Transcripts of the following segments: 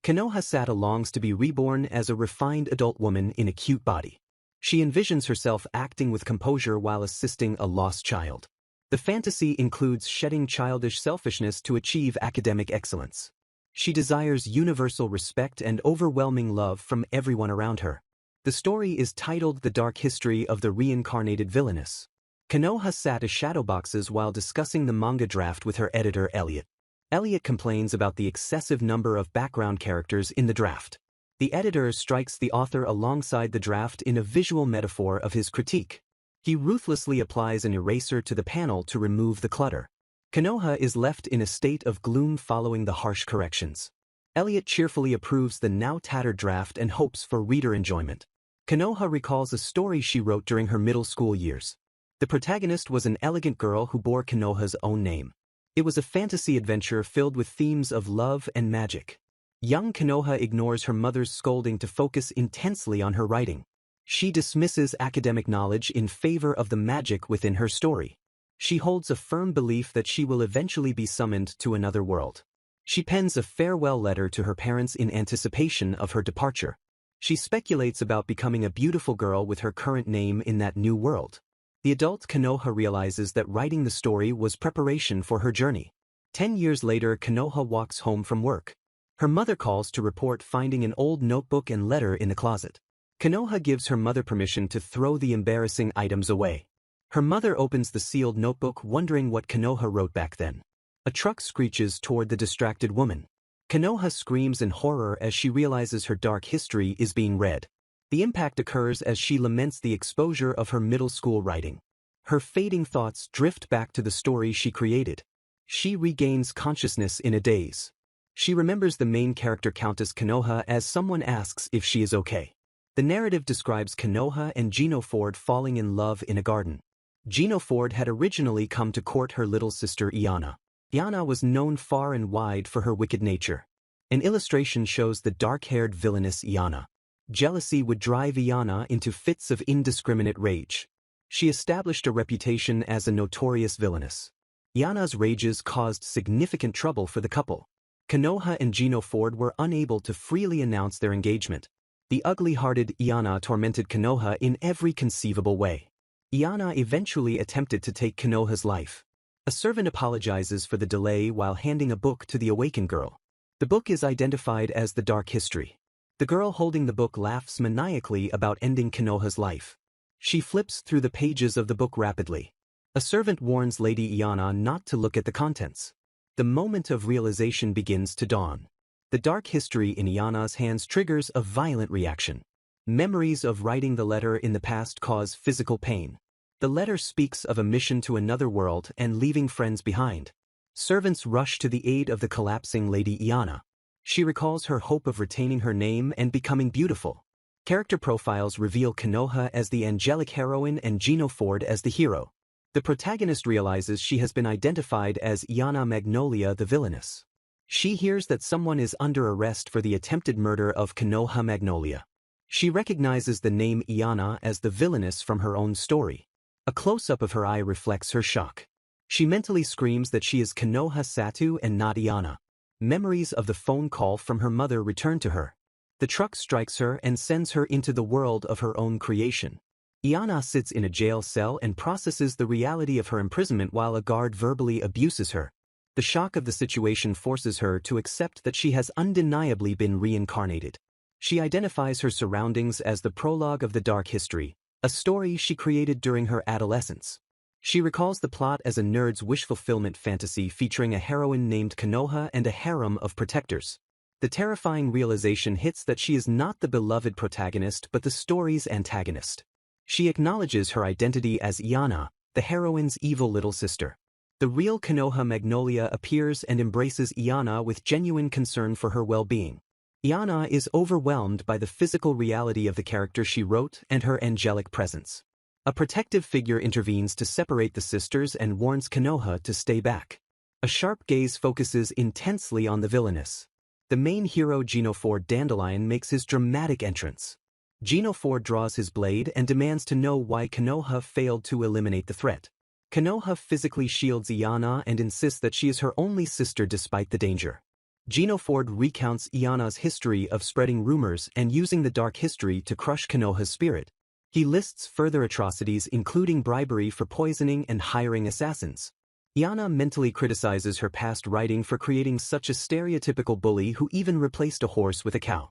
Konoha Sata longs to be reborn as a refined adult woman in a cute body. She envisions herself acting with composure while assisting a lost child. The fantasy includes shedding childish selfishness to achieve academic excellence. She desires universal respect and overwhelming love from everyone around her. The story is titled The Dark History of the Reincarnated Villainess. Konoha Sata shadowboxes while discussing the manga draft with her editor Elliot. Elliot complains about the excessive number of background characters in the draft. The editor strikes the author alongside the draft in a visual metaphor of his critique. He ruthlessly applies an eraser to the panel to remove the clutter. Konoha is left in a state of gloom following the harsh corrections. Elliot cheerfully approves the now tattered draft and hopes for reader enjoyment. Konoha recalls a story she wrote during her middle school years. The protagonist was an elegant girl who bore Konoha's own name. It was a fantasy adventure filled with themes of love and magic. Young Konoha ignores her mother's scolding to focus intensely on her writing. She dismisses academic knowledge in favor of the magic within her story. She holds a firm belief that she will eventually be summoned to another world. She pens a farewell letter to her parents in anticipation of her departure. She speculates about becoming a beautiful girl with her current name in that new world. The adult Konoha realizes that writing the story was preparation for her journey. 10 years later, Konoha walks home from work. Her mother calls to report finding an old notebook and letter in the closet. Konoha gives her mother permission to throw the embarrassing items away. Her mother opens the sealed notebook wondering what Konoha wrote back then. A truck screeches toward the distracted woman. Konoha screams in horror as she realizes her dark history is being read. The impact occurs as she laments the exposure of her middle school writing. Her fading thoughts drift back to the story she created. She regains consciousness in a daze. She remembers the main character Countess Konoha as someone asks if she is okay. The narrative describes Konoha and Gino Ford falling in love in a garden. Gino Ford had originally come to court her little sister Iana. Iana was known far and wide for her wicked nature. An illustration shows the dark-haired villainess Iana. Jealousy would drive Iana into fits of indiscriminate rage. She established a reputation as a notorious villainess. Iana's rages caused significant trouble for the couple. Konoha and Gino Ford were unable to freely announce their engagement. The ugly-hearted Iana tormented Konoha in every conceivable way. Iana eventually attempted to take Konoha's life. A servant apologizes for the delay while handing a book to the awakened girl. The book is identified as The Dark History. The girl holding the book laughs maniacally about ending Konoha's life. She flips through the pages of the book rapidly. A servant warns Lady Iana not to look at the contents. The moment of realization begins to dawn. The dark history in Iana's hands triggers a violent reaction. Memories of writing the letter in the past cause physical pain. The letter speaks of a mission to another world and leaving friends behind. Servants rush to the aid of the collapsing Lady Iana. She recalls her hope of retaining her name and becoming beautiful. Character profiles reveal Konoha as the angelic heroine and Gino Ford as the hero. The protagonist realizes she has been identified as Iana Magnolia the villainess. She hears that someone is under arrest for the attempted murder of Konoha Magnolia. She recognizes the name Iana as the villainess from her own story. A close-up of her eye reflects her shock. She mentally screams that she is Konoha Satu and not Iana. Memories of the phone call from her mother return to her. The truck strikes her and sends her into the world of her own creation. Iana sits in a jail cell and processes the reality of her imprisonment while a guard verbally abuses her. The shock of the situation forces her to accept that she has undeniably been reincarnated. She identifies her surroundings as the prologue of The Dark History, a story she created during her adolescence. She recalls the plot as a nerd's wish-fulfillment fantasy featuring a heroine named Konoha and a harem of protectors. The terrifying realization hits that she is not the beloved protagonist but the story's antagonist. She acknowledges her identity as Iana, the heroine's evil little sister. The real Konoha Magnolia appears and embraces Iana with genuine concern for her well-being. Iana is overwhelmed by the physical reality of the character she wrote and her angelic presence. A protective figure intervenes to separate the sisters and warns Konoha to stay back. A sharp gaze focuses intensely on the villainess. The main hero Gino Ford Dandelion makes his dramatic entrance. Gino Ford draws his blade and demands to know why Konoha failed to eliminate the threat. Konoha physically shields Iana and insists that she is her only sister despite the danger. Gino Ford recounts Iana's history of spreading rumors and using the dark history to crush Konoha's spirit. He lists further atrocities including bribery for poisoning and hiring assassins. Iana mentally criticizes her past writing for creating such a stereotypical bully who even replaced a horse with a cow.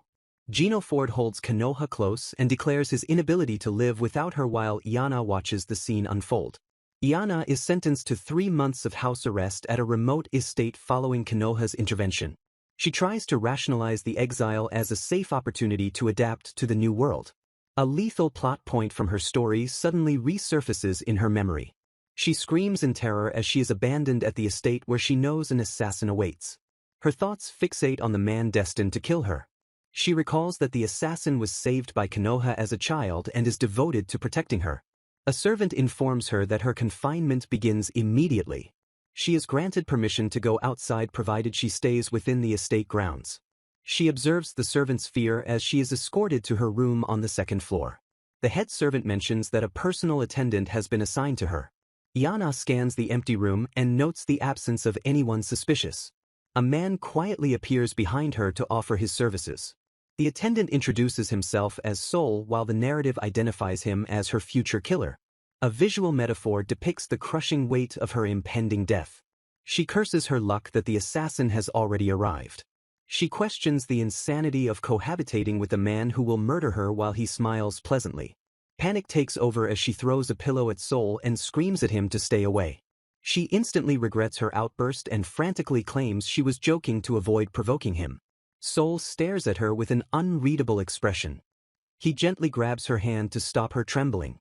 Gino Ford holds Konoha close and declares his inability to live without her while Iana watches the scene unfold. Iana is sentenced to 3 months of house arrest at a remote estate following Konoha's intervention. She tries to rationalize the exile as a safe opportunity to adapt to the new world. A lethal plot point from her story suddenly resurfaces in her memory. She screams in terror as she is abandoned at the estate where she knows an assassin awaits. Her thoughts fixate on the man destined to kill her. She recalls that the assassin was saved by Konoha as a child and is devoted to protecting her. A servant informs her that her confinement begins immediately. She is granted permission to go outside provided she stays within the estate grounds. She observes the servant's fear as she is escorted to her room on the 2nd floor. The head servant mentions that a personal attendant has been assigned to her. Iana scans the empty room and notes the absence of anyone suspicious. A man quietly appears behind her to offer his services. The attendant introduces himself as Soul while the narrative identifies him as her future killer. A visual metaphor depicts the crushing weight of her impending death. She curses her luck that the assassin has already arrived. She questions the insanity of cohabitating with a man who will murder her while he smiles pleasantly. Panic takes over as she throws a pillow at Soul and screams at him to stay away. She instantly regrets her outburst and frantically claims she was joking to avoid provoking him. Soul stares at her with an unreadable expression. He gently grabs her hand to stop her trembling.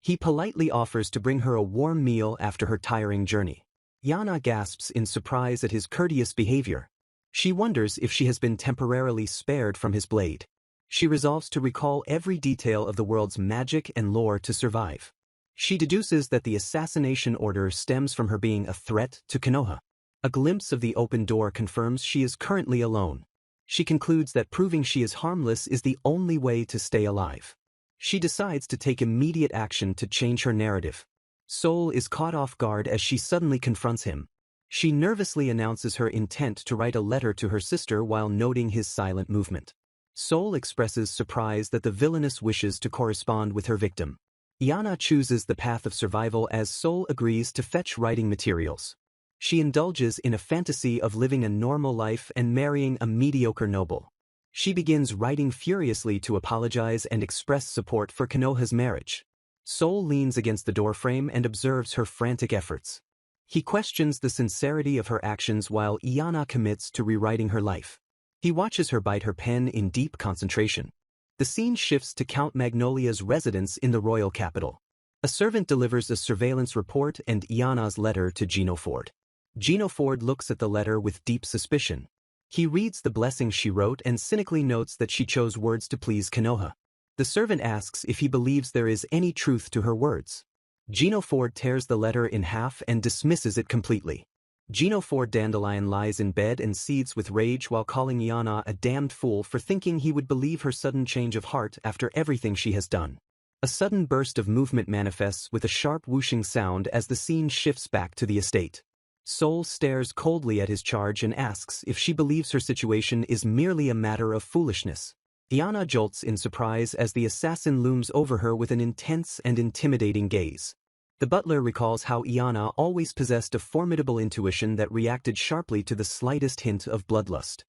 He politely offers to bring her a warm meal after her tiring journey. Iana gasps in surprise at his courteous behavior. She wonders if she has been temporarily spared from his blade. She resolves to recall every detail of the world's magic and lore to survive. She deduces that the assassination order stems from her being a threat to Konoha. A glimpse of the open door confirms she is currently alone. She concludes that proving she is harmless is the only way to stay alive. She decides to take immediate action to change her narrative. Soul is caught off guard as she suddenly confronts him. She nervously announces her intent to write a letter to her sister while noting his silent movement. Soul expresses surprise that the villainess wishes to correspond with her victim. Iana chooses the path of survival as Soul agrees to fetch writing materials. She indulges in a fantasy of living a normal life and marrying a mediocre noble. She begins writing furiously to apologize and express support for Konoha's marriage. Soul leans against the doorframe and observes her frantic efforts. He questions the sincerity of her actions while Iana commits to rewriting her life. He watches her bite her pen in deep concentration. The scene shifts to Count Magnolia's residence in the royal capital. A servant delivers a surveillance report and Iana's letter to Gino Ford. Gino Ford looks at the letter with deep suspicion. He reads the blessing she wrote and cynically notes that she chose words to please Konoha. The servant asks if he believes there is any truth to her words. Gino Ford tears the letter in half and dismisses it completely. Gino Ford Dandelion lies in bed and seethes with rage while calling Iana a damned fool for thinking he would believe her sudden change of heart after everything she has done. A sudden burst of movement manifests with a sharp whooshing sound as the scene shifts back to the estate. Soul stares coldly at his charge and asks if she believes her situation is merely a matter of foolishness. Iana jolts in surprise as the assassin looms over her with an intense and intimidating gaze. The butler recalls how Iana always possessed a formidable intuition that reacted sharply to the slightest hint of bloodlust.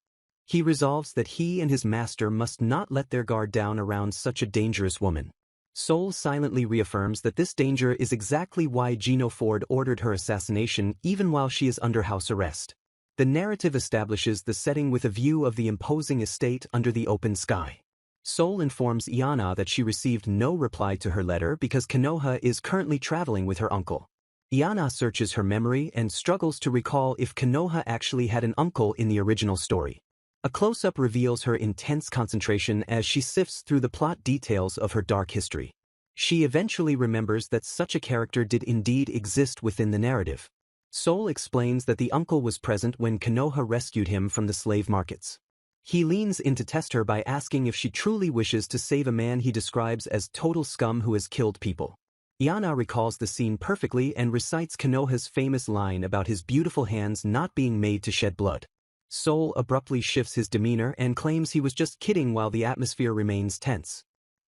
He resolves that he and his master must not let their guard down around such a dangerous woman. Soul silently reaffirms that this danger is exactly why Gino Ford ordered her assassination even while she is under house arrest. The narrative establishes the setting with a view of the imposing estate under the open sky. Soul informs Iana that she received no reply to her letter because Konoha is currently traveling with her uncle. Iana searches her memory and struggles to recall if Konoha actually had an uncle in the original story. A close-up reveals her intense concentration as she sifts through the plot details of her dark history. She eventually remembers that such a character did indeed exist within the narrative. Soul explains that the uncle was present when Konoha rescued him from the slave markets. He leans in to test her by asking if she truly wishes to save a man he describes as total scum who has killed people. Iana recalls the scene perfectly and recites Konoha's famous line about his beautiful hands not being made to shed blood. Sol abruptly shifts his demeanor and claims he was just kidding while the atmosphere remains tense.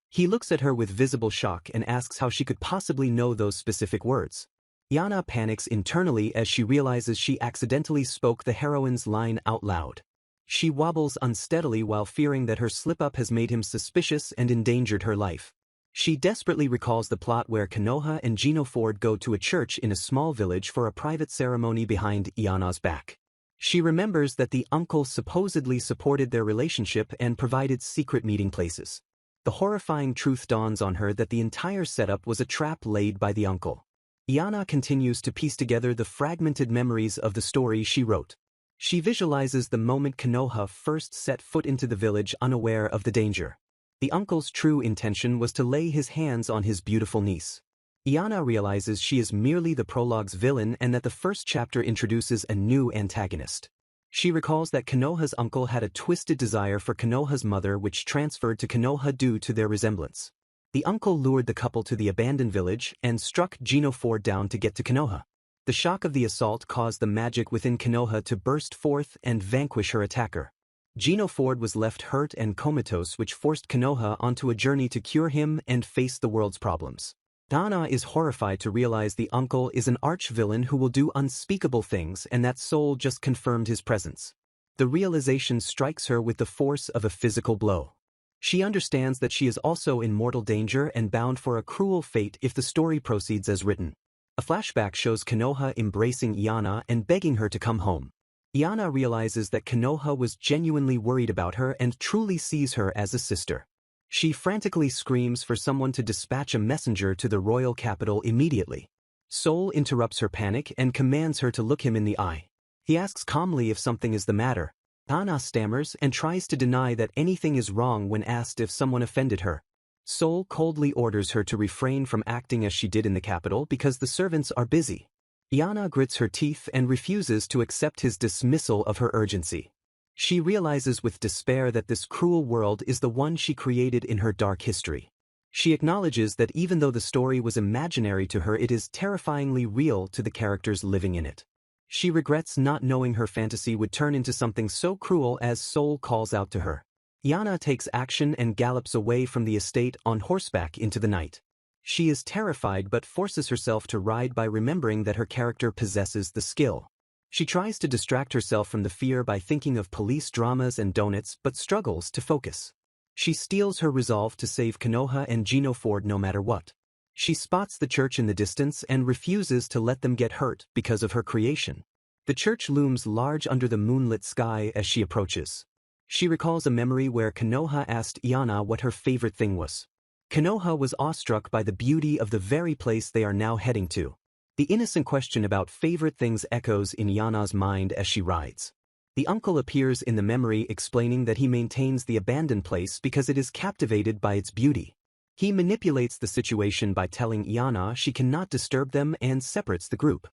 He looks at her with visible shock and asks how she could possibly know those specific words. Yana panics internally as she realizes she accidentally spoke the heroine's line out loud. She wobbles unsteadily while fearing that her slip-up has made him suspicious and endangered her life. She desperately recalls the plot where Konoha and Gino Ford go to a church in a small village for a private ceremony behind Yana's back. She remembers that the uncle supposedly supported their relationship and provided secret meeting places. The horrifying truth dawns on her that the entire setup was a trap laid by the uncle. Yana continues to piece together the fragmented memories of the story she wrote. She visualizes the moment Konoha first set foot into the village unaware of the danger. The uncle's true intention was to lay his hands on his beautiful niece. Yana realizes she is merely the prologue's villain and that the first chapter introduces a new antagonist. She recalls that Konoha's uncle had a twisted desire for Konoha's mother which transferred to Konoha due to their resemblance. The uncle lured the couple to the abandoned village and struck Gino Ford down to get to Konoha. The shock of the assault caused the magic within Konoha to burst forth and vanquish her attacker. Gino Ford was left hurt and comatose, which forced Konoha onto a journey to cure him and face the world's problems. Dana is horrified to realize the uncle is an arch-villain who will do unspeakable things and that Soul just confirmed his presence. The realization strikes her with the force of a physical blow. She understands that she is also in mortal danger and bound for a cruel fate if the story proceeds as written. A flashback shows Konoha embracing Yana and begging her to come home. Yana realizes that Konoha was genuinely worried about her and truly sees her as a sister. She frantically screams for someone to dispatch a messenger to the royal capital immediately. Soul interrupts her panic and commands her to look him in the eye. He asks calmly if something is the matter. Dana stammers and tries to deny that anything is wrong when asked if someone offended her. Soul coldly orders her to refrain from acting as she did in the capital because the servants are busy. Yana grits her teeth and refuses to accept his dismissal of her urgency. She realizes with despair that this cruel world is the one she created in her dark history. She acknowledges that even though the story was imaginary to her, it is terrifyingly real to the characters living in it. She regrets not knowing her fantasy would turn into something so cruel as Soul calls out to her. Yana takes action and gallops away from the estate on horseback into the night. She is terrified but forces herself to ride by remembering that her character possesses the skill. She tries to distract herself from the fear by thinking of police dramas and donuts but struggles to focus. She steels her resolve to save Konoha and Gino Ford no matter what. She spots the church in the distance and refuses to let them get hurt because of her creation. The church looms large under the moonlit sky as she approaches. She recalls a memory where Konoha asked Yana what her favorite thing was. Konoha was awestruck by the beauty of the very place they are now heading to. The innocent question about favorite things echoes in Yana's mind as she rides. The uncle appears in the memory explaining that he maintains the abandoned place because it is captivated by its beauty. He manipulates the situation by telling Yana she cannot disturb them and separates the group.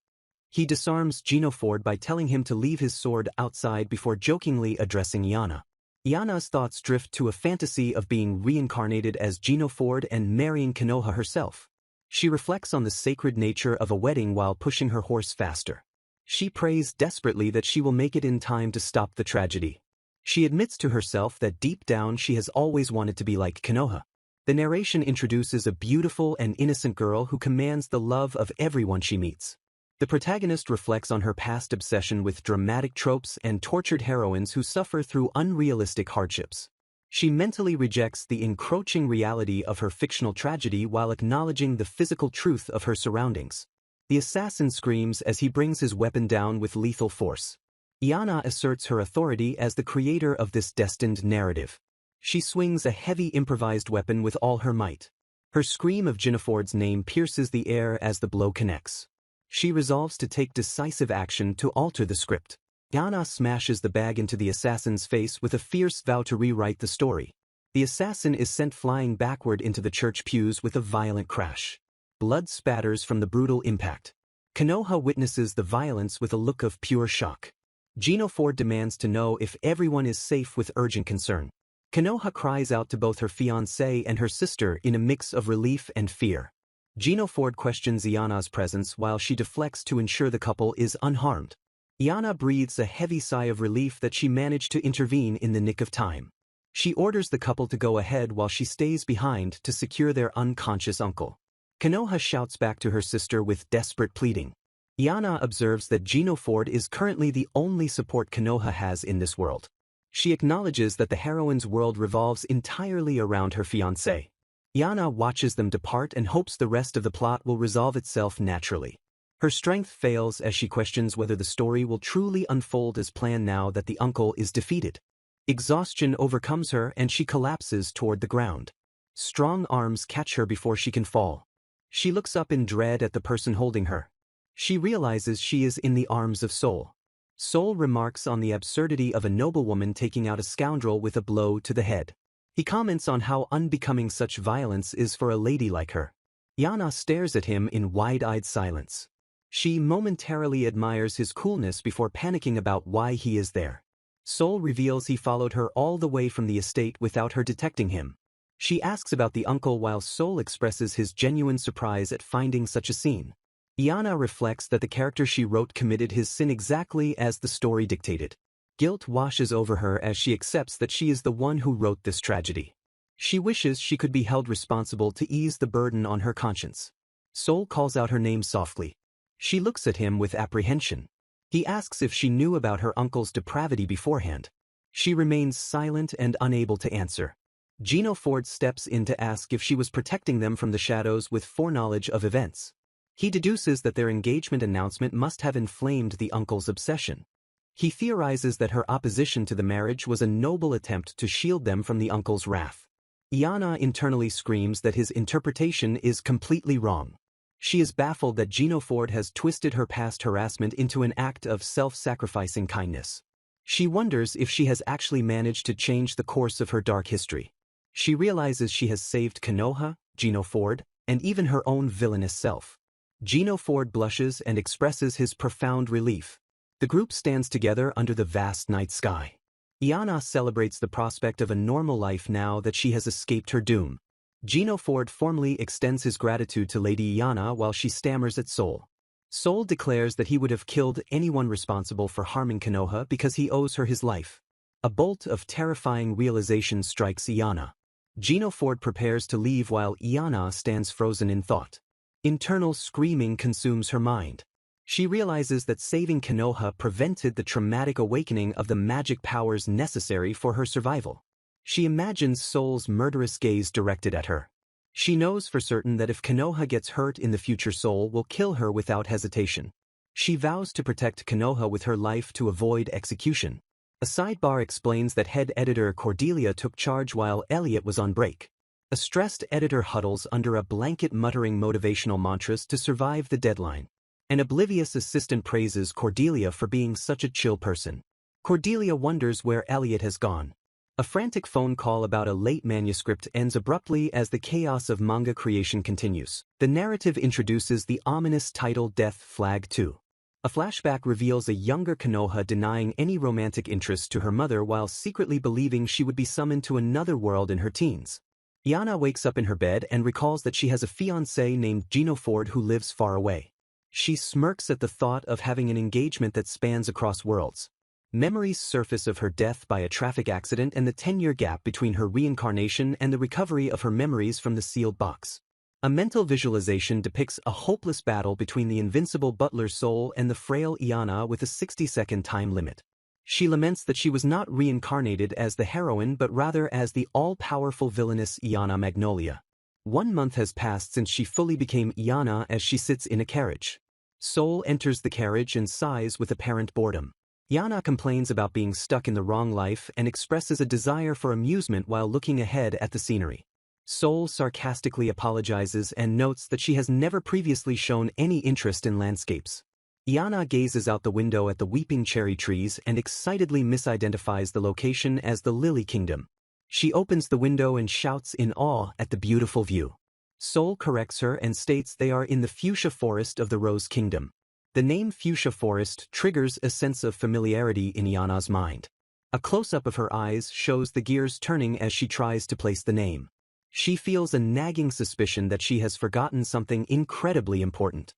He disarms Gino Ford by telling him to leave his sword outside before jokingly addressing Yana. Yana's thoughts drift to a fantasy of being reincarnated as Gino Ford and marrying Konoha herself. She reflects on the sacred nature of a wedding while pushing her horse faster. She prays desperately that she will make it in time to stop the tragedy. She admits to herself that deep down she has always wanted to be like Konoha. The narration introduces a beautiful and innocent girl who commands the love of everyone she meets. The protagonist reflects on her past obsession with dramatic tropes and tortured heroines who suffer through unrealistic hardships. She mentally rejects the encroaching reality of her fictional tragedy while acknowledging the physical truth of her surroundings. The assassin screams as he brings his weapon down with lethal force. Yana asserts her authority as the creator of this destined narrative. She swings a heavy improvised weapon with all her might. Her scream of Ginaford's name pierces the air as the blow connects. She resolves to take decisive action to alter the script. Yana smashes the bag into the assassin's face with a fierce vow to rewrite the story. The assassin is sent flying backward into the church pews with a violent crash. Blood spatters from the brutal impact. Konoha witnesses the violence with a look of pure shock. Gino Ford demands to know if everyone is safe with urgent concern. Konoha cries out to both her fiancé and her sister in a mix of relief and fear. Gino Ford questions Yana's presence while she deflects to ensure the couple is unharmed. Iana breathes a heavy sigh of relief that she managed to intervene in the nick of time. She orders the couple to go ahead while she stays behind to secure their unconscious uncle. Konoha shouts back to her sister with desperate pleading. Iana observes that Gino Ford is currently the only support Konoha has in this world. She acknowledges that the heroine's world revolves entirely around her fiancé. Iana watches them depart and hopes the rest of the plot will resolve itself naturally. Her strength fails as she questions whether the story will truly unfold as planned now that the uncle is defeated. Exhaustion overcomes her and she collapses toward the ground. Strong arms catch her before she can fall. She looks up in dread at the person holding her. She realizes she is in the arms of Soul. Soul remarks on the absurdity of a noblewoman taking out a scoundrel with a blow to the head. He comments on how unbecoming such violence is for a lady like her. Iana stares at him in wide-eyed silence. She momentarily admires his coolness before panicking about why he is there. Soul reveals he followed her all the way from the estate without her detecting him. She asks about the uncle while Soul expresses his genuine surprise at finding such a scene. Iana reflects that the character she wrote committed his sin exactly as the story dictated. Guilt washes over her as she accepts that she is the one who wrote this tragedy. She wishes she could be held responsible to ease the burden on her conscience. Soul calls out her name softly. She looks at him with apprehension. He asks if she knew about her uncle's depravity beforehand. She remains silent and unable to answer. Gino Ford steps in to ask if she was protecting them from the shadows with foreknowledge of events. He deduces that their engagement announcement must have inflamed the uncle's obsession. He theorizes that her opposition to the marriage was a noble attempt to shield them from the uncle's wrath. Iana internally screams that his interpretation is completely wrong. She is baffled that Gino Ford has twisted her past harassment into an act of self-sacrificing kindness. She wonders if she has actually managed to change the course of her dark history. She realizes she has saved Konoha, Gino Ford, and even her own villainous self. Gino Ford blushes and expresses his profound relief. The group stands together under the vast night sky. Iana celebrates the prospect of a normal life now that she has escaped her doom. Gino Ford formally extends his gratitude to Lady Iana while she stammers at Soul. Soul declares that he would have killed anyone responsible for harming Konoha because he owes her his life. A bolt of terrifying realization strikes Iana. Gino Ford prepares to leave while Iana stands frozen in thought. Internal screaming consumes her mind. She realizes that saving Konoha prevented the traumatic awakening of the magic powers necessary for her survival. She imagines Soul's murderous gaze directed at her. She knows for certain that if Konoha gets hurt in the future, Soul will kill her without hesitation. She vows to protect Konoha with her life to avoid execution. A sidebar explains that head editor Cordelia took charge while Elliot was on break. A stressed editor huddles under a blanket muttering motivational mantras to survive the deadline. An oblivious assistant praises Cordelia for being such a chill person. Cordelia wonders where Elliot has gone. A frantic phone call about a late manuscript ends abruptly as the chaos of manga creation continues. The narrative introduces the ominous title Death Flag 2. A flashback reveals a younger Konoha denying any romantic interest to her mother while secretly believing she would be summoned to another world in her teens. Iana wakes up in her bed and recalls that she has a fiancé named Gino Ford who lives far away. She smirks at the thought of having an engagement that spans across worlds. Memories surface of her death by a traffic accident and the 10-year gap between her reincarnation and the recovery of her memories from the sealed box. A mental visualization depicts a hopeless battle between the invincible butler Soul and the frail Iana with a 60-second time limit. She laments that she was not reincarnated as the heroine but rather as the all-powerful villainess Iana Magnolia. 1 month has passed since she fully became Iana as she sits in a carriage. Soul enters the carriage and sighs with apparent boredom. Iana complains about being stuck in the wrong life and expresses a desire for amusement while looking ahead at the scenery. Soul sarcastically apologizes and notes that she has never previously shown any interest in landscapes. Iana gazes out the window at the weeping cherry trees and excitedly misidentifies the location as the Lily Kingdom. She opens the window and shouts in awe at the beautiful view. Soul corrects her and states they are in the fuchsia forest of the Rose Kingdom. The name Fuchsia Forest triggers a sense of familiarity in Iana's mind. A close-up of her eyes shows the gears turning as she tries to place the name. She feels a nagging suspicion that she has forgotten something incredibly important.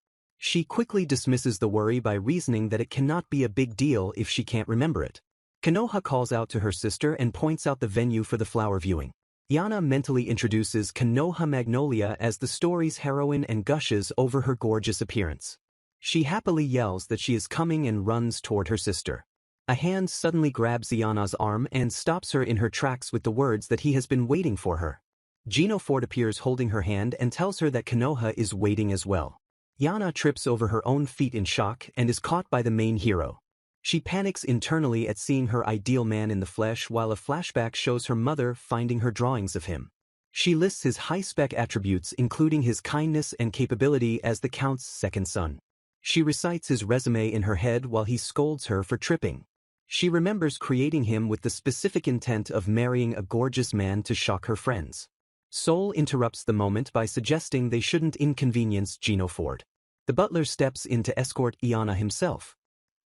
She quickly dismisses the worry by reasoning that it cannot be a big deal if she can't remember it. Konoha calls out to her sister and points out the venue for the flower viewing. Yana mentally introduces Konoha Magnolia as the story's heroine and gushes over her gorgeous appearance. She happily yells that she is coming and runs toward her sister. A hand suddenly grabs Yana's arm and stops her in her tracks with the words that he has been waiting for her. Gino Ford appears holding her hand and tells her that Konoha is waiting as well. Yana trips over her own feet in shock and is caught by the main hero. She panics internally at seeing her ideal man in the flesh while a flashback shows her mother finding her drawings of him. She lists his high-spec attributes including his kindness and capability as the Count's second son. She recites his resume in her head while he scolds her for tripping. She remembers creating him with the specific intent of marrying a gorgeous man to shock her friends. Sol interrupts the moment by suggesting they shouldn't inconvenience Gino Ford. The butler steps in to escort Yana himself.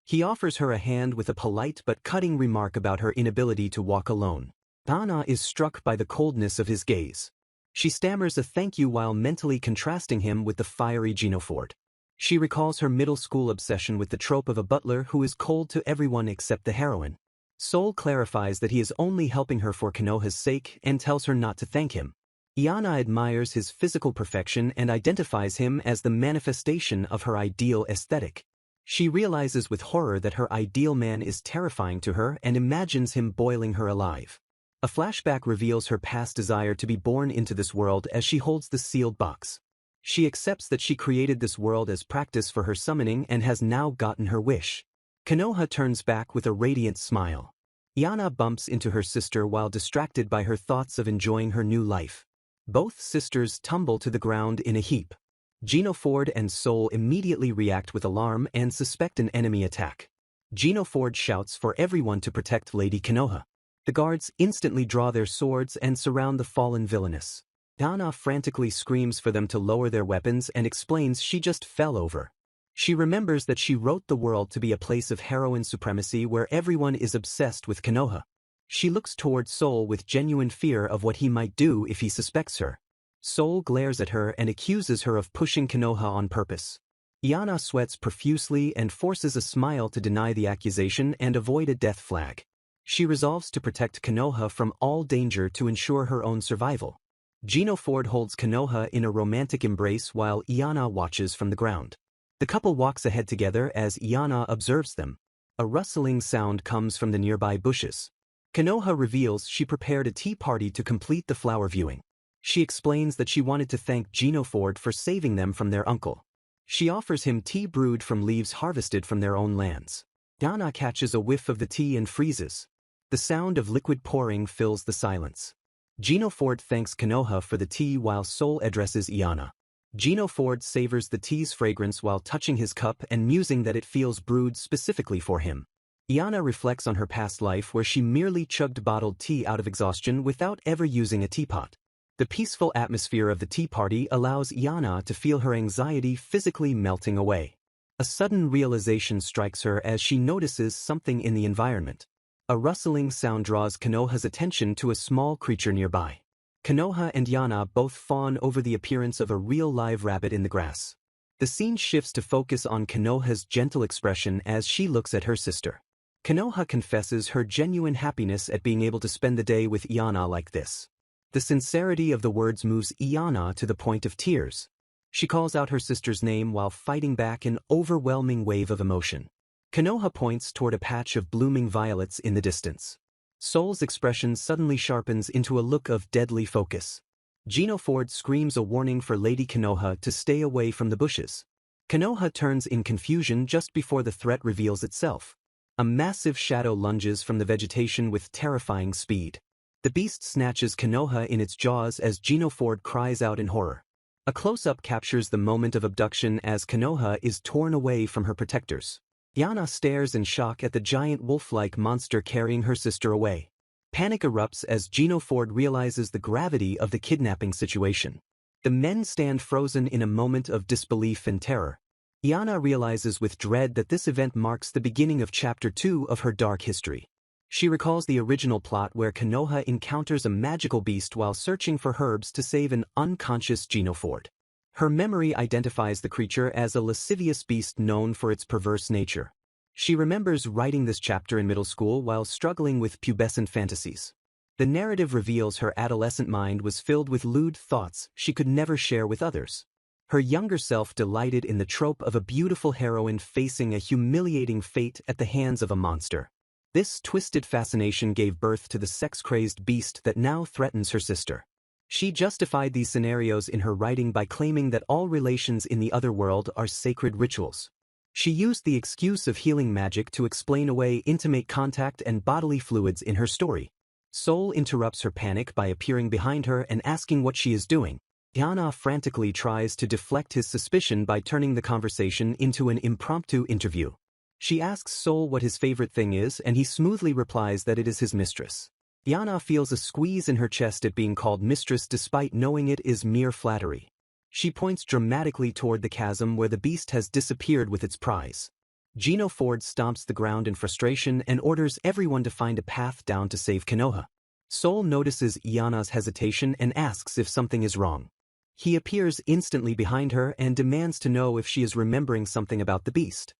He offers her a hand with a polite but cutting remark about her inability to walk alone. Dana is struck by the coldness of his gaze. She stammers a thank you while mentally contrasting him with the fiery Gino Ford. She recalls her middle school obsession with the trope of a butler who is cold to everyone except the heroine. Sol clarifies that he is only helping her for Konoha's sake and tells her not to thank him. Yana admires his physical perfection and identifies him as the manifestation of her ideal aesthetic. She realizes with horror that her ideal man is terrifying to her and imagines him boiling her alive. A flashback reveals her past desire to be born into this world as she holds the sealed box. She accepts that she created this world as practice for her summoning and has now gotten her wish. Konoha turns back with a radiant smile. Yana bumps into her sister while distracted by her thoughts of enjoying her new life. Both sisters tumble to the ground in a heap. Gino Ford and Sol immediately react with alarm and suspect an enemy attack. Gino Ford shouts for everyone to protect Lady Konoha. The guards instantly draw their swords and surround the fallen Villainess. Dana frantically screams for them to lower their weapons and explains she just fell over. She remembers that she wrote the world to be a place of heroine supremacy where everyone is obsessed with Konoha. She looks toward Sol with genuine fear of what he might do if he suspects her. Sol glares at her and accuses her of pushing Konoha on purpose. Yana sweats profusely and forces a smile to deny the accusation and avoid a death flag. She resolves to protect Konoha from all danger to ensure her own survival. Gino Ford holds Konoha in a romantic embrace while Yana watches from the ground. The couple walks ahead together as Yana observes them. A rustling sound comes from the nearby bushes. Konoha reveals she prepared a tea party to complete the flower viewing. She explains that she wanted to thank Gino Ford for saving them from their uncle. She offers him tea brewed from leaves harvested from their own lands. Dana catches a whiff of the tea and freezes. The sound of liquid pouring fills the silence. Gino Ford thanks Konoha for the tea while Sol addresses Yana. Gino Ford savors the tea's fragrance while touching his cup and musing that it feels brewed specifically for him. Yana reflects on her past life where she merely chugged bottled tea out of exhaustion without ever using a teapot. The peaceful atmosphere of the tea party allows Yana to feel her anxiety physically melting away. A sudden realization strikes her as she notices something in the environment. A rustling sound draws Konoha's attention to a small creature nearby. Konoha and Yana both fawn over the appearance of a real live rabbit in the grass. The scene shifts to focus on Konoha's gentle expression as she looks at her sister. Konoha confesses her genuine happiness at being able to spend the day with Yana like this. The sincerity of the words moves Yana to the point of tears. She calls out her sister's name while fighting back an overwhelming wave of emotion. Konoha points toward a patch of blooming violets in the distance. Sol's expression suddenly sharpens into a look of deadly focus. Gino Ford screams a warning for Lady Konoha to stay away from the bushes. Konoha turns in confusion just before the threat reveals itself. A massive shadow lunges from the vegetation with terrifying speed. The beast snatches Konoha in its jaws as Gino Ford cries out in horror. A close-up captures the moment of abduction as Konoha is torn away from her protectors. Yana stares in shock at the giant wolf-like monster carrying her sister away. Panic erupts as Gino Ford realizes the gravity of the kidnapping situation. The men stand frozen in a moment of disbelief and terror. Yana realizes with dread that this event marks the beginning of Chapter 2 of her dark history. She recalls the original plot where Konoha encounters a magical beast while searching for herbs to save an unconscious Gino Ford. Her memory identifies the creature as a lascivious beast known for its perverse nature. She remembers writing this chapter in middle school while struggling with pubescent fantasies. The narrative reveals her adolescent mind was filled with lewd thoughts she could never share with others. Her younger self delighted in the trope of a beautiful heroine facing a humiliating fate at the hands of a monster. This twisted fascination gave birth to the sex-crazed beast that now threatens her sister. She justified these scenarios in her writing by claiming that all relations in the other world are sacred rituals. She used the excuse of healing magic to explain away intimate contact and bodily fluids in her story. Sol interrupts her panic by appearing behind her and asking what she is doing. Yana frantically tries to deflect his suspicion by turning the conversation into an impromptu interview. She asks Sol what his favorite thing is and he smoothly replies that it is his mistress. Yana feels a squeeze in her chest at being called mistress despite knowing it is mere flattery. She points dramatically toward the chasm where the beast has disappeared with its prize. Gino Ford stomps the ground in frustration and orders everyone to find a path down to save Konoha. Sol notices Yana's hesitation and asks if something is wrong. He appears instantly behind her and demands to know if she is remembering something about the beast.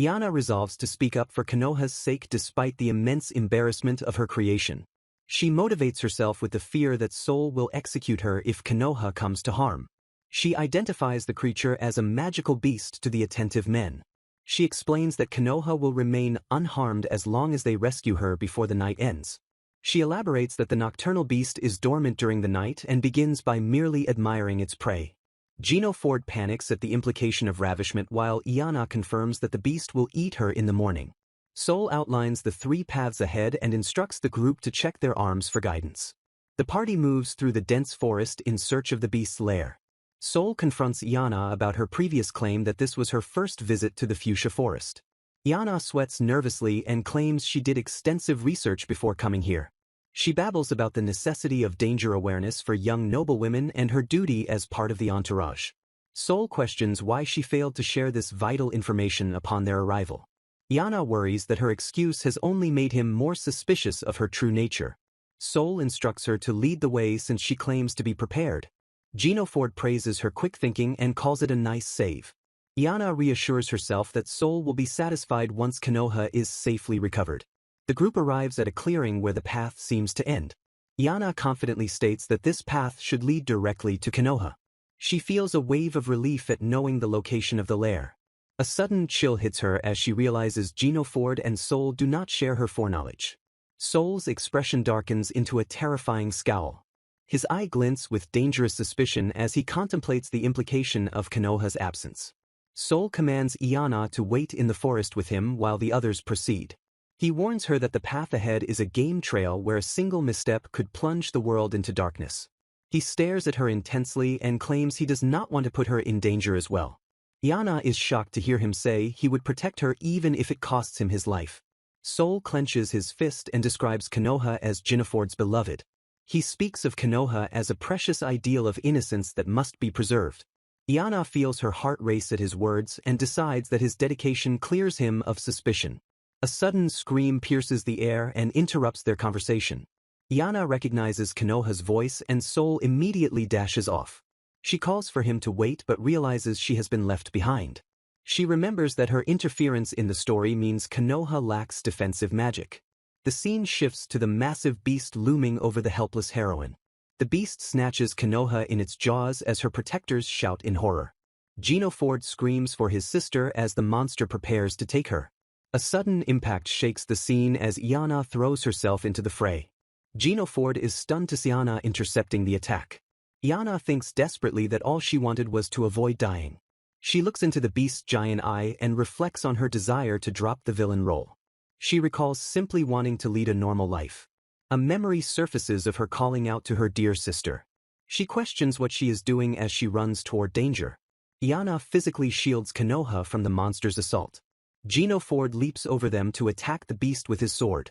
Yana resolves to speak up for Konoha's sake despite the immense embarrassment of her creation. She motivates herself with the fear that Sol will execute her if Konoha comes to harm. She identifies the creature as a magical beast to the attentive men. She explains that Konoha will remain unharmed as long as they rescue her before the night ends. She elaborates that the nocturnal beast is dormant during the night and begins by merely admiring its prey. Gino Ford panics at the implication of ravishment while Yana confirms that the beast will eat her in the morning. Sol outlines the 3 paths ahead and instructs the group to check their arms for guidance. The party moves through the dense forest in search of the beast's lair. Sol confronts Yana about her previous claim that this was her first visit to the fuchsia forest. Yana sweats nervously and claims she did extensive research before coming here. She babbles about the necessity of danger awareness for young noblewomen and her duty as part of the entourage. Sol questions why she failed to share this vital information upon their arrival. Yana worries that her excuse has only made him more suspicious of her true nature. Sol instructs her to lead the way since she claims to be prepared. Gino Ford praises her quick thinking and calls it a nice save. Yana reassures herself that Sol will be satisfied once Konoha is safely recovered. The group arrives at a clearing where the path seems to end. Yana confidently states that this path should lead directly to Konoha. She feels a wave of relief at knowing the location of the lair. A sudden chill hits her as she realizes Gino Ford and Sol do not share her foreknowledge. Sol's expression darkens into a terrifying scowl. His eye glints with dangerous suspicion as he contemplates the implication of Konoha's absence. Sol commands Yana to wait in the forest with him while the others proceed. He warns her that the path ahead is a game trail where a single misstep could plunge the world into darkness. He stares at her intensely and claims he does not want to put her in danger as well. Yana is shocked to hear him say he would protect her even if it costs him his life. Sol clenches his fist and describes Konoha as Jinaford's beloved. He speaks of Konoha as a precious ideal of innocence that must be preserved. Yana feels her heart race at his words and decides that his dedication clears him of suspicion. A sudden scream pierces the air and interrupts their conversation. Yana recognizes Konoha's voice and Sol immediately dashes off. She calls for him to wait but realizes she has been left behind. She remembers that her interference in the story means Konoha lacks defensive magic. The scene shifts to the massive beast looming over the helpless heroine. The beast snatches Konoha in its jaws as her protectors shout in horror. Gino Ford screams for his sister as the monster prepares to take her. A sudden impact shakes the scene as Yana throws herself into the fray. Gino Ford is stunned to see Yana intercepting the attack. Yana thinks desperately that all she wanted was to avoid dying. She looks into the beast's giant eye and reflects on her desire to drop the villain role. She recalls simply wanting to lead a normal life. A memory surfaces of her calling out to her dear sister. She questions what she is doing as she runs toward danger. Yana physically shields Konoha from the monster's assault. Gino Ford leaps over them to attack the beast with his sword.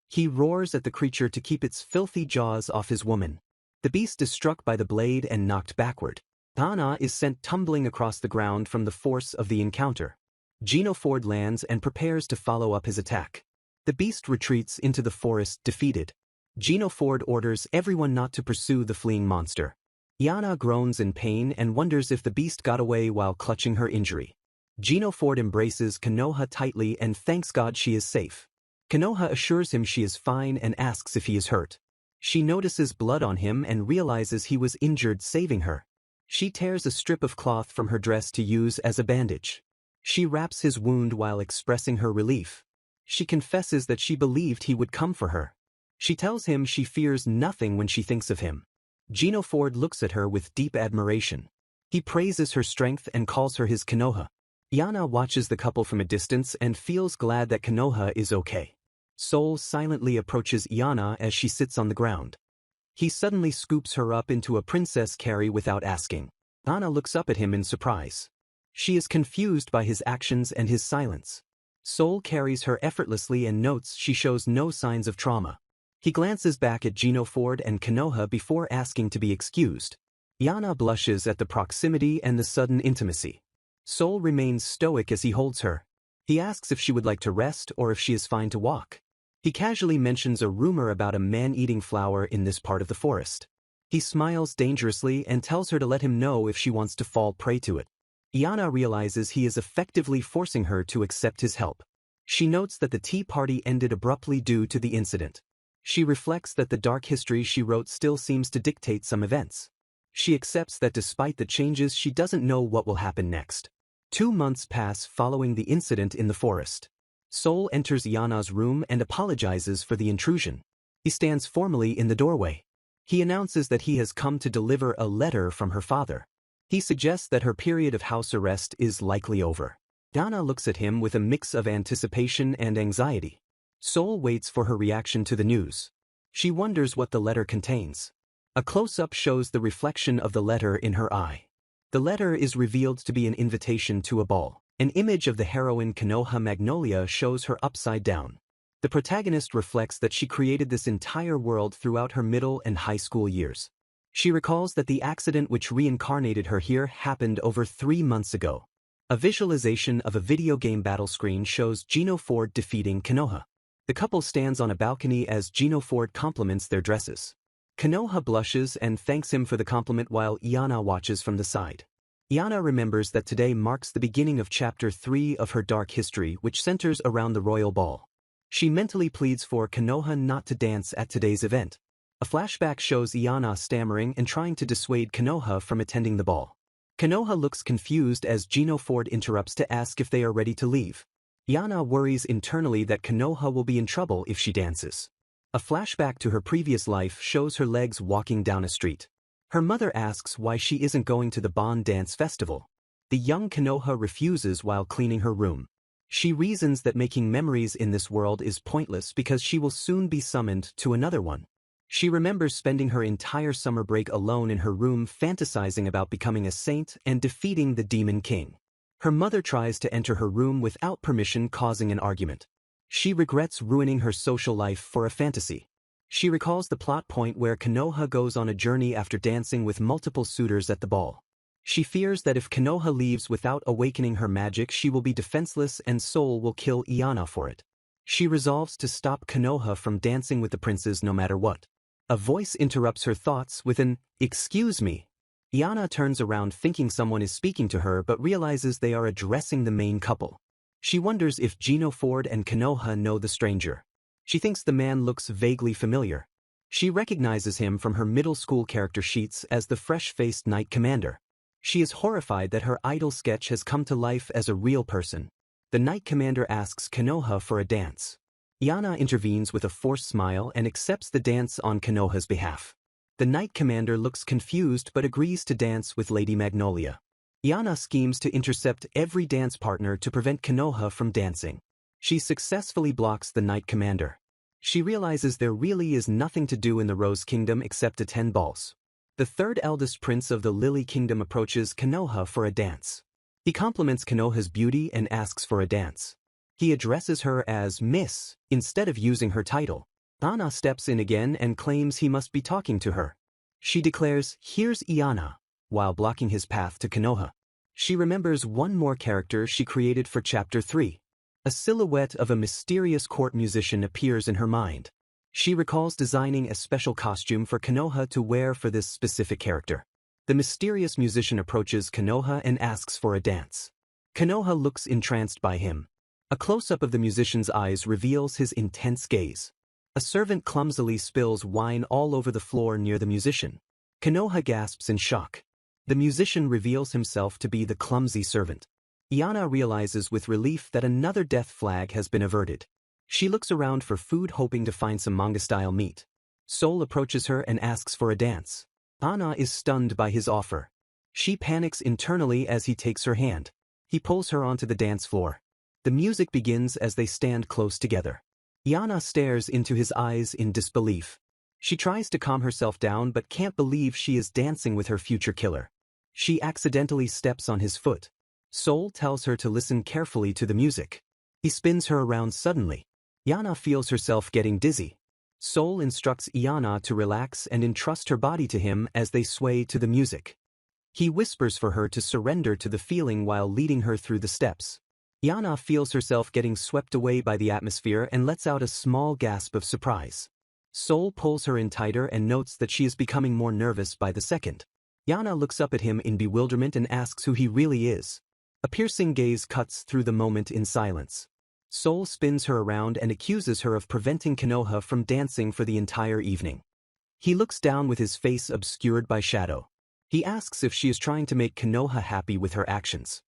He roars at the creature to keep its filthy jaws off his woman. The beast is struck by the blade and knocked backward. Yana is sent tumbling across the ground from the force of the encounter. Gino Ford lands and prepares to follow up his attack. The beast retreats into the forest defeated. Gino Ford orders everyone not to pursue the fleeing monster. Iana groans in pain and wonders if the beast got away while clutching her injury. Gino Ford embraces Konoha tightly and thanks God she is safe. Konoha assures him she is fine and asks if he is hurt. She notices blood on him and realizes he was injured saving her. She tears a strip of cloth from her dress to use as a bandage. She wraps his wound while expressing her relief. She confesses that she believed he would come for her. She tells him she fears nothing when she thinks of him. Gino Ford looks at her with deep admiration. He praises her strength and calls her his Konoha. Iana watches the couple from a distance and feels glad that Konoha is okay. Sol silently approaches Iana as she sits on the ground. He suddenly scoops her up into a princess carry without asking. Iana looks up at him in surprise. She is confused by his actions and his silence. Sol carries her effortlessly and notes she shows no signs of trauma. He glances back at Gino Ford and Konoha before asking to be excused. Iana blushes at the proximity and the sudden intimacy. Sol remains stoic as he holds her. He asks if she would like to rest or if she is fine to walk. He casually mentions a rumor about a man-eating flower in this part of the forest. He smiles dangerously and tells her to let him know if she wants to fall prey to it. Iana realizes he is effectively forcing her to accept his help. She notes that the tea party ended abruptly due to the incident. She reflects that the dark history she wrote still seems to dictate some events. She accepts that despite the changes she doesn't know what will happen next. 2 months pass following the incident in the forest. Sol enters Iana's room and apologizes for the intrusion. He stands formally in the doorway. He announces that he has come to deliver a letter from her father. He suggests that her period of house arrest is likely over. Iana looks at him with a mix of anticipation and anxiety. Sol waits for her reaction to the news. She wonders what the letter contains. A close-up shows the reflection of the letter in her eye. The letter is revealed to be an invitation to a ball. An image of the heroine Konoha Magnolia shows her upside down. The protagonist reflects that she created this entire world throughout her middle and high school years. She recalls that the accident which reincarnated her here happened over 3 months ago. A visualization of a video game battle screen shows Gino Ford defeating Konoha. The couple stands on a balcony as Gino Ford compliments their dresses. Konoha blushes and thanks him for the compliment while Iana watches from the side. Iana remembers that today marks the beginning of Chapter 3 of her dark history, which centers around the royal ball. She mentally pleads for Konoha not to dance at today's event. A flashback shows Iana stammering and trying to dissuade Konoha from attending the ball. Konoha looks confused as Gino Ford interrupts to ask if they are ready to leave. Iana worries internally that Konoha will be in trouble if she dances. A flashback to her previous life shows her legs walking down a street. Her mother asks why she isn't going to the Bond Dance Festival. The young Konoha refuses while cleaning her room. She reasons that making memories in this world is pointless because she will soon be summoned to another one. She remembers spending her entire summer break alone in her room fantasizing about becoming a saint and defeating the Demon King. Her mother tries to enter her room without permission, causing an argument. She regrets ruining her social life for a fantasy. She recalls the plot point where Konoha goes on a journey after dancing with multiple suitors at the ball. She fears that if Konoha leaves without awakening her magic, she will be defenseless and Sol will kill Iana for it. She resolves to stop Konoha from dancing with the princes no matter what. A voice interrupts her thoughts with an, "Excuse me." Iana turns around thinking someone is speaking to her but realizes they are addressing the main couple. She wonders if Gino Ford and Konoha know the stranger. She thinks the man looks vaguely familiar. She recognizes him from her middle school character sheets as the fresh-faced Knight Commander. She is horrified that her idol sketch has come to life as a real person. The Knight Commander asks Konoha for a dance. Iana intervenes with a forced smile and accepts the dance on Konoha's behalf. The Knight Commander looks confused but agrees to dance with Lady Magnolia. Iana schemes to intercept every dance partner to prevent Konoha from dancing. She successfully blocks the Knight Commander. She realizes there really is nothing to do in the Rose Kingdom except attend balls. The third eldest prince of the Lily Kingdom approaches Konoha for a dance. He compliments Konoha's beauty and asks for a dance. He addresses her as Miss, instead of using her title. Iana steps in again and claims he must be talking to her. She declares, "Here's Iana," while blocking his path to Konoha. She remembers one more character she created for Chapter 3. A silhouette of a mysterious court musician appears in her mind. She recalls designing a special costume for Konoha to wear for this specific character. The mysterious musician approaches Konoha and asks for a dance. Konoha looks entranced by him. A close-up of the musician's eyes reveals his intense gaze. A servant clumsily spills wine all over the floor near the musician. Konoha gasps in shock. The musician reveals himself to be the clumsy servant. Iana realizes with relief that another death flag has been averted. She looks around for food, hoping to find some manga-style meat. Sol approaches her and asks for a dance. Ana is stunned by his offer. She panics internally as he takes her hand. He pulls her onto the dance floor. The music begins as they stand close together. Iana stares into his eyes in disbelief. She tries to calm herself down but can't believe she is dancing with her future killer. She accidentally steps on his foot. Sol tells her to listen carefully to the music. He spins her around suddenly. Iana feels herself getting dizzy. Sol instructs Iana to relax and entrust her body to him as they sway to the music. He whispers for her to surrender to the feeling while leading her through the steps. Iana feels herself getting swept away by the atmosphere and lets out a small gasp of surprise. Sol pulls her in tighter and notes that she is becoming more nervous by the second. Iana looks up at him in bewilderment and asks who he really is. A piercing gaze cuts through the moment in silence. Sol spins her around and accuses her of preventing Konoha from dancing for the entire evening. He looks down with his face obscured by shadow. He asks if she is trying to make Konoha happy with her actions.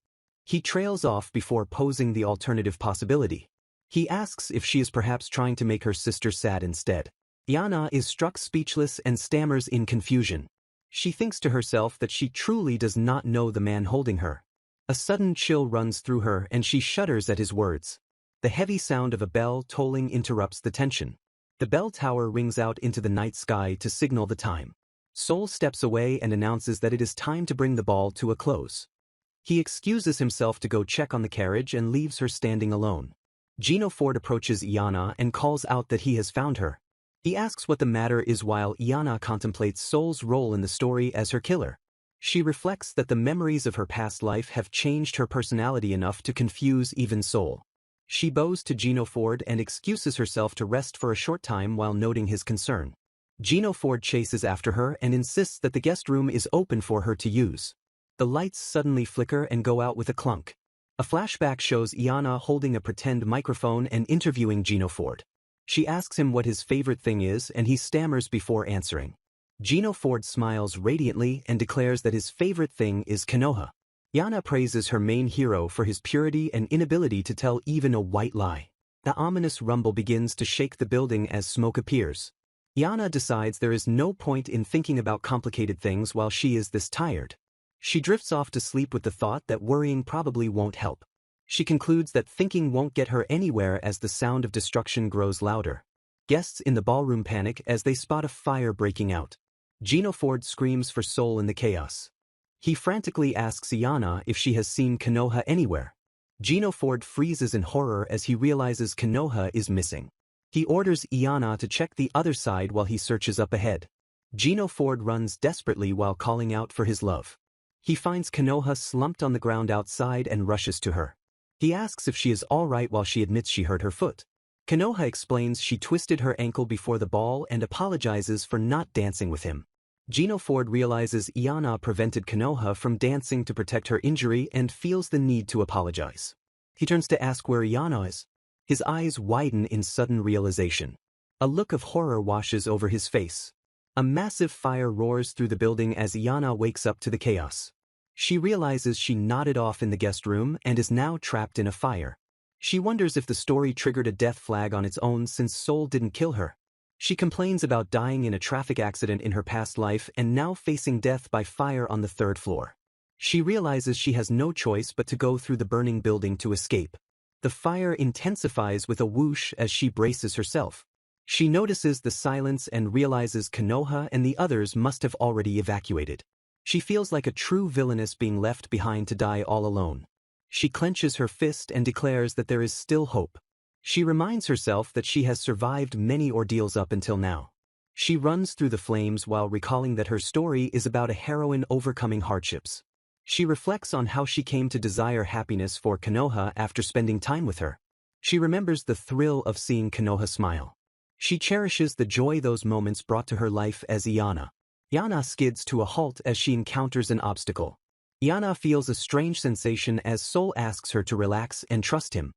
He trails off before posing the alternative possibility. He asks if she is perhaps trying to make her sister sad instead. Iana is struck speechless and stammers in confusion. She thinks to herself that she truly does not know the man holding her. A sudden chill runs through her and she shudders at his words. The heavy sound of a bell tolling interrupts the tension. The bell tower rings out into the night sky to signal the time. Sol steps away and announces that it is time to bring the ball to a close. He excuses himself to go check on the carriage and leaves her standing alone. Gino Ford approaches Iana and calls out that he has found her. He asks what the matter is while Iana contemplates Sol's role in the story as her killer. She reflects that the memories of her past life have changed her personality enough to confuse even Sol. She bows to Gino Ford and excuses herself to rest for a short time while noting his concern. Gino Ford chases after her and insists that the guest room is open for her to use. The lights suddenly flicker and go out with a clunk. A flashback shows Iana holding a pretend microphone and interviewing Gino Ford. She asks him what his favorite thing is and he stammers before answering. Gino Ford smiles radiantly and declares that his favorite thing is Konoha. Iana praises her main hero for his purity and inability to tell even a white lie. The ominous rumble begins to shake the building as smoke appears. Iana decides there is no point in thinking about complicated things while she is this tired. She drifts off to sleep with the thought that worrying probably won't help. She concludes that thinking won't get her anywhere as the sound of destruction grows louder. Guests in the ballroom panic as they spot a fire breaking out. Gino Ford screams for Sol in the chaos. He frantically asks Iana if she has seen Konoha anywhere. Gino Ford freezes in horror as he realizes Konoha is missing. He orders Iana to check the other side while he searches up ahead. Gino Ford runs desperately while calling out for his love. He finds Konoha slumped on the ground outside and rushes to her. He asks if she is all right while she admits she hurt her foot. Konoha explains she twisted her ankle before the ball and apologizes for not dancing with him. Gino Ford realizes Iana prevented Konoha from dancing to protect her injury and feels the need to apologize. He turns to ask where Iana is. His eyes widen in sudden realization. A look of horror washes over his face. A massive fire roars through the building as Iana wakes up to the chaos. She realizes she nodded off in the guest room and is now trapped in a fire. She wonders if the story triggered a death flag on its own since Sol didn't kill her. She complains about dying in a traffic accident in her past life and now facing death by fire on the third floor. She realizes she has no choice but to go through the burning building to escape. The fire intensifies with a whoosh as she braces herself. She notices the silence and realizes Konoha and the others must have already evacuated. She feels like a true villainess being left behind to die all alone. She clenches her fist and declares that there is still hope. She reminds herself that she has survived many ordeals up until now. She runs through the flames while recalling that her story is about a heroine overcoming hardships. She reflects on how she came to desire happiness for Konoha after spending time with her. She remembers the thrill of seeing Konoha smile. She cherishes the joy those moments brought to her life as Iana. Yana skids to a halt as she encounters an obstacle. Yana feels a strange sensation as Sol asks her to relax and trust him.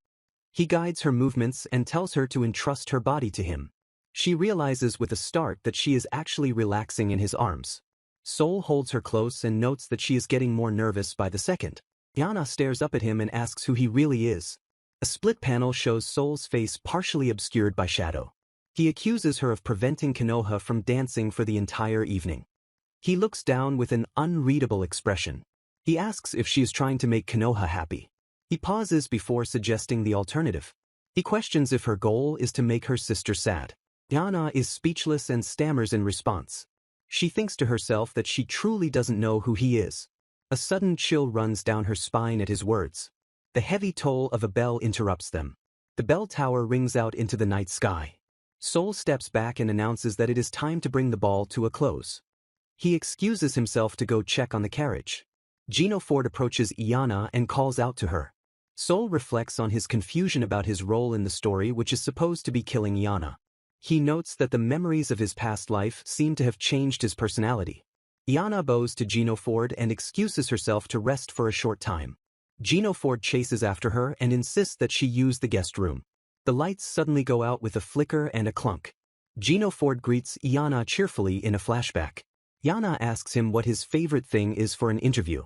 He guides her movements and tells her to entrust her body to him. She realizes with a start that she is actually relaxing in his arms. Sol holds her close and notes that she is getting more nervous by the second. Yana stares up at him and asks who he really is. A split panel shows Sol's face partially obscured by shadow. He accuses her of preventing Konoha from dancing for the entire evening. He looks down with an unreadable expression. He asks if she is trying to make Konoha happy. He pauses before suggesting the alternative. He questions if her goal is to make her sister sad. Yana is speechless and stammers in response. She thinks to herself that she truly doesn't know who he is. A sudden chill runs down her spine at his words. The heavy toll of a bell interrupts them. The bell tower rings out into the night sky. Sol steps back and announces that it is time to bring the ball to a close. He excuses himself to go check on the carriage. Gino Ford approaches Yana and calls out to her. Sol reflects on his confusion about his role in the story, which is supposed to be killing Yana. He notes that the memories of his past life seem to have changed his personality. Yana bows to Gino Ford and excuses herself to rest for a short time. Gino Ford chases after her and insists that she use the guest room. The lights suddenly go out with a flicker and a clunk. Gino Ford greets Yana cheerfully in a flashback. Yana asks him what his favorite thing is for an interview.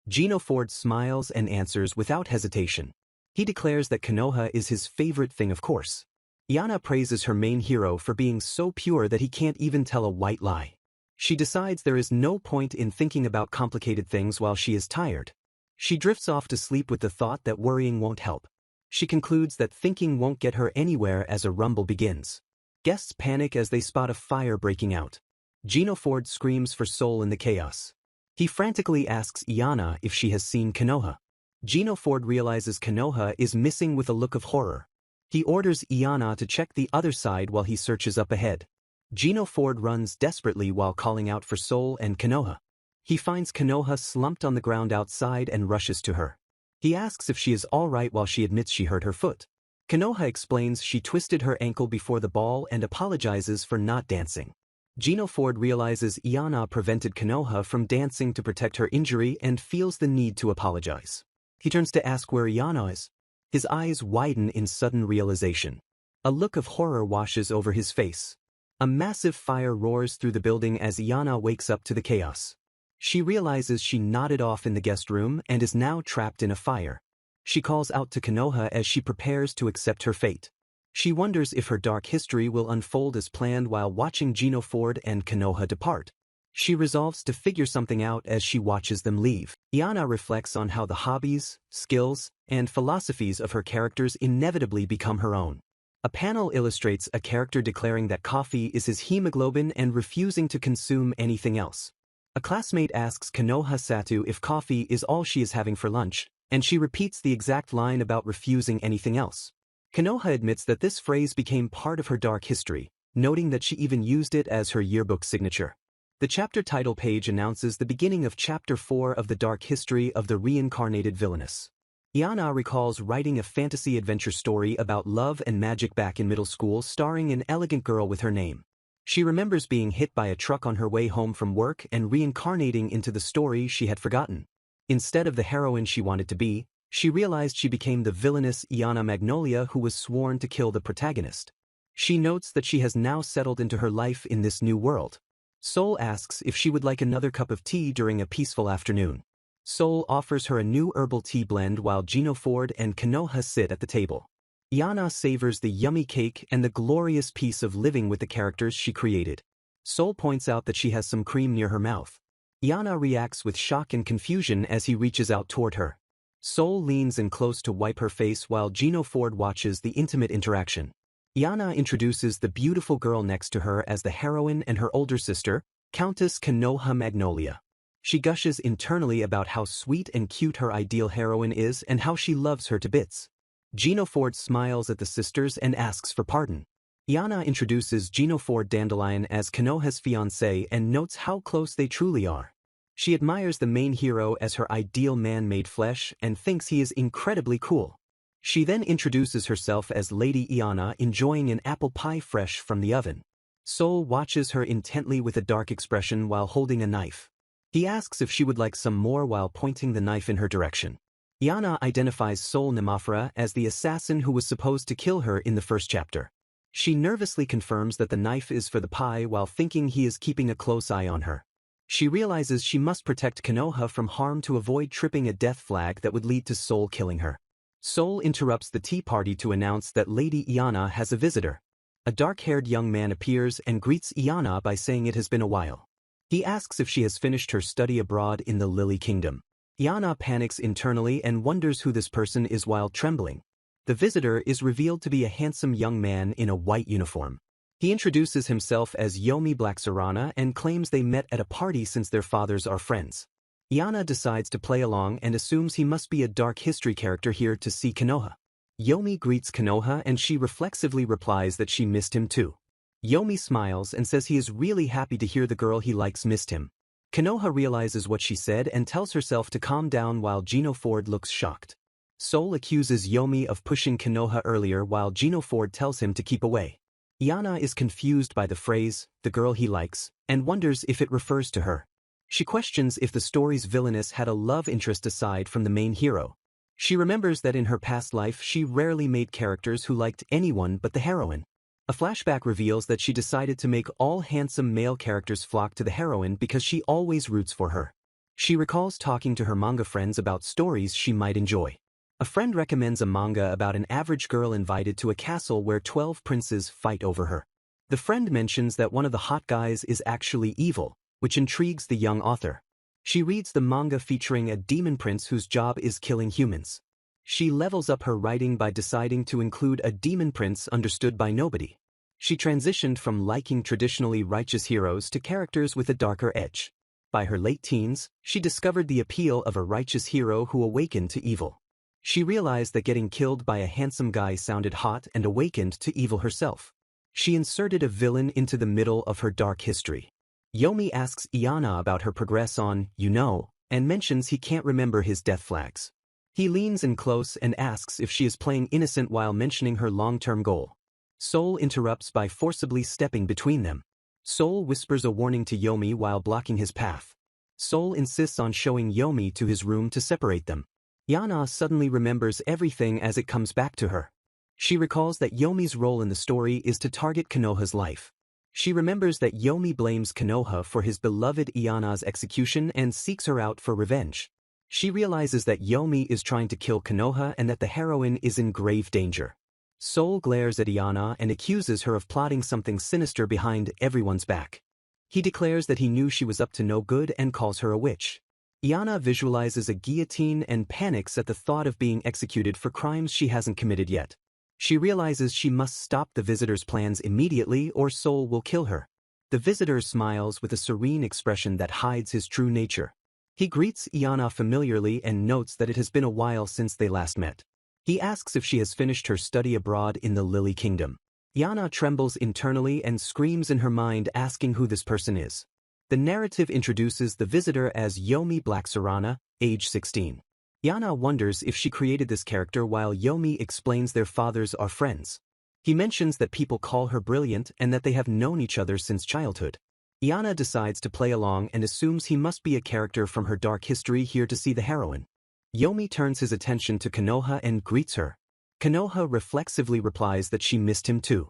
Gino Ford smiles and answers without hesitation. He declares that Konoha is his favorite thing, of course. Yana praises her main hero for being so pure that he can't even tell a white lie. She decides there is no point in thinking about complicated things while she is tired. She drifts off to sleep with the thought that worrying won't help. She concludes that thinking won't get her anywhere as a rumble begins. Guests panic as they spot a fire breaking out. Gino Ford screams for Sol in the chaos. He frantically asks Yana if she has seen Konoha. Gino Ford realizes Konoha is missing with a look of horror. He orders Yana to check the other side while he searches up ahead. Gino Ford runs desperately while calling out for Sol and Konoha. He finds Konoha slumped on the ground outside and rushes to her. He asks if she is all right while she admits she hurt her foot. Konoha explains she twisted her ankle before the ball and apologizes for not dancing. Gino Ford realizes Yana prevented Konoha from dancing to protect her injury and feels the need to apologize. He turns to ask where Yana is. His eyes widen in sudden realization. A look of horror washes over his face. A massive fire roars through the building as Yana wakes up to the chaos. She realizes she nodded off in the guest room and is now trapped in a fire. She calls out to Konoha as she prepares to accept her fate. She wonders if her dark history will unfold as planned while watching Gino Ford and Konoha depart. She resolves to figure something out as she watches them leave. Yana reflects on how the hobbies, skills, and philosophies of her characters inevitably become her own. A panel illustrates a character declaring that coffee is his hemoglobin and refusing to consume anything else. A classmate asks Konoha Satu if coffee is all she is having for lunch, and she repeats the exact line about refusing anything else. Konoha admits that this phrase became part of her dark history, noting that she even used it as her yearbook signature. The chapter title page announces the beginning of Chapter 4 of the dark history of the reincarnated Villainess. Yana recalls writing a fantasy adventure story about love and magic back in middle school starring an elegant girl with her name. She remembers being hit by a truck on her way home from work and reincarnating into the story she had forgotten. Instead of the heroine she wanted to be, she realized she became the villainous Yana Magnolia who was sworn to kill the protagonist. She notes that she has now settled into her life in this new world. Sol asks if she would like another cup of tea during a peaceful afternoon. Sol offers her a new herbal tea blend while Gino Ford and Konoha sit at the table. Yana savors the yummy cake and the glorious piece of living with the characters she created. Sol points out that she has some cream near her mouth. Yana reacts with shock and confusion as he reaches out toward her. Sol leans in close to wipe her face while Gino Ford watches the intimate interaction. Yana introduces the beautiful girl next to her as the heroine and her older sister, Countess Konoha Magnolia. She gushes internally about how sweet and cute her ideal heroine is and how she loves her to bits. Gino Ford smiles at the sisters and asks for pardon. Yana introduces Gino Ford Dandelion as Konoha's fiancé and notes how close they truly are. She admires the main hero as her ideal man-made flesh and thinks he is incredibly cool. She then introduces herself as Lady Iana enjoying an apple pie fresh from the oven. Sol watches her intently with a dark expression while holding a knife. He asks if she would like some more while pointing the knife in her direction. Yana identifies Sol Nemafra as the assassin who was supposed to kill her in the first chapter. She nervously confirms that the knife is for the pie while thinking he is keeping a close eye on her. She realizes she must protect Konoha from harm to avoid tripping a death flag that would lead to Sol killing her. Sol interrupts the tea party to announce that Lady Iana has a visitor. A dark-haired young man appears and greets Iana by saying it has been a while. He asks if she has finished her study abroad in the Lily Kingdom. Iana panics internally and wonders who this person is while trembling. The visitor is revealed to be a handsome young man in a white uniform. He introduces himself as Yomi Blacksarana and claims they met at a party since their fathers are friends. Iana decides to play along and assumes he must be a dark history character here to see Konoha. Yomi greets Konoha and she reflexively replies that she missed him too. Yomi smiles and says he is really happy to hear the girl he likes missed him. Konoha realizes what she said and tells herself to calm down while Gino Ford looks shocked. Sol accuses Yomi of pushing Konoha earlier while Gino Ford tells him to keep away. Iana is confused by the phrase, the girl he likes, and wonders if it refers to her. She questions if the story's Villainess had a love interest aside from the main hero. She remembers that in her past life she rarely made characters who liked anyone but the heroine. A flashback reveals that she decided to make all handsome male characters flock to the heroine because she always roots for her. She recalls talking to her manga friends about stories she might enjoy. A friend recommends a manga about an average girl invited to a castle where 12 princes fight over her. The friend mentions that one of the hot guys is actually evil, which intrigues the young author. She reads the manga featuring a demon prince whose job is killing humans. She levels up her writing by deciding to include a demon prince understood by nobody. She transitioned from liking traditionally righteous heroes to characters with a darker edge. By her late teens, she discovered the appeal of a righteous hero who awakened to evil. She realized that getting killed by a handsome guy sounded hot and awakened to evil herself. She inserted a villain into the middle of her dark history. Yomi asks Iana about her progress on, and mentions he can't remember his death flags. He leans in close and asks if she is playing innocent while mentioning her long-term goal. Sol interrupts by forcibly stepping between them. Sol whispers a warning to Yomi while blocking his path. Sol insists on showing Yomi to his room to separate them. Iana suddenly remembers everything as it comes back to her. She recalls that Yomi's role in the story is to target Konoha's life. She remembers that Yomi blames Konoha for his beloved Iana's execution and seeks her out for revenge. She realizes that Yomi is trying to kill Konoha and that the heroine is in grave danger. Sol glares at Iana and accuses her of plotting something sinister behind everyone's back. He declares that he knew she was up to no good and calls her a witch. Iana visualizes a guillotine and panics at the thought of being executed for crimes she hasn't committed yet. She realizes she must stop the visitor's plans immediately or Sol will kill her. The visitor smiles with a serene expression that hides his true nature. He greets Iana familiarly and notes that it has been a while since they last met. He asks if she has finished her study abroad in the Lily Kingdom. Iana trembles internally and screams in her mind asking who this person is. The narrative introduces the visitor as Yomi Blacksarana, age 16. Iana wonders if she created this character while Yomi explains their fathers are friends. He mentions that people call her brilliant and that they have known each other since childhood. Iana decides to play along and assumes he must be a character from her dark history here to see the heroine. Yomi turns his attention to Konoha and greets her. Konoha reflexively replies that she missed him too.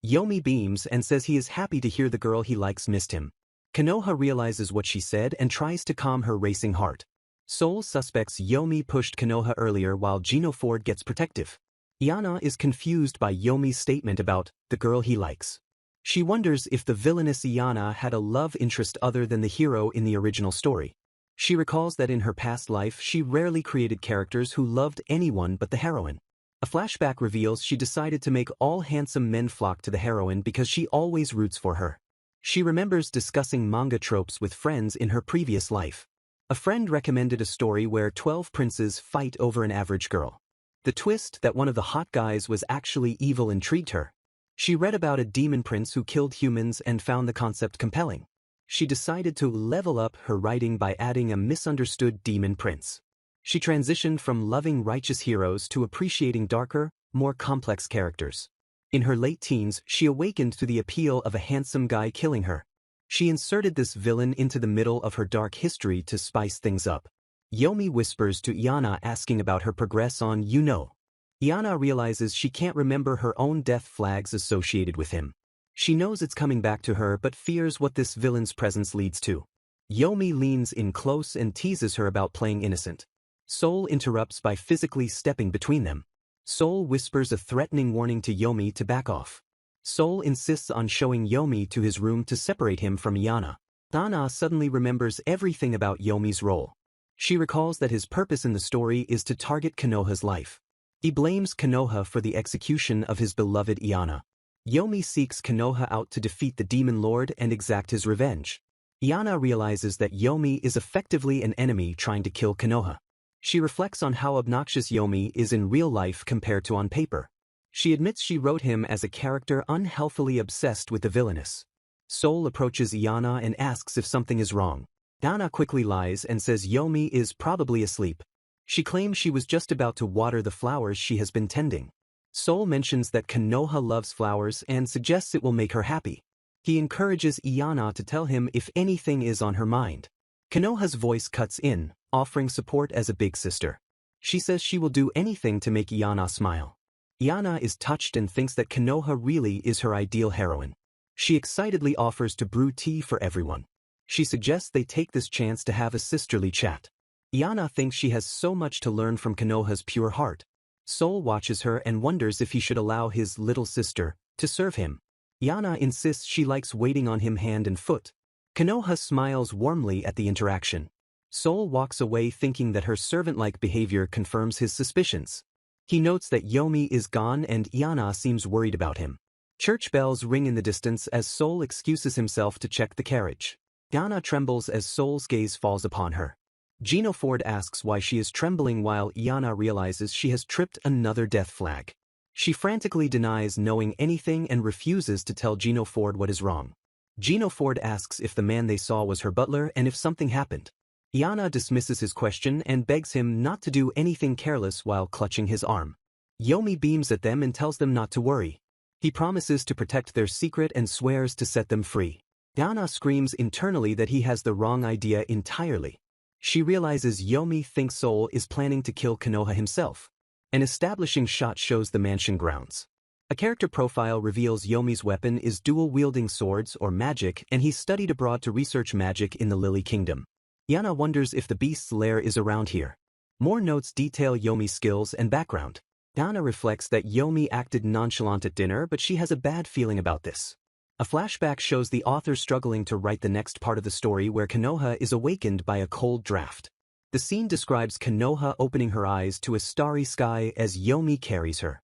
Yomi beams and says he is happy to hear the girl he likes missed him. Konoha realizes what she said and tries to calm her racing heart. Sol suspects Yomi pushed Konoha earlier while Gino Ford gets protective. Iana is confused by Yomi's statement about the girl he likes. She wonders if the villainous Iana had a love interest other than the hero in the original story. She recalls that in her past life she rarely created characters who loved anyone but the heroine. A flashback reveals she decided to make all handsome men flock to the heroine because she always roots for her. She remembers discussing manga tropes with friends in her previous life. A friend recommended a story where 12 princes fight over an average girl. The twist that one of the hot guys was actually evil intrigued her. She read about a demon prince who killed humans and found the concept compelling. She decided to level up her writing by adding a misunderstood demon prince. She transitioned from loving righteous heroes to appreciating darker, more complex characters. In her late teens, she awakened to the appeal of a handsome guy killing her. She inserted this villain into the middle of her dark history to spice things up. Yomi whispers to Iana asking about her progress on you-know. Iana realizes she can't remember her own death flags associated with him. She knows it's coming back to her but fears what this villain's presence leads to. Yomi leans in close and teases her about playing innocent. Sol interrupts by physically stepping between them. Sol whispers a threatening warning to Yomi to back off. Sol insists on showing Yomi to his room to separate him from Iana. Dana suddenly remembers everything about Yomi's role. She recalls that his purpose in the story is to target Konoha's life. He blames Konoha for the execution of his beloved Iana. Yomi seeks Konoha out to defeat the Demon Lord and exact his revenge. Iana realizes that Yomi is effectively an enemy trying to kill Konoha. She reflects on how obnoxious Yomi is in real life compared to on paper. She admits she wrote him as a character unhealthily obsessed with the villainess. Sol approaches Iana and asks if something is wrong. Dana quickly lies and says Yomi is probably asleep. She claims she was just about to water the flowers she has been tending. Sol mentions that Konoha loves flowers and suggests it will make her happy. He encourages Iana to tell him if anything is on her mind. Konoha's voice cuts in, offering support as a big sister. She says she will do anything to make Iana smile. Iana is touched and thinks that Konoha really is her ideal heroine. She excitedly offers to brew tea for everyone. She suggests they take this chance to have a sisterly chat. Iana thinks she has so much to learn from Konoha's pure heart. Sol watches her and wonders if he should allow his little sister to serve him. Iana insists she likes waiting on him hand and foot. Konoha smiles warmly at the interaction. Sol walks away thinking that her servant-like behavior confirms his suspicions. He notes that Yomi is gone and Iana seems worried about him. Church bells ring in the distance as Sol excuses himself to check the carriage. Dana trembles as Sol's gaze falls upon her. Gino Ford asks why she is trembling while Iana realizes she has tripped another death flag. She frantically denies knowing anything and refuses to tell Gino Ford what is wrong. Gino Ford asks if the man they saw was her butler and if something happened. Iana dismisses his question and begs him not to do anything careless while clutching his arm. Yomi beams at them and tells them not to worry. He promises to protect their secret and swears to set them free. Dana screams internally that he has the wrong idea entirely. She realizes Yomi thinks Sol is planning to kill Konoha himself. An establishing shot shows the mansion grounds. A character profile reveals Yomi's weapon is dual-wielding swords or magic and he studied abroad to research magic in the Lily Kingdom. Iana wonders if the beast's lair is around here. More notes detail Yomi's skills and background. Dana reflects that Yomi acted nonchalant at dinner but she has a bad feeling about this. A flashback shows the author struggling to write the next part of the story where Konoha is awakened by a cold draft. The scene describes Konoha opening her eyes to a starry sky as Yomi carries her.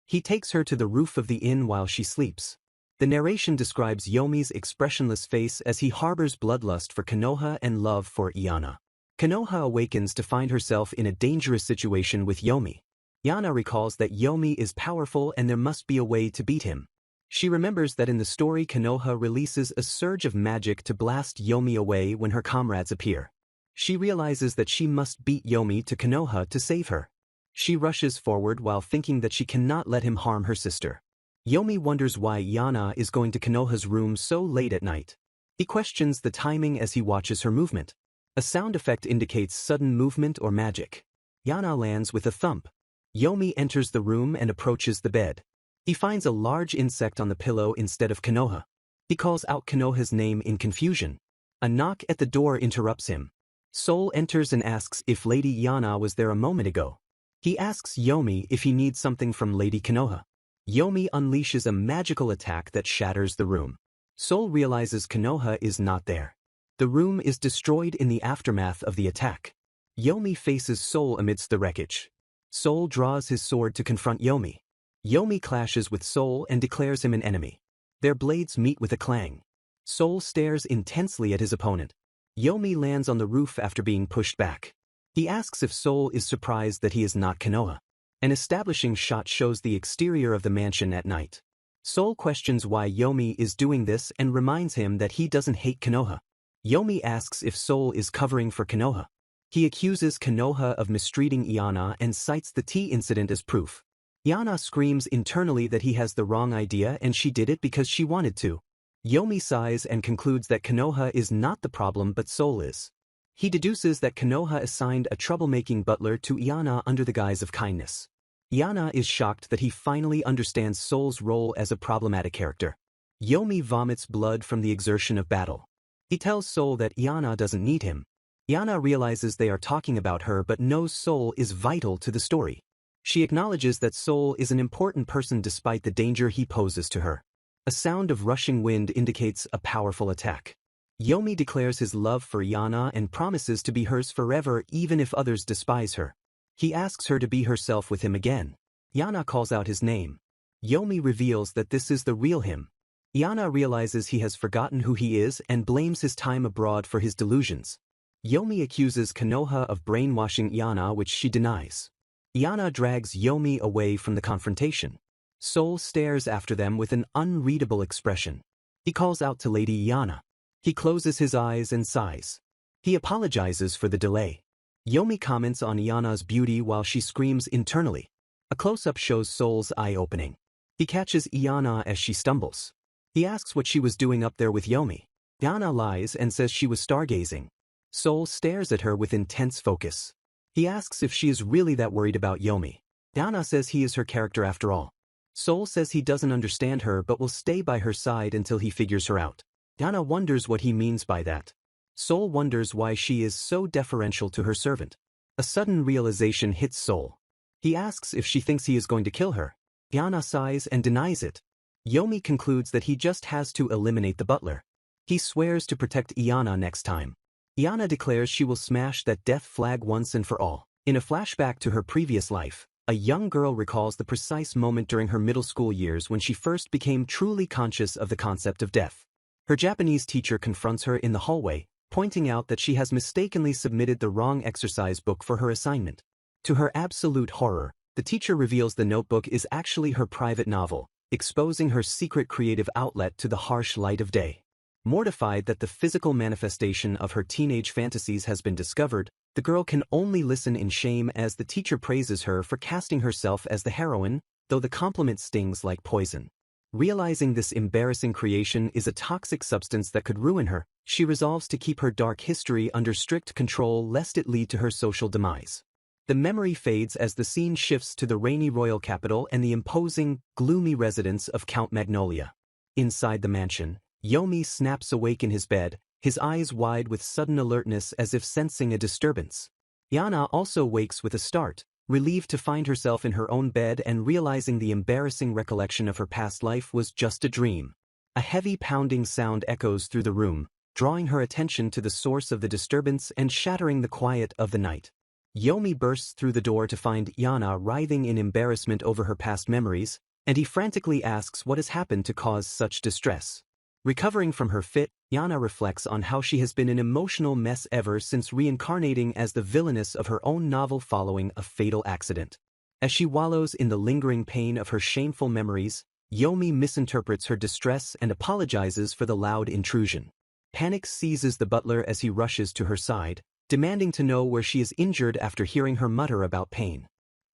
He takes her to the roof of the inn while she sleeps. The narration describes Yomi's expressionless face as he harbors bloodlust for Konoha and love for Iana. Konoha awakens to find herself in a dangerous situation with Yomi. Iana recalls that Yomi is powerful and there must be a way to beat him. She remembers that in the story Konoha releases a surge of magic to blast Yomi away when her comrades appear. She realizes that she must beat Yomi to Konoha to save her. She rushes forward while thinking that she cannot let him harm her sister. Yomi wonders why Iana is going to Konoha's room so late at night. He questions the timing as he watches her movement. A sound effect indicates sudden movement or magic. Iana lands with a thump. Yomi enters the room and approaches the bed. He finds a large insect on the pillow instead of Konoha. He calls out Konoha's name in confusion. A knock at the door interrupts him. Sol enters and asks if Lady Iana was there a moment ago. He asks Yomi if he needs something from Lady Konoha. Yomi unleashes a magical attack that shatters the room. Sol realizes Konoha is not there. The room is destroyed in the aftermath of the attack. Yomi faces Sol amidst the wreckage. Sol draws his sword to confront Yomi. Yomi clashes with Sol and declares him an enemy. Their blades meet with a clang. Sol stares intensely at his opponent. Yomi lands on the roof after being pushed back. He asks if Sol is surprised that he is not Konoha. An establishing shot shows the exterior of the mansion at night. Sol questions why Yomi is doing this and reminds him that he doesn't hate Konoha. Yomi asks if Sol is covering for Konoha. He accuses Konoha of mistreating Iana and cites the tea incident as proof. Yana screams internally that he has the wrong idea and she did it because she wanted to. Yomi sighs and concludes that Konoha is not the problem but Soul is. He deduces that Konoha assigned a troublemaking butler to Yana under the guise of kindness. Yana is shocked that he finally understands Soul's role as a problematic character. Yomi vomits blood from the exertion of battle. He tells Soul that Yana doesn't need him. Yana realizes they are talking about her but knows Soul is vital to the story. She acknowledges that Soul is an important person despite the danger he poses to her. A sound of rushing wind indicates a powerful attack. Yomi declares his love for Yana and promises to be hers forever even if others despise her. He asks her to be herself with him again. Yana calls out his name. Yomi reveals that this is the real him. Yana realizes he has forgotten who he is and blames his time abroad for his delusions. Yomi accuses Konoha of brainwashing Yana, which she denies. Yana drags Yomi away from the confrontation. Soul stares after them with an unreadable expression. He calls out to Lady Yana. He closes his eyes and sighs. He apologizes for the delay. Yomi comments on Yana's beauty while she screams internally. A close-up shows Soul's eye opening. He catches Yana as she stumbles. He asks what she was doing up there with Yomi. Yana lies and says she was stargazing. Soul stares at her with intense focus. He asks if she is really that worried about Yomi. Yana says he is her character after all. Soul says he doesn't understand her but will stay by her side until he figures her out. Yana wonders what he means by that. Soul wonders why she is so deferential to her servant. A sudden realization hits Soul. He asks if she thinks he is going to kill her. Yana sighs and denies it. Yomi concludes that he just has to eliminate the butler. He swears to protect Yana next time. Yana declares she will smash that death flag once and for all. In a flashback to her previous life, a young girl recalls the precise moment during her middle school years when she first became truly conscious of the concept of death. Her Japanese teacher confronts her in the hallway, pointing out that she has mistakenly submitted the wrong exercise book for her assignment. To her absolute horror, the teacher reveals the notebook is actually her private novel, exposing her secret creative outlet to the harsh light of day. Mortified that the physical manifestation of her teenage fantasies has been discovered, the girl can only listen in shame as the teacher praises her for casting herself as the heroine, though the compliment stings like poison. Realizing this embarrassing creation is a toxic substance that could ruin her, she resolves to keep her dark history under strict control lest it lead to her social demise. The memory fades as the scene shifts to the rainy royal capital and the imposing, gloomy residence of Count Magnolia. Inside the mansion, Yomi snaps awake in his bed, his eyes wide with sudden alertness as if sensing a disturbance. Yana also wakes with a start, relieved to find herself in her own bed and realizing the embarrassing recollection of her past life was just a dream. A heavy pounding sound echoes through the room, drawing her attention to the source of the disturbance and shattering the quiet of the night. Yomi bursts through the door to find Yana writhing in embarrassment over her past memories, and he frantically asks what has happened to cause such distress. Recovering from her fit, Yana reflects on how she has been an emotional mess ever since reincarnating as the villainess of her own novel following a fatal accident. As she wallows in the lingering pain of her shameful memories, Yomi misinterprets her distress and apologizes for the loud intrusion. Panic seizes the butler as he rushes to her side, demanding to know where she is injured after hearing her mutter about pain.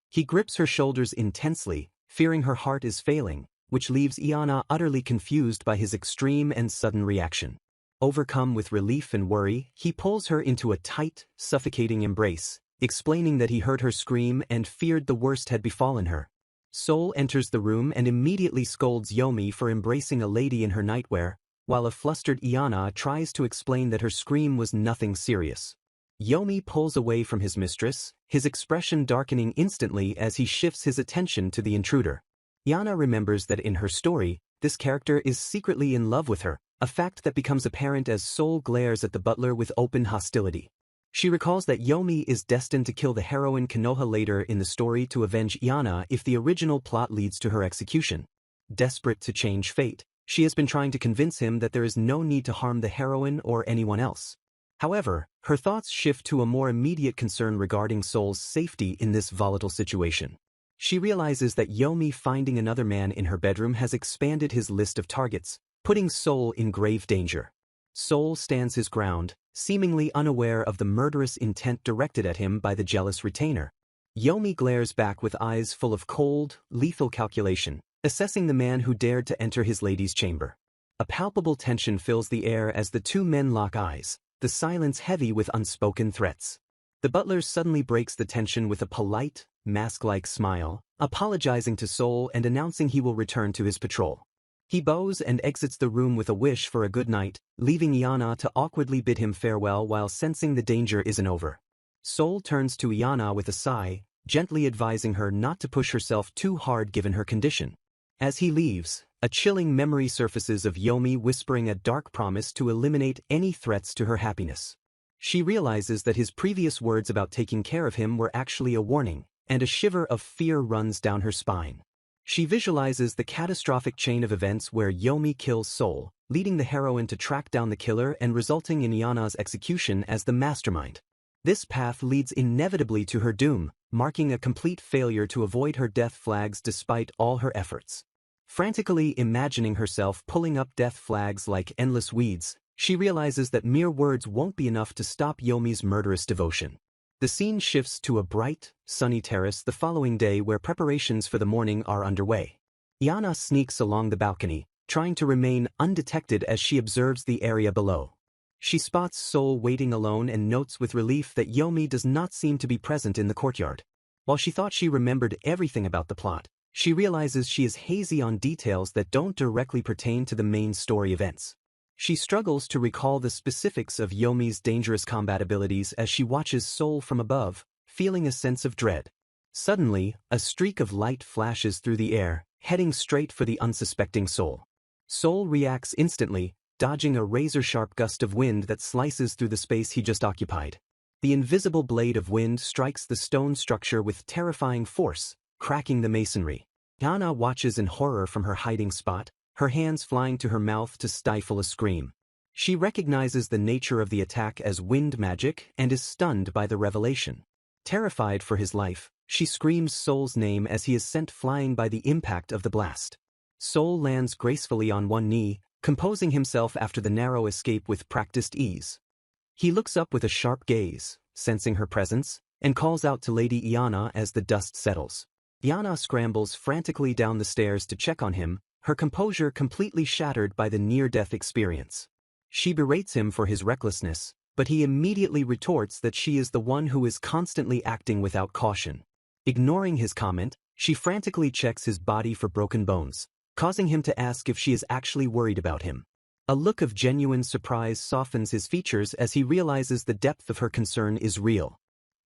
He grips her shoulders intensely, fearing her heart is failing, which leaves Yana utterly confused by his extreme and sudden reaction. Overcome with relief and worry, he pulls her into a tight, suffocating embrace, explaining that he heard her scream and feared the worst had befallen her. Soul enters the room and immediately scolds Yomi for embracing a lady in her nightwear, while a flustered Yana tries to explain that her scream was nothing serious. Yomi pulls away from his mistress, his expression darkening instantly as he shifts his attention to the intruder. Yana remembers that in her story, this character is secretly in love with her, a fact that becomes apparent as Soul glares at the butler with open hostility. She recalls that Yomi is destined to kill the heroine Konoha later in the story to avenge Yana if the original plot leads to her execution. Desperate to change fate, she has been trying to convince him that there is no need to harm the heroine or anyone else. However, her thoughts shift to a more immediate concern regarding Soul's safety in this volatile situation. She realizes that Yomi finding another man in her bedroom has expanded his list of targets, putting Soul in grave danger. Soul stands his ground, seemingly unaware of the murderous intent directed at him by the jealous retainer. Yomi glares back with eyes full of cold, lethal calculation, assessing the man who dared to enter his lady's chamber. A palpable tension fills the air as the two men lock eyes, the silence heavy with unspoken threats. The butler suddenly breaks the tension with a polite, mask-like smile, apologizing to Sol and announcing he will return to his patrol. He bows and exits the room with a wish for a good night, leaving Iana to awkwardly bid him farewell while sensing the danger isn't over. Sol turns to Iana with a sigh, gently advising her not to push herself too hard given her condition. As he leaves, a chilling memory surfaces of Yomi whispering a dark promise to eliminate any threats to her happiness. She realizes that his previous words about taking care of him were actually a warning, and a shiver of fear runs down her spine. She visualizes the catastrophic chain of events where Yomi kills Sol, leading the heroine to track down the killer and resulting in Iana's execution as the mastermind. This path leads inevitably to her doom, marking a complete failure to avoid her death flags despite all her efforts. Frantically imagining herself pulling up death flags like endless weeds, she realizes that mere words won't be enough to stop Yomi's murderous devotion. The scene shifts to a bright, sunny terrace the following day where preparations for the morning are underway. Iana sneaks along the balcony, trying to remain undetected as she observes the area below. She spots Sol waiting alone and notes with relief that Yomi does not seem to be present in the courtyard. While she thought she remembered everything about the plot, she realizes she is hazy on details that don't directly pertain to the main story events. She struggles to recall the specifics of Yomi's dangerous combat abilities as she watches Sol from above, feeling a sense of dread. Suddenly, a streak of light flashes through the air, heading straight for the unsuspecting Sol. Sol reacts instantly, dodging a razor-sharp gust of wind that slices through the space he just occupied. The invisible blade of wind strikes the stone structure with terrifying force, cracking the masonry. Iana watches in horror from her hiding spot, her hands flying to her mouth to stifle a scream. She recognizes the nature of the attack as wind magic and is stunned by the revelation. Terrified for his life, she screams Sol's name as he is sent flying by the impact of the blast. Sol lands gracefully on one knee, composing himself after the narrow escape with practiced ease. He looks up with a sharp gaze, sensing her presence, and calls out to Lady Iana as the dust settles. Iana scrambles frantically down the stairs to check on him, her composure completely shattered by the near-death experience. She berates him for his recklessness, but he immediately retorts that she is the one who is constantly acting without caution. Ignoring his comment, she frantically checks his body for broken bones, causing him to ask if she is actually worried about him. A look of genuine surprise softens his features as he realizes the depth of her concern is real.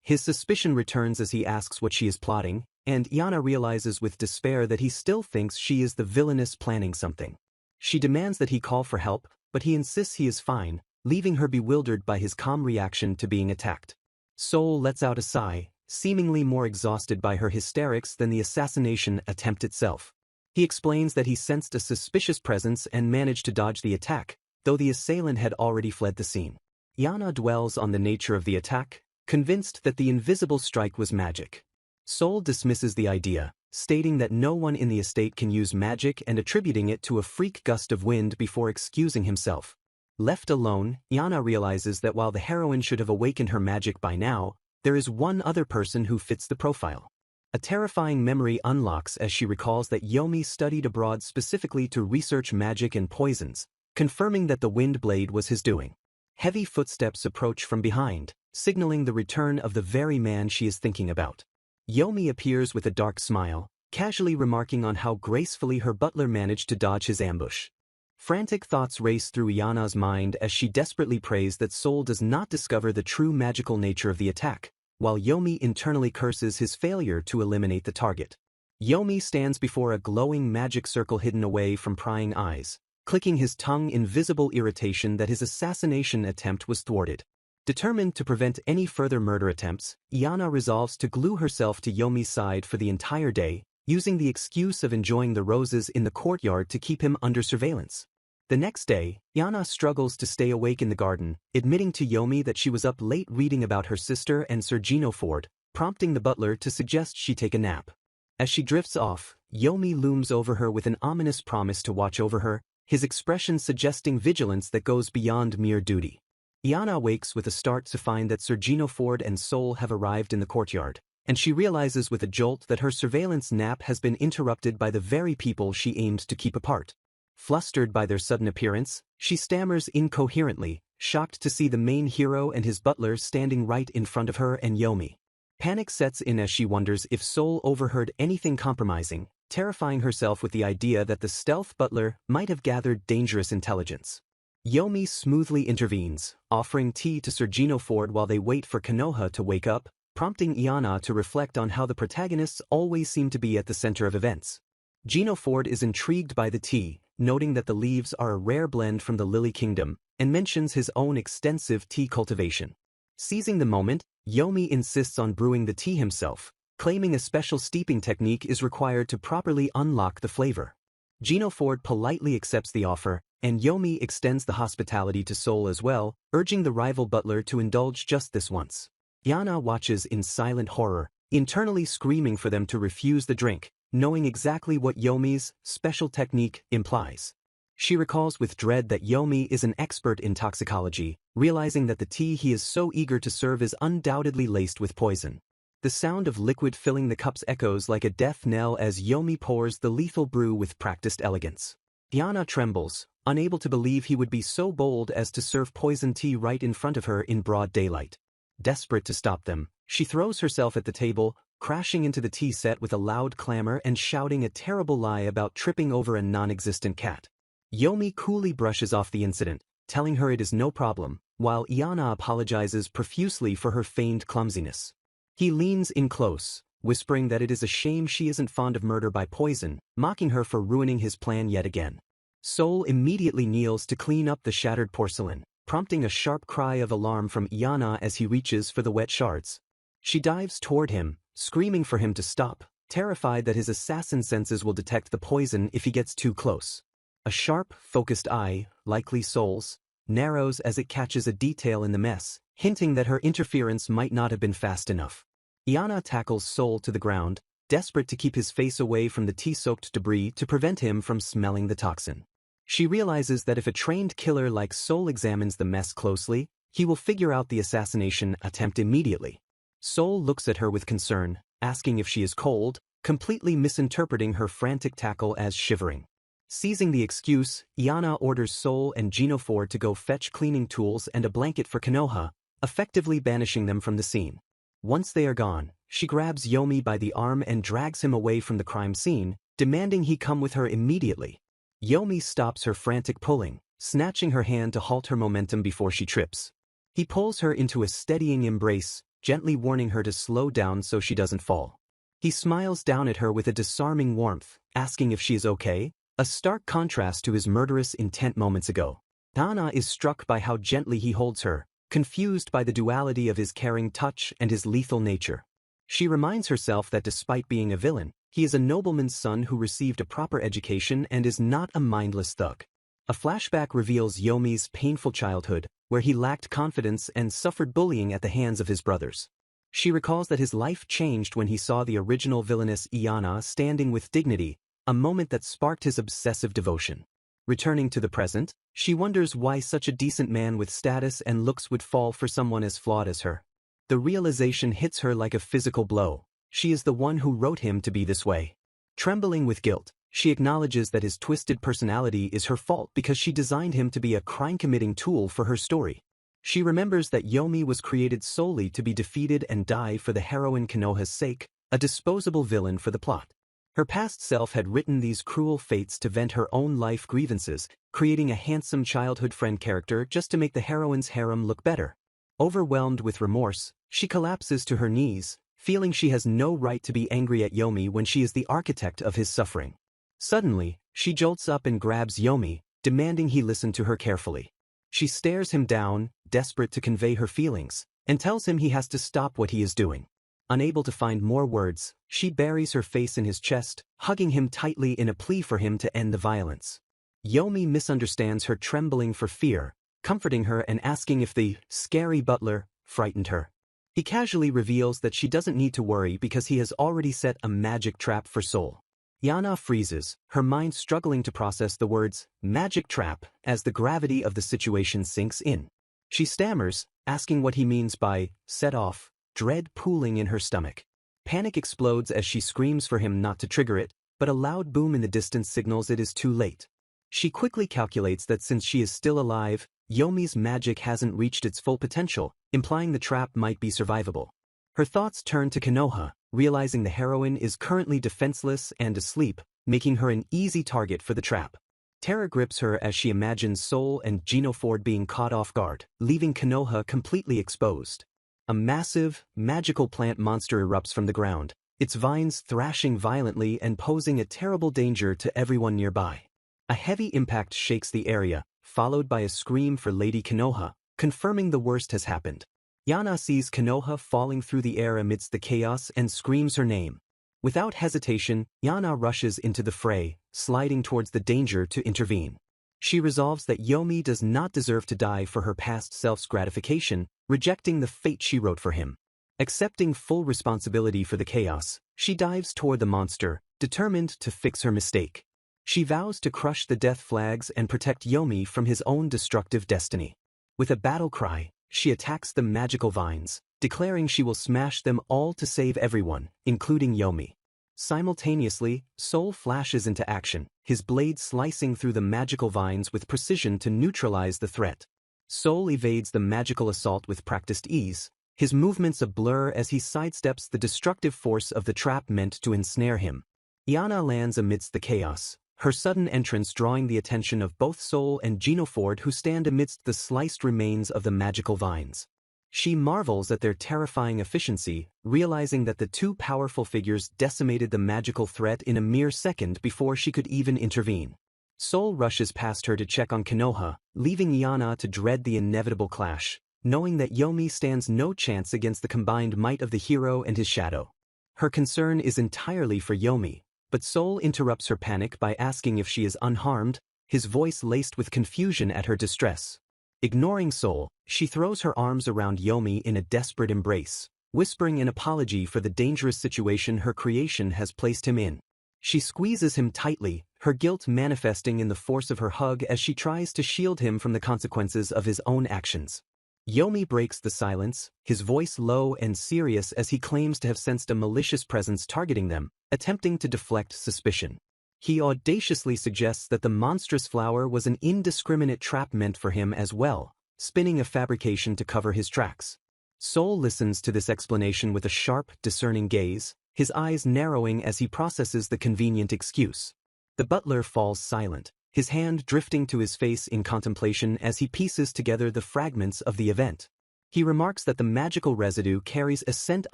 His suspicion returns as he asks what she is plotting, and Iana realizes with despair that he still thinks she is the villainess planning something. She demands that he call for help, but he insists he is fine, leaving her bewildered by his calm reaction to being attacked. Sol lets out a sigh, seemingly more exhausted by her hysterics than the assassination attempt itself. He explains that he sensed a suspicious presence and managed to dodge the attack, though the assailant had already fled the scene. Iana dwells on the nature of the attack, convinced that the invisible strike was magic. Sol dismisses the idea, stating that no one in the estate can use magic and attributing it to a freak gust of wind before excusing himself. Left alone, Iana realizes that while the heroine should have awakened her magic by now, there is one other person who fits the profile. A terrifying memory unlocks as she recalls that Yomi studied abroad specifically to research magic and poisons, confirming that the wind blade was his doing. Heavy footsteps approach from behind, signaling the return of the very man she is thinking about. Yomi appears with a dark smile, casually remarking on how gracefully her butler managed to dodge his ambush. Frantic thoughts race through Iana's mind as she desperately prays that Sol does not discover the true magical nature of the attack, while Yomi internally curses his failure to eliminate the target. Yomi stands before a glowing magic circle hidden away from prying eyes, clicking his tongue in visible irritation that his assassination attempt was thwarted. Determined to prevent any further murder attempts, Iana resolves to glue herself to Yomi's side for the entire day, using the excuse of enjoying the roses in the courtyard to keep him under surveillance. The next day, Iana struggles to stay awake in the garden, admitting to Yomi that she was up late reading about her sister and Sergino Ford, prompting the butler to suggest she take a nap. As she drifts off, Yomi looms over her with an ominous promise to watch over her, his expression suggesting vigilance that goes beyond mere duty. Iana wakes with a start to find that Sergino Ford and Sol have arrived in the courtyard, and she realizes with a jolt that her surveillance nap has been interrupted by the very people she aimed to keep apart. Flustered by their sudden appearance, she stammers incoherently, shocked to see the main hero and his butler standing right in front of her and Yomi. Panic sets in as she wonders if Sol overheard anything compromising, terrifying herself with the idea that the stealth butler might have gathered dangerous intelligence. Yomi smoothly intervenes, offering tea to Sir Gino Ford while they wait for Konoha to wake up, prompting Iana to reflect on how the protagonists always seem to be at the center of events. Gino Ford is intrigued by the tea, noting that the leaves are a rare blend from the Lily Kingdom, and mentions his own extensive tea cultivation. Seizing the moment, Yomi insists on brewing the tea himself, claiming a special steeping technique is required to properly unlock the flavor. Gino Ford politely accepts the offer, and Yomi extends the hospitality to Sol as well, urging the rival butler to indulge just this once. Iana watches in silent horror, internally screaming for them to refuse the drink, knowing exactly what Yomi's special technique implies. She recalls with dread that Yomi is an expert in toxicology, realizing that the tea he is so eager to serve is undoubtedly laced with poison. The sound of liquid filling the cups echoes like a death knell as Yomi pours the lethal brew with practiced elegance. Iana trembles, unable to believe he would be so bold as to serve poison tea right in front of her in broad daylight. Desperate to stop them, she throws herself at the table, crashing into the tea set with a loud clamor and shouting a terrible lie about tripping over a non-existent cat. Yomi coolly brushes off the incident, telling her it is no problem, while Iana apologizes profusely for her feigned clumsiness. He leans in close, whispering that it is a shame she isn't fond of murder by poison, mocking her for ruining his plan yet again. Sol immediately kneels to clean up the shattered porcelain, prompting a sharp cry of alarm from Iana as he reaches for the wet shards. She dives toward him, screaming for him to stop, terrified that his assassin senses will detect the poison if he gets too close. A sharp, focused eye, likely Sol's, narrows as it catches a detail in the mess, hinting that her interference might not have been fast enough. Iana tackles Sol to the ground, desperate to keep his face away from the tea-soaked debris to prevent him from smelling the toxin. She realizes that if a trained killer like Sol examines the mess closely, he will figure out the assassination attempt immediately. Sol looks at her with concern, asking if she is cold, completely misinterpreting her frantic tackle as shivering. Seizing the excuse, Iana orders Sol and Gino Ford to go fetch cleaning tools and a blanket for Konoha, effectively banishing them from the scene. Once they are gone, she grabs Yomi by the arm and drags him away from the crime scene, demanding he come with her immediately. Yomi stops her frantic pulling, snatching her hand to halt her momentum before she trips. He pulls her into a steadying embrace, gently warning her to slow down so she doesn't fall. He smiles down at her with a disarming warmth, asking if she is okay, a stark contrast to his murderous intent moments ago. Iana is struck by how gently he holds her, confused by the duality of his caring touch and his lethal nature. She reminds herself that despite being a villain, he is a nobleman's son who received a proper education and is not a mindless thug. A flashback reveals Yomi's painful childhood, where he lacked confidence and suffered bullying at the hands of his brothers. She recalls that his life changed when he saw the original villainess Iana standing with dignity, a moment that sparked his obsessive devotion. Returning to the present, she wonders why such a decent man with status and looks would fall for someone as flawed as her. The realization hits her like a physical blow. She is the one who wrote him to be this way. Trembling with guilt, she acknowledges that his twisted personality is her fault because she designed him to be a crime-committing tool for her story. She remembers that Yomi was created solely to be defeated and die for the heroine Konoha's sake, a disposable villain for the plot. Her past self had written these cruel fates to vent her own life grievances, creating a handsome childhood friend character just to make the heroine's harem look better. Overwhelmed with remorse, she collapses to her knees, feeling she has no right to be angry at Yomi when she is the architect of his suffering. Suddenly, she jolts up and grabs Yomi, demanding he listen to her carefully. She stares him down, desperate to convey her feelings, and tells him he has to stop what he is doing. Unable to find more words, she buries her face in his chest, hugging him tightly in a plea for him to end the violence. Yomi misunderstands her, trembling for fear, comforting her and asking if the scary butler frightened her. He casually reveals that she doesn't need to worry because he has already set a magic trap for Sol. Iana freezes, her mind struggling to process the words magic trap as the gravity of the situation sinks in. She stammers, asking what he means by set off, dread pooling in her stomach. Panic explodes as she screams for him not to trigger it, but a loud boom in the distance signals it is too late. She quickly calculates that since she is still alive, Yomi's magic hasn't reached its full potential, implying the trap might be survivable. Her thoughts turn to Konoha, realizing the heroine is currently defenseless and asleep, making her an easy target for the trap. Terror grips her as she imagines Soul and Genoford being caught off guard, leaving Konoha completely exposed. A massive, magical plant monster erupts from the ground, its vines thrashing violently and posing a terrible danger to everyone nearby. A heavy impact shakes the area, followed by a scream for Lady Konoha, confirming the worst has happened. Yana sees Konoha falling through the air amidst the chaos and screams her name. Without hesitation, Yana rushes into the fray, sliding towards the danger to intervene. She resolves that Yomi does not deserve to die for her past self's gratification, rejecting the fate she wrote for him. Accepting full responsibility for the chaos, she dives toward the monster, determined to fix her mistake. She vows to crush the death flags and protect Yomi from his own destructive destiny. With a battle cry, she attacks the magical vines, declaring she will smash them all to save everyone, including Yomi. Simultaneously, Soul flashes into action, his blade slicing through the magical vines with precision to neutralize the threat. Soul evades the magical assault with practiced ease, his movements a blur as he sidesteps the destructive force of the trap meant to ensnare him. Yana lands amidst the chaos, her sudden entrance drawing the attention of both Soul and Genoford, who stand amidst the sliced remains of the magical vines. She marvels at their terrifying efficiency, realizing that the two powerful figures decimated the magical threat in a mere second before she could even intervene. Soul rushes past her to check on Konoha, leaving Yana to dread the inevitable clash, knowing that Yomi stands no chance against the combined might of the hero and his shadow. Her concern is entirely for Yomi, but Soul interrupts her panic by asking if she is unharmed, his voice laced with confusion at her distress. Ignoring Soul, she throws her arms around Yomi in a desperate embrace, whispering an apology for the dangerous situation her creation has placed him in. She squeezes him tightly, her guilt manifesting in the force of her hug as she tries to shield him from the consequences of his own actions. Yomi breaks the silence, his voice low and serious as he claims to have sensed a malicious presence targeting them, attempting to deflect suspicion. He audaciously suggests that the monstrous flower was an indiscriminate trap meant for him as well, spinning a fabrication to cover his tracks. Soul listens to this explanation with a sharp, discerning gaze, his eyes narrowing as he processes the convenient excuse. The butler falls silent, his hand drifting to his face in contemplation as he pieces together the fragments of the event. He remarks that the magical residue carries a scent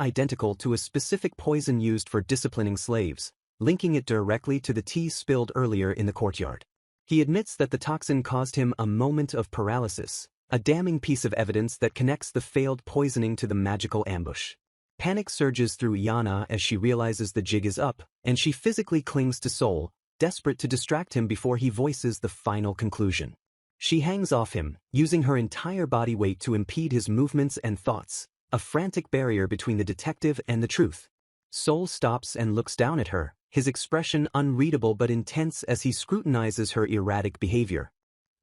identical to a specific poison used for disciplining slaves, linking it directly to the tea spilled earlier in the courtyard. He admits that the toxin caused him a moment of paralysis, a damning piece of evidence that connects the failed poisoning to the magical ambush. Panic surges through Yana as she realizes the jig is up, and she physically clings to Soul, desperate to distract him before he voices the final conclusion. She hangs off him, using her entire body weight to impede his movements and thoughts, a frantic barrier between the detective and the truth. Soul stops and looks down at her, his expression unreadable but intense as he scrutinizes her erratic behavior.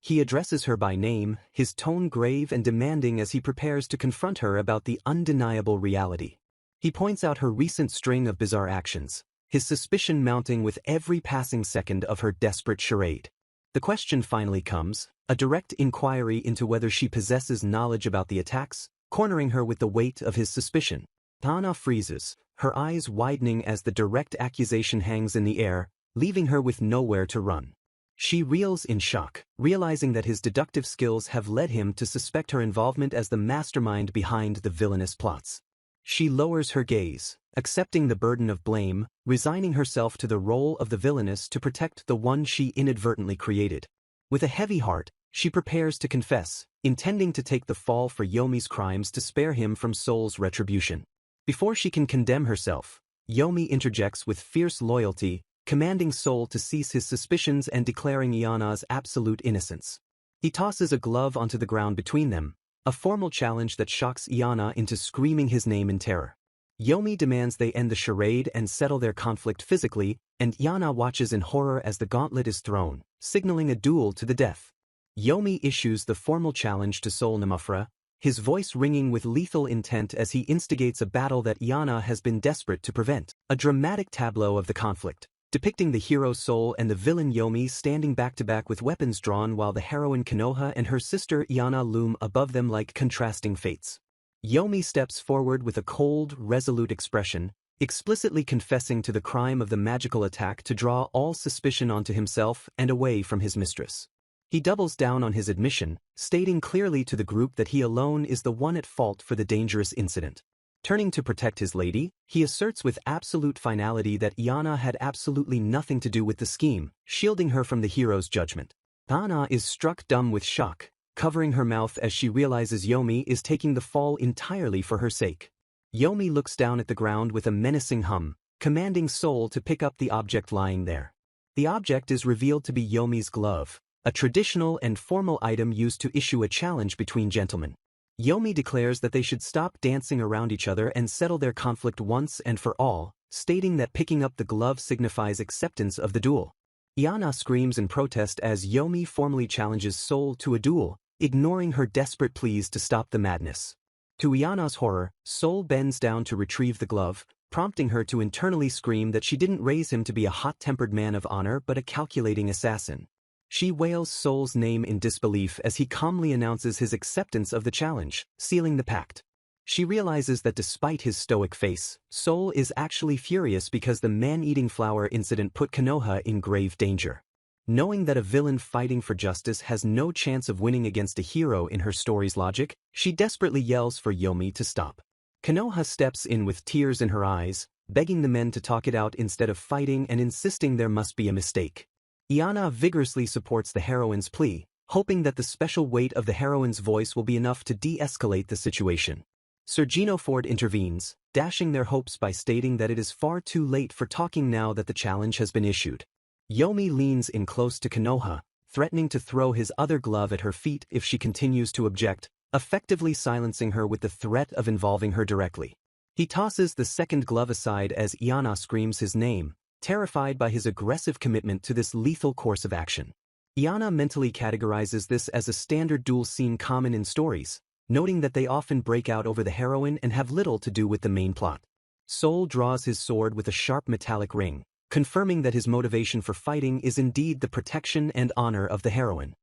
He addresses her by name, his tone grave and demanding as he prepares to confront her about the undeniable reality. He points out her recent string of bizarre actions, his suspicion mounting with every passing second of her desperate charade. The question finally comes, a direct inquiry into whether she possesses knowledge about the attacks, cornering her with the weight of his suspicion. Tana freezes, her eyes widening as the direct accusation hangs in the air, leaving her with nowhere to run. She reels in shock, realizing that his deductive skills have led him to suspect her involvement as the mastermind behind the villainous plots. She lowers her gaze, accepting the burden of blame, resigning herself to the role of the villainess to protect the one she inadvertently created. With a heavy heart, she prepares to confess, intending to take the fall for Yomi's crimes to spare him from Soul's retribution. Before she can condemn herself, Yomi interjects with fierce loyalty, commanding Soul to cease his suspicions and declaring Yana's absolute innocence. He tosses a glove onto the ground between them, a formal challenge that shocks Yana into screaming his name in terror. Yomi demands they end the charade and settle their conflict physically, and Yana watches in horror as the gauntlet is thrown, signaling a duel to the death. Yomi issues the formal challenge to Soul Namafra, his voice ringing with lethal intent as he instigates a battle that Iana has been desperate to prevent. A dramatic tableau of the conflict, depicting the hero Soul and the villain Yomi standing back-to-back with weapons drawn while the heroine Konoha and her sister Iana loom above them like contrasting fates. Yomi steps forward with a cold, resolute expression, explicitly confessing to the crime of the magical attack to draw all suspicion onto himself and away from his mistress. He doubles down on his admission, stating clearly to the group that he alone is the one at fault for the dangerous incident. Turning to protect his lady, he asserts with absolute finality that Iana had absolutely nothing to do with the scheme, shielding her from the hero's judgment. Iana is struck dumb with shock, covering her mouth as she realizes Yomi is taking the fall entirely for her sake. Yomi looks down at the ground with a menacing hum, commanding Soul to pick up the object lying there. The object is revealed to be Yomi's glove, a traditional and formal item used to issue a challenge between gentlemen. Yomi declares that they should stop dancing around each other and settle their conflict once and for all, stating that picking up the glove signifies acceptance of the duel. Iana screams in protest as Yomi formally challenges Soul to a duel, ignoring her desperate pleas to stop the madness. To Iana's horror, Soul bends down to retrieve the glove, prompting her to internally scream that she didn't raise him to be a hot-tempered man of honor but a calculating assassin. She wails Soul's name in disbelief as he calmly announces his acceptance of the challenge, sealing the pact. She realizes that despite his stoic face, Soul is actually furious because the man-eating flower incident put Konoha in grave danger. Knowing that a villain fighting for justice has no chance of winning against a hero in her story's logic, she desperately yells for Yomi to stop. Konoha steps in with tears in her eyes, begging the men to talk it out instead of fighting and insisting there must be a mistake. Iana vigorously supports the heroine's plea, hoping that the special weight of the heroine's voice will be enough to de-escalate the situation. Sir Gino Ford intervenes, dashing their hopes by stating that it is far too late for talking now that the challenge has been issued. Yomi leans in close to Konoha, threatening to throw his other glove at her feet if she continues to object, effectively silencing her with the threat of involving her directly. He tosses the second glove aside as Iana screams his name, terrified by his aggressive commitment to this lethal course of action. Iana mentally categorizes this as a standard duel scene common in stories, noting that they often break out over the heroine and have little to do with the main plot. Soul draws his sword with a sharp metallic ring, confirming that his motivation for fighting is indeed the protection and honor of the heroine.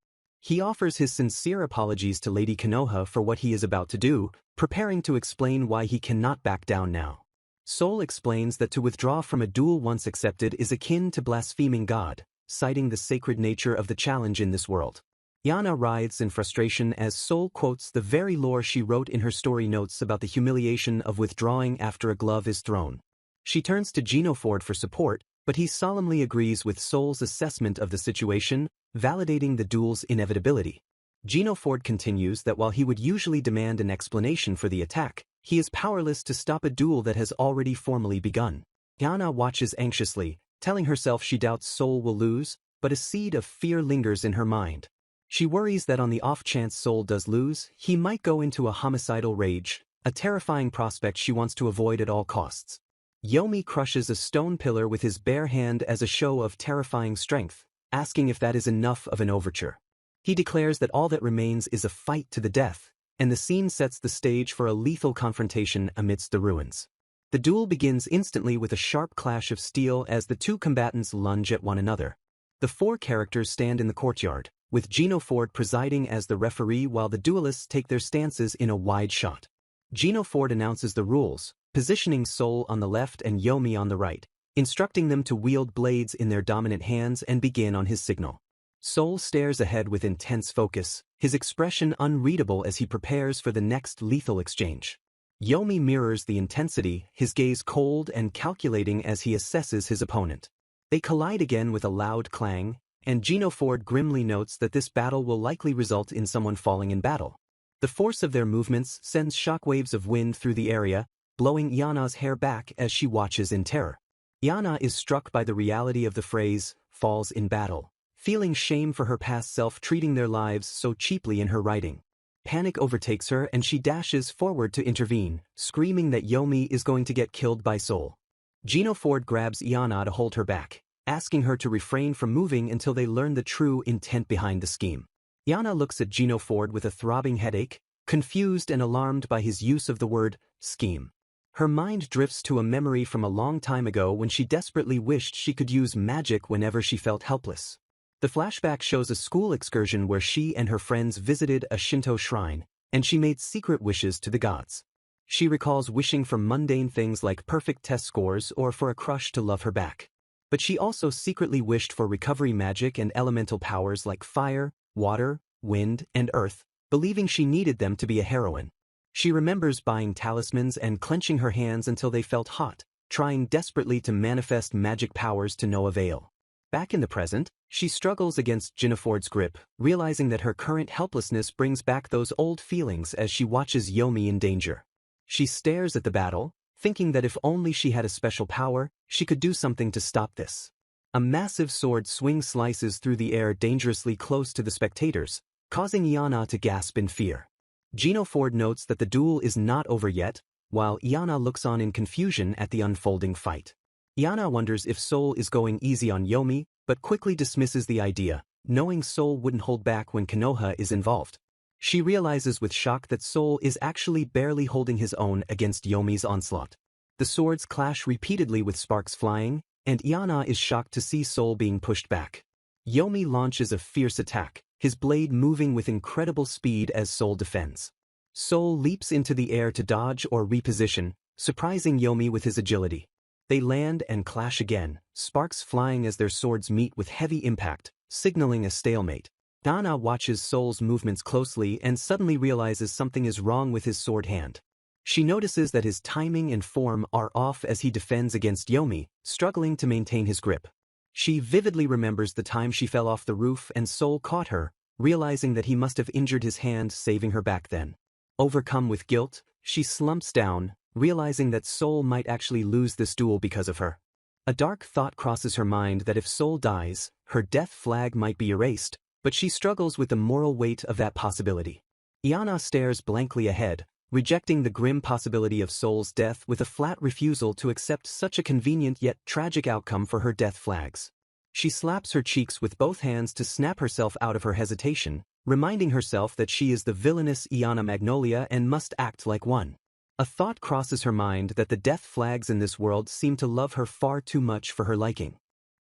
He offers his sincere apologies to Lady Konoha for what he is about to do, preparing to explain why he cannot back down now. Soul explains that to withdraw from a duel once accepted is akin to blaspheming God, citing the sacred nature of the challenge in this world. Iana writhes in frustration as Soul quotes the very lore she wrote in her story notes about the humiliation of withdrawing after a glove is thrown. She turns to Gino Ford for support, but he solemnly agrees with Soul's assessment of the situation, validating the duel's inevitability. Gino Ford continues that while he would usually demand an explanation for the attack, he is powerless to stop a duel that has already formally begun. Iana watches anxiously, telling herself she doubts Soul will lose, but a seed of fear lingers in her mind. She worries that on the off chance Soul does lose, he might go into a homicidal rage, a terrifying prospect she wants to avoid at all costs. Yomi crushes a stone pillar with his bare hand as a show of terrifying strength, asking if that is enough of an overture. He declares that all that remains is a fight to the death, and the scene sets the stage for a lethal confrontation amidst the ruins. The duel begins instantly with a sharp clash of steel as the two combatants lunge at one another. The four characters stand in the courtyard, with Gino Ford presiding as the referee while the duelists take their stances in a wide shot. Gino Ford announces the rules, positioning Soul on the left and Yomi on the right, instructing them to wield blades in their dominant hands and begin on his signal. Soul stares ahead with intense focus, his expression unreadable as he prepares for the next lethal exchange. Yomi mirrors the intensity, his gaze cold and calculating as he assesses his opponent. They collide again with a loud clang, and Gino Ford grimly notes that this battle will likely result in someone falling in battle. The force of their movements sends shockwaves of wind through the area, blowing Iana's hair back as she watches in terror. Iana is struck by the reality of the phrase, falls in battle, feeling shame for her past self treating their lives so cheaply in her writing. Panic overtakes her and she dashes forward to intervene, screaming that Yomi is going to get killed by Soul. Gino Ford grabs Iana to hold her back, asking her to refrain from moving until they learn the true intent behind the scheme. Iana looks at Gino Ford with a throbbing headache, confused and alarmed by his use of the word scheme. Her mind drifts to a memory from a long time ago when she desperately wished she could use magic whenever she felt helpless. The flashback shows a school excursion where she and her friends visited a Shinto shrine, and she made secret wishes to the gods. She recalls wishing for mundane things like perfect test scores or for a crush to love her back. But she also secretly wished for recovery magic and elemental powers like fire, water, wind, and earth, believing she needed them to be a heroine. She remembers buying talismans and clenching her hands until they felt hot, trying desperately to manifest magic powers to no avail. Back in the present, she struggles against Jinaford's grip, realizing that her current helplessness brings back those old feelings as she watches Yomi in danger. She stares at the battle, thinking that if only she had a special power, she could do something to stop this. A massive sword swing slices through the air dangerously close to the spectators, causing Iana to gasp in fear. Jinaford notes that the duel is not over yet, while Iana looks on in confusion at the unfolding fight. Iana wonders if Sol is going easy on Yomi, but quickly dismisses the idea, knowing Sol wouldn't hold back when Konoha is involved. She realizes with shock that Sol is actually barely holding his own against Yomi's onslaught. The swords clash repeatedly with sparks flying, and Iana is shocked to see Sol being pushed back. Yomi launches a fierce attack, his blade moving with incredible speed as Sol defends. Sol leaps into the air to dodge or reposition, surprising Yomi with his agility. They land and clash again, sparks flying as their swords meet with heavy impact, signaling a stalemate. Dana watches Sol's movements closely and suddenly realizes something is wrong with his sword hand. She notices that his timing and form are off as he defends against Yomi, struggling to maintain his grip. She vividly remembers the time she fell off the roof and Sol caught her, realizing that he must have injured his hand saving her back then. Overcome with guilt, she slumps down, realizing that Sol might actually lose this duel because of her. A dark thought crosses her mind that if Sol dies, her death flag might be erased, but she struggles with the moral weight of that possibility. Iana stares blankly ahead, rejecting the grim possibility of Sol's death with a flat refusal to accept such a convenient yet tragic outcome for her death flags. She slaps her cheeks with both hands to snap herself out of her hesitation, reminding herself that she is the villainous Iana Magnolia and must act like one. A thought crosses her mind that the death flags in this world seem to love her far too much for her liking.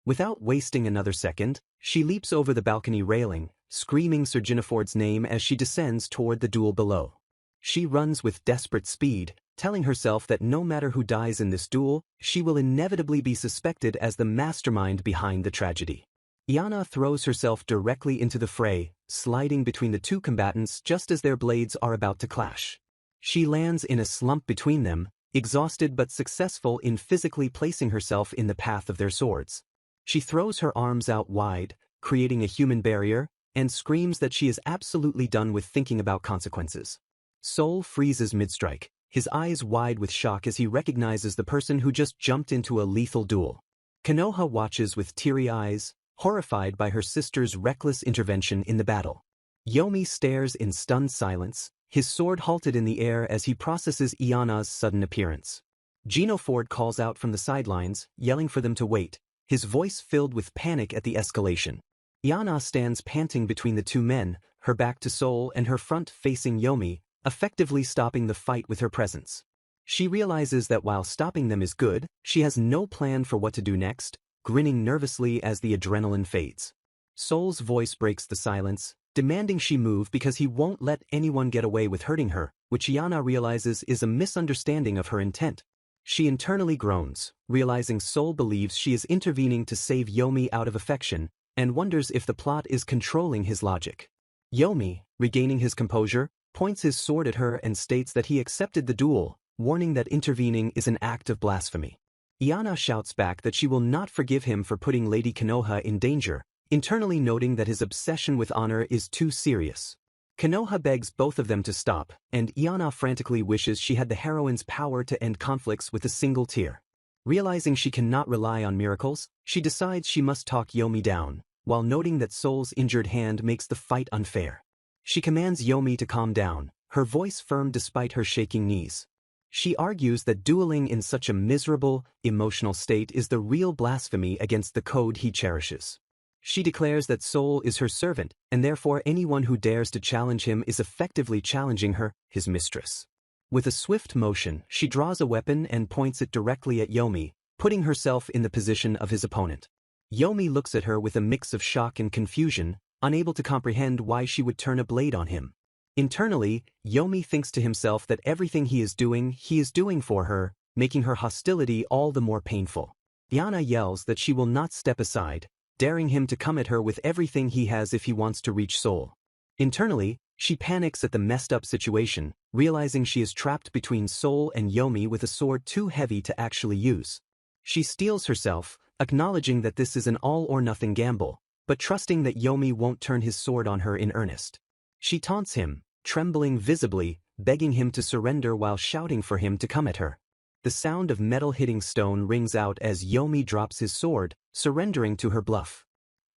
Without wasting another second, she leaps over the balcony railing, screaming Sir Jinaford's name as she descends toward the duel below. She runs with desperate speed, telling herself that no matter who dies in this duel, she will inevitably be suspected as the mastermind behind the tragedy. Iana throws herself directly into the fray, sliding between the two combatants just as their blades are about to clash. She lands in a slump between them, exhausted but successful in physically placing herself in the path of their swords. She throws her arms out wide, creating a human barrier, and screams that she is absolutely done with thinking about consequences. Sol freezes mid-strike, his eyes wide with shock as he recognizes the person who just jumped into a lethal duel. Konoha watches with teary eyes, horrified by her sister's reckless intervention in the battle. Yomi stares in stunned silence, his sword halted in the air as he processes Iana's sudden appearance. Jinaford calls out from the sidelines, yelling for them to wait, his voice filled with panic at the escalation. Iana stands panting between the two men, her back to Sol and her front facing Yomi, effectively stopping the fight with her presence. She realizes that while stopping them is good, she has no plan for what to do next, grinning nervously as the adrenaline fades. Sol's voice breaks the silence, demanding she move because he won't let anyone get away with hurting her, which Iana realizes is a misunderstanding of her intent. She internally groans, realizing Sol believes she is intervening to save Yomi out of affection, and wonders if the plot is controlling his logic. Yomi, regaining his composure, points his sword at her and states that he accepted the duel, warning that intervening is an act of blasphemy. Iana shouts back that she will not forgive him for putting Lady Konoha in danger, internally noting that his obsession with honor is too serious. Konoha begs both of them to stop, and Iana frantically wishes she had the heroine's power to end conflicts with a single tear. Realizing she cannot rely on miracles, she decides she must talk Yomi down, while noting that Sol's injured hand makes the fight unfair. She commands Yomi to calm down, her voice firm despite her shaking knees. She argues that dueling in such a miserable, emotional state is the real blasphemy against the code he cherishes. She declares that Soul is her servant, and therefore anyone who dares to challenge him is effectively challenging her, his mistress. With a swift motion, she draws a weapon and points it directly at Yomi, putting herself in the position of his opponent. Yomi looks at her with a mix of shock and confusion, unable to comprehend why she would turn a blade on him. Internally, Yomi thinks to himself that everything he is doing for her, making her hostility all the more painful. Yana yells that she will not step aside, daring him to come at her with everything he has if he wants to reach Soul. Internally, she panics at the messed up situation, realizing she is trapped between Soul and Yomi with a sword too heavy to actually use. She steels herself, acknowledging that this is an all-or-nothing gamble, but trusting that Yomi won't turn his sword on her in earnest. She taunts him, trembling visibly, begging him to surrender while shouting for him to come at her. The sound of metal hitting stone rings out as Yomi drops his sword, surrendering to her bluff.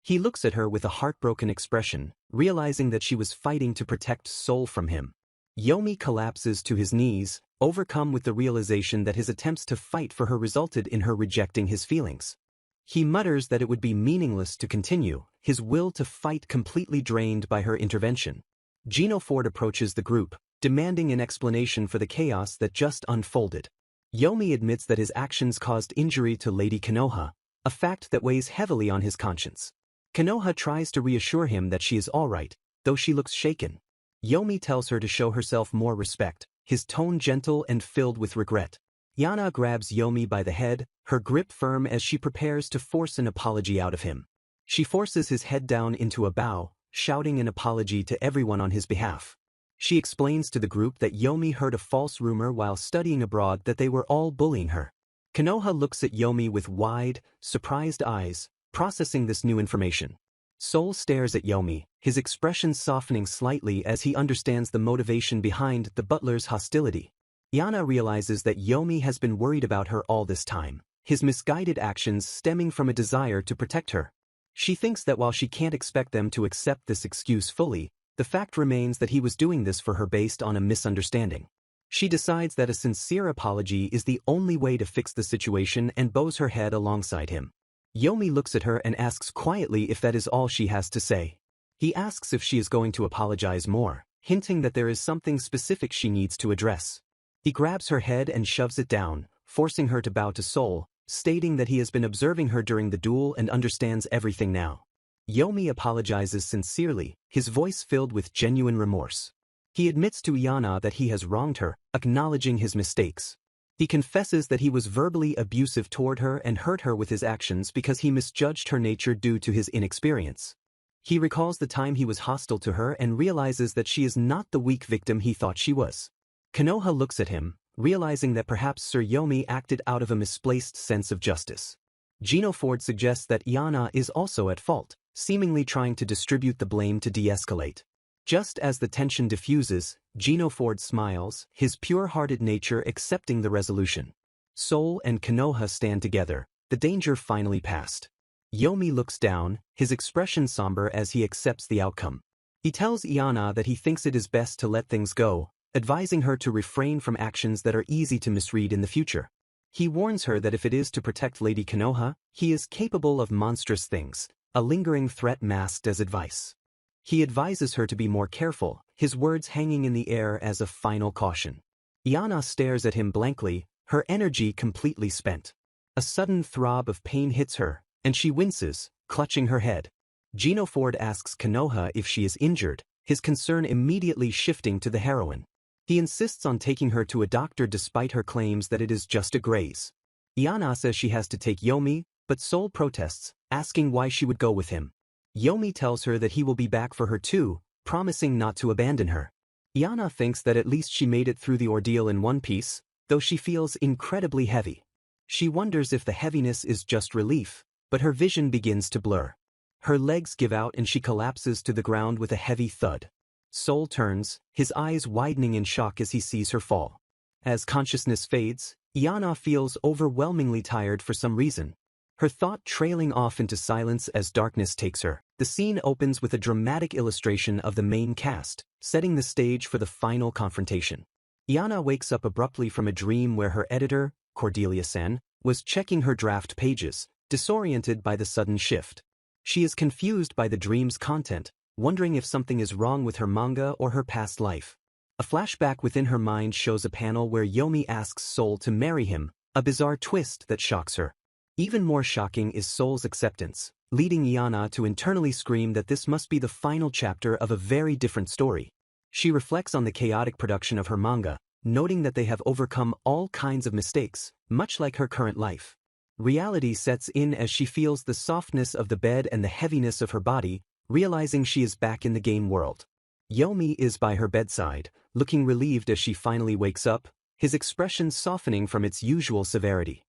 He looks at her with a heartbroken expression, realizing that she was fighting to protect Soul from him. Yomi collapses to his knees, overcome with the realization that his attempts to fight for her resulted in her rejecting his feelings. He mutters that it would be meaningless to continue, his will to fight completely drained by her intervention. Gino Ford approaches the group, demanding an explanation for the chaos that just unfolded. Yomi admits that his actions caused injury to Lady Konoha, a fact that weighs heavily on his conscience. Konoha tries to reassure him that she is alright, though she looks shaken. Yomi tells her to show herself more respect, his tone gentle and filled with regret. Yana grabs Yomi by the head, her grip firm as she prepares to force an apology out of him. She forces his head down into a bow, shouting an apology to everyone on his behalf. She explains to the group that Yomi heard a false rumor while studying abroad that they were all bullying her. Konoha looks at Yomi with wide, surprised eyes, processing this new information. Soul stares at Yomi, his expression softening slightly as he understands the motivation behind the butler's hostility. Yana realizes that Yomi has been worried about her all this time, his misguided actions stemming from a desire to protect her. She thinks that while she can't expect them to accept this excuse fully, the fact remains that he was doing this for her based on a misunderstanding. She decides that a sincere apology is the only way to fix the situation and bows her head alongside him. Yomi looks at her and asks quietly if that is all she has to say. He asks if she is going to apologize more, hinting that there is something specific she needs to address. He grabs her head and shoves it down, forcing her to bow to Soul, stating that he has been observing her during the duel and understands everything now. Yomi apologizes sincerely, his voice filled with genuine remorse. He admits to Yana that he has wronged her, acknowledging his mistakes. He confesses that he was verbally abusive toward her and hurt her with his actions because he misjudged her nature due to his inexperience. He recalls the time he was hostile to her and realizes that she is not the weak victim he thought she was. Konoha looks at him, realizing that perhaps Sir Yomi acted out of a misplaced sense of justice. Gino Ford suggests that Yana is also at fault, seemingly trying to distribute the blame to de-escalate. Just as the tension diffuses, Gino Ford smiles, his pure-hearted nature accepting the resolution. Soul and Konoha stand together, the danger finally past. Yomi looks down, his expression somber as he accepts the outcome. He tells Yana that he thinks it is best to let things go, advising her to refrain from actions that are easy to misread in the future. He warns her that if it is to protect Lady Konoha, he is capable of monstrous things, a lingering threat masked as advice. He advises her to be more careful, his words hanging in the air as a final caution. Yana stares at him blankly, her energy completely spent. A sudden throb of pain hits her, and she winces, clutching her head. Gino Ford asks Konoha if she is injured, his concern immediately shifting to the heroine. He insists on taking her to a doctor despite her claims that it is just a graze. Yana says she has to take Yomi, but Soul protests, asking why she would go with him. Yomi tells her that he will be back for her too, promising not to abandon her. Yana thinks that at least she made it through the ordeal in one piece, though she feels incredibly heavy. She wonders if the heaviness is just relief, but her vision begins to blur. Her legs give out and she collapses to the ground with a heavy thud. Soul turns, his eyes widening in shock as he sees her fall. As consciousness fades, Yana feels overwhelmingly tired for some reason. Her thought trailing off into silence as darkness takes her. The scene opens with a dramatic illustration of the main cast, setting the stage for the final confrontation. Yana wakes up abruptly from a dream where her editor, Cordelia-san, was checking her draft pages, disoriented by the sudden shift. She is confused by the dream's content, wondering if something is wrong with her manga or her past life. A flashback within her mind shows a panel where Yomi asks Soul to marry him, a bizarre twist that shocks her. Even more shocking is Soul's acceptance, leading Yana to internally scream that this must be the final chapter of a very different story. She reflects on the chaotic production of her manga, noting that they have overcome all kinds of mistakes, much like her current life. Reality sets in as she feels the softness of the bed and the heaviness of her body, realizing she is back in the game world. Yomi is by her bedside, looking relieved as she finally wakes up, his expression softening from its usual severity.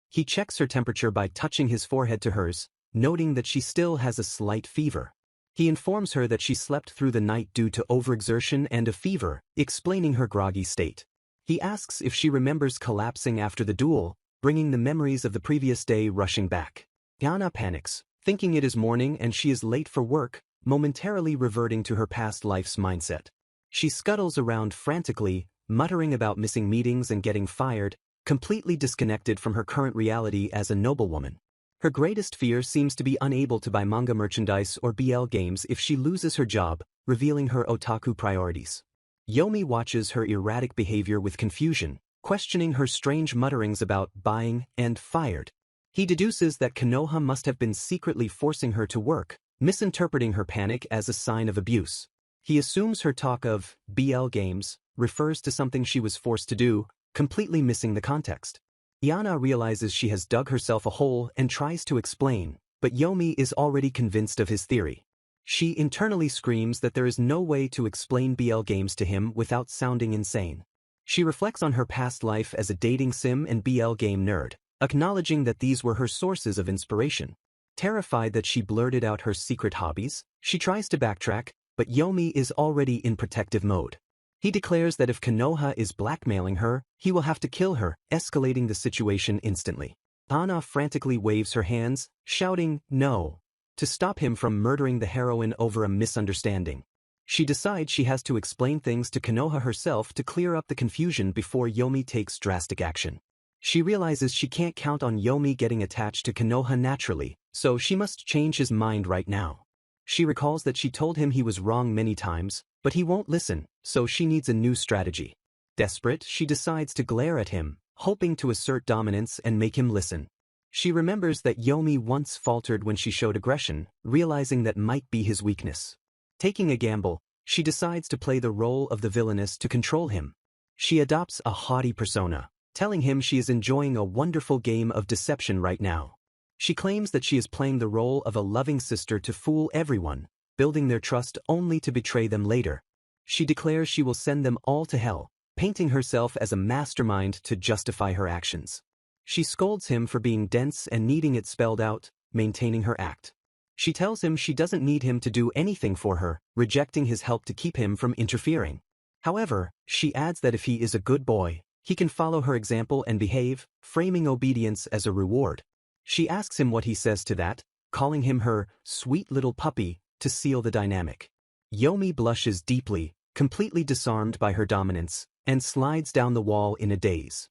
He checks her temperature by touching his forehead to hers, noting that she still has a slight fever. He informs her that she slept through the night due to overexertion and a fever, explaining her groggy state. He asks if she remembers collapsing after the duel, bringing the memories of the previous day rushing back. Yana panics, thinking it is morning and she is late for work, momentarily reverting to her past life's mindset. She scuttles around frantically, muttering about missing meetings and getting fired, completely disconnected from her current reality as a noblewoman. Her greatest fear seems to be unable to buy manga merchandise or BL games if she loses her job, revealing her otaku priorities. Yomi watches her erratic behavior with confusion, questioning her strange mutterings about buying and fired. He deduces that Konoha must have been secretly forcing her to work, misinterpreting her panic as a sign of abuse. He assumes her talk of BL games refers to something she was forced to do, completely missing the context. Yana realizes she has dug herself a hole and tries to explain, but Yomi is already convinced of his theory. She internally screams that there is no way to explain BL games to him without sounding insane. She reflects on her past life as a dating sim and BL game nerd, acknowledging that these were her sources of inspiration. Terrified that she blurted out her secret hobbies, she tries to backtrack, but Yomi is already in protective mode. He declares that if Konoha is blackmailing her, he will have to kill her, escalating the situation instantly. Ana frantically waves her hands, shouting, "No!" to stop him from murdering the heroine over a misunderstanding. She decides she has to explain things to Konoha herself to clear up the confusion before Yomi takes drastic action. She realizes she can't count on Yomi getting attached to Konoha naturally, so she must change his mind right now. She recalls that she told him he was wrong many times, but he won't listen, so she needs a new strategy. Desperate, she decides to glare at him, hoping to assert dominance and make him listen. She remembers that Yomi once faltered when she showed aggression, realizing that might be his weakness. Taking a gamble, she decides to play the role of the villainess to control him. She adopts a haughty persona, telling him she is enjoying a wonderful game of deception right now. She claims that she is playing the role of a loving sister to fool everyone, building their trust only to betray them later. She declares she will send them all to hell, painting herself as a mastermind to justify her actions. She scolds him for being dense and needing it spelled out, maintaining her act. She tells him she doesn't need him to do anything for her, rejecting his help to keep him from interfering. However, she adds that if he is a good boy, he can follow her example and behave, framing obedience as a reward. She asks him what he says to that, calling him her sweet little puppy, to seal the dynamic. Yomi blushes deeply, completely disarmed by her dominance, and slides down the wall in a daze.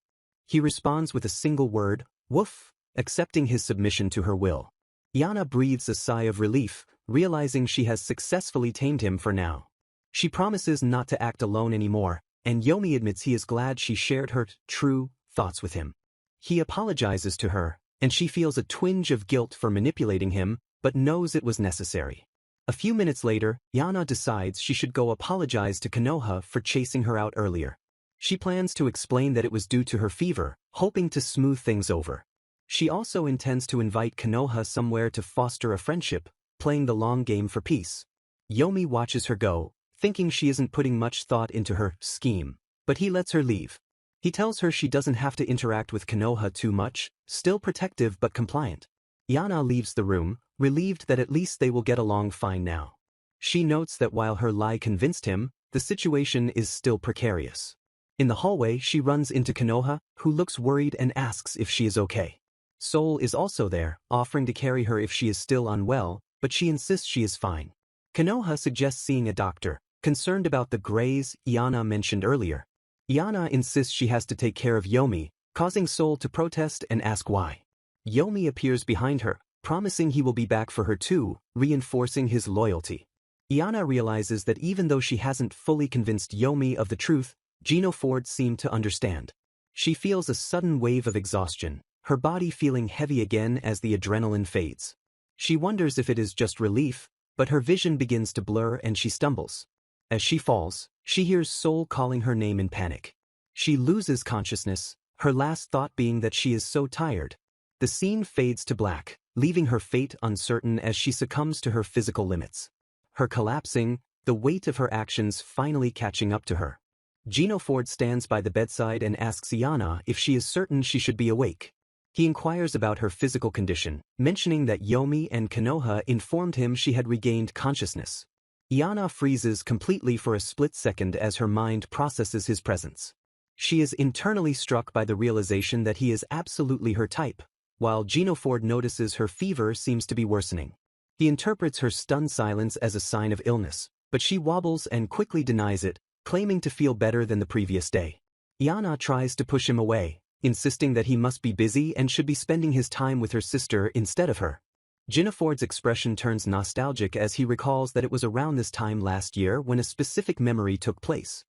He responds with a single word, woof, accepting his submission to her will. Yana breathes a sigh of relief, realizing she has successfully tamed him for now. She promises not to act alone anymore, and Yomi admits he is glad she shared her true thoughts with him. He apologizes to her, and she feels a twinge of guilt for manipulating him, but knows it was necessary. A few minutes later, Yana decides she should go apologize to Konoha for chasing her out earlier. She plans to explain that it was due to her fever, hoping to smooth things over. She also intends to invite Konoha somewhere to foster a friendship, playing the long game for peace. Yomi watches her go, thinking she isn't putting much thought into her scheme, but he lets her leave. He tells her she doesn't have to interact with Konoha too much, still protective but compliant. Yana leaves the room, relieved that at least they will get along fine now. She notes that while her lie convinced him, the situation is still precarious. In the hallway, she runs into Konoha, who looks worried and asks if she is okay. Soul is also there, offering to carry her if she is still unwell, but she insists she is fine. Konoha suggests seeing a doctor, concerned about the grays Yana mentioned earlier. Yana insists she has to take care of Yomi, causing Soul to protest and ask why. Yomi appears behind her, promising he will be back for her too, reinforcing his loyalty. Iana realizes that even though she hasn't fully convinced Yomi of the truth, Gino Ford seemed to understand. She feels a sudden wave of exhaustion, her body feeling heavy again as the adrenaline fades. She wonders if it is just relief, but her vision begins to blur and she stumbles. As she falls, she hears Soul calling her name in panic. She loses consciousness, her last thought being that she is so tired. The scene fades to black, leaving her fate uncertain as she succumbs to her physical limits. Her collapsing, the weight of her actions finally catching up to her. Gino Ford stands by the bedside and asks Iana if she is certain she should be awake. He inquires about her physical condition, mentioning that Yomi and Konoha informed him she had regained consciousness. Iana freezes completely for a split second as her mind processes his presence. She is internally struck by the realization that he is absolutely her type, while Gino Ford notices her fever seems to be worsening. He interprets her stunned silence as a sign of illness, but she wobbles and quickly denies it, claiming to feel better than the previous day. Iana tries to push him away, insisting that he must be busy and should be spending his time with her sister instead of her. Gino Ford's expression turns nostalgic as he recalls that it was around this time last year when a specific memory took place.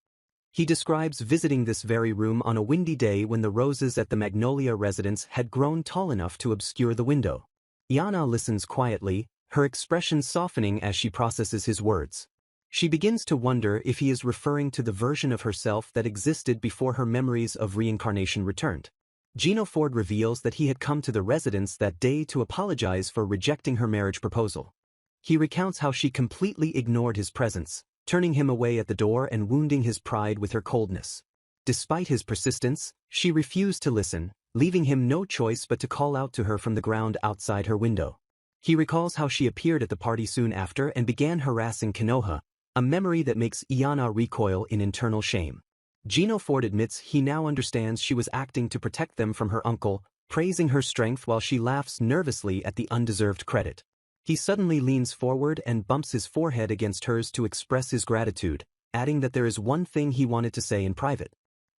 He describes visiting this very room on a windy day when the roses at the Magnolia residence had grown tall enough to obscure the window. Iana listens quietly, her expression softening as she processes his words. She begins to wonder if he is referring to the version of herself that existed before her memories of reincarnation returned. Gino Ford reveals that he had come to the residence that day to apologize for rejecting her marriage proposal. He recounts how she completely ignored his presence, turning him away at the door and wounding his pride with her coldness. Despite his persistence, she refused to listen, leaving him no choice but to call out to her from the ground outside her window. He recalls how she appeared at the party soon after and began harassing Konoha, a memory that makes Iana recoil in internal shame. Gino Ford admits he now understands she was acting to protect them from her uncle, praising her strength while she laughs nervously at the undeserved credit. He suddenly leans forward and bumps his forehead against hers to express his gratitude, adding that there is one thing he wanted to say in private.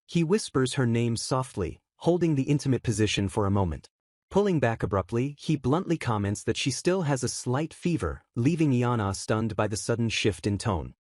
He whispers her name softly, holding the intimate position for a moment. Pulling back abruptly, he bluntly comments that she still has a slight fever, leaving Iana stunned by the sudden shift in tone.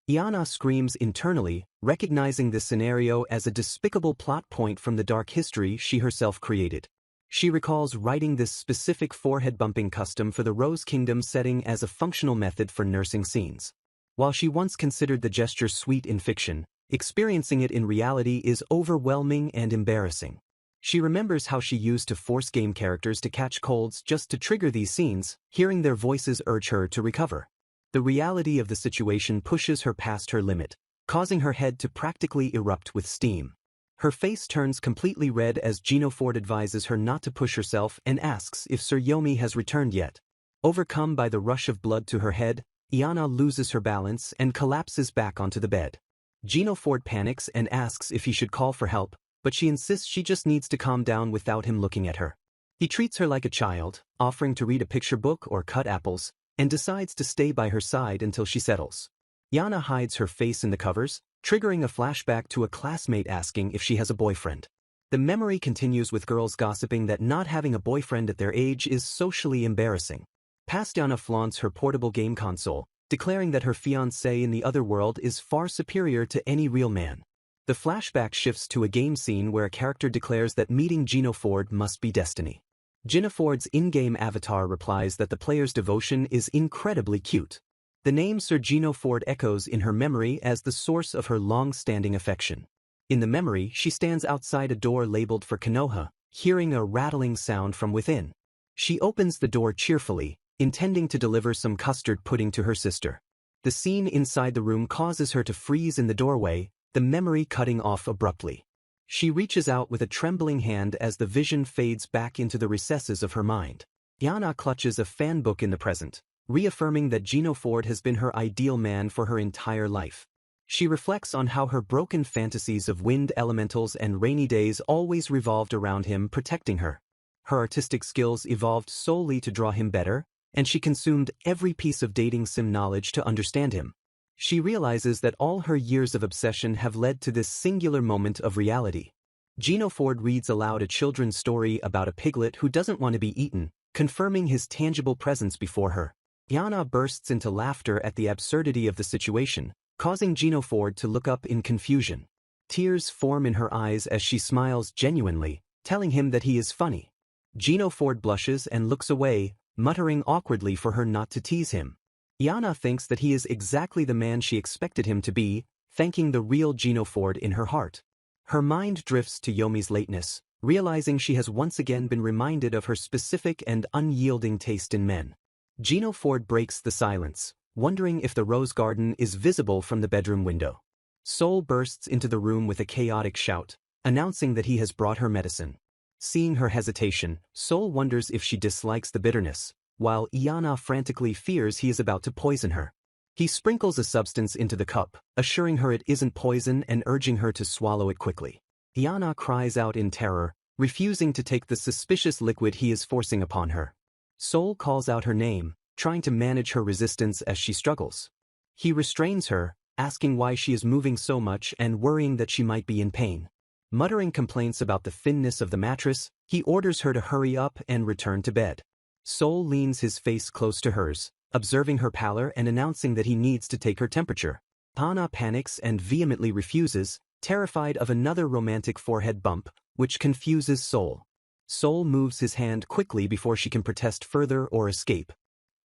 Iana screams internally, recognizing this scenario as a despicable plot point from the dark history she herself created. She recalls writing this specific forehead-bumping custom for the Rose Kingdom setting as a functional method for nursing scenes. While she once considered the gesture sweet in fiction, experiencing it in reality is overwhelming and embarrassing. She remembers how she used to force game characters to catch colds just to trigger these scenes, hearing their voices urge her to recover. The reality of the situation pushes her past her limit, causing her head to practically erupt with steam. Her face turns completely red as Gino Ford advises her not to push herself and asks if Sir Yomi has returned yet. Overcome by the rush of blood to her head, Iana loses her balance and collapses back onto the bed. Gino Ford panics and asks if he should call for help, but she insists she just needs to calm down without him looking at her. He treats her like a child, offering to read a picture book or cut apples, and decides to stay by her side until she settles. Iana hides her face in the covers, triggering a flashback to a classmate asking if she has a boyfriend. The memory continues with girls gossiping that not having a boyfriend at their age is socially embarrassing. Iana flaunts her portable game console, declaring that her fiancé in the other world is far superior to any real man. The flashback shifts to a game scene where a character declares that meeting Gino Ford must be destiny. Gino Ford's in-game avatar replies that the player's devotion is incredibly cute. The name Sir Gino Ford echoes in her memory as the source of her long-standing affection. In the memory, she stands outside a door labeled for Konoha, hearing a rattling sound from within. She opens the door cheerfully, intending to deliver some custard pudding to her sister. The scene inside the room causes her to freeze in the doorway, the memory cutting off abruptly. She reaches out with a trembling hand as the vision fades back into the recesses of her mind. Iana clutches a fan book in the present, reaffirming that Gino Ford has been her ideal man for her entire life. She reflects on how her broken fantasies of wind elementals and rainy days always revolved around him protecting her. Her artistic skills evolved solely to draw him better, and she consumed every piece of dating sim knowledge to understand him. She realizes that all her years of obsession have led to this singular moment of reality. Gino Ford reads aloud a children's story about a piglet who doesn't want to be eaten, confirming his tangible presence before her. Yana bursts into laughter at the absurdity of the situation, causing Gino Ford to look up in confusion. Tears form in her eyes as she smiles genuinely, telling him that he is funny. Gino Ford blushes and looks away, muttering awkwardly for her not to tease him. Yana thinks that he is exactly the man she expected him to be, thanking the real Gino Ford in her heart. Her mind drifts to Yomi's lateness, realizing she has once again been reminded of her specific and unyielding taste in men. Gino Ford breaks the silence, wondering if the rose garden is visible from the bedroom window. Sol bursts into the room with a chaotic shout, announcing that he has brought her medicine. Seeing her hesitation, Sol wonders if she dislikes the bitterness, while Yana frantically fears he is about to poison her. He sprinkles a substance into the cup, assuring her it isn't poison and urging her to swallow it quickly. Yana cries out in terror, refusing to take the suspicious liquid he is forcing upon her. Sol calls out her name, trying to manage her resistance as she struggles. He restrains her, asking why she is moving so much and worrying that she might be in pain. Muttering complaints about the thinness of the mattress, he orders her to hurry up and return to bed. Sol leans his face close to hers, observing her pallor and announcing that he needs to take her temperature. Hana panics and vehemently refuses, terrified of another romantic forehead bump, which confuses Sol. Sol moves his hand quickly before she can protest further or escape.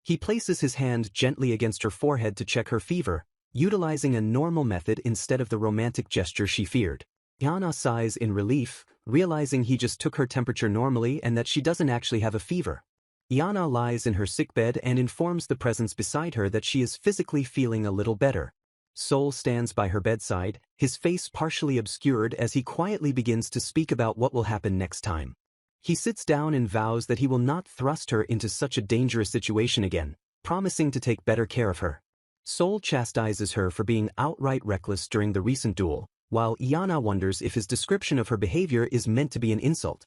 He places his hand gently against her forehead to check her fever, utilizing a normal method instead of the romantic gesture she feared. Yana sighs in relief, realizing he just took her temperature normally and that she doesn't actually have a fever. Yana lies in her sickbed and informs the presence beside her that she is physically feeling a little better. Sol stands by her bedside, his face partially obscured as he quietly begins to speak about what will happen next time. He sits down and vows that he will not thrust her into such a dangerous situation again, promising to take better care of her. Sol chastises her for being outright reckless during the recent duel, while Yana wonders if his description of her behavior is meant to be an insult.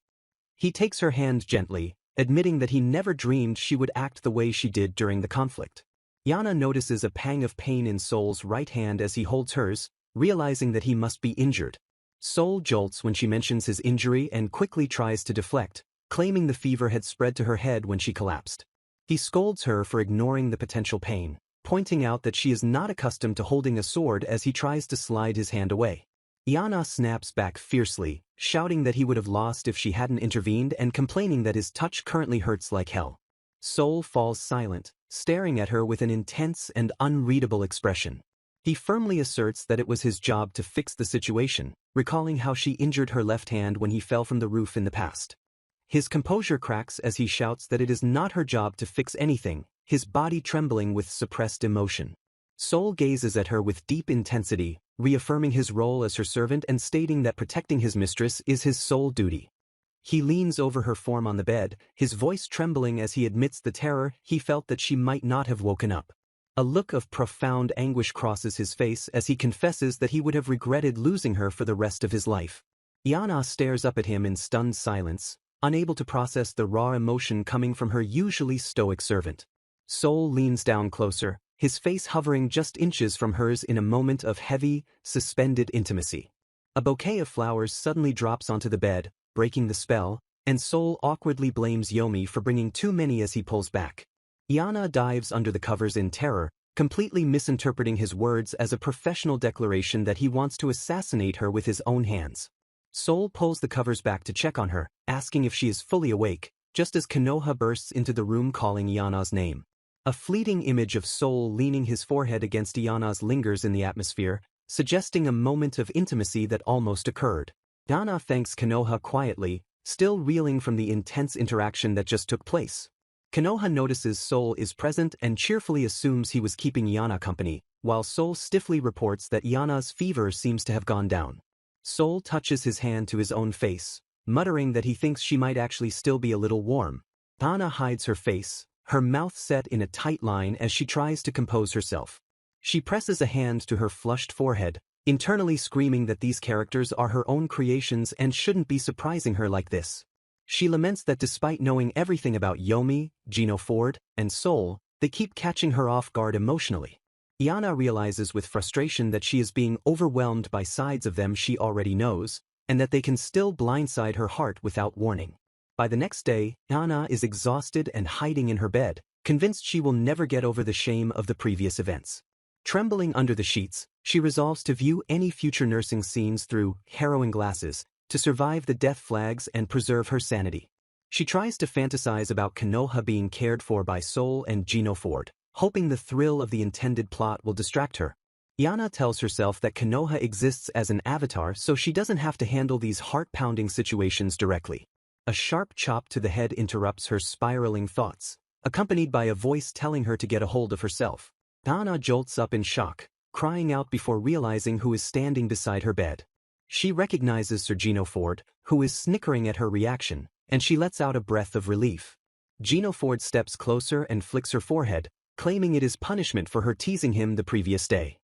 He takes her hand gently, admitting that he never dreamed she would act the way she did during the conflict. Yana notices a pang of pain in Sol's right hand as he holds hers, realizing that he must be injured. Sol jolts when she mentions his injury and quickly tries to deflect, claiming the fever had spread to her head when she collapsed. He scolds her for ignoring the potential pain, pointing out that she is not accustomed to holding a sword as he tries to slide his hand away. Yana snaps back fiercely, shouting that he would have lost if she hadn't intervened and complaining that his touch currently hurts like hell. Sol falls silent, staring at her with an intense and unreadable expression. He firmly asserts that it was his job to fix the situation, recalling how she injured her left hand when he fell from the roof in the past. His composure cracks as he shouts that it is not her job to fix anything, his body trembling with suppressed emotion. Sol gazes at her with deep intensity, reaffirming his role as her servant and stating that protecting his mistress is his sole duty. He leans over her form on the bed, his voice trembling as he admits the terror he felt that she might not have woken up. A look of profound anguish crosses his face as he confesses that he would have regretted losing her for the rest of his life. Yana stares up at him in stunned silence, unable to process the raw emotion coming from her usually stoic servant. Sol leans down closer, his face hovering just inches from hers in a moment of heavy, suspended intimacy. A bouquet of flowers suddenly drops onto the bed, breaking the spell, and Sol awkwardly blames Yomi for bringing too many as he pulls back. Yana dives under the covers in terror, completely misinterpreting his words as a professional declaration that he wants to assassinate her with his own hands. Sol pulls the covers back to check on her, asking if she is fully awake, just as Konoha bursts into the room calling Yana's name. A fleeting image of Sol leaning his forehead against Yana's lingers in the atmosphere, suggesting a moment of intimacy that almost occurred. Yana thanks Konoha quietly, still reeling from the intense interaction that just took place. Konoha notices Sol is present and cheerfully assumes he was keeping Yana company, while Sol stiffly reports that Yana's fever seems to have gone down. Sol touches his hand to his own face, muttering that he thinks she might actually still be a little warm. Yana hides her face, her mouth set in a tight line as she tries to compose herself. She presses a hand to her flushed forehead, internally screaming that these characters are her own creations and shouldn't be surprising her like this. She laments that despite knowing everything about Yomi, Gino Ford, and Sol, they keep catching her off guard emotionally. Yana realizes with frustration that she is being overwhelmed by sides of them she already knows, and that they can still blindside her heart without warning. By the next day, Anna is exhausted and hiding in her bed, convinced she will never get over the shame of the previous events. Trembling under the sheets, she resolves to view any future nursing scenes through harrowing glasses to survive the death flags and preserve her sanity. She tries to fantasize about Konoha being cared for by Soul and Gino Ford, hoping the thrill of the intended plot will distract her. Yana tells herself that Konoha exists as an avatar so she doesn't have to handle these heart-pounding situations directly. A sharp chop to the head interrupts her spiraling thoughts, accompanied by a voice telling her to get a hold of herself. Anna jolts up in shock, crying out before realizing who is standing beside her bed. She recognizes Sir Gino Ford, who is snickering at her reaction, and she lets out a breath of relief. Gino Ford steps closer and flicks her forehead, claiming it is punishment for her teasing him the previous day.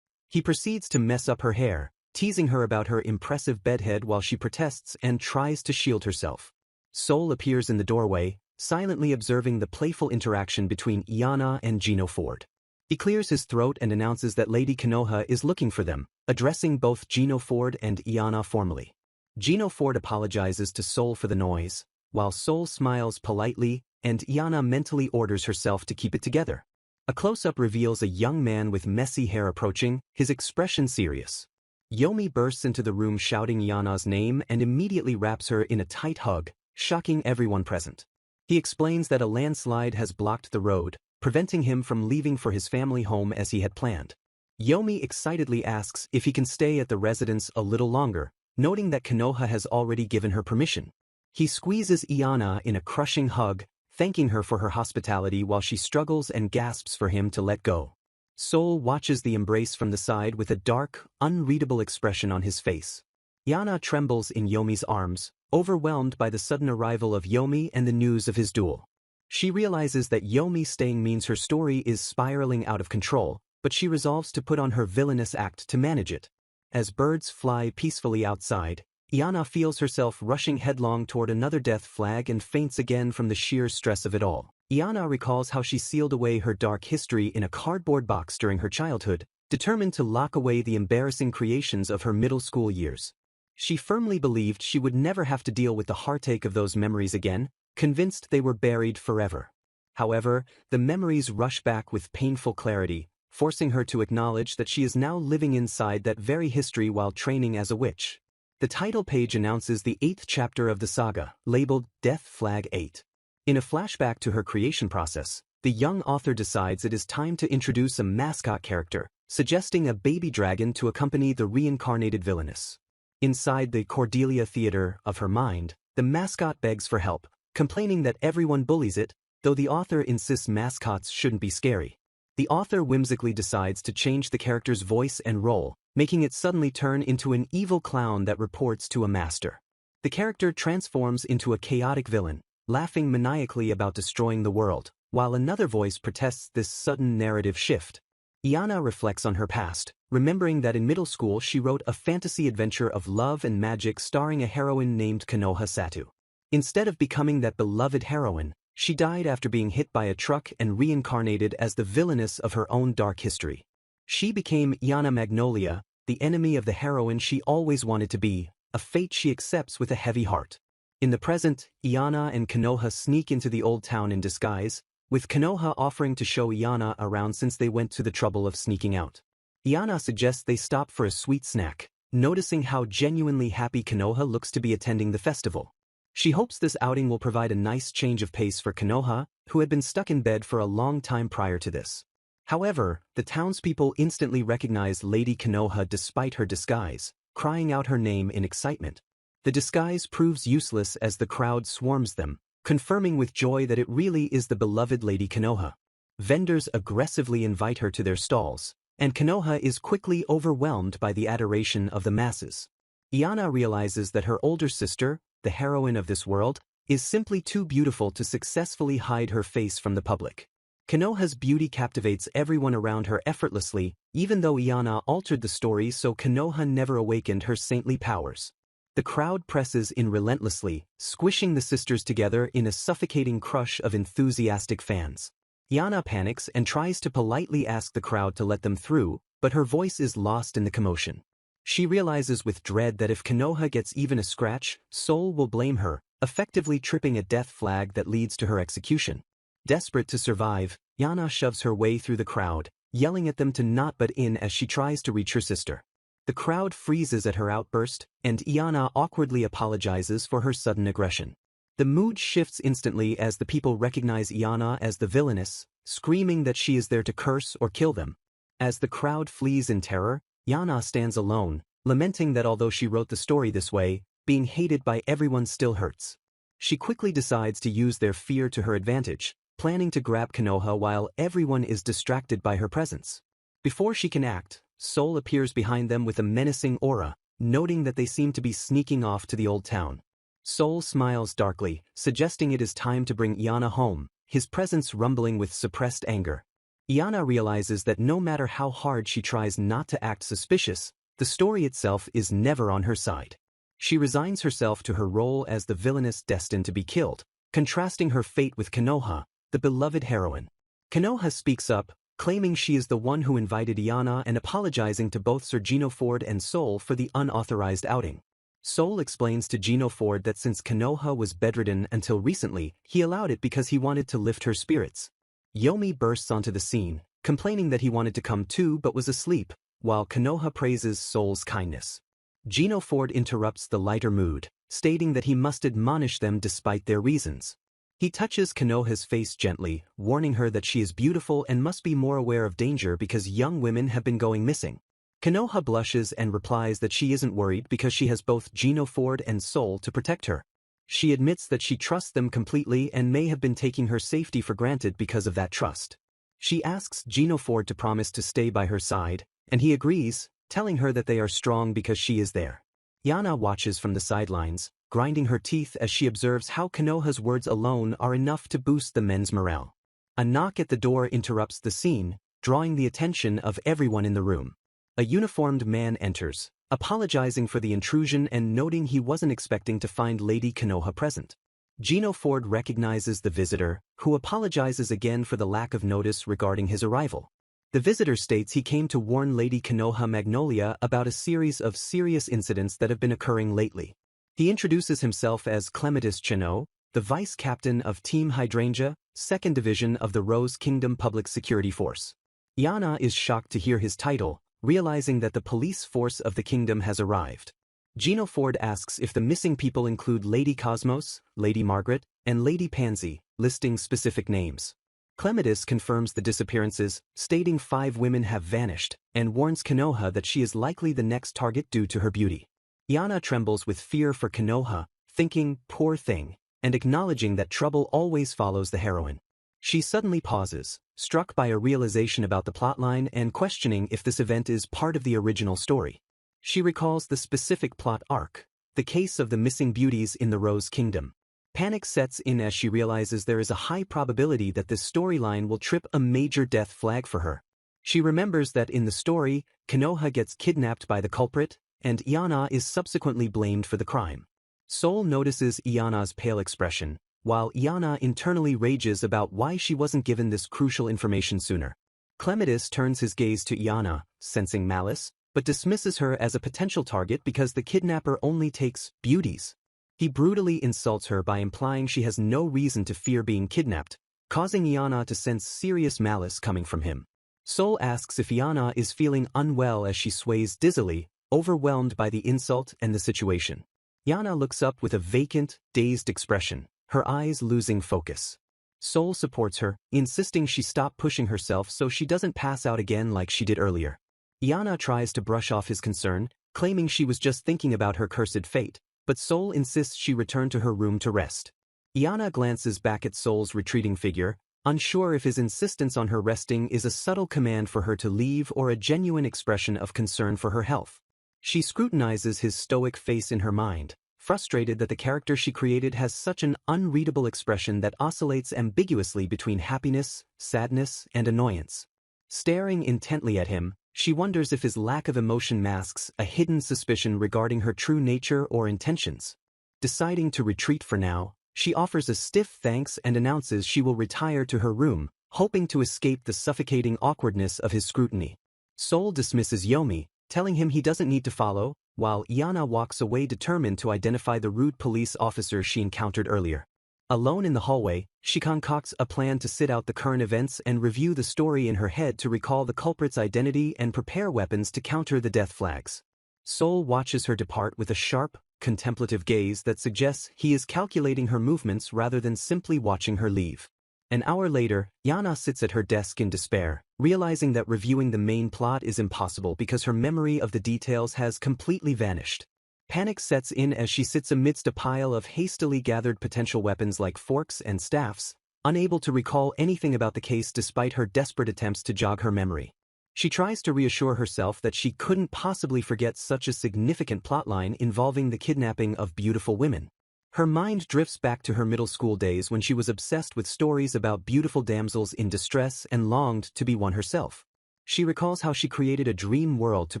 He proceeds to mess up her hair, teasing her about her impressive bedhead while she protests and tries to shield herself. Soul appears in the doorway, silently observing the playful interaction between Iana and Gino Ford. He clears his throat and announces that Lady Konoha is looking for them, addressing both Gino Ford and Iana formally. Gino Ford apologizes to Soul for the noise, while Soul smiles politely and Iana mentally orders herself to keep it together. A close-up reveals a young man with messy hair approaching, his expression serious. Yomi bursts into the room shouting Iana's name and immediately wraps her in a tight hug, shocking everyone present. He explains that a landslide has blocked the road, preventing him from leaving for his family home as he had planned. Yomi excitedly asks if he can stay at the residence a little longer, noting that Konoha has already given her permission. He squeezes Iana in a crushing hug, thanking her for her hospitality while she struggles and gasps for him to let go. Soul watches the embrace from the side with a dark, unreadable expression on his face. Iana trembles in Yomi's arms, overwhelmed by the sudden arrival of Yomi and the news of his duel. She realizes that Yomi staying means her story is spiraling out of control, but she resolves to put on her villainous act to manage it. As birds fly peacefully outside, Iana feels herself rushing headlong toward another death flag and faints again from the sheer stress of it all. Iana recalls how she sealed away her dark history in a cardboard box during her childhood, determined to lock away the embarrassing creations of her middle school years. She firmly believed she would never have to deal with the heartache of those memories again, convinced they were buried forever. However, the memories rush back with painful clarity, forcing her to acknowledge that she is now living inside that very history while training as a witch. The title page announces the 8th chapter of the saga, labeled Death Flag 8. In a flashback to her creation process, the young author decides it is time to introduce a mascot character, suggesting a baby dragon to accompany the reincarnated Villainess. Inside the Cordelia theater of her mind, the mascot begs for help, complaining that everyone bullies it, though the author insists mascots shouldn't be scary. The author whimsically decides to change the character's voice and role, making it suddenly turn into an evil clown that reports to a master. The character transforms into a chaotic villain, laughing maniacally about destroying the world, while another voice protests this sudden narrative shift. Iana reflects on her past, remembering that in middle school she wrote a fantasy adventure of love and magic starring a heroine named Konoha Satu. Instead of becoming that beloved heroine, she died after being hit by a truck and reincarnated as the villainess of her own dark history. She became Iana Magnolia, the enemy of the heroine she always wanted to be, a fate she accepts with a heavy heart. In the present, Iana and Konoha sneak into the old town in disguise, with Konoha offering to show Iana around since they went to the trouble of sneaking out. Iana suggests they stop for a sweet snack, noticing how genuinely happy Konoha looks to be attending the festival. She hopes this outing will provide a nice change of pace for Konoha, who had been stuck in bed for a long time prior to this. However, the townspeople instantly recognize Lady Konoha despite her disguise, crying out her name in excitement. The disguise proves useless as the crowd swarms them, confirming with joy that it really is the beloved Lady Konoha. Vendors aggressively invite her to their stalls, and Konoha is quickly overwhelmed by the adoration of the masses. Iana realizes that her older sister, the heroine of this world, is simply too beautiful to successfully hide her face from the public. Konoha's beauty captivates everyone around her effortlessly, even though Iana altered the story so Konoha never awakened her saintly powers. The crowd presses in relentlessly, squishing the sisters together in a suffocating crush of enthusiastic fans. Iana panics and tries to politely ask the crowd to let them through, but her voice is lost in the commotion. She realizes with dread that if Konoha gets even a scratch, Soul will blame her, effectively tripping a death flag that leads to her execution. Desperate to survive, Yana shoves her way through the crowd, yelling at them to not butt in as she tries to reach her sister. The crowd freezes at her outburst, and Yana awkwardly apologizes for her sudden aggression. The mood shifts instantly as the people recognize Yana as the Villainess, screaming that she is there to curse or kill them. As the crowd flees in terror, Yana stands alone, lamenting that although she wrote the story this way, being hated by everyone still hurts. She quickly decides to use their fear to her advantage, planning to grab Konoha while everyone is distracted by her presence. Before she can act, Soul appears behind them with a menacing aura, noting that they seem to be sneaking off to the old town. Soul smiles darkly, suggesting it is time to bring Yana home, his presence rumbling with suppressed anger. Yana realizes that no matter how hard she tries not to act suspicious, the story itself is never on her side. She resigns herself to her role as the villainess destined to be killed, contrasting her fate with Konoha, the beloved heroine. Konoha speaks up, claiming she is the one who invited Yana and apologizing to both Sir Gino Ford and Soul for the unauthorized outing. Soul explains to Gino Ford that since Konoha was bedridden until recently, he allowed it because he wanted to lift her spirits. Yomi bursts onto the scene, complaining that he wanted to come too but was asleep, while Konoha praises Soul's kindness. Gino Ford interrupts the lighter mood, stating that he must admonish them despite their reasons. He touches Konoha's face gently, warning her that she is beautiful and must be more aware of danger because young women have been going missing. Konoha blushes and replies that she isn't worried because she has both Gino Ford and Soul to protect her. She admits that she trusts them completely and may have been taking her safety for granted because of that trust. She asks Gino Ford to promise to stay by her side, and he agrees, telling her that they are strong because she is there. Yana watches from the sidelines, grinding her teeth as she observes how Konoha's words alone are enough to boost the men's morale. A knock at the door interrupts the scene, drawing the attention of everyone in the room. A uniformed man enters, apologizing for the intrusion and noting he wasn't expecting to find Lady Konoha present. Gino Ford recognizes the visitor, who apologizes again for the lack of notice regarding his arrival. The visitor states he came to warn Lady Konoha Magnolia about a series of serious incidents that have been occurring lately. He introduces himself as Clematis Chino, the vice captain of Team Hydrangea, 2nd Division of the Rose Kingdom Public Security Force. Yana is shocked to hear his title, realizing that the police force of the kingdom has arrived. Gino Ford asks if the missing people include Lady Cosmos, Lady Margaret, and Lady Pansy, listing specific names. Clematis confirms the disappearances, stating 5 women have vanished, and warns Konoha that she is likely the next target due to her beauty. Yana trembles with fear for Konoha, thinking, poor thing, and acknowledging that trouble always follows the heroine. She suddenly pauses, struck by a realization about the plotline and questioning if this event is part of the original story. She recalls the specific plot arc, the case of the missing beauties in the Rose Kingdom. Panic sets in as she realizes there is a high probability that this storyline will trip a major death flag for her. She remembers that in the story, Konoha gets kidnapped by the culprit, and Yana is subsequently blamed for the crime. Soul notices Yana's pale expression, while Yana internally rages about why she wasn't given this crucial information sooner. Clematis turns his gaze to Yana, sensing malice, but dismisses her as a potential target because the kidnapper only takes beauties. He brutally insults her by implying she has no reason to fear being kidnapped, causing Yana to sense serious malice coming from him. Soul asks if Yana is feeling unwell as she sways dizzily, overwhelmed by the insult and the situation. Yana looks up with a vacant, dazed expression, her eyes losing focus. Soul supports her, insisting she stop pushing herself so she doesn't pass out again like she did earlier. Yana tries to brush off his concern, claiming she was just thinking about her cursed fate, but Soul insists she return to her room to rest. Yana glances back at Soul's retreating figure, unsure if his insistence on her resting is a subtle command for her to leave or a genuine expression of concern for her health. She scrutinizes his stoic face in her mind, frustrated that the character she created has such an unreadable expression that oscillates ambiguously between happiness, sadness, and annoyance. Staring intently at him, she wonders if his lack of emotion masks a hidden suspicion regarding her true nature or intentions. Deciding to retreat for now, she offers a stiff thanks and announces she will retire to her room, hoping to escape the suffocating awkwardness of his scrutiny. Soul dismisses Yomi, telling him he doesn't need to follow, while Yana walks away determined to identify the rude police officer she encountered earlier. Alone in the hallway, she concocts a plan to sit out the current events and review the story in her head to recall the culprit's identity and prepare weapons to counter the death flags. Sol watches her depart with a sharp, contemplative gaze that suggests he is calculating her movements rather than simply watching her leave. An hour later, Yana sits at her desk in despair, realizing that reviewing the main plot is impossible because her memory of the details has completely vanished. Panic sets in as she sits amidst a pile of hastily gathered potential weapons like forks and staffs, unable to recall anything about the case despite her desperate attempts to jog her memory. She tries to reassure herself that she couldn't possibly forget such a significant plotline involving the kidnapping of beautiful women. Her mind drifts back to her middle school days when she was obsessed with stories about beautiful damsels in distress and longed to be one herself. She recalls how she created a dream world to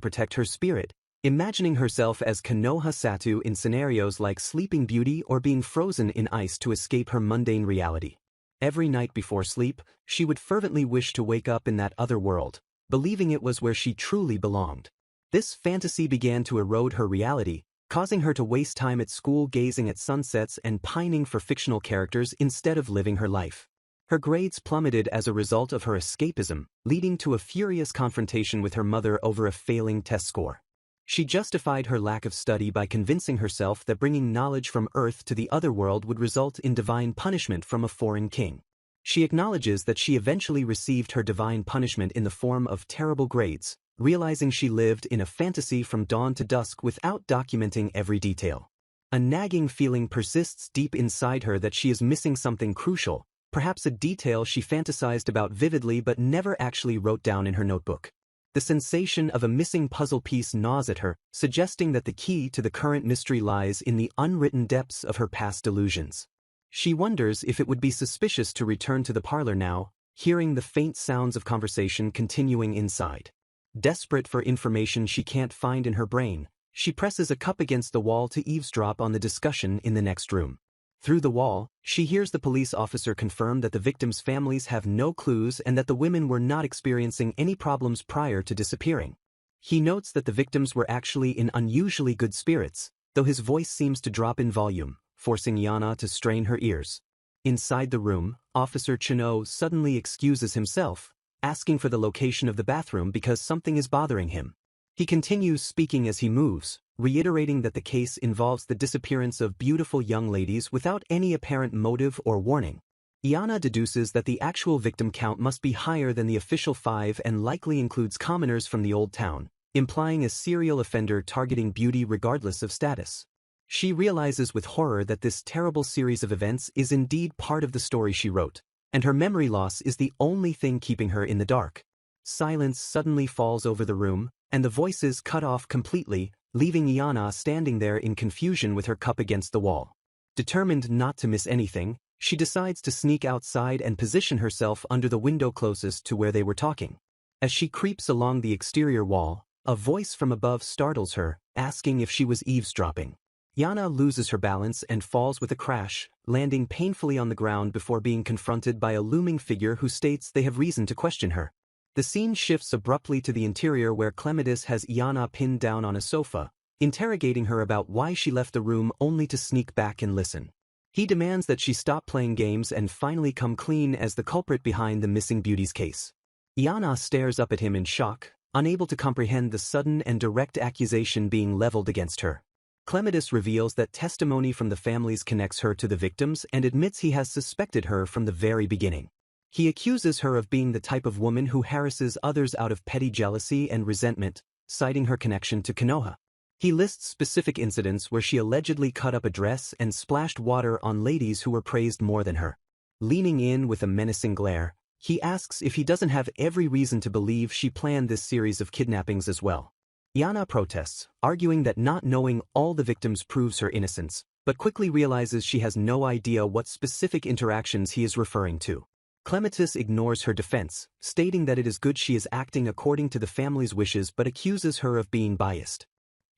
protect her spirit, imagining herself as Konoha Satu in scenarios like Sleeping Beauty or being frozen in ice to escape her mundane reality. Every night before sleep, she would fervently wish to wake up in that other world, believing it was where she truly belonged. This fantasy began to erode her reality, causing her to waste time at school gazing at sunsets and pining for fictional characters instead of living her life. Her grades plummeted as a result of her escapism, leading to a furious confrontation with her mother over a failing test score. She justified her lack of study by convincing herself that bringing knowledge from Earth to the other world would result in divine punishment from a foreign king. She acknowledges that she eventually received her divine punishment in the form of terrible grades, realizing she lived in a fantasy from dawn to dusk without documenting every detail. A nagging feeling persists deep inside her that she is missing something crucial, perhaps a detail she fantasized about vividly but never actually wrote down in her notebook. The sensation of a missing puzzle piece gnaws at her, suggesting that the key to the current mystery lies in the unwritten depths of her past delusions. She wonders if it would be suspicious to return to the parlor now, hearing the faint sounds of conversation continuing inside. Desperate for information she can't find in her brain, she presses a cup against the wall to eavesdrop on the discussion in the next room. Through the wall, she hears the police officer confirm that the victims' families have no clues and that the women were not experiencing any problems prior to disappearing. He notes that the victims were actually in unusually good spirits, though his voice seems to drop in volume, forcing Yana to strain her ears. Inside the room, Officer Chino suddenly excuses himself, asking for the location of the bathroom because something is bothering him. He continues speaking as he moves, reiterating that the case involves the disappearance of beautiful young ladies without any apparent motive or warning. Yana deduces that the actual victim count must be higher than the official 5 and likely includes commoners from the old town, implying a serial offender targeting beauty regardless of status. She realizes with horror that this terrible series of events is indeed part of the story she wrote, and her memory loss is the only thing keeping her in the dark. Silence suddenly falls over the room, and the voices cut off completely, leaving Yana standing there in confusion with her cup against the wall. Determined not to miss anything, she decides to sneak outside and position herself under the window closest to where they were talking. As she creeps along the exterior wall, a voice from above startles her, asking if she was eavesdropping. Yana loses her balance and falls with a crash, landing painfully on the ground before being confronted by a looming figure who states they have reason to question her. The scene shifts abruptly to the interior where Clematis has Yana pinned down on a sofa, interrogating her about why she left the room only to sneak back and listen. He demands that she stop playing games and finally come clean as the culprit behind the missing beauty's case. Yana stares up at him in shock, unable to comprehend the sudden and direct accusation being leveled against her. Clematis reveals that testimony from the families connects her to the victims and admits he has suspected her from the very beginning. He accuses her of being the type of woman who harasses others out of petty jealousy and resentment, citing her connection to Konoha. He lists specific incidents where she allegedly cut up a dress and splashed water on ladies who were praised more than her. Leaning in with a menacing glare, he asks if he doesn't have every reason to believe she planned this series of kidnappings as well. Yana protests, arguing that not knowing all the victims proves her innocence, but quickly realizes she has no idea what specific interactions he is referring to. Clematis ignores her defense, stating that it is good she is acting according to the family's wishes but accuses her of being biased.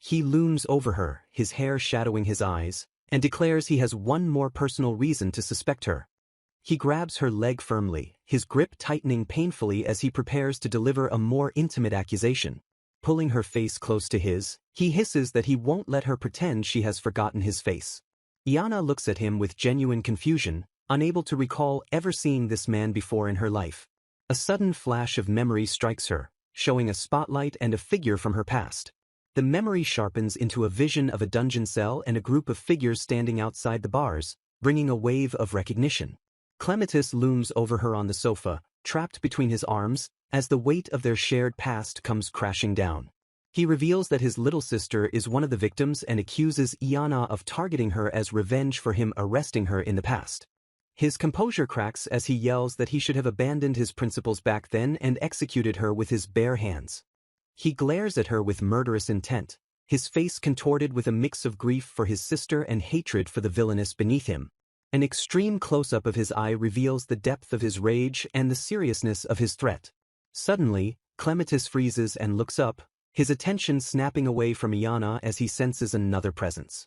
He looms over her, his hair shadowing his eyes, and declares he has one more personal reason to suspect her. He grabs her leg firmly, his grip tightening painfully as he prepares to deliver a more intimate accusation. pulling her face close to his. He hisses that he won't let her pretend she has forgotten his face. Iana looks at him with genuine confusion, unable to recall ever seeing this man before in her life. A sudden flash of memory strikes her, showing a spotlight and a figure from her past. The memory sharpens into a vision of a dungeon cell and a group of figures standing outside the bars, bringing a wave of recognition. Clematis looms over her on the sofa, trapped between his arms, as the weight of their shared past comes crashing down. He reveals that his little sister is one of the victims and accuses Iana of targeting her as revenge for him arresting her in the past. His composure cracks as he yells that he should have abandoned his principles back then and executed her with his bare hands. He glares at her with murderous intent, his face contorted with a mix of grief for his sister and hatred for the villainess beneath him. An extreme close-up of his eye reveals the depth of his rage and the seriousness of his threat. Suddenly, Clematis freezes and looks up, his attention snapping away from Iana as he senses another presence.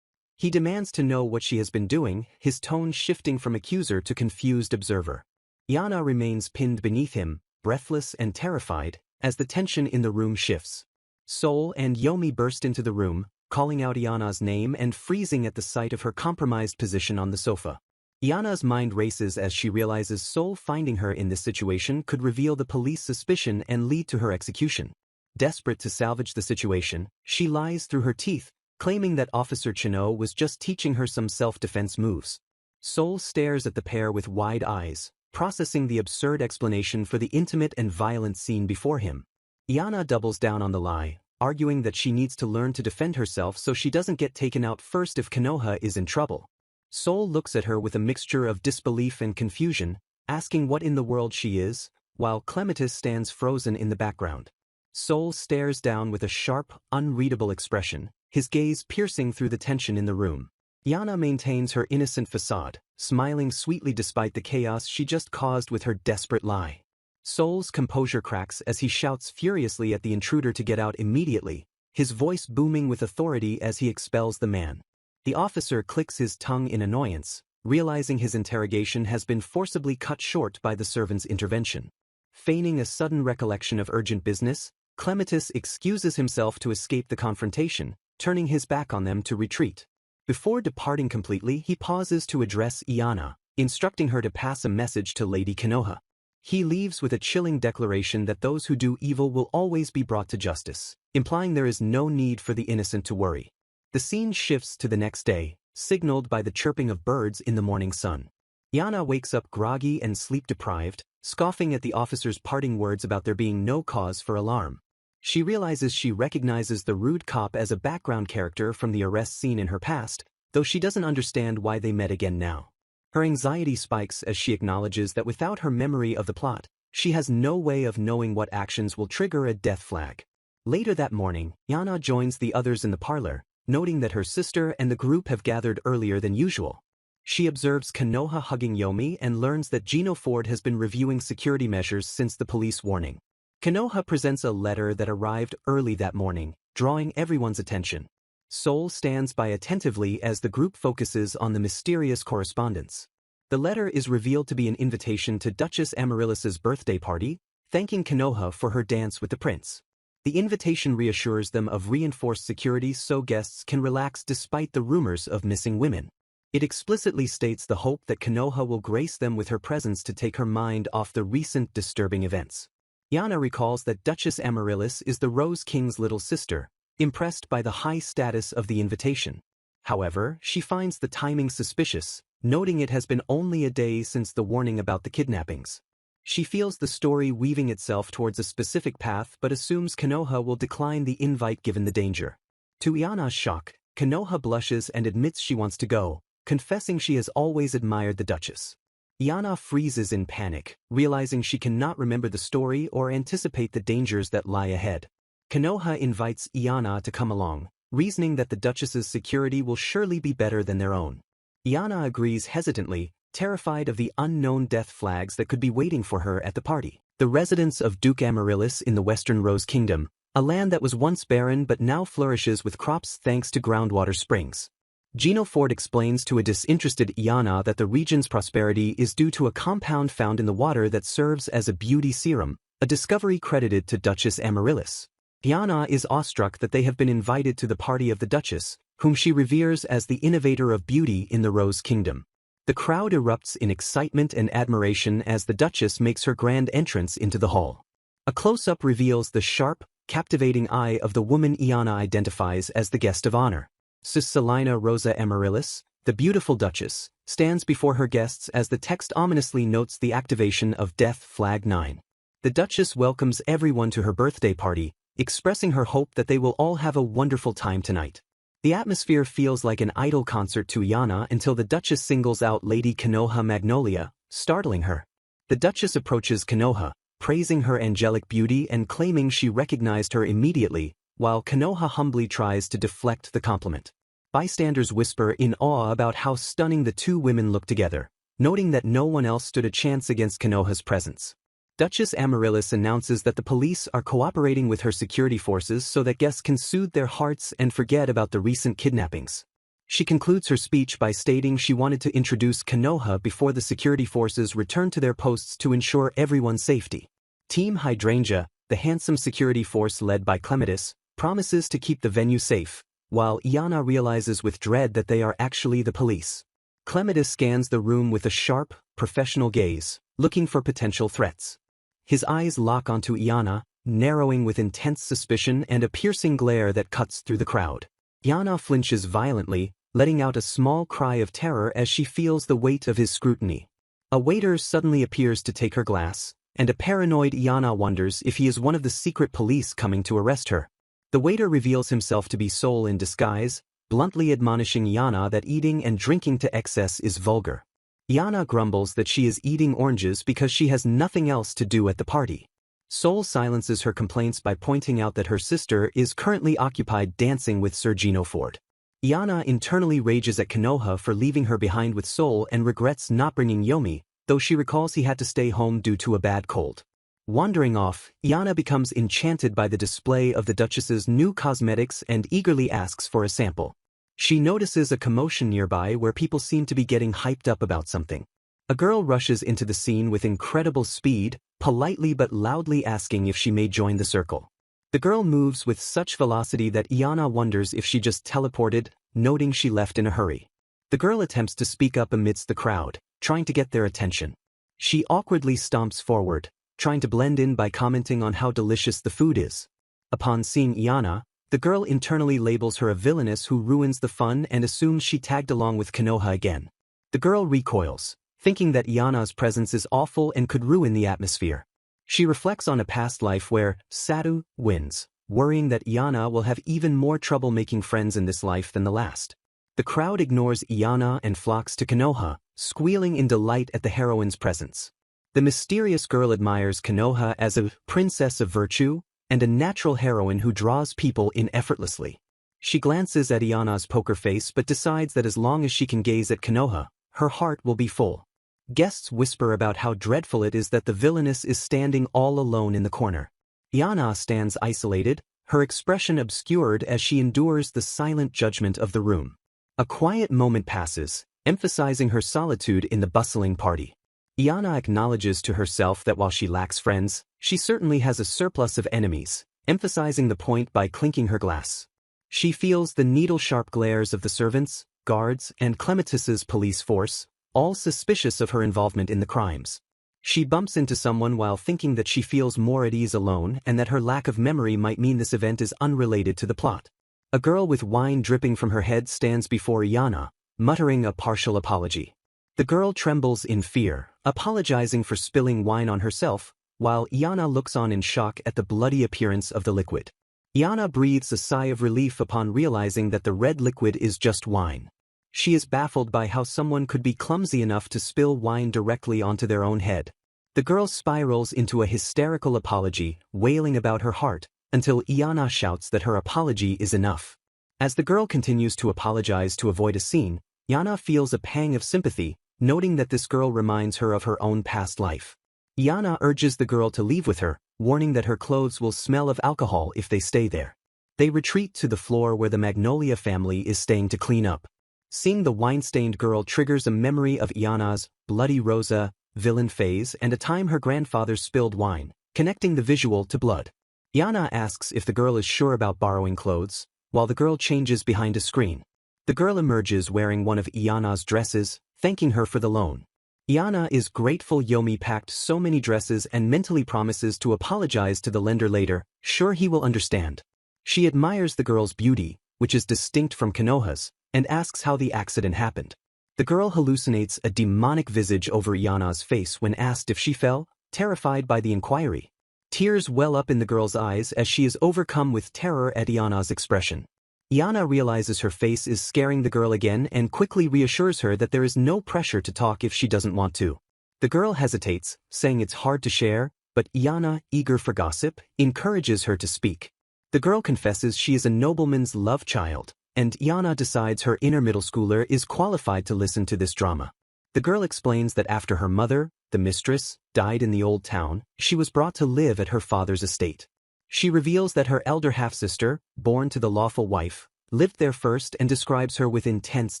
He demands to know what she has been doing, his tone shifting from accuser to confused observer. Iana remains pinned beneath him, breathless and terrified, as the tension in the room shifts. Sol and Yomi burst into the room, calling out Iana's name and freezing at the sight of her compromised position on the sofa. Iana's mind races as she realizes Sol finding her in this situation could reveal the police suspicion and lead to her execution. Desperate to salvage the situation, she lies through her teeth, claiming that Officer Chino was just teaching her some self-defense moves. Sol stares at the pair with wide eyes, processing the absurd explanation for the intimate and violent scene before him. Iana doubles down on the lie, arguing that she needs to learn to defend herself so she doesn't get taken out first if Konoha is in trouble. Sol looks at her with a mixture of disbelief and confusion, asking what in the world she is, while Clematis stands frozen in the background. Sol stares down with a sharp, unreadable expression, his gaze piercing through the tension in the room. Iana maintains her innocent facade, smiling sweetly despite the chaos she just caused with her desperate lie. Sol's composure cracks as he shouts furiously at the intruder to get out immediately, his voice booming with authority as he expels the man. The officer clicks his tongue in annoyance, realizing his interrogation has been forcibly cut short by the servant's intervention. Feigning a sudden recollection of urgent business, Clematis excuses himself to escape the confrontation, turning his back on them to retreat. Before departing completely, he pauses to address Iana, instructing her to pass a message to Lady Konoha. He leaves with a chilling declaration that those who do evil will always be brought to justice, implying there is no need for the innocent to worry. The scene shifts to the next day, signaled by the chirping of birds in the morning sun. Iana wakes up groggy and sleep-deprived, scoffing at the officer's parting words about there being no cause for alarm. She realizes she recognizes the rude cop as a background character from the arrest scene in her past, though she doesn't understand why they met again now. Her anxiety spikes as she acknowledges that without her memory of the plot, she has no way of knowing what actions will trigger a death flag. Later that morning, Iana joins the others in the parlor, noting that her sister and the group have gathered earlier than usual. She observes Konoha hugging Yomi and learns that Gino Ford has been reviewing security measures since the police warning. Konoha presents a letter that arrived early that morning, drawing everyone's attention. Sol stands by attentively as the group focuses on the mysterious correspondence. The letter is revealed to be an invitation to Duchess Amaryllis's birthday party, thanking Konoha for her dance with the prince. The invitation reassures them of reinforced security so guests can relax despite the rumors of missing women. It explicitly states the hope that Konoha will grace them with her presence to take her mind off the recent disturbing events. Iana recalls that Duchess Amaryllis is the Rose King's little sister, impressed by the high status of the invitation. However, she finds the timing suspicious, noting it has been only a day since the warning about the kidnappings. She feels the story weaving itself towards a specific path but assumes Konoha will decline the invite given the danger. To Iana's shock, Konoha blushes and admits she wants to go, confessing she has always admired the Duchess. Iana freezes in panic, realizing she cannot remember the story or anticipate the dangers that lie ahead. Konoha invites Iana to come along, reasoning that the Duchess's security will surely be better than their own. Iana agrees hesitantly, terrified of the unknown death flags that could be waiting for her at the party. The residence of Duke Amaryllis in the Western Rose Kingdom, a land that was once barren but now flourishes with crops thanks to groundwater springs. Gino Ford explains to a disinterested Iana that the region's prosperity is due to a compound found in the water that serves as a beauty serum, a discovery credited to Duchess Amaryllis. Iana is awestruck that they have been invited to the party of the Duchess, whom she reveres as the innovator of beauty in the Rose Kingdom. The crowd erupts in excitement and admiration as the Duchess makes her grand entrance into the hall. A close-up reveals the sharp, captivating eye of the woman Iana identifies as the guest of honor. Cisalina Rosa Amaryllis, the beautiful Duchess, stands before her guests as the text ominously notes the activation of Death Flag 9. The Duchess welcomes everyone to her birthday party, expressing her hope that they will all have a wonderful time tonight. The atmosphere feels like an idol concert to Iana until the Duchess singles out Lady Konoha Magnolia, startling her. The Duchess approaches Konoha, praising her angelic beauty and claiming she recognized her immediately, while Konoha humbly tries to deflect the compliment. Bystanders whisper in awe about how stunning the two women look together, noting that no one else stood a chance against Konoha's presence. Duchess Amaryllis announces that the police are cooperating with her security forces so that guests can soothe their hearts and forget about the recent kidnappings. She concludes her speech by stating she wanted to introduce Konoha before the security forces return to their posts to ensure everyone's safety. Team Hydrangea, the handsome security force led by Clematis, promises to keep the venue safe, while Iana realizes with dread that they are actually the police. Clematis scans the room with a sharp, professional gaze, looking for potential threats. His eyes lock onto Iana, narrowing with intense suspicion and a piercing glare that cuts through the crowd. Iana flinches violently, letting out a small cry of terror as she feels the weight of his scrutiny. A waiter suddenly appears to take her glass, and a paranoid Iana wonders if he is one of the secret police coming to arrest her. The waiter reveals himself to be Soul in disguise, bluntly admonishing Iana that eating and drinking to excess is vulgar. Iana grumbles that she is eating oranges because she has nothing else to do at the party. Soul silences her complaints by pointing out that her sister is currently occupied dancing with Sir Gino Ford. Iana internally rages at Konoha for leaving her behind with Soul and regrets not bringing Yomi, though she recalls he had to stay home due to a bad cold. Wandering off, Iana becomes enchanted by the display of the Duchess's new cosmetics and eagerly asks for a sample. She notices a commotion nearby where people seem to be getting hyped up about something. A girl rushes into the scene with incredible speed, politely but loudly asking if she may join the circle. The girl moves with such velocity that Iana wonders if she just teleported, noting she left in a hurry. The girl attempts to speak up amidst the crowd, trying to get their attention. She awkwardly stomps forward, trying to blend in by commenting on how delicious the food is. Upon seeing Iana, the girl internally labels her a villainess who ruins the fun and assumes she tagged along with Konoha again. The girl recoils, thinking that Iana's presence is awful and could ruin the atmosphere. She reflects on a past life where Satu wins, worrying that Iana will have even more trouble making friends in this life than the last. The crowd ignores Iana and flocks to Konoha, squealing in delight at the heroine's presence. The mysterious girl admires Konoha as a princess of virtue and a natural heroine who draws people in effortlessly. She glances at Iana's poker face but decides that as long as she can gaze at Konoha, her heart will be full. Guests whisper about how dreadful it is that the villainess is standing all alone in the corner. Iana stands isolated, her expression obscured as she endures the silent judgment of the room. A quiet moment passes, emphasizing her solitude in the bustling party. Iana acknowledges to herself that while she lacks friends, she certainly has a surplus of enemies, emphasizing the point by clinking her glass. She feels the needle-sharp glares of the servants, guards, and Clematis's police force, all suspicious of her involvement in the crimes. She bumps into someone while thinking that she feels more at ease alone and that her lack of memory might mean this event is unrelated to the plot. A girl with wine dripping from her head stands before Iana, muttering a partial apology. The girl trembles in fear, apologizing for spilling wine on herself, while Iana looks on in shock at the bloody appearance of the liquid. Iana breathes a sigh of relief upon realizing that the red liquid is just wine. She is baffled by how someone could be clumsy enough to spill wine directly onto their own head. The girl spirals into a hysterical apology, wailing about her heart, until Iana shouts that her apology is enough. As the girl continues to apologize to avoid a scene, Iana feels a pang of sympathy, noting that this girl reminds her of her own past life. Iana urges the girl to leave with her, warning that her clothes will smell of alcohol if they stay there. They retreat to the floor where the Magnolia family is staying to clean up. Seeing the wine-stained girl triggers a memory of Iana's bloody Rosa villain phase and a time her grandfather spilled wine, connecting the visual to blood. Yana asks if the girl is sure about borrowing clothes, while the girl changes behind a screen. The girl emerges wearing one of Iyana's dresses, thanking her for the loan. Iyana is grateful Yomi packed so many dresses and mentally promises to apologize to the lender later, sure he will understand. She admires the girl's beauty, which is distinct from Konoha's, and asks how the accident happened. The girl hallucinates a demonic visage over Iyana's face when asked if she fell, terrified by the inquiry. Tears well up in the girl's eyes as she is overcome with terror at Iyana's expression. Iyana realizes her face is scaring the girl again and quickly reassures her that there is no pressure to talk if she doesn't want to. The girl hesitates, saying it's hard to share, but Iyana, eager for gossip, encourages her to speak. The girl confesses she is a nobleman's love child, and Iyana decides her inner middle schooler is qualified to listen to this drama. The girl explains that after her mother, the mistress, died in the old town, she was brought to live at her father's estate. She reveals that her elder half-sister, born to the lawful wife, lived there first and describes her with intense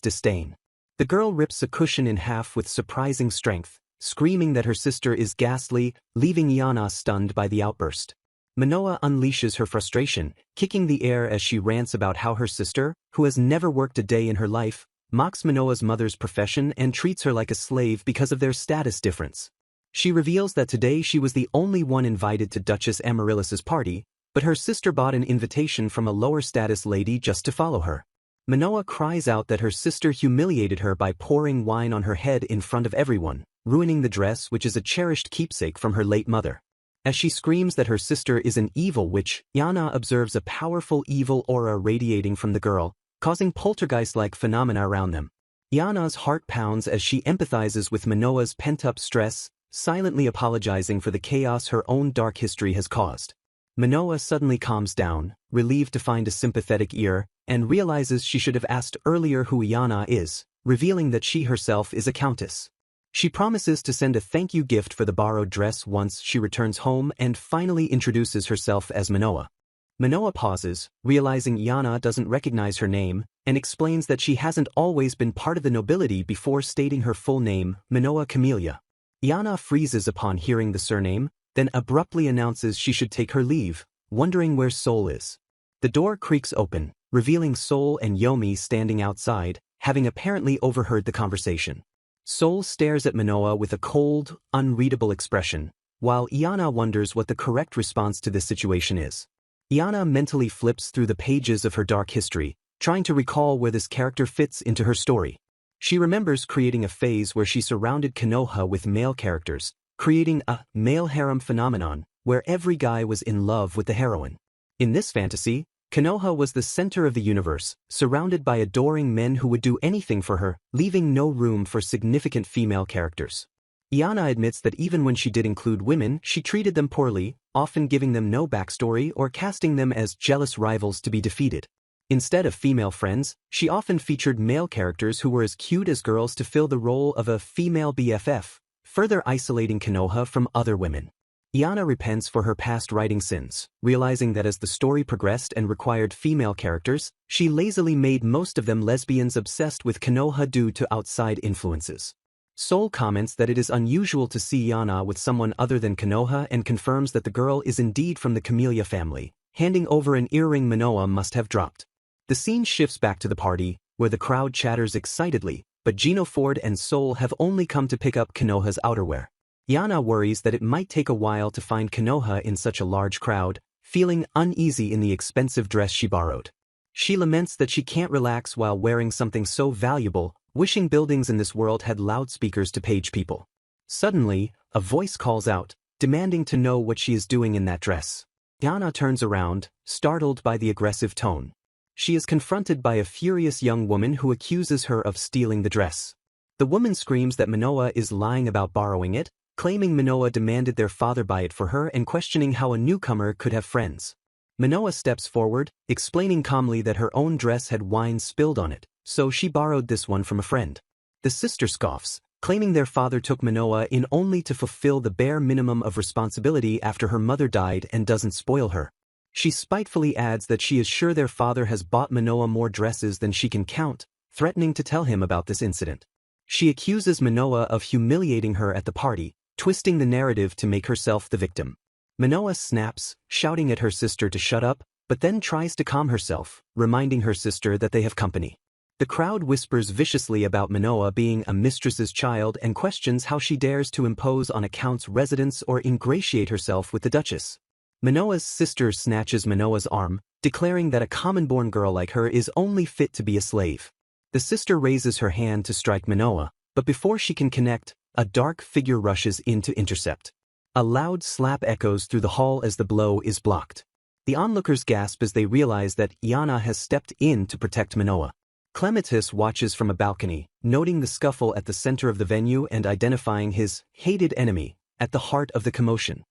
disdain. The girl rips a cushion in half with surprising strength, screaming that her sister is ghastly, leaving Iyana stunned by the outburst. Manoa unleashes her frustration, kicking the air as she rants about how her sister, who has never worked a day in her life, mocks Manoa's mother's profession and treats her like a slave because of their status difference. She reveals that today she was the only one invited to Duchess Amaryllis's party, but her sister bought an invitation from a lower-status lady just to follow her. Manoa cries out that her sister humiliated her by pouring wine on her head in front of everyone, ruining the dress which is a cherished keepsake from her late mother. As she screams that her sister is an evil witch, Yana observes a powerful evil aura radiating from the girl, causing poltergeist-like phenomena around them. Yana's heart pounds as she empathizes with Manoa's pent-up stress, silently apologizing for the chaos her own dark history has caused. Manoa suddenly calms down, relieved to find a sympathetic ear, and realizes she should have asked earlier who Yana is, revealing that she herself is a countess. She promises to send a thank you gift for the borrowed dress once she returns home and finally introduces herself as Manoa. Manoa pauses, realizing Yana doesn't recognize her name, and explains that she hasn't always been part of the nobility before stating her full name, Manoa Camellia. Yana freezes upon hearing the surname, then abruptly announces she should take her leave, wondering where Sol is. The door creaks open, revealing Sol and Yomi standing outside, having apparently overheard the conversation. Sol stares at Manoa with a cold, unreadable expression, while Yana wonders what the correct response to this situation is. Yana mentally flips through the pages of her dark history, trying to recall where this character fits into her story. She remembers creating a phase where she surrounded Konoha with male characters, creating a male harem phenomenon where every guy was in love with the heroine. In this fantasy, Konoha was the center of the universe, surrounded by adoring men who would do anything for her, leaving no room for significant female characters. Yana admits that even when she did include women, she treated them poorly, often giving them no backstory or casting them as jealous rivals to be defeated. Instead of female friends, she often featured male characters who were as cute as girls to fill the role of a female BFF, further isolating Konoha from other women. Yana repents for her past writing sins, realizing that as the story progressed and required female characters, she lazily made most of them lesbians obsessed with Konoha due to outside influences. Sol comments that it is unusual to see Yana with someone other than Konoha and confirms that the girl is indeed from the Camellia family, handing over an earring Manoa must have dropped. The scene shifts back to the party, where the crowd chatters excitedly, but Gino Ford and Sol have only come to pick up Konoha's outerwear. Yana worries that it might take a while to find Konoha in such a large crowd, feeling uneasy in the expensive dress she borrowed. She laments that she can't relax while wearing something so valuable, wishing buildings in this world had loudspeakers to page people. Suddenly, a voice calls out, demanding to know what she is doing in that dress. Yana turns around, startled by the aggressive tone. She is confronted by a furious young woman who accuses her of stealing the dress. The woman screams that Manoa is lying about borrowing it, claiming Manoa demanded their father buy it for her and questioning how a newcomer could have friends. Manoa steps forward, explaining calmly that her own dress had wine spilled on it, so she borrowed this one from a friend. The sister scoffs, claiming their father took Manoa in only to fulfill the bare minimum of responsibility after her mother died and doesn't spoil her. She spitefully adds that she is sure their father has bought Manoa more dresses than she can count, threatening to tell him about this incident. She accuses Manoa of humiliating her at the party, twisting the narrative to make herself the victim. Manoa snaps, shouting at her sister to shut up, but then tries to calm herself, reminding her sister that they have company. The crowd whispers viciously about Manoa being a mistress's child and questions how she dares to impose on a count's residence or ingratiate herself with the Duchess. Manoa's sister snatches Manoa's arm, declaring that a common-born girl like her is only fit to be a slave. The sister raises her hand to strike Manoa, but before she can connect, a dark figure rushes in to intercept. A loud slap echoes through the hall as the blow is blocked. The onlookers gasp as they realize that Iana has stepped in to protect Manoa. Clematis watches from a balcony, noting the scuffle at the center of the venue and identifying his hated enemy at the heart of the commotion.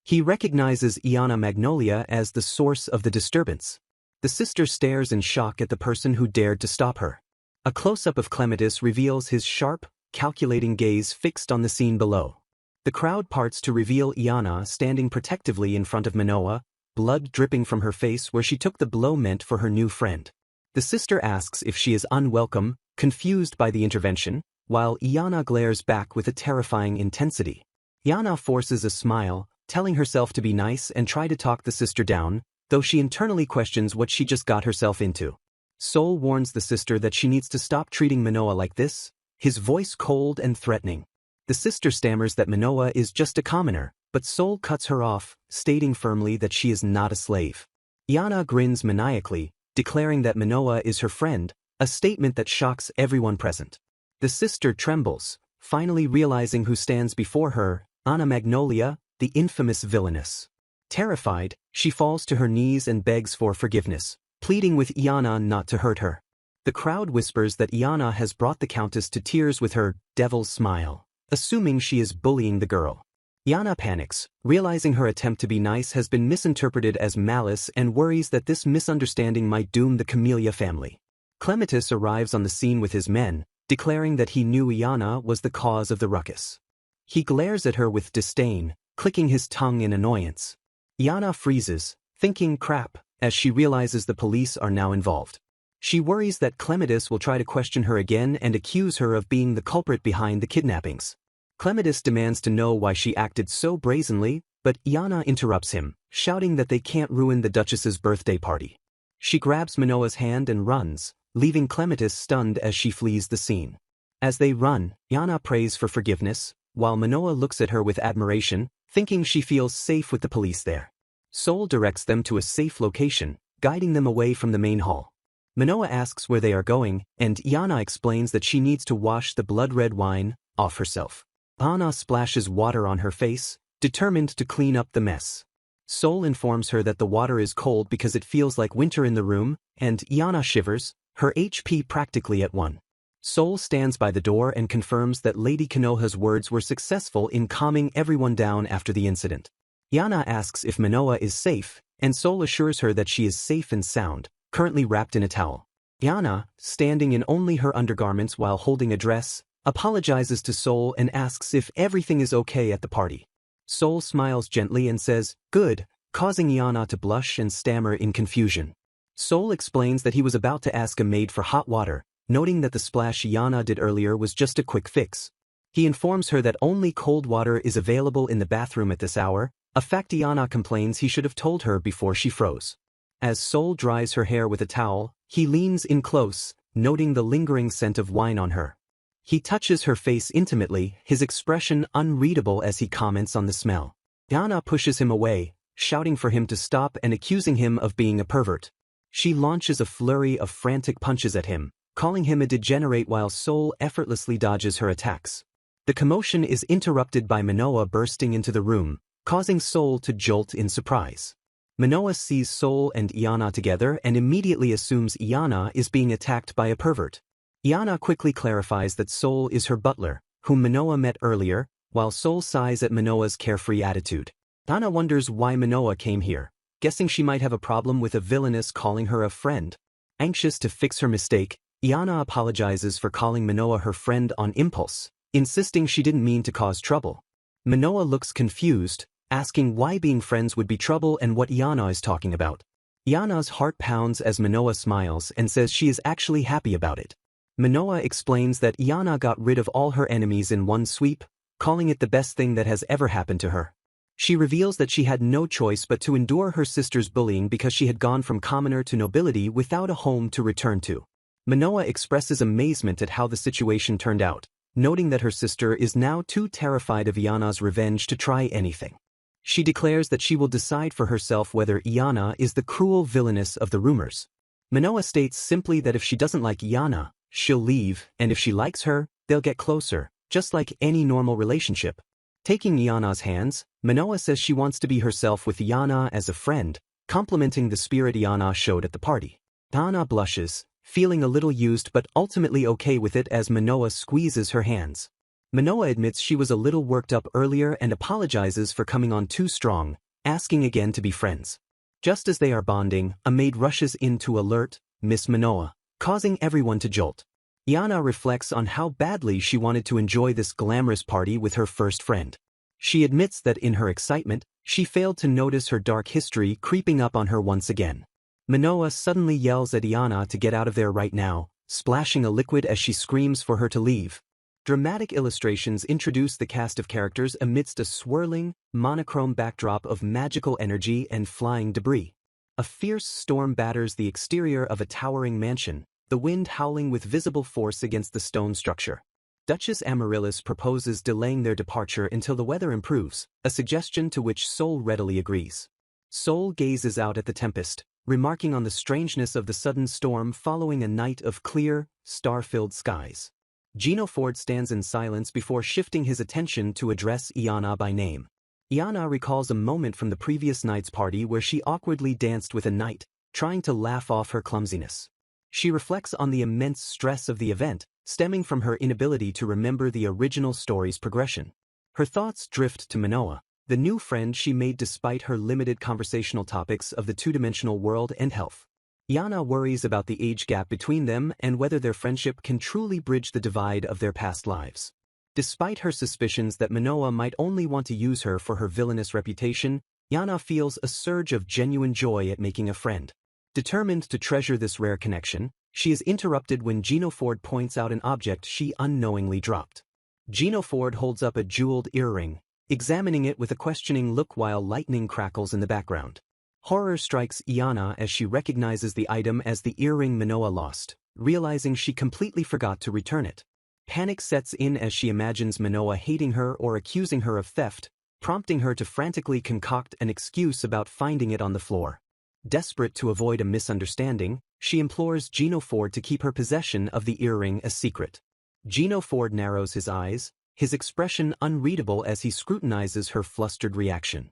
He recognizes Iana Magnolia as the source of the disturbance. The sister stares in shock at the person who dared to stop her. A close-up of Clematis reveals his sharp, calculating gaze fixed on the scene below. The crowd parts to reveal Iana standing protectively in front of Manoa, blood dripping from her face where she took the blow meant for her new friend. The sister asks if she is unwelcome, confused by the intervention, while Iana glares back with a terrifying intensity. Iana forces a smile, telling herself to be nice and try to talk the sister down, though she internally questions what she just got herself into. Sol warns the sister that she needs to stop treating Manoa like this, his voice cold and threatening. The sister stammers that Manoa is just a commoner, but Sol cuts her off, stating firmly that she is not a slave. Iana grins maniacally, declaring that Manoa is her friend, a statement that shocks everyone present. The sister trembles, finally realizing who stands before her, Ana Magnolia, the infamous Villainess. Terrified, she falls to her knees and begs for forgiveness, pleading with Iana not to hurt her. The crowd whispers that Iana has brought the Countess to tears with her devil's smile, assuming she is bullying the girl. Iana panics, realizing her attempt to be nice has been misinterpreted as malice and worries that this misunderstanding might doom the Camellia family. Clematis arrives on the scene with his men, declaring that he knew Iana was the cause of the ruckus. He glares at her with disdain, clicking his tongue in annoyance. Iana freezes, thinking crap, as she realizes the police are now involved. She worries that Clematis will try to question her again and accuse her of being the culprit behind the kidnappings. Clematis demands to know why she acted so brazenly, but Iana interrupts him, shouting that they can't ruin the Duchess's birthday party. She grabs Manoa's hand and runs, leaving Clematis stunned as she flees the scene. As they run, Iana prays for forgiveness, while Manoa looks at her with admiration, thinking she feels safe with the police there. Sol directs them to a safe location, guiding them away from the main hall. Manoa asks where they are going, and Iana explains that she needs to wash the blood-red wine off herself. Ana splashes water on her face, determined to clean up the mess. Sol informs her that the water is cold because it feels like winter in the room, and Iana shivers, her HP practically at 1. Sol stands by the door and confirms that Lady Konoha's words were successful in calming everyone down after the incident. Iana asks if Manoa is safe, and Sol assures her that she is safe and sound, currently wrapped in a towel. Iana, standing in only her undergarments while holding a dress, apologizes to Sol and asks if everything is okay at the party. Sol smiles gently and says, "Good," causing Iana to blush and stammer in confusion. Sol explains that he was about to ask a maid for hot water, noting that the splash Iana did earlier was just a quick fix. He informs her that only cold water is available in the bathroom at this hour, a fact Iana complains he should have told her before she froze. As Sol dries her hair with a towel, he leans in close, noting the lingering scent of wine on her. He touches her face intimately, his expression unreadable as he comments on the smell. Iana pushes him away, shouting for him to stop and accusing him of being a pervert. She launches a flurry of frantic punches at him, calling him a degenerate while Sol effortlessly dodges her attacks. The commotion is interrupted by Manoa bursting into the room, causing Sol to jolt in surprise. Manoa sees Sol and Iana together and immediately assumes Iana is being attacked by a pervert. Iana quickly clarifies that Sol is her butler, whom Manoa met earlier, while Sol sighs at Manoa's carefree attitude. Iana wonders why Manoa came here, guessing she might have a problem with a Villainess calling her a friend. Anxious to fix her mistake, Iana apologizes for calling Manoa her friend on impulse, insisting she didn't mean to cause trouble. Manoa looks confused, asking why being friends would be trouble and what Iana is talking about. Iana's heart pounds as Manoa smiles and says she is actually happy about it. Manoa explains that Iana got rid of all her enemies in one sweep, calling it the best thing that has ever happened to her. She reveals that she had no choice but to endure her sister's bullying because she had gone from commoner to nobility without a home to return to. Manoa expresses amazement at how the situation turned out, noting that her sister is now too terrified of Iana's revenge to try anything. She declares that she will decide for herself whether Iana is the cruel villainess of the rumors. Manoa states simply that if she doesn't like Iana, she'll leave, and if she likes her, they'll get closer, just like any normal relationship. Taking Iana's hands, Manoa says she wants to be herself with Iana as a friend, complimenting the spirit Iana showed at the party. Iana blushes, feeling a little used but ultimately okay with it as Manoa squeezes her hands. Manoa admits she was a little worked up earlier and apologizes for coming on too strong, asking again to be friends. Just as they are bonding, a maid rushes in to alert Miss Manoa, causing everyone to jolt. Iana reflects on how badly she wanted to enjoy this glamorous party with her first friend. She admits that in her excitement, she failed to notice her dark history creeping up on her once again. Manoa suddenly yells at Iana to get out of there right now, splashing a liquid as she screams for her to leave. Dramatic illustrations introduce the cast of characters amidst a swirling, monochrome backdrop of magical energy and flying debris. A fierce storm batters the exterior of a towering mansion, the wind howling with visible force against the stone structure. Duchess Amaryllis proposes delaying their departure until the weather improves, a suggestion to which Sol readily agrees. Sol gazes out at the tempest, remarking on the strangeness of the sudden storm following a night of clear, star-filled skies. Gino Ford stands in silence before shifting his attention to address Iana by name. Iana recalls a moment from the previous night's party where she awkwardly danced with a knight, trying to laugh off her clumsiness. She reflects on the immense stress of the event, stemming from her inability to remember the original story's progression. Her thoughts drift to Manoa, the new friend she made despite her limited conversational topics of the two-dimensional world and health. Iana worries about the age gap between them and whether their friendship can truly bridge the divide of their past lives. Despite her suspicions that Manoa might only want to use her for her villainous reputation, Iana feels a surge of genuine joy at making a friend. Determined to treasure this rare connection, she is interrupted when Gino Ford points out an object she unknowingly dropped. Gino Ford holds up a jeweled earring, examining it with a questioning look while lightning crackles in the background. Horror strikes Iana as she recognizes the item as the earring Manoa lost, realizing she completely forgot to return it. Panic sets in as she imagines Manoa hating her or accusing her of theft, prompting her to frantically concoct an excuse about finding it on the floor. Desperate to avoid a misunderstanding, she implores Gino Ford to keep her possession of the earring a secret. Gino Ford narrows his eyes, his expression unreadable as he scrutinizes her flustered reaction.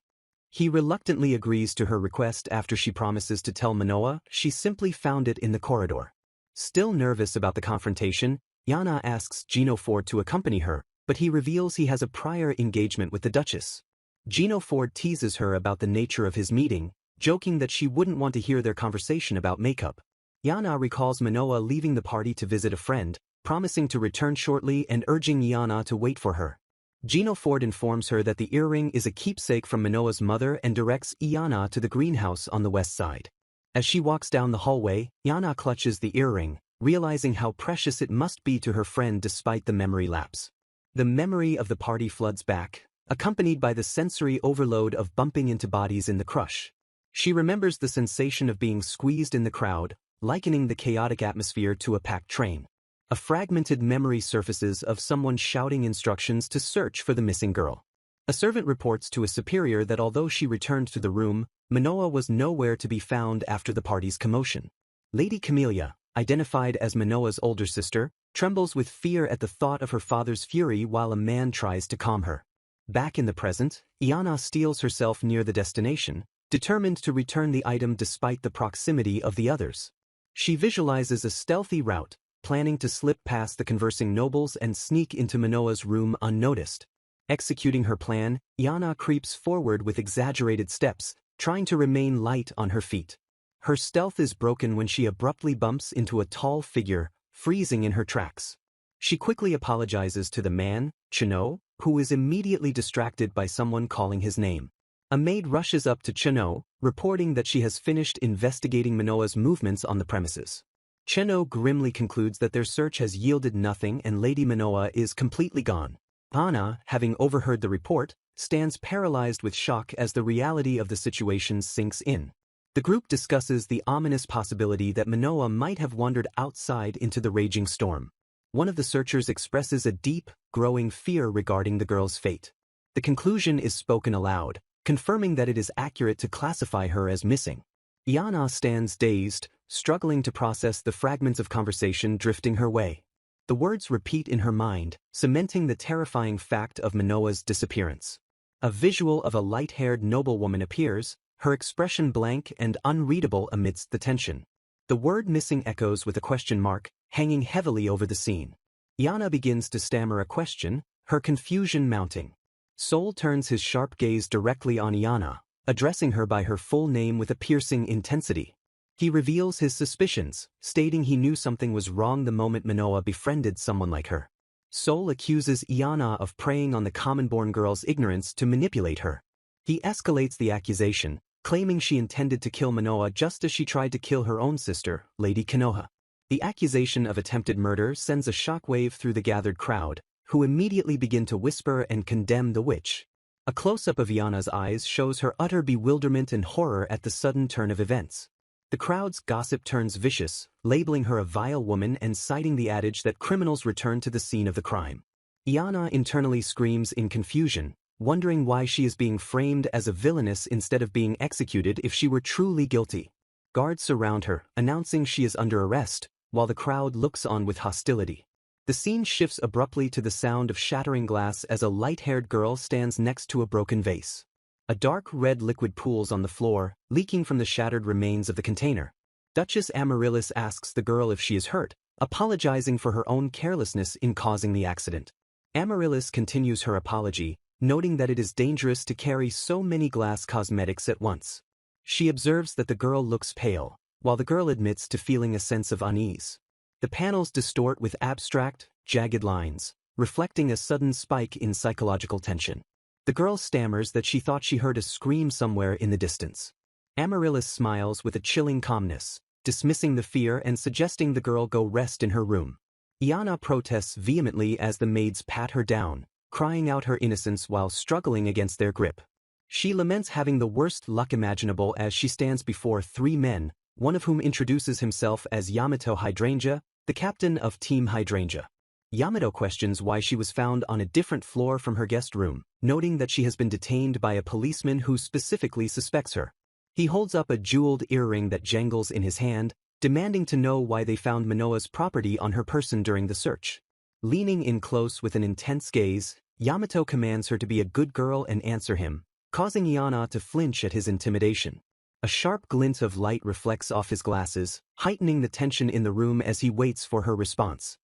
He reluctantly agrees to her request after she promises to tell Manoa she simply found it in the corridor. Still nervous about the confrontation, Iana asks Gino Ford to accompany her, but he reveals he has a prior engagement with the Duchess. Gino Ford teases her about the nature of his meeting, joking that she wouldn't want to hear their conversation about makeup. Iana recalls Manoa leaving the party to visit a friend, promising to return shortly and urging Iana to wait for her. Gino Ford informs her that the earring is a keepsake from Manoa's mother and directs Iana to the greenhouse on the west side. As she walks down the hallway, Iana clutches the earring, realizing how precious it must be to her friend despite the memory lapse. The memory of the party floods back, accompanied by the sensory overload of bumping into bodies in the crush. She remembers the sensation of being squeezed in the crowd, likening the chaotic atmosphere to a packed train. A fragmented memory surfaces of someone shouting instructions to search for the missing girl. A servant reports to a superior that although she returned to the room, Manoa was nowhere to be found after the party's commotion. Lady Camellia, identified as Manoa's older sister, trembles with fear at the thought of her father's fury while a man tries to calm her. Back in the present, Iana steels herself near the destination, determined to return the item despite the proximity of the others. She visualizes a stealthy route, planning to slip past the conversing nobles and sneak into Manoa's room unnoticed. Executing her plan, Iana creeps forward with exaggerated steps, trying to remain light on her feet. Her stealth is broken when she abruptly bumps into a tall figure, freezing in her tracks. She quickly apologizes to the man, Chino, who is immediately distracted by someone calling his name. A maid rushes up to Chino, reporting that she has finished investigating Manoa's movements on the premises. Chino grimly concludes that their search has yielded nothing and Lady Manoa is completely gone. Anna, having overheard the report, stands paralyzed with shock as the reality of the situation sinks in. The group discusses the ominous possibility that Manoa might have wandered outside into the raging storm. One of the searchers expresses a deep, growing fear regarding the girl's fate. The conclusion is spoken aloud, confirming that it is accurate to classify her as missing. Iana stands dazed, struggling to process the fragments of conversation drifting her way. The words repeat in her mind, cementing the terrifying fact of Manoa's disappearance. A visual of a light-haired noblewoman appears, her expression blank and unreadable amidst the tension. The word missing echoes with a question mark, hanging heavily over the scene. Iana begins to stammer a question, her confusion mounting. Sol turns his sharp gaze directly on Iana, addressing her by her full name with a piercing intensity. He reveals his suspicions, stating he knew something was wrong the moment Manoa befriended someone like her. Sol accuses Iana of preying on the common-born girl's ignorance to manipulate her. He escalates the accusation, claiming she intended to kill Manoa just as she tried to kill her own sister, Lady Konoha. The accusation of attempted murder sends a shockwave through the gathered crowd, who immediately begin to whisper and condemn the witch. A close-up of Iana's eyes shows her utter bewilderment and horror at the sudden turn of events. The crowd's gossip turns vicious, labeling her a vile woman and citing the adage that criminals return to the scene of the crime. Iana internally screams in confusion, wondering why she is being framed as a villainess instead of being executed if she were truly guilty. Guards surround her, announcing she is under arrest, while the crowd looks on with hostility. The scene shifts abruptly to the sound of shattering glass as a light-haired girl stands next to a broken vase. A dark red liquid pools on the floor, leaking from the shattered remains of the container. Duchess Amaryllis asks the girl if she is hurt, apologizing for her own carelessness in causing the accident. Amaryllis continues her apology, noting that it is dangerous to carry so many glass cosmetics at once. She observes that the girl looks pale, while the girl admits to feeling a sense of unease. The panels distort with abstract, jagged lines, reflecting a sudden spike in psychological tension. The girl stammers that she thought she heard a scream somewhere in the distance. Amaryllis smiles with a chilling calmness, dismissing the fear and suggesting the girl go rest in her room. Iana protests vehemently as the maids pat her down, crying out her innocence while struggling against their grip. She laments having the worst luck imaginable as she stands before three men, one of whom introduces himself as Yamato Hydrangea, the captain of Team Hydrangea. Yamato questions why she was found on a different floor from her guest room, noting that she has been detained by a policeman who specifically suspects her. He holds up a jeweled earring that jangles in his hand, demanding to know why they found Manoa's property on her person during the search. Leaning in close with an intense gaze, Yamato commands her to be a good girl and answer him, causing Iana to flinch at his intimidation. A sharp glint of light reflects off his glasses, heightening the tension in the room as he waits for her response.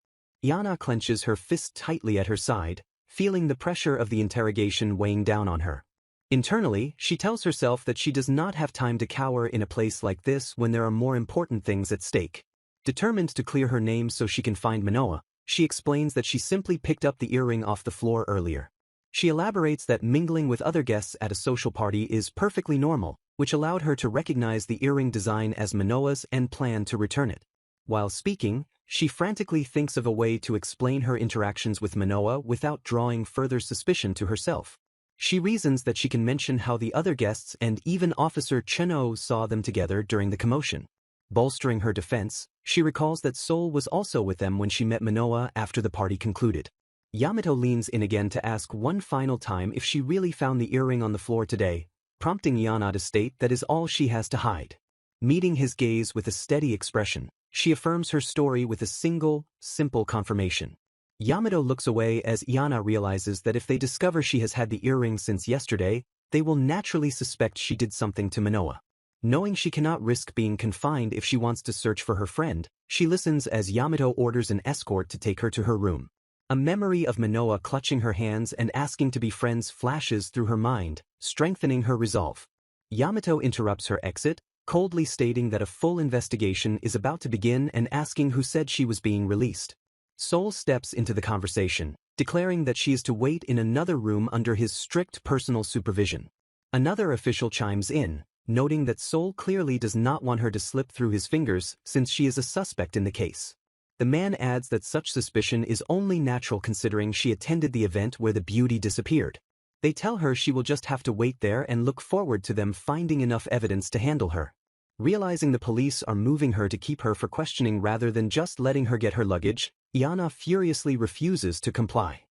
Iana clenches her fist tightly at her side, feeling the pressure of the interrogation weighing down on her. Internally, she tells herself that she does not have time to cower in a place like this when there are more important things at stake. Determined to clear her name so she can find Manoa, she explains that she simply picked up the earring off the floor earlier. She elaborates that mingling with other guests at a social party is perfectly normal, which allowed her to recognize the earring design as Manoa's and plan to return it. While speaking, she frantically thinks of a way to explain her interactions with Manoa without drawing further suspicion to herself. She reasons that she can mention how the other guests and even Officer Cheno saw them together during the commotion. Bolstering her defense, she recalls that Sol was also with them when she met Manoa after the party concluded. Yamato leans in again to ask one final time if she really found the earring on the floor today, prompting Iana to state that is all she has to hide. Meeting his gaze with a steady expression, she affirms her story with a single, simple confirmation. Yamato looks away as Iana realizes that if they discover she has had the earring since yesterday, they will naturally suspect she did something to Manoa. Knowing she cannot risk being confined if she wants to search for her friend, she listens as Yamato orders an escort to take her to her room. A memory of Manoa clutching her hands and asking to be friends flashes through her mind, strengthening her resolve. Yamato interrupts her exit, coldly stating that a full investigation is about to begin and asking who said she was being released. Sol steps into the conversation, declaring that she is to wait in another room under his strict personal supervision. Another official chimes in, noting that Sol clearly does not want her to slip through his fingers since she is a suspect in the case. The man adds that such suspicion is only natural considering she attended the event where the beauty disappeared. They tell her she will just have to wait there and look forward to them finding enough evidence to handle her. Realizing the police are moving her to keep her for questioning rather than just letting her get her luggage, Iana furiously refuses to comply.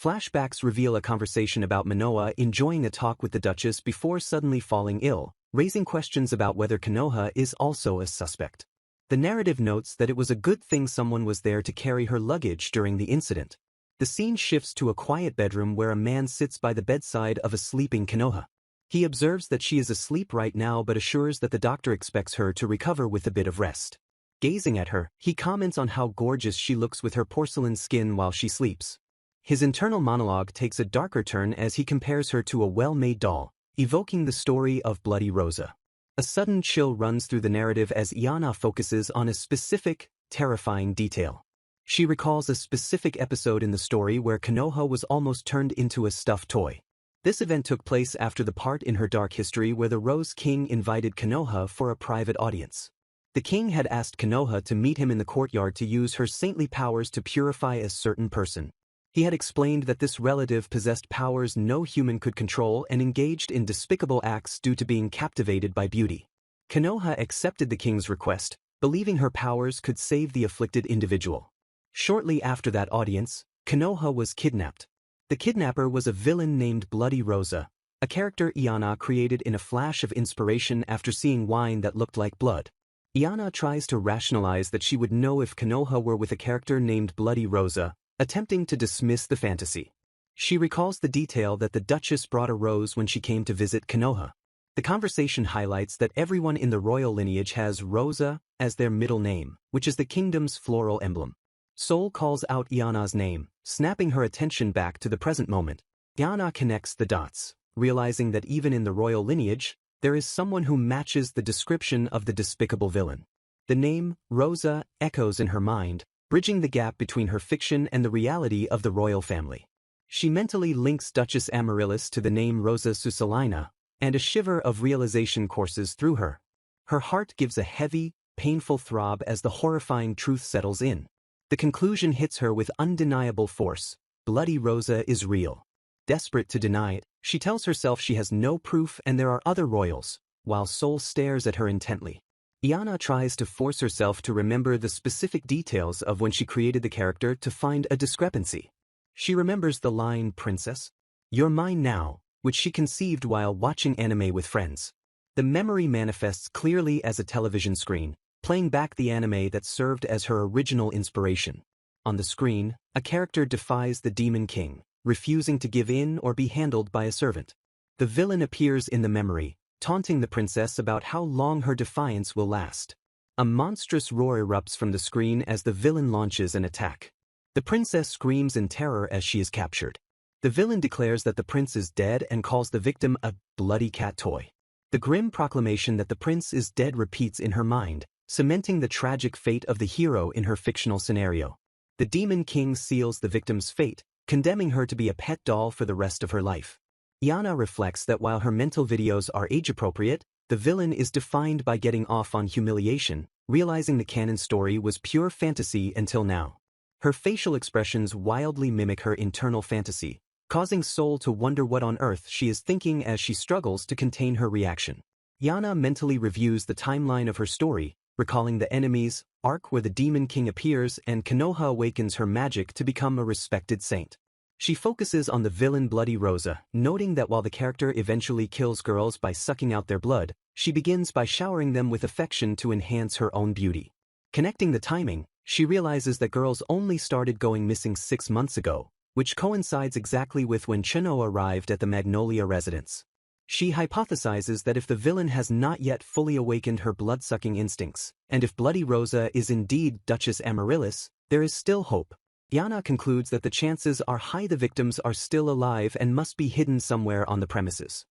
Flashbacks reveal a conversation about Manoa enjoying a talk with the Duchess before suddenly falling ill, raising questions about whether Konoha is also a suspect. The narrative notes that it was a good thing someone was there to carry her luggage during the incident. The scene shifts to a quiet bedroom where a man sits by the bedside of a sleeping Konoha. He observes that she is asleep right now but assures that the doctor expects her to recover with a bit of rest. Gazing at her, he comments on how gorgeous she looks with her porcelain skin while she sleeps. His internal monologue takes a darker turn as he compares her to a well-made doll, evoking the story of Bloody Rosa. A sudden chill runs through the narrative as Iana focuses on a specific, terrifying detail. She recalls a specific episode in the story where Konoha was almost turned into a stuffed toy. This event took place after the part in her dark history where the Rose King invited Konoha for a private audience. The king had asked Konoha to meet him in the courtyard to use her saintly powers to purify a certain person. He had explained that this relative possessed powers no human could control and engaged in despicable acts due to being captivated by beauty. Konoha accepted the king's request, believing her powers could save the afflicted individual. Shortly after that audience, Konoha was kidnapped. The kidnapper was a villain named Bloody Rosa, a character Iana created in a flash of inspiration after seeing wine that looked like blood. Iana tries to rationalize that she would know if Konoha were with a character named Bloody Rosa, attempting to dismiss the fantasy. She recalls the detail that the Duchess brought a rose when she came to visit Konoha. The conversation highlights that everyone in the royal lineage has Rosa as their middle name, which is the kingdom's floral emblem. Sol calls out Iana's name, snapping her attention back to the present moment. Iana connects the dots, realizing that even in the royal lineage, there is someone who matches the description of the despicable villain. The name, Rosa, echoes in her mind, bridging the gap between her fiction and the reality of the royal family. She mentally links Duchess Amaryllis to the name Rosa Susalina, and a shiver of realization courses through her. Her heart gives a heavy, painful throb as the horrifying truth settles in. The conclusion hits her with undeniable force. Bloody Rosa is real. Desperate to deny it, she tells herself she has no proof and there are other royals, while Sol stares at her intently. Iana tries to force herself to remember the specific details of when she created the character to find a discrepancy. She remembers the line, "Princess, you're mine now," which she conceived while watching anime with friends. The memory manifests clearly as a television screen, playing back the anime that served as her original inspiration. On the screen, a character defies the Demon King, refusing to give in or be handled by a servant. The villain appears in the memory, taunting the princess about how long her defiance will last. A monstrous roar erupts from the screen as the villain launches an attack. The princess screams in terror as she is captured. The villain declares that the prince is dead and calls the victim a bloody cat toy. The grim proclamation that the prince is dead repeats in her mind, cementing the tragic fate of the hero in her fictional scenario. The Demon King seals the victim's fate, condemning her to be a pet doll for the rest of her life. Iana reflects that while her mental videos are age-appropriate, the villain is defined by getting off on humiliation, realizing the canon story was pure fantasy until now. Her facial expressions wildly mimic her internal fantasy, causing Sol to wonder what on earth she is thinking as she struggles to contain her reaction. Iana mentally reviews the timeline of her story, recalling the enemies, arc where the Demon King appears and Konoha awakens her magic to become a respected saint. She focuses on the villain Bloody Rosa, noting that while the character eventually kills girls by sucking out their blood, she begins by showering them with affection to enhance her own beauty. Connecting the timing, she realizes that girls only started going missing 6 months ago, which coincides exactly with when Chino arrived at the Magnolia residence. She hypothesizes that if the villain has not yet fully awakened her blood-sucking instincts, and if Bloody Rosa is indeed Duchess Amaryllis, there is still hope. Iana concludes that the chances are high the victims are still alive and must be hidden somewhere on the premises.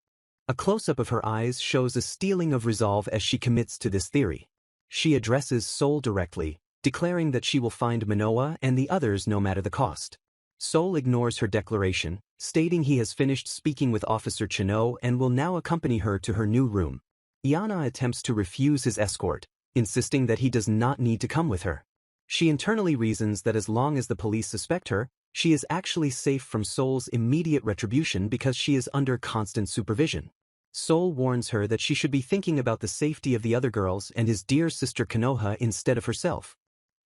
A close-up of her eyes shows a steeling of resolve as she commits to this theory. She addresses Sol directly, declaring that she will find Manoa and the others no matter the cost. Sol ignores her declaration, stating he has finished speaking with Officer Chino and will now accompany her to her new room. Iana attempts to refuse his escort, insisting that he does not need to come with her. She internally reasons that as long as the police suspect her, She is actually safe from Soul's immediate retribution because she is under constant supervision. Soul warns her that she should be thinking about the safety of the other girls and his dear sister Konoha instead of herself.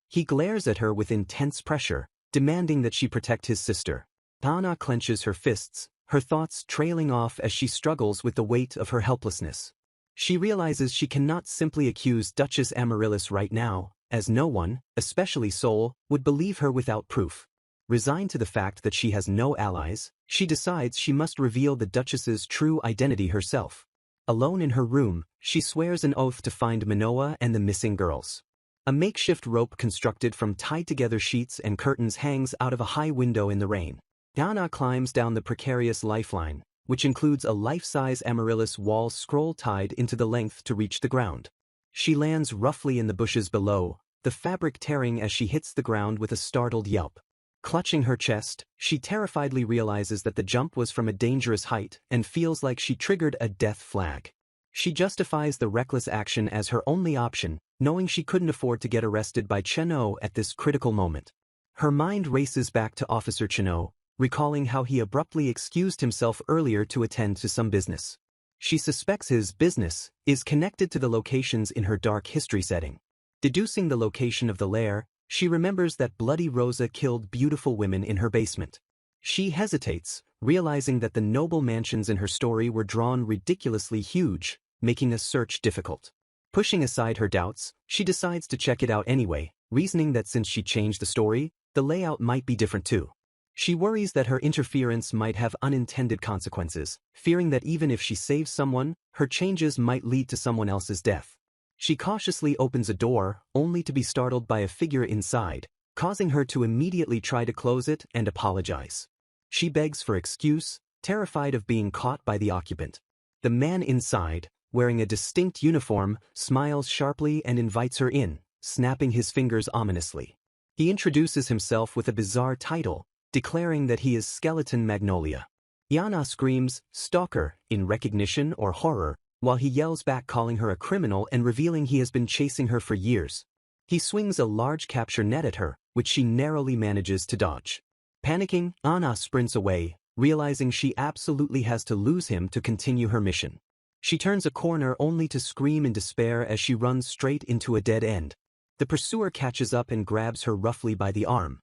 He glares at her with intense pressure, demanding that she protect his sister. Ana clenches her fists, her thoughts trailing off as she struggles with the weight of her helplessness. She realizes she cannot simply accuse Duchess Amaryllis right now, as no one, especially Soul, would believe her without proof. Resigned to the fact that she has no allies, she decides she must reveal the Duchess's true identity herself. Alone in her room, she swears an oath to find Manoa and the missing girls. A makeshift rope constructed from tied-together sheets and curtains hangs out of a high window in the rain. Ana climbs down the precarious lifeline, which includes a life-size Amaryllis wall scroll tied into the length to reach the ground. She lands roughly in the bushes below, the fabric tearing as she hits the ground with a startled yelp. Clutching her chest, she terrifiedly realizes that the jump was from a dangerous height and feels like she triggered a death flag. She justifies the reckless action as her only option, knowing she couldn't afford to get arrested by Cheno at this critical moment. Her mind races back to Officer Cheno, recalling how he abruptly excused himself earlier to attend to some business. She suspects his business is connected to the locations in her dark history setting. Deducing the location of the lair, she remembers that Bloody Rosa killed beautiful women in her basement. She hesitates, realizing that the noble mansions in her story were drawn ridiculously huge, making a search difficult. Pushing aside her doubts, she decides to check it out anyway, reasoning that since she changed the story, the layout might be different too. She worries that her interference might have unintended consequences, fearing that even if she saves someone, her changes might lead to someone else's death. She cautiously opens a door, only to be startled by a figure inside, causing her to immediately try to close it and apologize. She begs for excuse, terrified of being caught by the occupant. The man inside, wearing a distinct uniform, smiles sharply and invites her in, snapping his fingers ominously. He introduces himself with a bizarre title, declaring that he is Skeleton Magnolia. Yana screams, "Stalker," in recognition or horror, while he yells back calling her a criminal and revealing he has been chasing her for years. He swings a large capture net at her, which she narrowly manages to dodge. Panicking, Ana sprints away, realizing she absolutely has to lose him to continue her mission. She turns a corner only to scream in despair as she runs straight into a dead end. The pursuer catches up and grabs her roughly by the arm.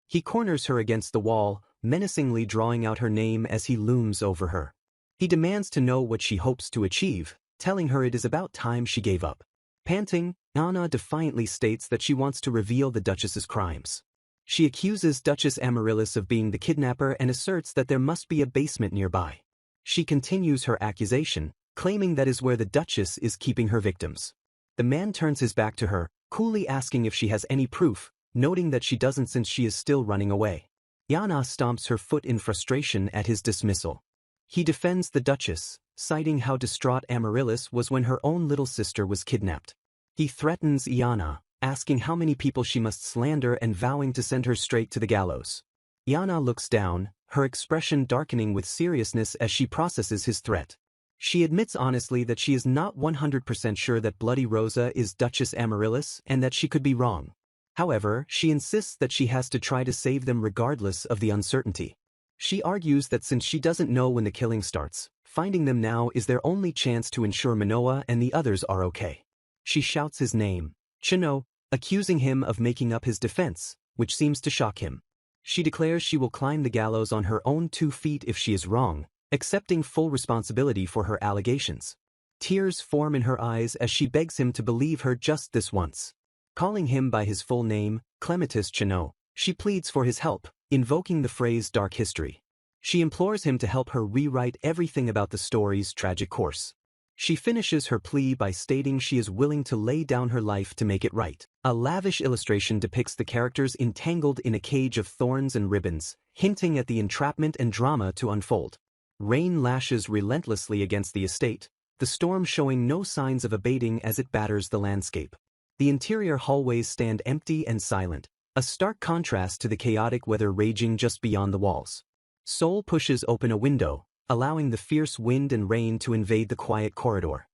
He corners her against the wall, menacingly drawing out her name as he looms over her. He demands to know what she hopes to achieve, telling her it is about time she gave up. Panting, Ana defiantly states that she wants to reveal the Duchess's crimes. She accuses Duchess Amaryllis of being the kidnapper and asserts that there must be a basement nearby. She continues her accusation, claiming that is where the Duchess is keeping her victims. The man turns his back to her, coolly asking if she has any proof, noting that she doesn't since she is still running away. Yana stomps her foot in frustration at his dismissal. He defends the Duchess, citing how distraught Amaryllis was when her own little sister was kidnapped. He threatens Iana, asking how many people she must slander and vowing to send her straight to the gallows. Iana looks down, her expression darkening with seriousness as she processes his threat. She admits honestly that she is not 100% sure that Bloody Rosa is Duchess Amaryllis and that she could be wrong. However, she insists that she has to try to save them regardless of the uncertainty. She argues that since she doesn't know when the killing starts, finding them now is their only chance to ensure Manoa and the others are okay. She shouts his name, Chino, accusing him of making up his defense, which seems to shock him. She declares she will climb the gallows on her own 2 feet if she is wrong, accepting full responsibility for her allegations. Tears form in her eyes as she begs him to believe her just this once. Calling him by his full name, Clematis Chino, she pleads for his help, invoking the phrase dark history. She implores him to help her rewrite everything about the story's tragic course. She finishes her plea by stating she is willing to lay down her life to make it right. A lavish illustration depicts the characters entangled in a cage of thorns and ribbons, hinting at the entrapment and drama to unfold. Rain lashes relentlessly against the estate, the storm showing no signs of abating as it batters the landscape. The interior hallways stand empty and silent, a stark contrast to the chaotic weather raging just beyond the walls. Soul pushes open a window, allowing the fierce wind and rain to invade the quiet corridor.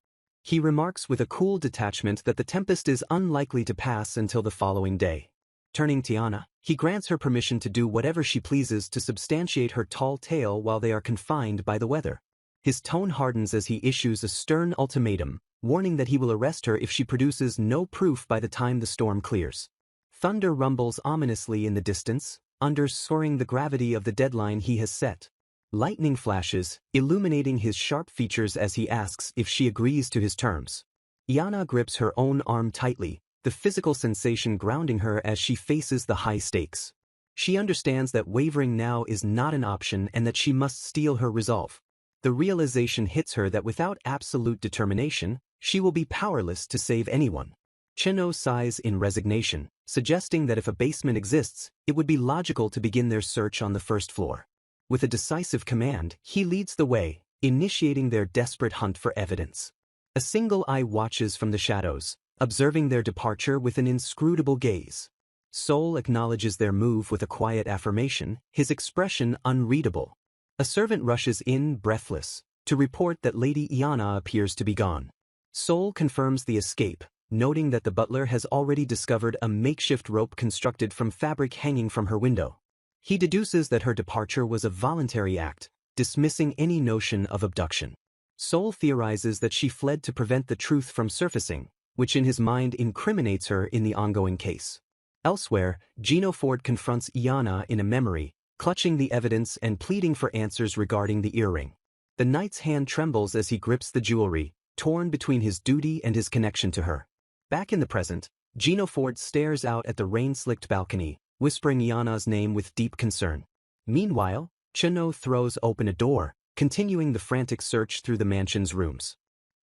He remarks with a cool detachment that the tempest is unlikely to pass until the following day. Turning to Yana, he grants her permission to do whatever she pleases to substantiate her tall tale while they are confined by the weather. His tone hardens as he issues a stern ultimatum, warning that he will arrest her if she produces no proof by the time the storm clears. Thunder rumbles ominously in the distance, underscoring the gravity of the deadline he has set. Lightning flashes, illuminating his sharp features as he asks if she agrees to his terms. Yana grips her own arm tightly, the physical sensation grounding her as she faces the high stakes. She understands that wavering now is not an option and that she must steel her resolve. The realization hits her that without absolute determination, she will be powerless to save anyone. Chino sighs in resignation, suggesting that if a basement exists, it would be logical to begin their search on the first floor. With a decisive command, he leads the way, initiating their desperate hunt for evidence. A single eye watches from the shadows, observing their departure with an inscrutable gaze. Sol acknowledges their move with a quiet affirmation, his expression unreadable. A servant rushes in, breathless, to report that Lady Iana appears to be gone. Sol confirms the escape, noting that the butler has already discovered a makeshift rope constructed from fabric hanging from her window. He deduces that her departure was a voluntary act, dismissing any notion of abduction. Sol theorizes that she fled to prevent the truth from surfacing, which in his mind incriminates her in the ongoing case. Elsewhere, Gino Ford confronts Iana in a memory, clutching the evidence and pleading for answers regarding the earring. The knight's hand trembles as he grips the jewelry, torn between his duty and his connection to her. Back in the present, Gino Ford stares out at the rain-slicked balcony, whispering Iana's name with deep concern. Meanwhile, Chino throws open a door, continuing the frantic search through the mansion's rooms.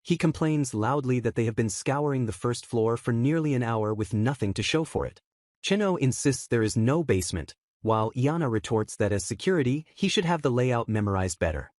He complains loudly that they have been scouring the first floor for nearly an hour with nothing to show for it. Chino insists there is no basement, while Iana retorts that as security, he should have the layout memorized better.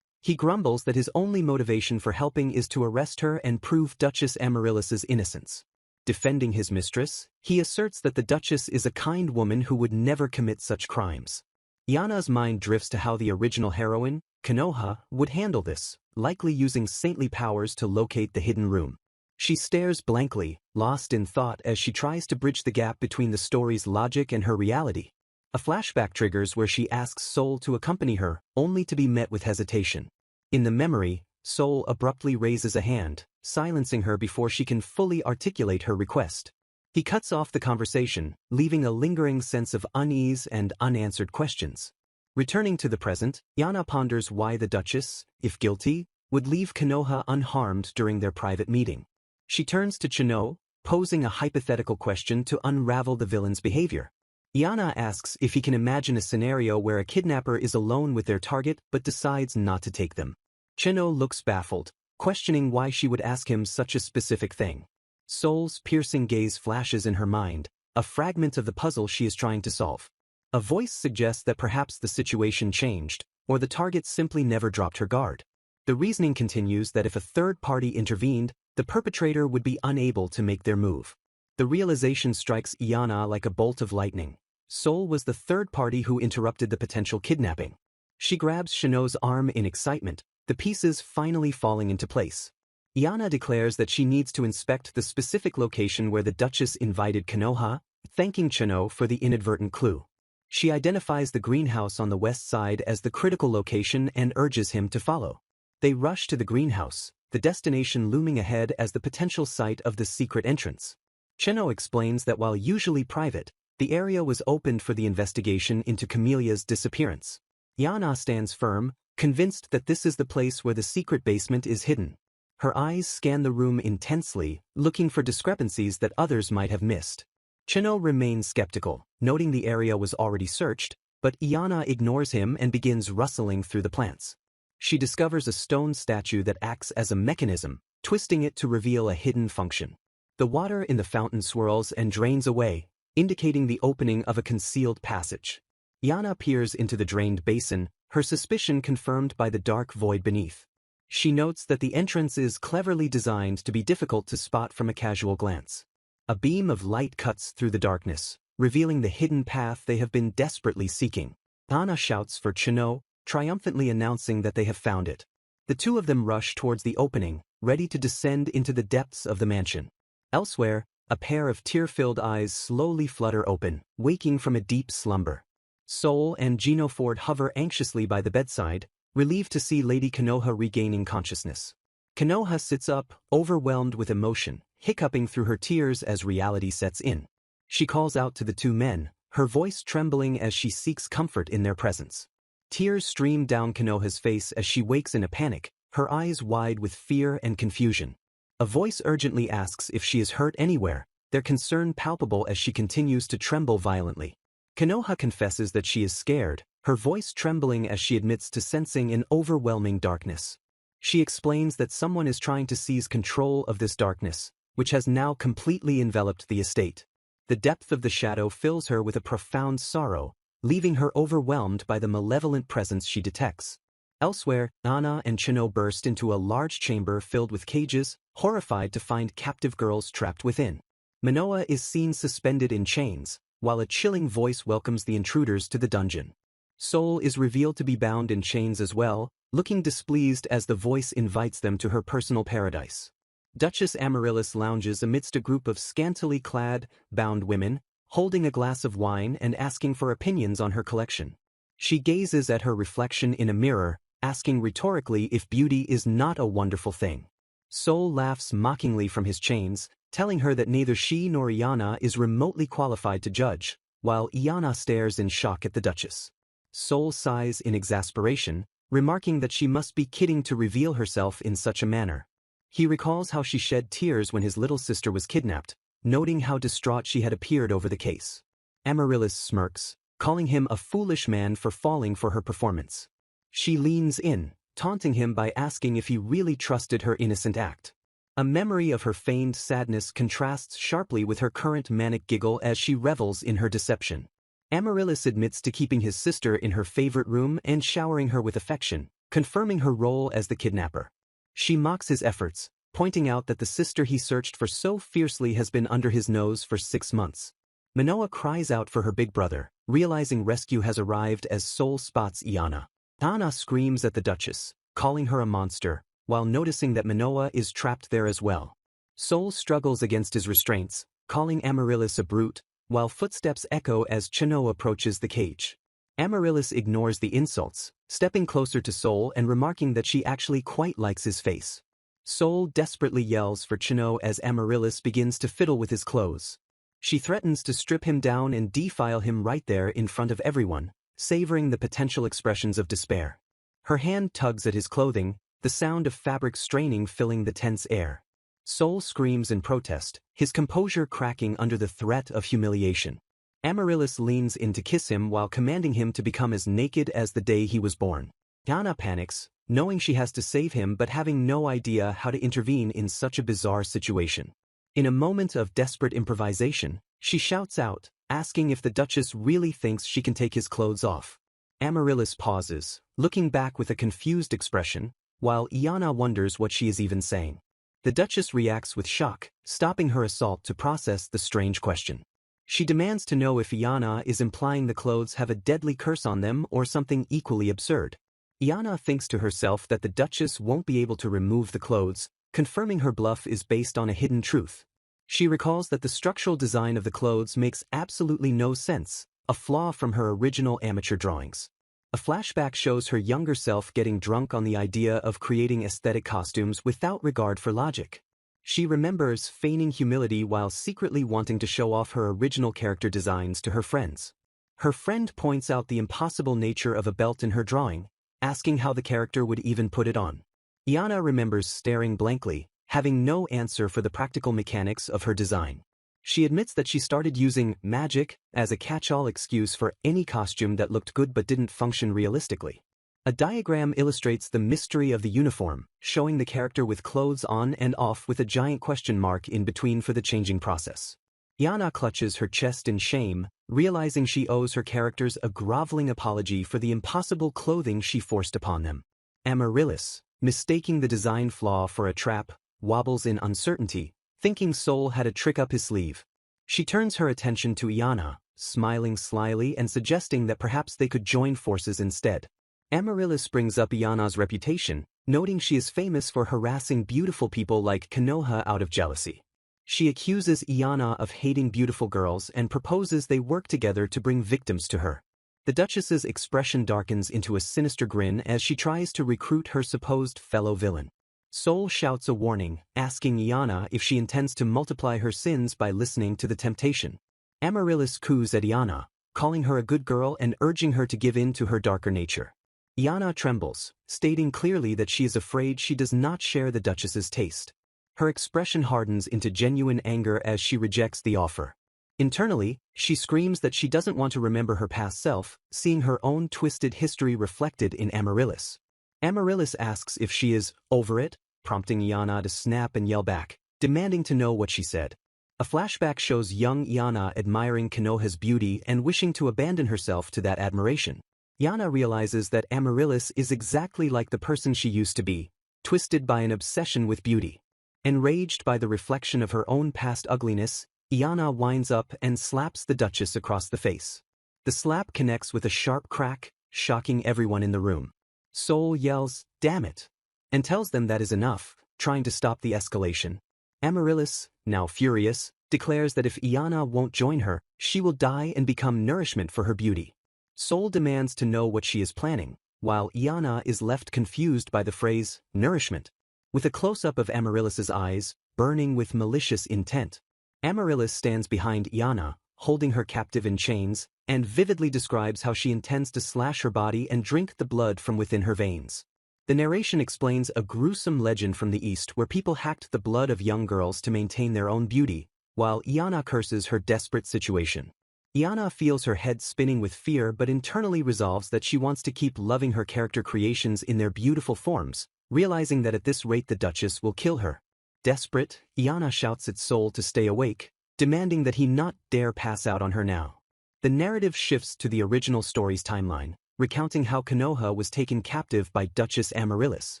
He grumbles that his only motivation for helping is to arrest her and prove Duchess Amaryllis's innocence. Defending his mistress, he asserts that the Duchess is a kind woman who would never commit such crimes. Iana's mind drifts to how the original heroine, Konoha, would handle this, likely using saintly powers to locate the hidden room. She stares blankly, lost in thought as she tries to bridge the gap between the story's logic and her reality. A flashback triggers where she asks Sol to accompany her, only to be met with hesitation. In the memory, Sol abruptly raises a hand, silencing her before she can fully articulate her request. He cuts off the conversation, leaving a lingering sense of unease and unanswered questions. Returning to the present, Yana ponders why the Duchess, if guilty, would leave Konoha unharmed during their private meeting. She turns to Chino, posing a hypothetical question to unravel the villain's behavior. Yana asks if he can imagine a scenario where a kidnapper is alone with their target but decides not to take them. Chino looks baffled, questioning why she would ask him such a specific thing. Sol's piercing gaze flashes in her mind, a fragment of the puzzle she is trying to solve. A voice suggests that perhaps the situation changed, or the target simply never dropped her guard. The reasoning continues that if a third party intervened, the perpetrator would be unable to make their move. The realization strikes Iana like a bolt of lightning. Sol was the third party who interrupted the potential kidnapping. She grabs Shino's arm in excitement, the pieces finally falling into place. Iana declares that she needs to inspect the specific location where the Duchess invited Konoha, thanking Chino for the inadvertent clue. She identifies the greenhouse on the west side as the critical location and urges him to follow. They rush to the greenhouse, the destination looming ahead as the potential site of the secret entrance. Chino explains that while usually private, the area was opened for the investigation into Camelia's disappearance. Iana stands firm, convinced that this is the place where the secret basement is hidden. Her eyes scan the room intensely, looking for discrepancies that others might have missed. Chino remains skeptical, noting the area was already searched, but Iana ignores him and begins rustling through the plants. She discovers a stone statue that acts as a mechanism, twisting it to reveal a hidden function. The water in the fountain swirls and drains away, indicating the opening of a concealed passage. Iana peers into the drained basin, her suspicion confirmed by the dark void beneath. She notes that the entrance is cleverly designed to be difficult to spot from a casual glance. A beam of light cuts through the darkness, revealing the hidden path they have been desperately seeking. Ana shouts for Chino, triumphantly announcing that they have found it. The two of them rush towards the opening, ready to descend into the depths of the mansion. Elsewhere, A pair of tear-filled eyes slowly flutter open, waking from a deep slumber. Sol and Genoford hover anxiously by the bedside, relieved to see Lady Konoha regaining consciousness. Konoha sits up, overwhelmed with emotion, hiccuping through her tears as reality sets in. She calls out to the two men, her voice trembling as she seeks comfort in their presence. Tears stream down Konoha's face as she wakes in a panic, her eyes wide with fear and confusion. A voice urgently asks if she is hurt anywhere, their concern palpable as she continues to tremble violently. Konoha confesses that she is scared, her voice trembling as she admits to sensing an overwhelming darkness. She explains that someone is trying to seize control of this darkness, which has now completely enveloped the estate. The depth of the shadow fills her with a profound sorrow, leaving her overwhelmed by the malevolent presence she detects. Elsewhere, Nana and Chino burst into a large chamber filled with cages, horrified to find captive girls trapped within. Manoa is seen suspended in chains, while a chilling voice welcomes the intruders to the dungeon. Sol is revealed to be bound in chains as well, looking displeased as the voice invites them to her personal paradise. Duchess Amaryllis lounges amidst a group of scantily clad, bound women, holding a glass of wine and asking for opinions on her collection. She gazes at her reflection in a mirror, asking rhetorically if beauty is not a wonderful thing. Sol laughs mockingly from his chains, telling her that neither she nor Iana is remotely qualified to judge, while Iana stares in shock at the Duchess. Sol sighs in exasperation, remarking that she must be kidding to reveal herself in such a manner. He recalls how she shed tears when his little sister was kidnapped, noting how distraught she had appeared over the case. Amaryllis smirks, calling him a foolish man for falling for her performance. She leans in, taunting him by asking if he really trusted her innocent act. A memory of her feigned sadness contrasts sharply with her current manic giggle as she revels in her deception. Amaryllis admits to keeping his sister in her favorite room and showering her with affection, confirming her role as the kidnapper. She mocks his efforts, pointing out that the sister he searched for so fiercely has been under his nose for 6 months. Manoa cries out for her big brother, realizing rescue has arrived as Sol spots Iana. Tana screams at the Duchess, calling her a monster, while noticing that Manoa is trapped there as well. Sol struggles against his restraints, calling Amaryllis a brute, while footsteps echo as Chino approaches the cage. Amaryllis ignores the insults, stepping closer to Sol and remarking that she actually quite likes his face. Sol desperately yells for Chino as Amaryllis begins to fiddle with his clothes. She threatens to strip him down and defile him right there in front of everyone, savoring the potential expressions of despair. Her hand tugs at his clothing, the sound of fabric straining filling the tense air. Sol screams in protest, his composure cracking under the threat of humiliation. Amaryllis leans in to kiss him while commanding him to become as naked as the day he was born. Dana panics, knowing she has to save him but having no idea how to intervene in such a bizarre situation. In a moment of desperate improvisation, she shouts out, asking if the Duchess really thinks she can take his clothes off. Amaryllis pauses, looking back with a confused expression, while Iana wonders what she is even saying. The Duchess reacts with shock, stopping her assault to process the strange question. She demands to know if Iana is implying the clothes have a deadly curse on them or something equally absurd. Iana thinks to herself that the Duchess won't be able to remove the clothes, confirming her bluff is based on a hidden truth. She recalls that the structural design of the clothes makes absolutely no sense, a flaw from her original amateur drawings. A flashback shows her younger self getting drunk on the idea of creating aesthetic costumes without regard for logic. She remembers feigning humility while secretly wanting to show off her original character designs to her friends. Her friend points out the impossible nature of a belt in her drawing, asking how the character would even put it on. Iana remembers staring blankly, having no answer for the practical mechanics of her design. She admits that she started using magic as a catch-all excuse for any costume that looked good but didn't function realistically. A diagram illustrates the mystery of the uniform, showing the character with clothes on and off with a giant question mark in between for the changing process. Iana clutches her chest in shame, realizing she owes her characters a groveling apology for the impossible clothing she forced upon them. Amaryllis, mistaking the design flaw for a trap, wobbles in uncertainty, thinking Sol had a trick up his sleeve. She turns her attention to Iana, smiling slyly and suggesting that perhaps they could join forces instead. Amaryllis brings up Iana's reputation, noting she is famous for harassing beautiful people like Konoha out of jealousy. She accuses Iana of hating beautiful girls and proposes they work together to bring victims to her. The Duchess's expression darkens into a sinister grin as she tries to recruit her supposed fellow villain. Sol shouts a warning, asking Iana if she intends to multiply her sins by listening to the temptation. Amaryllis coos at Iana, calling her a good girl and urging her to give in to her darker nature. Iana trembles, stating clearly that she is afraid she does not share the Duchess's taste. Her expression hardens into genuine anger as she rejects the offer. Internally, she screams that she doesn't want to remember her past self, seeing her own twisted history reflected in Amaryllis. Amaryllis asks if she is over it, prompting Iana to snap and yell back, demanding to know what she said. A flashback shows young Iana admiring Konoha's beauty and wishing to abandon herself to that admiration. Iana realizes that Amaryllis is exactly like the person she used to be, twisted by an obsession with beauty. Enraged by the reflection of her own past ugliness, Iana winds up and slaps the Duchess across the face. The slap connects with a sharp crack, shocking everyone in the room. Sol yells, "Damn it!" and tells them that is enough, trying to stop the escalation. Amaryllis, now furious, declares that if Iana won't join her, she will die and become nourishment for her beauty. Sol demands to know what she is planning, while Iana is left confused by the phrase, nourishment. With a close-up of Amaryllis's eyes, burning with malicious intent, Amaryllis stands behind Iana, holding her captive in chains, and vividly describes how she intends to slash her body and drink the blood from within her veins. The narration explains a gruesome legend from the East where people hacked the blood of young girls to maintain their own beauty, while Iana curses her desperate situation. Iana feels her head spinning with fear but internally resolves that she wants to keep loving her character creations in their beautiful forms, realizing that at this rate the Duchess will kill her. Desperate, Iana shouts at Sol to stay awake, demanding that he not dare pass out on her now. The narrative shifts to the original story's timeline, recounting how Konoha was taken captive by Duchess Amaryllis.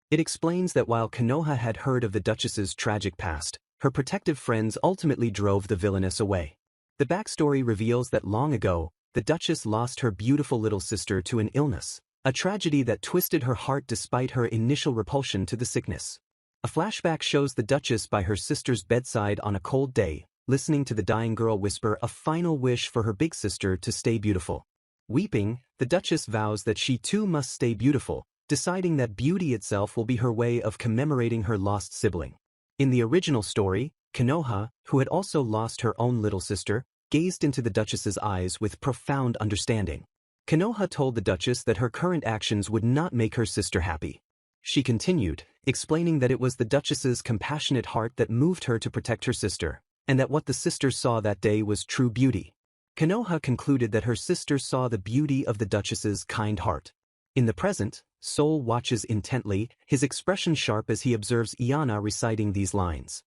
It explains that while Konoha had heard of the Duchess's tragic past, her protective friends ultimately drove the Villainess away. The backstory reveals that long ago, the Duchess lost her beautiful little sister to an illness, a tragedy that twisted her heart despite her initial repulsion to the sickness. A flashback shows the Duchess by her sister's bedside on a cold day, listening to the dying girl whisper a final wish for her big sister to stay beautiful. Weeping, the Duchess vows that she too must stay beautiful, deciding that beauty itself will be her way of commemorating her lost sibling. In the original story, Konoha, who had also lost her own little sister, gazed into the Duchess's eyes with profound understanding. Konoha told the Duchess that her current actions would not make her sister happy. She continued, explaining that it was the Duchess's compassionate heart that moved her to protect her sister, and that what the sister saw that day was true beauty. Konoha concluded that her sister saw the beauty of the Duchess's kind heart. In the present, Sol watches intently, his expression sharp as he observes Iana reciting these lines.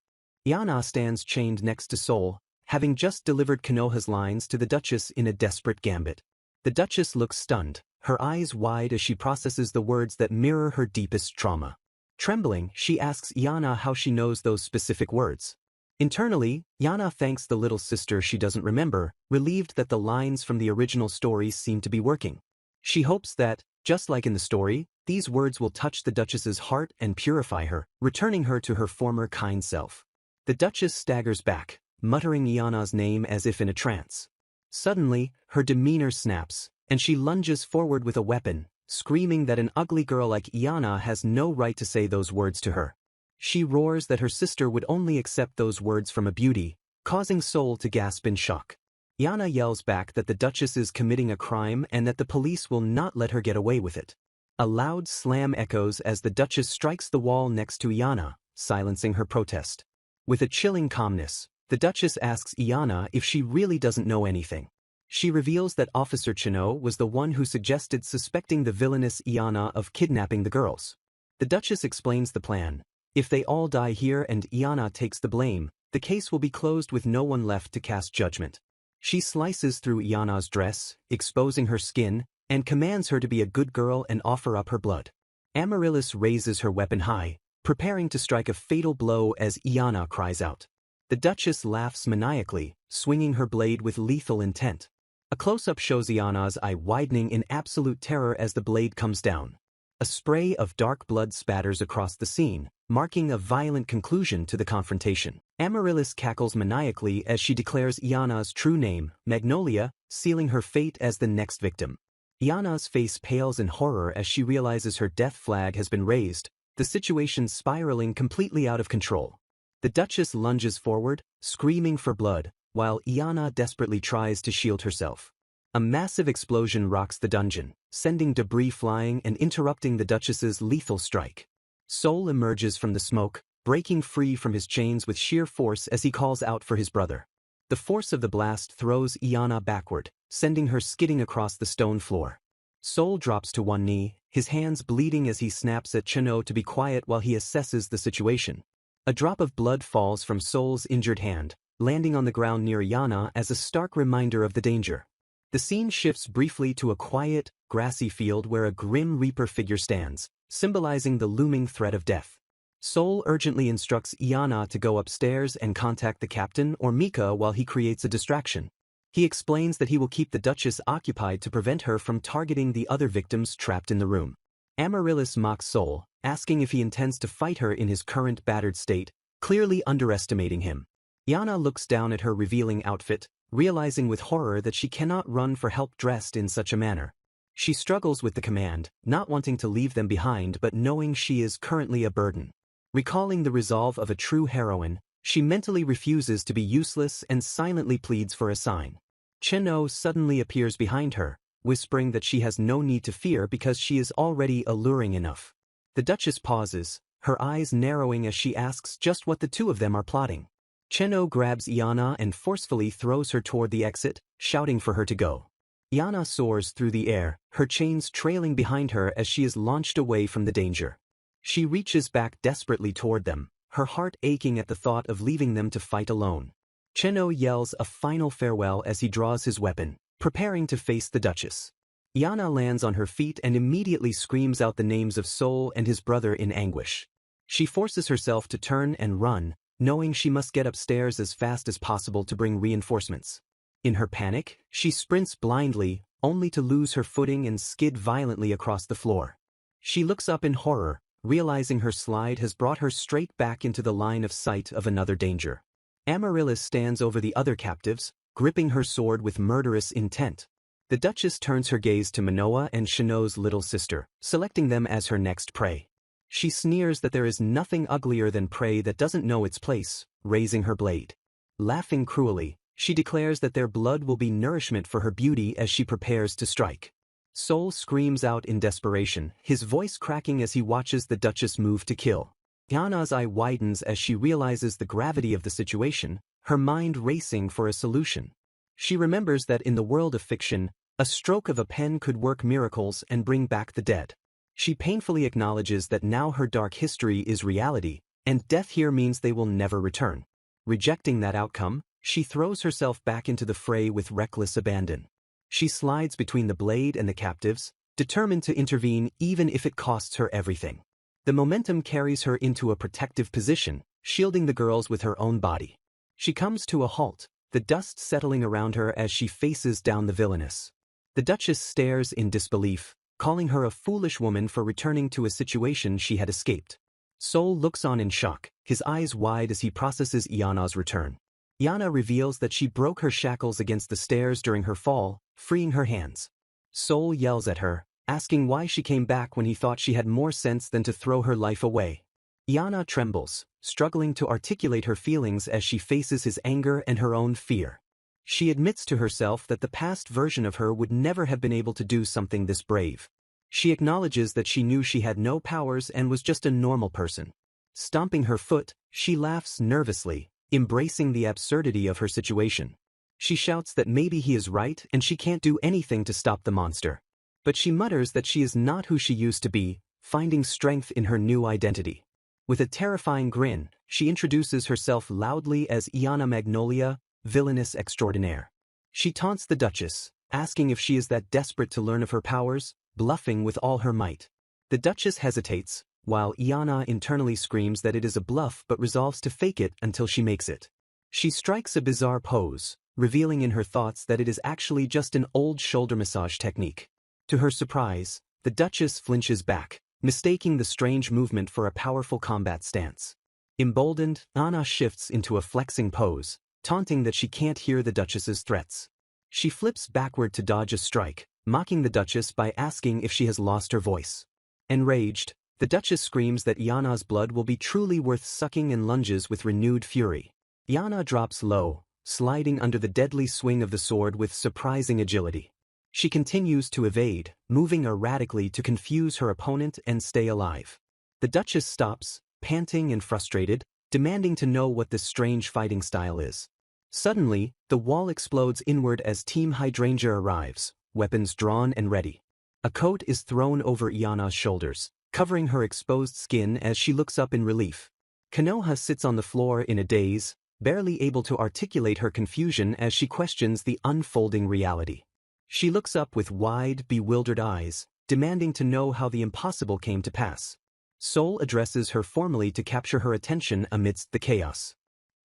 Iana stands chained next to Sol, having just delivered Konoha's lines to the Duchess in a desperate gambit. The Duchess looks stunned, her eyes wide as she processes the words that mirror her deepest trauma. Trembling, she asks Iana how she knows those specific words. Internally, Iana thanks the little sister she doesn't remember, relieved that the lines from the original story seem to be working. She hopes that, just like in the story, these words will touch the Duchess's heart and purify her, returning her to her former kind self. The Duchess staggers back, muttering Iana's name as if in a trance. Suddenly, her demeanor snaps, and she lunges forward with a weapon, screaming that an ugly girl like Iana has no right to say those words to her. She roars that her sister would only accept those words from a beauty, causing Sol to gasp in shock. Iana yells back that the Duchess is committing a crime and that the police will not let her get away with it. A loud slam echoes as the Duchess strikes the wall next to Iana, silencing her protest. With a chilling calmness, the Duchess asks Iana if she really doesn't know anything. She reveals that Officer Chino was the one who suggested suspecting the villainous Iana of kidnapping the girls. The Duchess explains the plan. If they all die here and Iana takes the blame, the case will be closed with no one left to cast judgment. She slices through Iana's dress, exposing her skin, and commands her to be a good girl and offer up her blood. Amaryllis raises her weapon high, preparing to strike a fatal blow as Iana cries out. The Duchess laughs maniacally, swinging her blade with lethal intent. A close-up shows Iana's eye widening in absolute terror as the blade comes down. A spray of dark blood spatters across the scene, marking a violent conclusion to the confrontation. Amaryllis cackles maniacally as she declares Iana's true name, Magnolia, sealing her fate as the next victim. Iana's face pales in horror as she realizes her death flag has been raised, the situation spiraling completely out of control. The Duchess lunges forward, screaming for blood, while Iana desperately tries to shield herself. A massive explosion rocks the dungeon, sending debris flying and interrupting the Duchess's lethal strike. Sol emerges from the smoke, breaking free from his chains with sheer force as he calls out for his brother. The force of the blast throws Iana backward, sending her skidding across the stone floor. Sol drops to one knee, his hands bleeding as he snaps at Chino to be quiet while he assesses the situation. A drop of blood falls from Sol's injured hand, landing on the ground near Iana as a stark reminder of the danger. The scene shifts briefly to a quiet, grassy field where a grim Reaper figure stands, symbolizing the looming threat of death. Sol urgently instructs Iana to go upstairs and contact the captain or Mika while he creates a distraction. He explains that he will keep the Duchess occupied to prevent her from targeting the other victims trapped in the room. Amaryllis mocks Sol, asking if he intends to fight her in his current battered state, clearly underestimating him. Iana looks down at her revealing outfit, realizing with horror that she cannot run for help dressed in such a manner. She struggles with the command, not wanting to leave them behind but knowing she is currently a burden. Recalling the resolve of a true heroine, she mentally refuses to be useless and silently pleads for a sign. Chino suddenly appears behind her, whispering that she has no need to fear because she is already alluring enough. The Duchess pauses, her eyes narrowing as she asks just what the two of them are plotting. Chino grabs Iana and forcefully throws her toward the exit, shouting for her to go. Iana soars through the air, her chains trailing behind her as she is launched away from the danger. She reaches back desperately toward them, her heart aching at the thought of leaving them to fight alone. Chino yells a final farewell as he draws his weapon, preparing to face the Duchess. Iana lands on her feet and immediately screams out the names of Sol and his brother in anguish. She forces herself to turn and run, knowing she must get upstairs as fast as possible to bring reinforcements. In her panic, she sprints blindly, only to lose her footing and skid violently across the floor. She looks up in horror, realizing her slide has brought her straight back into the line of sight of another danger. Amaryllis stands over the other captives, gripping her sword with murderous intent. The Duchess turns her gaze to Manoa and Chino's little sister, selecting them as her next prey. She sneers that there is nothing uglier than prey that doesn't know its place, raising her blade. Laughing cruelly, she declares that their blood will be nourishment for her beauty as she prepares to strike. Sol screams out in desperation, his voice cracking as he watches the Duchess move to kill. Iana's eye widens as she realizes the gravity of the situation, her mind racing for a solution. She remembers that in the world of fiction, a stroke of a pen could work miracles and bring back the dead. She painfully acknowledges that now her dark history is reality, and death here means they will never return. Rejecting that outcome, she throws herself back into the fray with reckless abandon. She slides between the blade and the captives, determined to intervene even if it costs her everything. The momentum carries her into a protective position, shielding the girls with her own body. She comes to a halt, the dust settling around her as she faces down the Villainess. The Duchess stares in disbelief, calling her a foolish woman for returning to a situation she had escaped. Sol looks on in shock, his eyes wide as he processes Iana's return. Iana reveals that she broke her shackles against the stairs during her fall, freeing her hands. Sol yells at her, asking why she came back when he thought she had more sense than to throw her life away. Iana trembles, struggling to articulate her feelings as she faces his anger and her own fear. She admits to herself that the past version of her would never have been able to do something this brave. She acknowledges that she knew she had no powers and was just a normal person. Stomping her foot, she laughs nervously, embracing the absurdity of her situation. She shouts that maybe he is right and she can't do anything to stop the monster. But she mutters that she is not who she used to be, finding strength in her new identity. With a terrifying grin, she introduces herself loudly as Iana Magnolia, Villainess extraordinaire. She taunts the Duchess, asking if she is that desperate to learn of her powers, bluffing with all her might. The Duchess hesitates, while Iana internally screams that it is a bluff but resolves to fake it until she makes it. She strikes a bizarre pose, revealing in her thoughts that it is actually just an old shoulder massage technique. To her surprise, the Duchess flinches back, mistaking the strange movement for a powerful combat stance. Emboldened, Anna shifts into a flexing pose, taunting that she can't hear the Duchess's threats. She flips backward to dodge a strike, mocking the Duchess by asking if she has lost her voice. Enraged, the Duchess screams that Iana's blood will be truly worth sucking and lunges with renewed fury. Iana drops low, sliding under the deadly swing of the sword with surprising agility. She continues to evade, moving erratically to confuse her opponent and stay alive. The Duchess stops, panting and frustrated, demanding to know what this strange fighting style is. Suddenly, the wall explodes inward as Team Hydrangea arrives, weapons drawn and ready. A coat is thrown over Iana's shoulders, covering her exposed skin as she looks up in relief. Konoha sits on the floor in a daze, barely able to articulate her confusion as she questions the unfolding reality. She looks up with wide, bewildered eyes, demanding to know how the impossible came to pass. Sol addresses her formally to capture her attention amidst the chaos.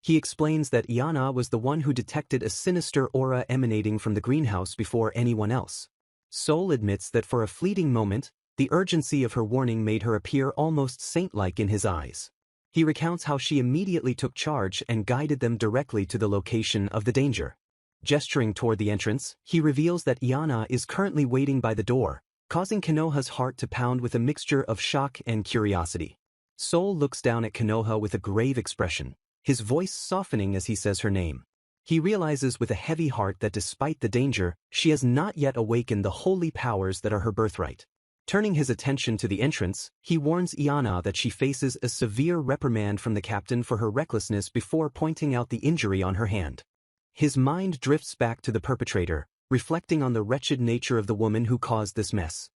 He explains that Iana was the one who detected a sinister aura emanating from the greenhouse before anyone else. Sol admits that for a fleeting moment, the urgency of her warning made her appear almost saint-like in his eyes. He recounts how she immediately took charge and guided them directly to the location of the danger. Gesturing toward the entrance, he reveals that Iana is currently waiting by the door, causing Konoha's heart to pound with a mixture of shock and curiosity. Sol looks down at Konoha with a grave expression, his voice softening as he says her name. He realizes with a heavy heart that despite the danger, she has not yet awakened the holy powers that are her birthright. Turning his attention to the entrance, he warns Iana that she faces a severe reprimand from the captain for her recklessness before pointing out the injury on her hand. His mind drifts back to the perpetrator, reflecting on the wretched nature of the woman who caused this mess.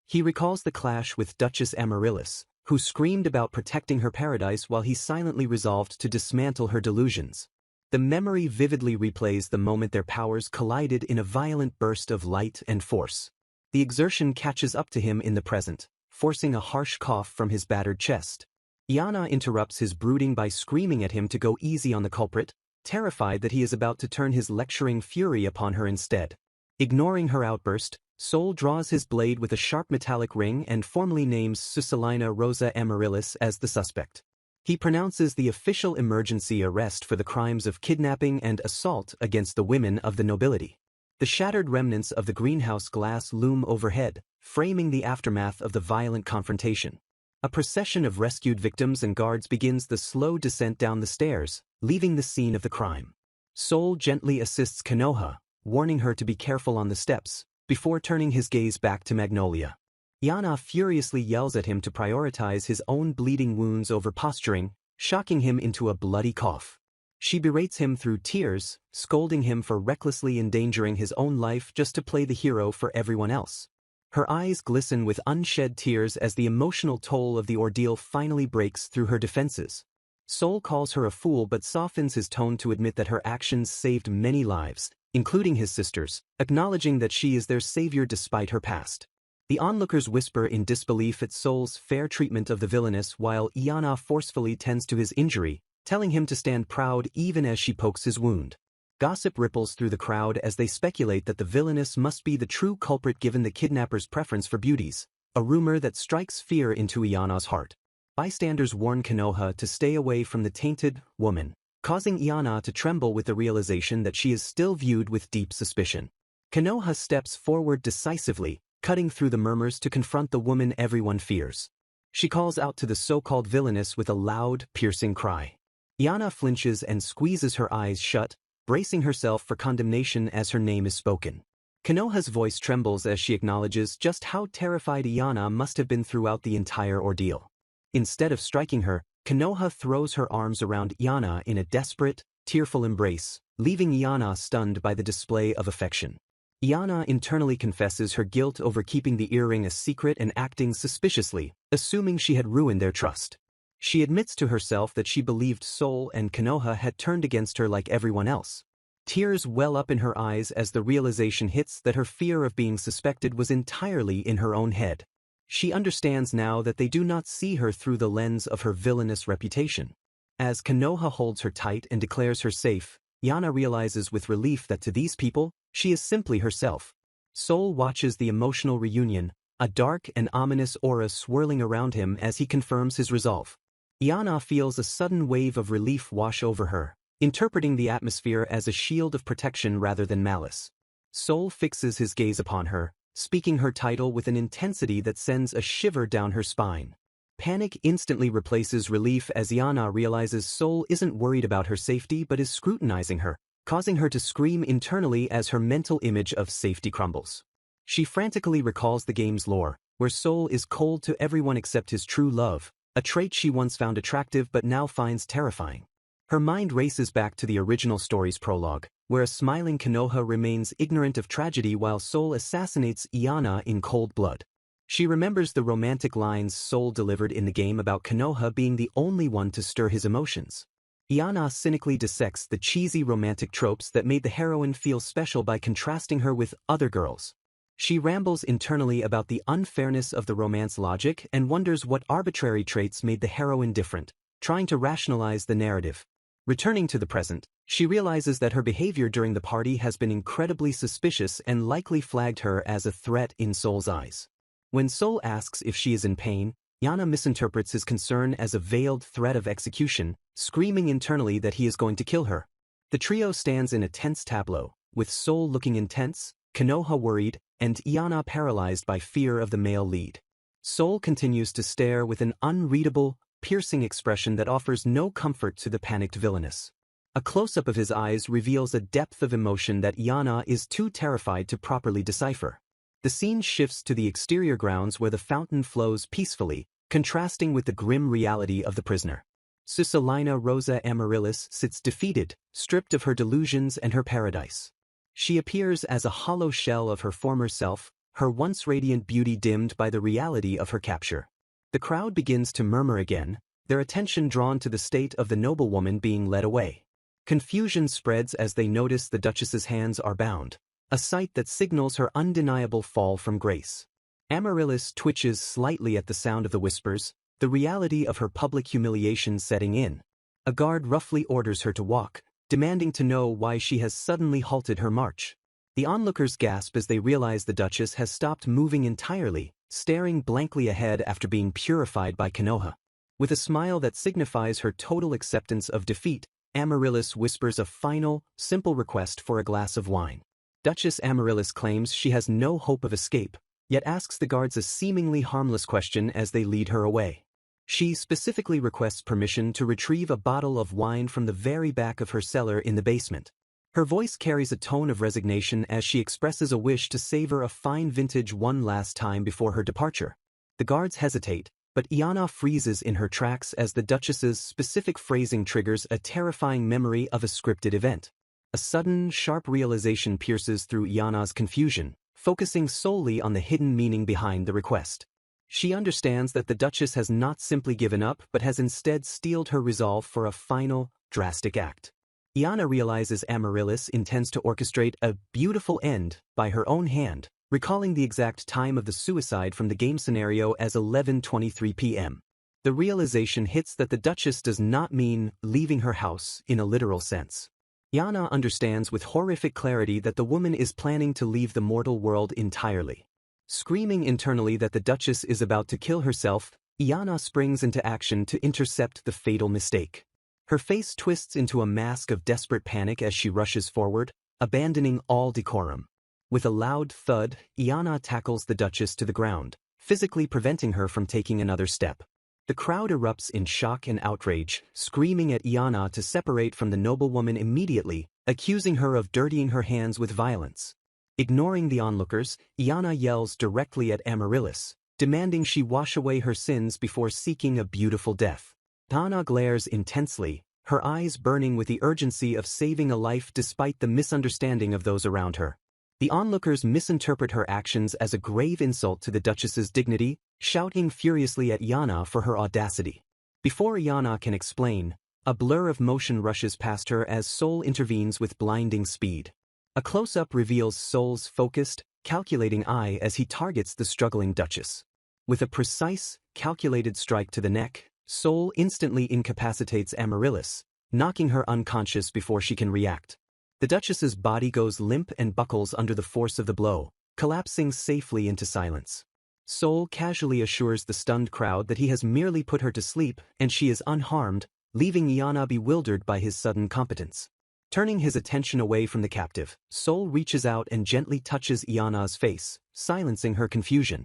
He recalls the clash with Duchess Amaryllis, who screamed about protecting her paradise while he silently resolved to dismantle her delusions. The memory vividly replays the moment their powers collided in a violent burst of light and force. The exertion catches up to him in the present, forcing a harsh cough from his battered chest. Iana interrupts his brooding by screaming at him to go easy on the culprit, terrified that he is about to turn his lecturing fury upon her instead. Ignoring her outburst, Sol draws his blade with a sharp metallic ring and formally names Susselina Rosa Amaryllis as the suspect. He pronounces the official emergency arrest for the crimes of kidnapping and assault against the women of the nobility. The shattered remnants of the greenhouse glass loom overhead, framing the aftermath of the violent confrontation. A procession of rescued victims and guards begins the slow descent down the stairs, leaving the scene of the crime. Sol gently assists Konoha, warning her to be careful on the steps, before turning his gaze back to Magnolia. Iana furiously yells at him to prioritize his own bleeding wounds over posturing, shocking him into a bloody cough. She berates him through tears, scolding him for recklessly endangering his own life just to play the hero for everyone else. Her eyes glisten with unshed tears as the emotional toll of the ordeal finally breaks through her defenses. Sol calls her a fool but softens his tone to admit that her actions saved many lives, including his sister's, acknowledging that she is their savior despite her past. The onlookers whisper in disbelief at Sol's fair treatment of the villainess while Iana forcefully tends to his injury, telling him to stand proud even as she pokes his wound. Gossip ripples through the crowd as they speculate that the villainess must be the true culprit given the kidnapper's preference for beauties, a rumor that strikes fear into Iana's heart. Bystanders warn Konoha to stay away from the tainted woman, causing Iana to tremble with the realization that she is still viewed with deep suspicion. Konoha steps forward decisively, cutting through the murmurs to confront the woman everyone fears. She calls out to the so-called villainess with a loud, piercing cry. Iana flinches and squeezes her eyes shut, bracing herself for condemnation as her name is spoken. Konoha's voice trembles as she acknowledges just how terrified Iana must have been throughout the entire ordeal. Instead of striking her, Konoha throws her arms around Iana in a desperate, tearful embrace, leaving Iana stunned by the display of affection. Iana internally confesses her guilt over keeping the earring a secret and acting suspiciously, assuming she had ruined their trust. She admits to herself that she believed Sol and Konoha had turned against her like everyone else. Tears well up in her eyes as the realization hits that her fear of being suspected was entirely in her own head. She understands now that they do not see her through the lens of her villainous reputation. As Konoha holds her tight and declares her safe, Iana realizes with relief that to these people, she is simply herself. Sol watches the emotional reunion, a dark and ominous aura swirling around him as he confirms his resolve. Iana feels a sudden wave of relief wash over her, interpreting the atmosphere as a shield of protection rather than malice. Sol fixes his gaze upon her, speaking her title with an intensity that sends a shiver down her spine. Panic instantly replaces relief as Iana realizes Sol isn't worried about her safety but is scrutinizing her, causing her to scream internally as her mental image of safety crumbles. She frantically recalls the game's lore, where Sol is cold to everyone except his true love, a trait she once found attractive but now finds terrifying. Her mind races back to the original story's prologue, where a smiling Konoha remains ignorant of tragedy while Sol assassinates Iana in cold blood. She remembers the romantic lines Sol delivered in the game about Konoha being the only one to stir his emotions. Iana cynically dissects the cheesy romantic tropes that made the heroine feel special by contrasting her with other girls. She rambles internally about the unfairness of the romance logic and wonders what arbitrary traits made the heroine different, trying to rationalize the narrative. Returning to the present, she realizes that her behavior during the party has been incredibly suspicious and likely flagged her as a threat in Sol's eyes. When Sol asks if she is in pain, Iana misinterprets his concern as a veiled threat of execution, screaming internally that he is going to kill her. The trio stands in a tense tableau, with Sol looking intense, Konoha worried, and Iana paralyzed by fear of the male lead. Sol continues to stare with an unreadable, piercing expression that offers no comfort to the panicked Villainess. A close-up of his eyes reveals a depth of emotion that Iana is too terrified to properly decipher. The scene shifts to the exterior grounds where the fountain flows peacefully, contrasting with the grim reality of the prisoner. Susalina Rosa Amaryllis sits defeated, stripped of her delusions and her paradise. She appears as a hollow shell of her former self, her once radiant beauty dimmed by the reality of her capture. The crowd begins to murmur again, their attention drawn to the state of the noblewoman being led away. Confusion spreads as they notice the Duchess's hands are bound, a sight that signals her undeniable fall from grace. Amaryllis twitches slightly at the sound of the whispers, the reality of her public humiliation setting in. A guard roughly orders her to walk, demanding to know why she has suddenly halted her march. The onlookers gasp as they realize the Duchess has stopped moving entirely, staring blankly ahead after being purified by Konoha. With a smile that signifies her total acceptance of defeat, Amaryllis whispers a final, simple request for a glass of wine. Duchess Amaryllis claims she has no hope of escape, yet asks the guards a seemingly harmless question as they lead her away. She specifically requests permission to retrieve a bottle of wine from the very back of her cellar in the basement. Her voice carries a tone of resignation as she expresses a wish to savor a fine vintage one last time before her departure. The guards hesitate, but Iana freezes in her tracks as the Duchess's specific phrasing triggers a terrifying memory of a scripted event. A sudden, sharp realization pierces through Iana's confusion, focusing solely on the hidden meaning behind the request. She understands that the Duchess has not simply given up but has instead steeled her resolve for a final, drastic act. Iana realizes Amaryllis intends to orchestrate a beautiful end by her own hand, recalling the exact time of the suicide from the game scenario as 11:23 p.m. The realization hits that the Duchess does not mean leaving her house in a literal sense. Iana understands with horrific clarity that the woman is planning to leave the mortal world entirely. Screaming internally that the Duchess is about to kill herself, Iana springs into action to intercept the fatal mistake. Her face twists into a mask of desperate panic as she rushes forward, abandoning all decorum. With a loud thud, Iana tackles the Duchess to the ground, physically preventing her from taking another step. The crowd erupts in shock and outrage, screaming at Iana to separate from the noblewoman immediately, accusing her of dirtying her hands with violence. Ignoring the onlookers, Iana yells directly at Amaryllis, demanding she wash away her sins before seeking a beautiful death. Iana glares intensely, her eyes burning with the urgency of saving a life despite the misunderstanding of those around her. The onlookers misinterpret her actions as a grave insult to the Duchess's dignity, shouting furiously at Iana for her audacity. Before Iana can explain, a blur of motion rushes past her as Sol intervenes with blinding speed. A close-up reveals Sol's focused, calculating eye as he targets the struggling Duchess. With a precise, calculated strike to the neck, Sol instantly incapacitates Amaryllis, knocking her unconscious before she can react. The Duchess's body goes limp and buckles under the force of the blow, collapsing safely into silence. Sol casually assures the stunned crowd that he has merely put her to sleep and she is unharmed, leaving Iana bewildered by his sudden competence. Turning his attention away from the captive, Sol reaches out and gently touches Iana's face, silencing her confusion.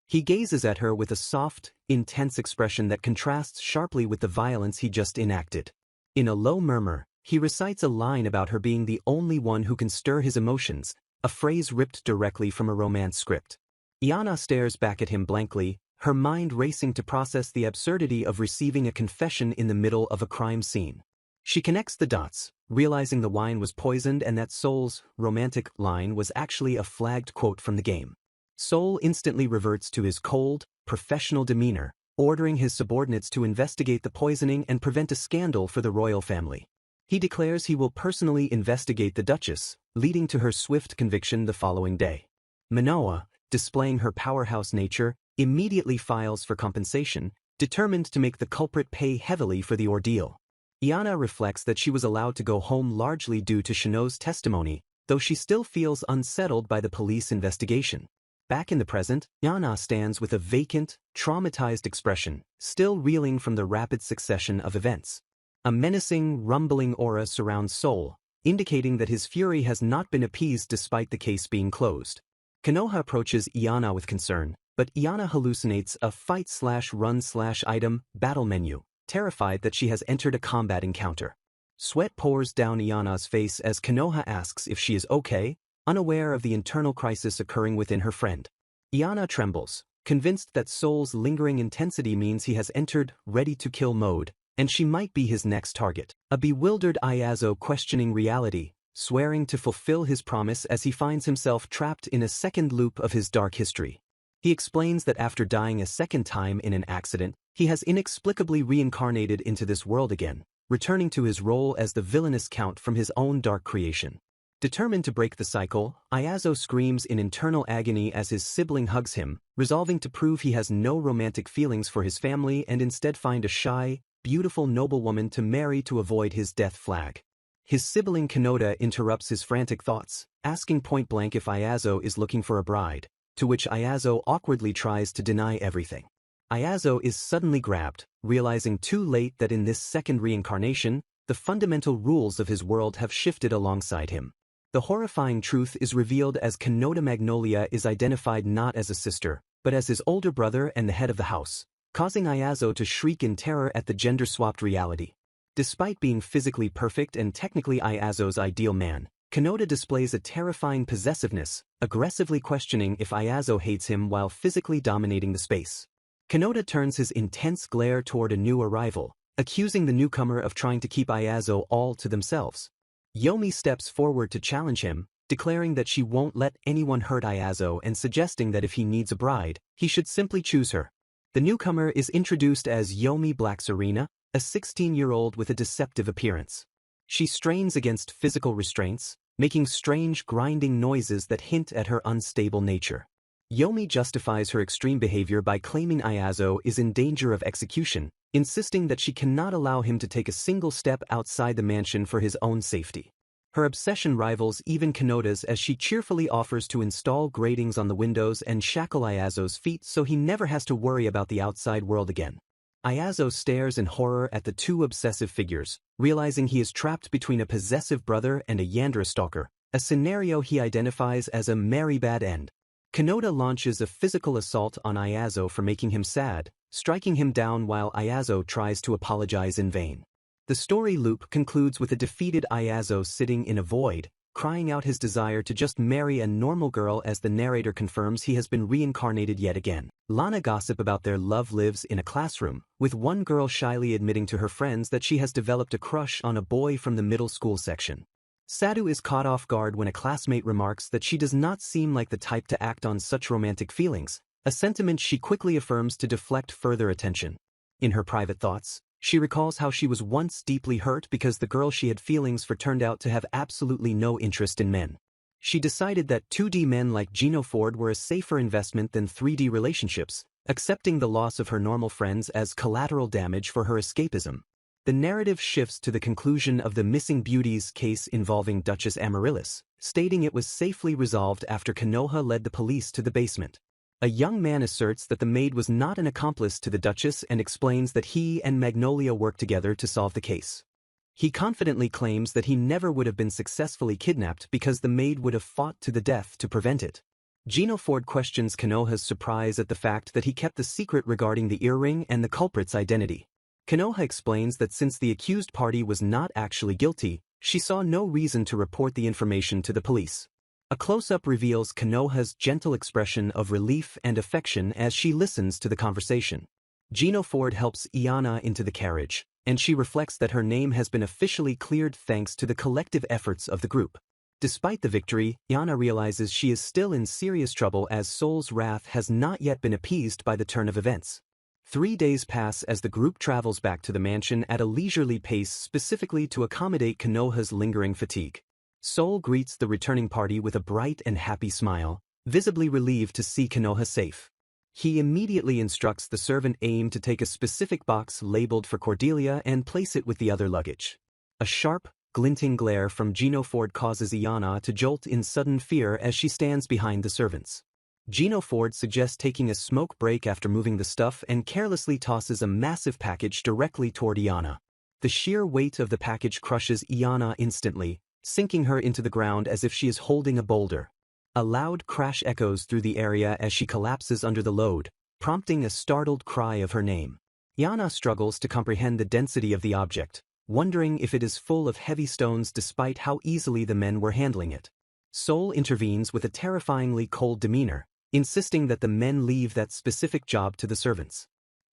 He gazes at her with a soft, intense expression that contrasts sharply with the violence he just enacted. In a low murmur, he recites a line about her being the only one who can stir his emotions, a phrase ripped directly from a romance script. Iana stares back at him blankly, her mind racing to process the absurdity of receiving a confession in the middle of a crime scene. She connects the dots, realizing the wine was poisoned and that Sol's romantic line was actually a flagged quote from the game. Sol instantly reverts to his cold, professional demeanor, ordering his subordinates to investigate the poisoning and prevent a scandal for the royal family. He declares he will personally investigate the Duchess, leading to her swift conviction the following day. Manoa, displaying her powerhouse nature, immediately files for compensation, determined to make the culprit pay heavily for the ordeal. Iana reflects that she was allowed to go home largely due to Shino's testimony, though she still feels unsettled by the police investigation. Back in the present, Iana stands with a vacant, traumatized expression, still reeling from the rapid succession of events. A menacing, rumbling aura surrounds Sol, indicating that his fury has not been appeased despite the case being closed. Konoha approaches Iana with concern, but Iana hallucinates a fight-slash-run-slash-item battle menu, terrified that she has entered a combat encounter. Sweat pours down Iana's face as Konoha asks if she is okay, unaware of the internal crisis occurring within her friend. Iana trembles, convinced that Sol's lingering intensity means he has entered ready-to-kill mode, and she might be his next target. A bewildered Ayazo questioning reality, swearing to fulfill his promise as he finds himself trapped in a second loop of his dark history. He explains that after dying a second time in an accident, he has inexplicably reincarnated into this world again, returning to his role as the villainous count from his own dark creation. Determined to break the cycle, Ayazo screams in internal agony as his sibling hugs him, resolving to prove he has no romantic feelings for his family and instead find a shy, beautiful noblewoman to marry to avoid his death flag. His sibling Kanoda interrupts his frantic thoughts, asking point-blank if Ayazo is looking for a bride, to which Ayazo awkwardly tries to deny everything. Ayazo is suddenly grabbed, realizing too late that in this second reincarnation, the fundamental rules of his world have shifted alongside him. The horrifying truth is revealed as Kanoda Magnolia is identified not as a sister, but as his older brother and the head of the house, causing Ayazo to shriek in terror at the gender-swapped reality. Despite being physically perfect and technically Ayazo's ideal man, Kanoda displays a terrifying possessiveness, aggressively questioning if Ayazo hates him while physically dominating the space. Kanoda turns his intense glare toward a new arrival, accusing the newcomer of trying to keep Ayazo all to themselves. Yomi steps forward to challenge him, declaring that she won't let anyone hurt Ayazo and suggesting that if he needs a bride, he should simply choose her. The newcomer is introduced as Yomi Black Serena, a 16-year-old with a deceptive appearance. She strains against physical restraints, making strange grinding noises that hint at her unstable nature. Yomi justifies her extreme behavior by claiming Ayazo is in danger of execution, insisting that she cannot allow him to take a single step outside the mansion for his own safety. Her obsession rivals even Kanoda's as she cheerfully offers to install gratings on the windows and shackle Ayazo's feet so he never has to worry about the outside world again. Ayazo stares in horror at the two obsessive figures, realizing he is trapped between a possessive brother and a Yandere stalker, a scenario he identifies as a merry bad end. Kanoda launches a physical assault on Ayazo for making him sad, striking him down while Ayazo tries to apologize in vain. The story loop concludes with a defeated Ayazo sitting in a void, crying out his desire to just marry a normal girl as the narrator confirms he has been reincarnated yet again. Lana gossip about their love lives in a classroom, with one girl shyly admitting to her friends that she has developed a crush on a boy from the middle school section. Sadu is caught off guard when a classmate remarks that she does not seem like the type to act on such romantic feelings, a sentiment she quickly affirms to deflect further attention. In her private thoughts, she recalls how she was once deeply hurt because the girl she had feelings for turned out to have absolutely no interest in men. She decided that 2D men like Gino Ford were a safer investment than 3D relationships, accepting the loss of her normal friends as collateral damage for her escapism. The narrative shifts to the conclusion of the Missing Beauties case involving Duchess Amaryllis, stating it was safely resolved after Konoha led the police to the basement. A young man asserts that the maid was not an accomplice to the Duchess and explains that he and Magnolia worked together to solve the case. He confidently claims that he never would have been successfully kidnapped because the maid would have fought to the death to prevent it. Gino Ford questions Konoha's surprise at the fact that he kept the secret regarding the earring and the culprit's identity. Konoha explains that since the accused party was not actually guilty, she saw no reason to report the information to the police. A close-up reveals Konoha's gentle expression of relief and affection as she listens to the conversation. Gino Ford helps Iana into the carriage, and she reflects that her name has been officially cleared thanks to the collective efforts of the group. Despite the victory, Iana realizes she is still in serious trouble as Soul's wrath has not yet been appeased by the turn of events. 3 days pass as the group travels back to the mansion at a leisurely pace specifically to accommodate Konoha's lingering fatigue. Soul greets the returning party with a bright and happy smile, visibly relieved to see Konoha safe. He immediately instructs the servant Aim to take a specific box labeled for Cordelia and place it with the other luggage. A sharp, glinting glare from Gino Ford causes Iana to jolt in sudden fear as she stands behind the servants. Gino Ford suggests taking a smoke break after moving the stuff and carelessly tosses a massive package directly toward Iana. The sheer weight of the package crushes Iana instantly, sinking her into the ground as if she is holding a boulder. A loud crash echoes through the area as she collapses under the load, prompting a startled cry of her name. Iana struggles to comprehend the density of the object, wondering if it is full of heavy stones despite how easily the men were handling it. Soul intervenes with a terrifyingly cold demeanor, insisting that the men leave that specific job to the servants.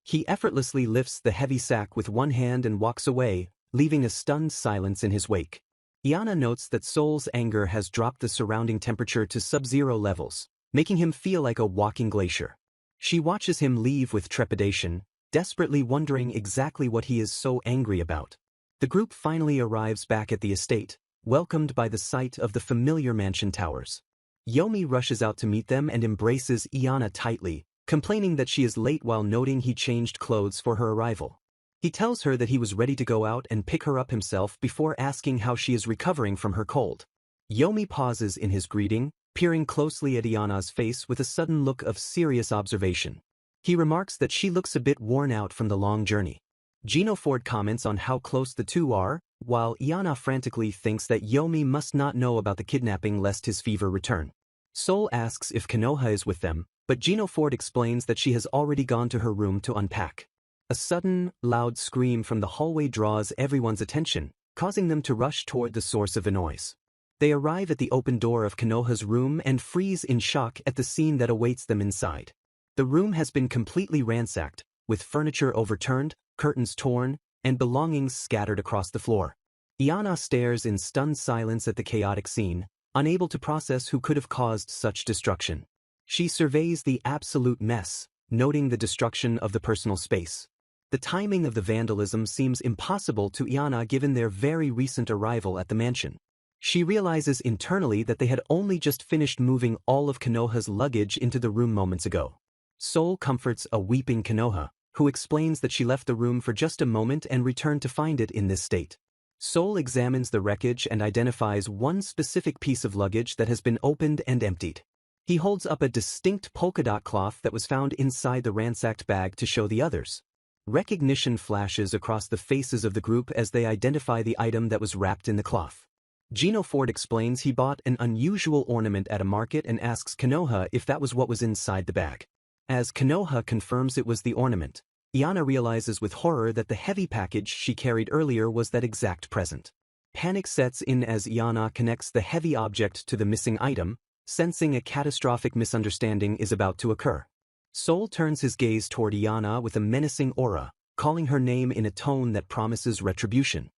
He effortlessly lifts the heavy sack with one hand and walks away, leaving a stunned silence in his wake. Iana notes that Soul's anger has dropped the surrounding temperature to sub-zero levels, making him feel like a walking glacier. She watches him leave with trepidation, desperately wondering exactly what he is so angry about. The group finally arrives back at the estate, welcomed by the sight of the familiar mansion towers. Yomi rushes out to meet them and embraces Iana tightly, complaining that she is late while noting he changed clothes for her arrival. He tells her that he was ready to go out and pick her up himself before asking how she is recovering from her cold. Yomi pauses in his greeting, peering closely at Iana's face with a sudden look of serious observation. He remarks that she looks a bit worn out from the long journey. Gino Ford comments on how close the two are, while Iana frantically thinks that Yomi must not know about the kidnapping lest his fever return. Soul asks if Konoha is with them, but Gino Ford explains that she has already gone to her room to unpack. A sudden, loud scream from the hallway draws everyone's attention, causing them to rush toward the source of the noise. They arrive at the open door of Konoha's room and freeze in shock at the scene that awaits them inside. The room has been completely ransacked, with furniture overturned, curtains torn, and belongings scattered across the floor. Iana stares in stunned silence at the chaotic scene, unable to process who could have caused such destruction. She surveys the absolute mess, noting the destruction of the personal space. The timing of the vandalism seems impossible to Iana given their very recent arrival at the mansion. She realizes internally that they had only just finished moving all of Konoha's luggage into the room moments ago. Soul comforts a weeping Konoha, who explains that she left the room for just a moment and returned to find it in this state. Soul examines the wreckage and identifies one specific piece of luggage that has been opened and emptied. He holds up a distinct polka dot cloth that was found inside the ransacked bag to show the others. Recognition flashes across the faces of the group as they identify the item that was wrapped in the cloth. Gino Ford explains he bought an unusual ornament at a market and asks Konoha if that was what was inside the bag. As Konoha confirms it was the ornament, Iana realizes with horror that the heavy package she carried earlier was that exact present. Panic sets in as Iana connects the heavy object to the missing item, sensing a catastrophic misunderstanding is about to occur. Soul turns his gaze toward Iana with a menacing aura, calling her name in a tone that promises retribution.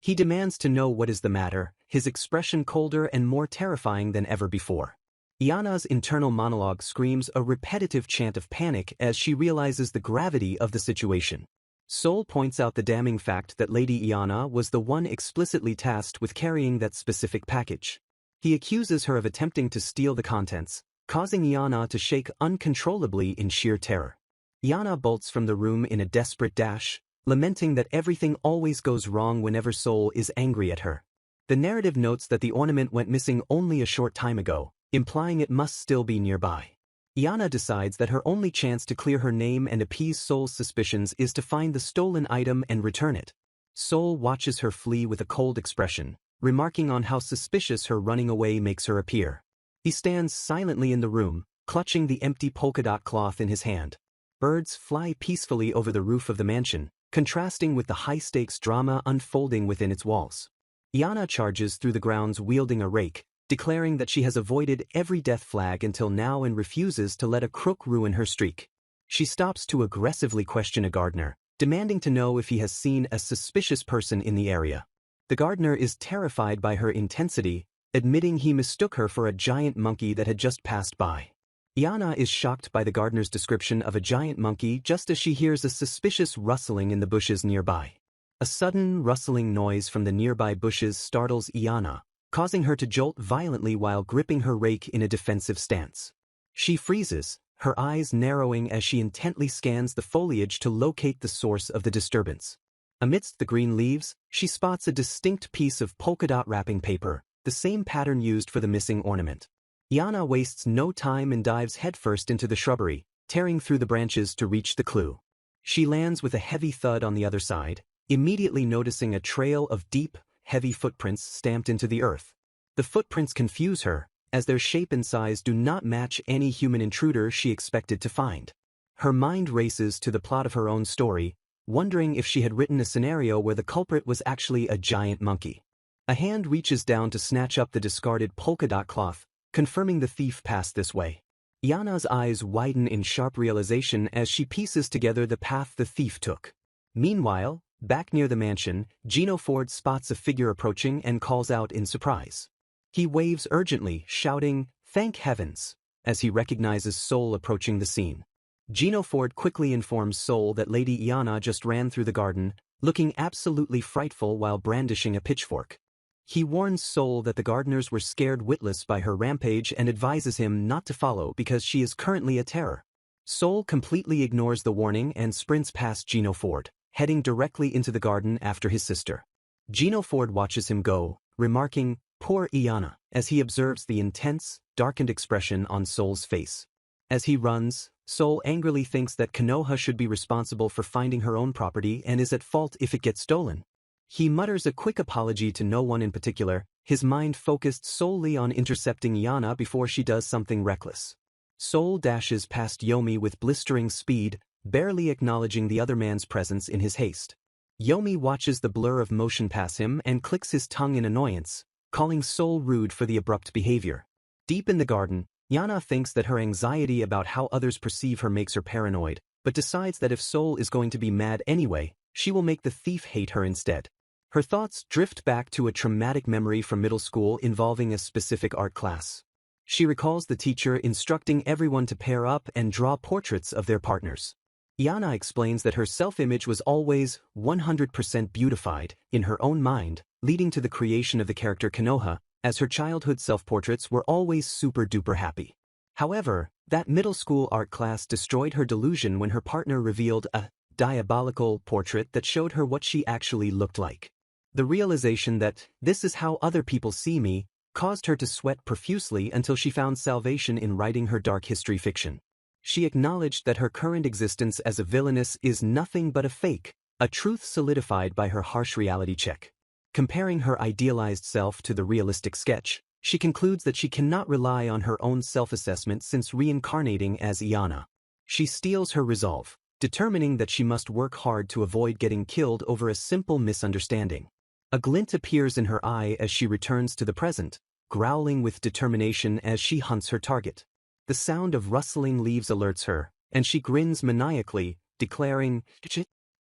He demands to know what is the matter, his expression colder and more terrifying than ever before. Iana's internal monologue screams a repetitive chant of panic as she realizes the gravity of the situation. Soul points out the damning fact that Lady Iana was the one explicitly tasked with carrying that specific package. He accuses her of attempting to steal the contents, causing Iana to shake uncontrollably in sheer terror. Iana bolts from the room in a desperate dash, lamenting that everything always goes wrong whenever Soul is angry at her. The narrative notes that the ornament went missing only a short time ago, implying it must still be nearby. Iana decides that her only chance to clear her name and appease Soul's suspicions is to find the stolen item and return it. Soul watches her flee with a cold expression, remarking on how suspicious her running away makes her appear. He stands silently in the room, clutching the empty polka dot cloth in his hand. Birds fly peacefully over the roof of the mansion, contrasting with the high-stakes drama unfolding within its walls. Iana charges through the grounds wielding a rake, declaring that she has avoided every death flag until now and refuses to let a crook ruin her streak. She stops to aggressively question a gardener, demanding to know if he has seen a suspicious person in the area. The gardener is terrified by her intensity, admitting he mistook her for a giant monkey that had just passed by. Iana is shocked by the gardener's description of a giant monkey just as she hears a suspicious rustling in the bushes nearby. A sudden rustling noise from the nearby bushes startles Iana, causing her to jolt violently while gripping her rake in a defensive stance. She freezes, her eyes narrowing as she intently scans the foliage to locate the source of the disturbance. Amidst the green leaves, she spots a distinct piece of polka dot wrapping paper, the same pattern used for the missing ornament. Iana wastes no time and dives headfirst into the shrubbery, tearing through the branches to reach the clue. She lands with a heavy thud on the other side, immediately noticing a trail of deep, heavy footprints stamped into the earth. The footprints confuse her, as their shape and size do not match any human intruder she expected to find. Her mind races to the plot of her own story, wondering if she had written a scenario where the culprit was actually a giant monkey. A hand reaches down to snatch up the discarded polka dot cloth, confirming the thief passed this way. Iana's eyes widen in sharp realization as she pieces together the path the thief took. Meanwhile, back near the mansion, Gino Ford spots a figure approaching and calls out in surprise. He waves urgently, shouting, "Thank heavens," as he recognizes Soul approaching the scene. Gino Ford quickly informs Soul that Lady Iana just ran through the garden, looking absolutely frightful while brandishing a pitchfork. He warns Soul that the gardeners were scared witless by her rampage and advises him not to follow because she is currently a terror. Soul completely ignores the warning and sprints past Gino Ford, heading directly into the garden after his sister. Gino Ford watches him go, remarking, "Poor Iana," as he observes the intense, darkened expression on Soul's face. As he runs, Soul angrily thinks that Konoha should be responsible for finding her own property and is at fault if it gets stolen. He mutters a quick apology to no one in particular, his mind focused solely on intercepting Iana before she does something reckless. Soul dashes past Yomi with blistering speed, barely acknowledging the other man's presence in his haste. Yomi watches the blur of motion pass him and clicks his tongue in annoyance, calling Soul rude for the abrupt behavior. Deep in the garden, Iana thinks that her anxiety about how others perceive her makes her paranoid, but decides that if Soul is going to be mad anyway, she will make the thief hate her instead. Her thoughts drift back to a traumatic memory from middle school involving a specific art class. She recalls the teacher instructing everyone to pair up and draw portraits of their partners. Iana explains that her self-image was always 100% beautified in her own mind, leading to the creation of the character Konoha, as her childhood self-portraits were always super-duper happy. However, that middle school art class destroyed her delusion when her partner revealed a diabolical portrait that showed her what she actually looked like. The realization that this is how other people see me caused her to sweat profusely until she found salvation in writing her dark history fiction. She acknowledged that her current existence as a villainess is nothing but a fake, a truth solidified by her harsh reality check. Comparing her idealized self to the realistic sketch, she concludes that she cannot rely on her own self-assessment since reincarnating as Iana. She steels her resolve, determining that she must work hard to avoid getting killed over a simple misunderstanding. A glint appears in her eye as she returns to the present, growling with determination as she hunts her target. The sound of rustling leaves alerts her, and she grins maniacally, declaring,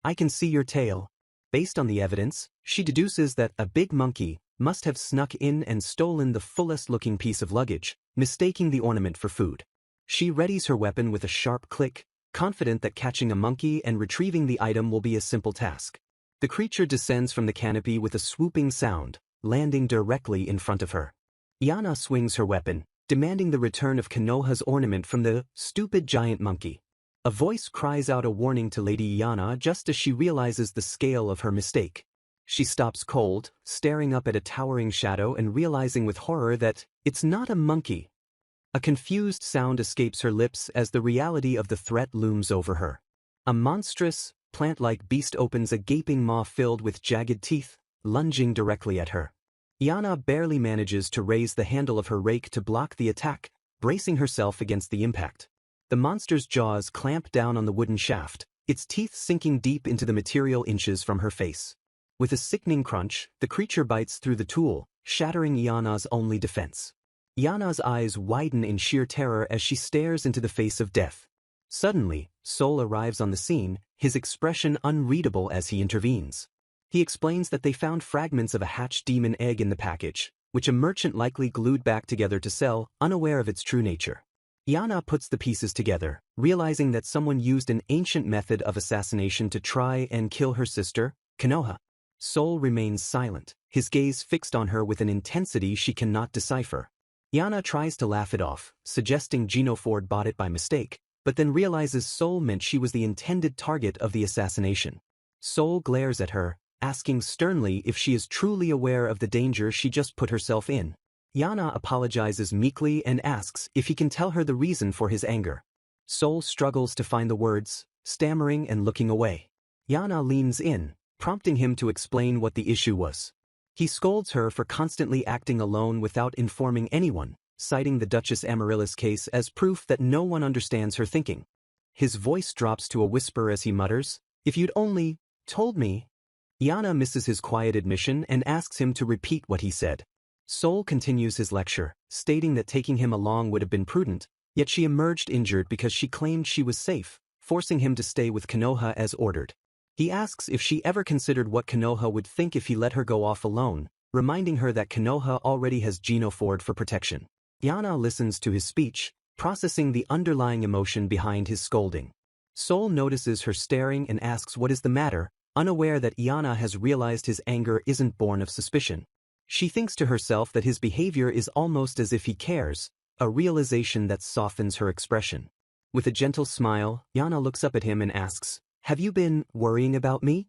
"I can see your tail." Based on the evidence, she deduces that a big monkey must have snuck in and stolen the fullest-looking piece of luggage, mistaking the ornament for food. She readies her weapon with a sharp click, confident that catching a monkey and retrieving the item will be a simple task. The creature descends from the canopy with a swooping sound, landing directly in front of her. Iana swings her weapon, demanding the return of Konoha's ornament from the stupid giant monkey. A voice cries out a warning to Lady Iana just as she realizes the scale of her mistake. She stops cold, staring up at a towering shadow and realizing with horror that it's not a monkey. A confused sound escapes her lips as the reality of the threat looms over her. A monstrous, plant-like beast opens a gaping maw filled with jagged teeth, lunging directly at her. Iana barely manages to raise the handle of her rake to block the attack, bracing herself against the impact. The monster's jaws clamp down on the wooden shaft, its teeth sinking deep into the material inches from her face. With a sickening crunch, the creature bites through the tool, shattering Iana's only defense. Iana's eyes widen in sheer terror as she stares into the face of death. Suddenly, Sol arrives on the scene, his expression unreadable as he intervenes. He explains that they found fragments of a hatched demon egg in the package, which a merchant likely glued back together to sell, unaware of its true nature. Iana puts the pieces together, realizing that someone used an ancient method of assassination to try and kill her sister, Konoha. Sol remains silent, his gaze fixed on her with an intensity she cannot decipher. Iana tries to laugh it off, suggesting Gino Ford bought it by mistake, but then realizes Sol meant she was the intended target of the assassination. Sol glares at her, asking sternly if she is truly aware of the danger she just put herself in. Iana apologizes meekly and asks if he can tell her the reason for his anger. Sol struggles to find the words, stammering and looking away. Iana leans in, prompting him to explain what the issue was. He scolds her for constantly acting alone without informing anyone, citing the Duchess Amaryllis case as proof that no one understands her thinking. His voice drops to a whisper as he mutters, "If you'd only told me." Iana misses his quiet admission and asks him to repeat what he said. Sol continues his lecture, stating that taking him along would have been prudent, yet she emerged injured because she claimed she was safe, forcing him to stay with Konoha as ordered. He asks if she ever considered what Konoha would think if he let her go off alone, reminding her that Konoha already has Gino Ford for protection. Iana listens to his speech, processing the underlying emotion behind his scolding. Sol notices her staring and asks what is the matter, unaware that Iana has realized his anger isn't born of suspicion. She thinks to herself that his behavior is almost as if he cares, a realization that softens her expression. With a gentle smile, Iana looks up at him and asks, "Have you been worrying about me?"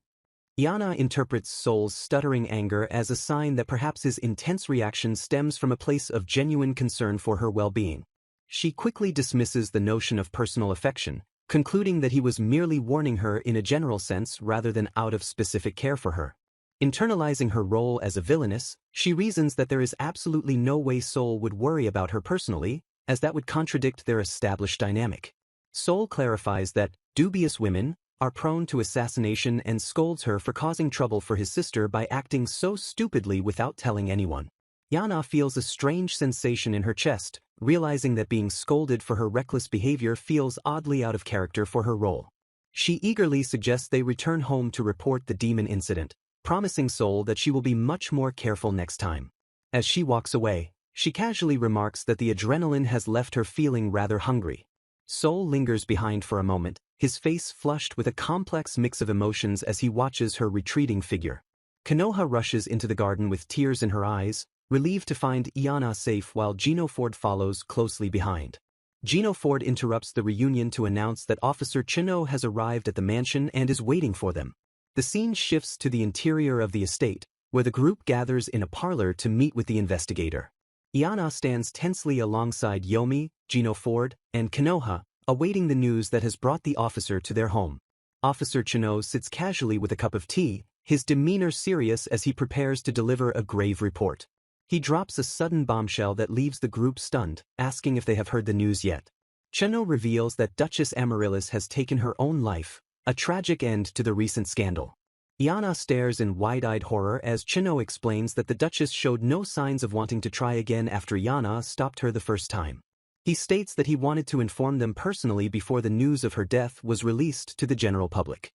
Iana interprets Sol's stuttering anger as a sign that perhaps his intense reaction stems from a place of genuine concern for her well-being. She quickly dismisses the notion of personal affection, concluding that he was merely warning her in a general sense rather than out of specific care for her. Internalizing her role as a villainess, she reasons that there is absolutely no way Sol would worry about her personally, as that would contradict their established dynamic. Sol clarifies that dubious women are prone to assassination and scolds her for causing trouble for his sister by acting so stupidly without telling anyone. Iana feels a strange sensation in her chest, realizing that being scolded for her reckless behavior feels oddly out of character for her role. She eagerly suggests they return home to report the demon incident, promising Sol that she will be much more careful next time. As she walks away, she casually remarks that the adrenaline has left her feeling rather hungry. Sol lingers behind for a moment, his face flushed with a complex mix of emotions as he watches her retreating figure. Konoha rushes into the garden with tears in her eyes, relieved to find Iana safe while Gino Ford follows closely behind. Gino Ford interrupts the reunion to announce that Officer Chino has arrived at the mansion and is waiting for them. The scene shifts to the interior of the estate, where the group gathers in a parlor to meet with the investigator. Iana stands tensely alongside Yomi, Gino Ford, and Konoha, awaiting the news that has brought the officer to their home. Officer Chino sits casually with a cup of tea, his demeanor serious as he prepares to deliver a grave report. He drops a sudden bombshell that leaves the group stunned, asking if they have heard the news yet. Chino reveals that Duchess Amaryllis has taken her own life, a tragic end to the recent scandal. Iana stares in wide-eyed horror as Chino explains that the Duchess showed no signs of wanting to try again after Iana stopped her the first time. He states that he wanted to inform them personally before the news of her death was released to the general public.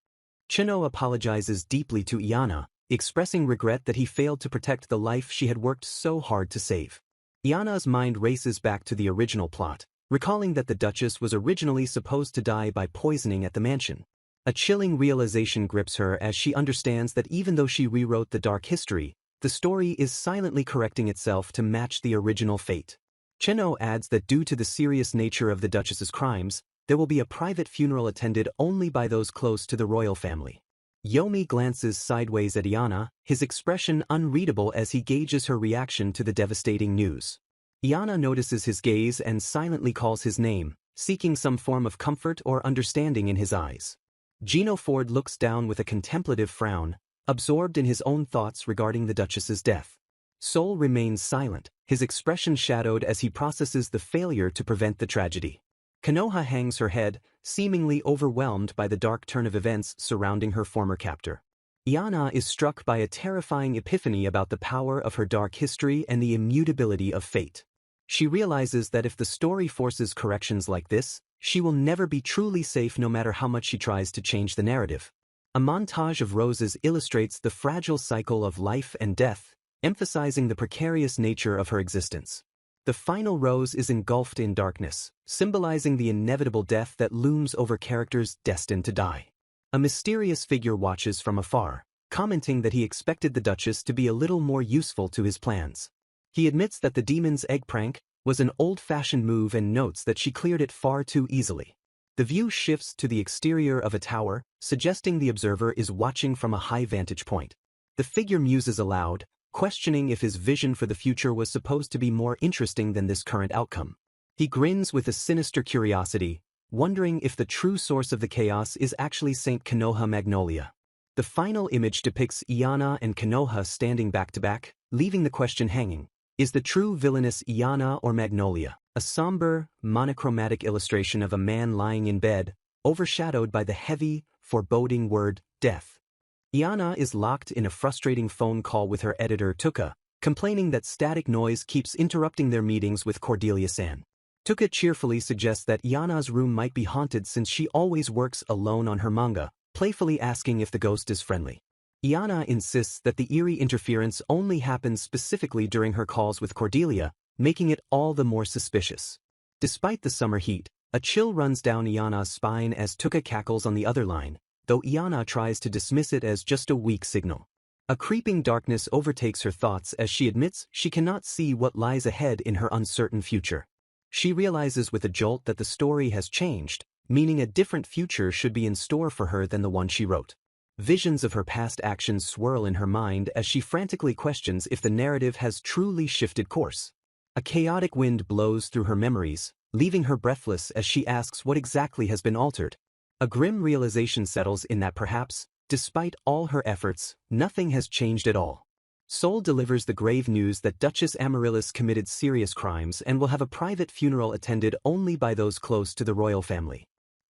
Chino apologizes deeply to Iana, expressing regret that he failed to protect the life she had worked so hard to save. Iana's mind races back to the original plot, recalling that the Duchess was originally supposed to die by poisoning at the mansion. A chilling realization grips her as she understands that even though she rewrote the dark history, the story is silently correcting itself to match the original fate. Chino adds that due to the serious nature of the Duchess's crimes, there will be a private funeral attended only by those close to the royal family. Yomi glances sideways at Iana, his expression unreadable as he gauges her reaction to the devastating news. Iana notices his gaze and silently calls his name, seeking some form of comfort or understanding in his eyes. Gino Ford looks down with a contemplative frown, absorbed in his own thoughts regarding the Duchess's death. Sol remains silent, his expression shadowed as he processes the failure to prevent the tragedy. Konoha hangs her head, seemingly overwhelmed by the dark turn of events surrounding her former captor. Iana is struck by a terrifying epiphany about the power of her dark history and the immutability of fate. She realizes that if the story forces corrections like this, she will never be truly safe no matter how much she tries to change the narrative. A montage of roses illustrates the fragile cycle of life and death, emphasizing the precarious nature of her existence. The final rose is engulfed in darkness, symbolizing the inevitable death that looms over characters destined to die. A mysterious figure watches from afar, commenting that he expected the Duchess to be a little more useful to his plans. He admits that the demon's egg prank was an old-fashioned move and notes that she cleared it far too easily. The view shifts to the exterior of a tower, suggesting the observer is watching from a high vantage point. The figure muses aloud, questioning if his vision for the future was supposed to be more interesting than this current outcome. He grins with a sinister curiosity, wondering if the true source of the chaos is actually Saint Konoha Magnolia. The final image depicts Iana and Konoha standing back to back, leaving the question hanging. Is the true villainess Iana or Magnolia? A somber, monochromatic illustration of a man lying in bed, overshadowed by the heavy, foreboding word, death. Iana is locked in a frustrating phone call with her editor Tuka, complaining that static noise keeps interrupting their meetings with Cordelia-san. Tuka cheerfully suggests that Iana's room might be haunted since she always works alone on her manga, playfully asking if the ghost is friendly. Iana insists that the eerie interference only happens specifically during her calls with Cordelia, making it all the more suspicious. Despite the summer heat, a chill runs down Iana's spine as Tuka cackles on the other line, though Iana tries to dismiss it as just a weak signal. A creeping darkness overtakes her thoughts as she admits she cannot see what lies ahead in her uncertain future. She realizes with a jolt that the story has changed, meaning a different future should be in store for her than the one she wrote. Visions of her past actions swirl in her mind as she frantically questions if the narrative has truly shifted course. A chaotic wind blows through her memories, leaving her breathless as she asks what exactly has been altered. A grim realization settles in that perhaps, despite all her efforts, nothing has changed at all. Sol delivers the grave news that Duchess Amaryllis committed serious crimes and will have a private funeral attended only by those close to the royal family.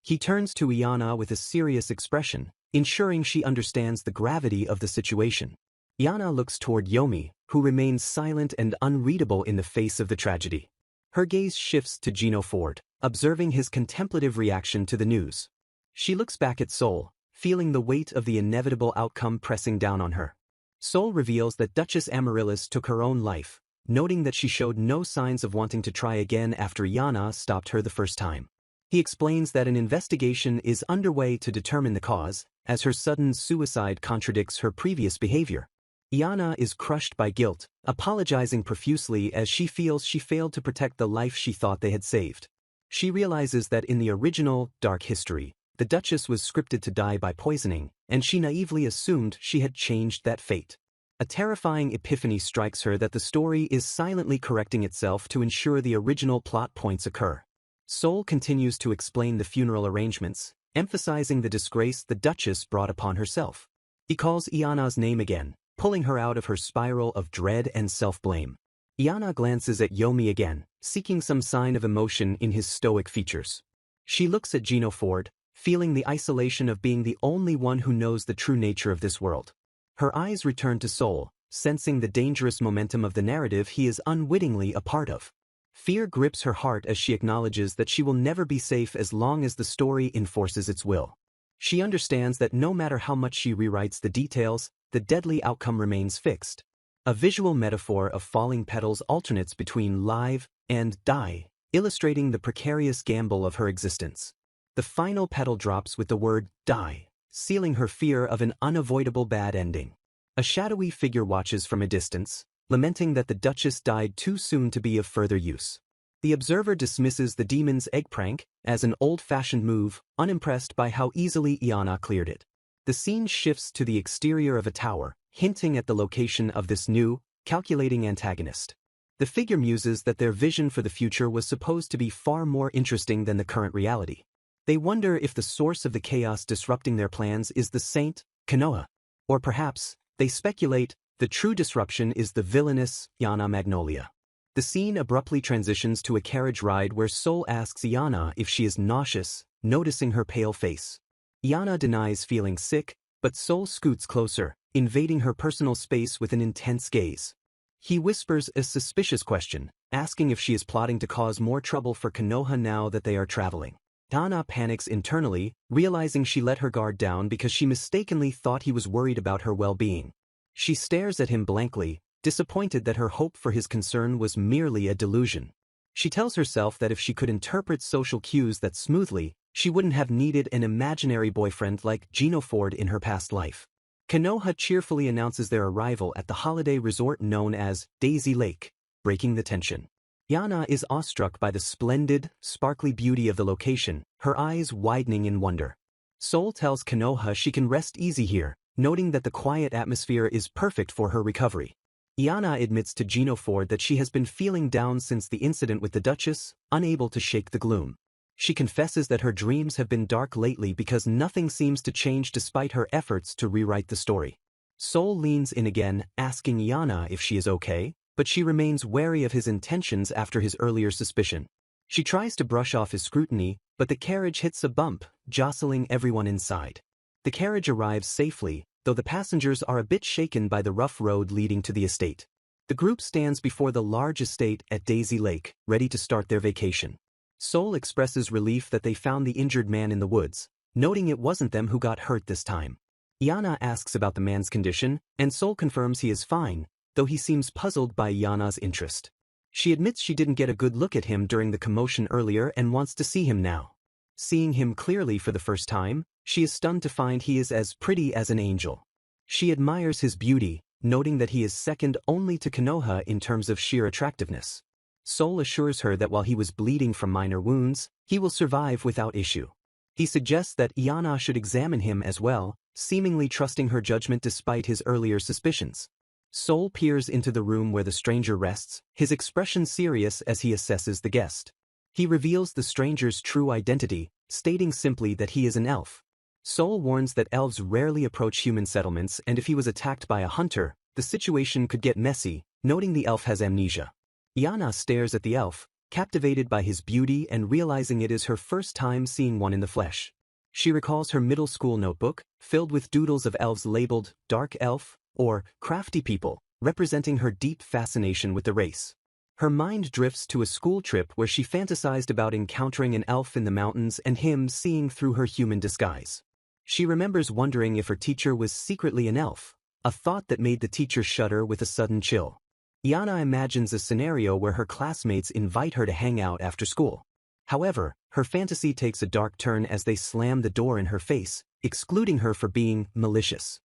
He turns to Iana with a serious expression, ensuring she understands the gravity of the situation. Iana looks toward Yomi, who remains silent and unreadable in the face of the tragedy. Her gaze shifts to Gino Ford, observing his contemplative reaction to the news. She looks back at Sol, feeling the weight of the inevitable outcome pressing down on her. Sol reveals that Duchess Amaryllis took her own life, noting that she showed no signs of wanting to try again after Iana stopped her the first time. He explains that an investigation is underway to determine the cause, as her sudden suicide contradicts her previous behavior. Iana is crushed by guilt, apologizing profusely as she feels she failed to protect the life she thought they had saved. She realizes that in the original, dark history, the Duchess was scripted to die by poisoning, and she naively assumed she had changed that fate. A terrifying epiphany strikes her that the story is silently correcting itself to ensure the original plot points occur. Sol continues to explain the funeral arrangements, emphasizing the disgrace the Duchess brought upon herself. He calls Iana's name again, pulling her out of her spiral of dread and self-blame. Iana glances at Yomi again, seeking some sign of emotion in his stoic features. She looks at Gino Ford, feeling the isolation of being the only one who knows the true nature of this world. Her eyes return to Sol, sensing the dangerous momentum of the narrative he is unwittingly a part of. Fear grips her heart as she acknowledges that she will never be safe as long as the story enforces its will. She understands that no matter how much she rewrites the details, the deadly outcome remains fixed. A visual metaphor of falling petals alternates between live and die, illustrating the precarious gamble of her existence. The final petal drops with the word die, sealing her fear of an unavoidable bad ending. A shadowy figure watches from a distance, lamenting that the Duchess died too soon to be of further use. The observer dismisses the demon's egg prank as an old-fashioned move, unimpressed by how easily Iana cleared it. The scene shifts to the exterior of a tower, hinting at the location of this new, calculating antagonist. The figure muses that their vision for the future was supposed to be far more interesting than the current reality. They wonder if the source of the chaos disrupting their plans is the saint, Konoha. Or perhaps, they speculate, the true disruption is the villainess, Yana Magnolia. The scene abruptly transitions to a carriage ride where Sol asks Yana if she is nauseous, noticing her pale face. Yana denies feeling sick, but Sol scoots closer, invading her personal space with an intense gaze. He whispers a suspicious question, asking if she is plotting to cause more trouble for Konoha now that they are traveling. Yana panics internally, realizing she let her guard down because she mistakenly thought he was worried about her well-being. She stares at him blankly, disappointed that her hope for his concern was merely a delusion. She tells herself that if she could interpret social cues that smoothly, she wouldn't have needed an imaginary boyfriend like Genoford in her past life. Konoha cheerfully announces their arrival at the holiday resort known as Daisy Lake, breaking the tension. Yana is awestruck by the splendid, sparkly beauty of the location, her eyes widening in wonder. Sol tells Konoha she can rest easy here, noting that the quiet atmosphere is perfect for her recovery. Yana admits to Genoford that she has been feeling down since the incident with the Duchess, unable to shake the gloom. She confesses that her dreams have been dark lately because nothing seems to change despite her efforts to rewrite the story. Sol leans in again, asking Yana if she is okay, but she remains wary of his intentions after his earlier suspicion. She tries to brush off his scrutiny, but the carriage hits a bump, jostling everyone inside. The carriage arrives safely, though the passengers are a bit shaken by the rough road leading to the estate. The group stands before the large estate at Daisy Lake, ready to start their vacation. Sol expresses relief that they found the injured man in the woods, noting it wasn't them who got hurt this time. Yana asks about the man's condition, and Sol confirms he is fine, though he seems puzzled by Yana's interest. She admits she didn't get a good look at him during the commotion earlier and wants to see him now. Seeing him clearly for the first time, she is stunned to find he is as pretty as an angel. She admires his beauty, noting that he is second only to Konoha in terms of sheer attractiveness. Sol assures her that while he was bleeding from minor wounds, he will survive without issue. He suggests that Yana should examine him as well, seemingly trusting her judgment despite his earlier suspicions. Sol peers into the room where the stranger rests, his expression serious as he assesses the guest. He reveals the stranger's true identity, stating simply that he is an elf. Sol warns that elves rarely approach human settlements, and if he was attacked by a hunter, the situation could get messy, noting the elf has amnesia. Yana stares at the elf, captivated by his beauty and realizing it is her first time seeing one in the flesh. She recalls her middle school notebook, filled with doodles of elves labeled Dark Elf or Crafty People, representing her deep fascination with the race. Her mind drifts to a school trip where she fantasized about encountering an elf in the mountains and him seeing through her human disguise. She remembers wondering if her teacher was secretly an elf, a thought that made the teacher shudder with a sudden chill. Yana imagines a scenario where her classmates invite her to hang out after school. However, her fantasy takes a dark turn as they slam the door in her face, excluding her for being malicious.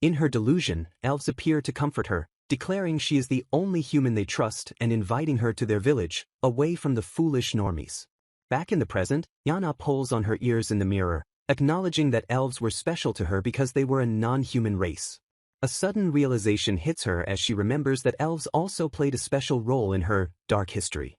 In her delusion, elves appear to comfort her, declaring she is the only human they trust and inviting her to their village, away from the foolish normies. Back in the present, Yana pulls on her ears in the mirror, acknowledging that elves were special to her because they were a non-human race. A sudden realization hits her as she remembers that elves also played a special role in her dark history.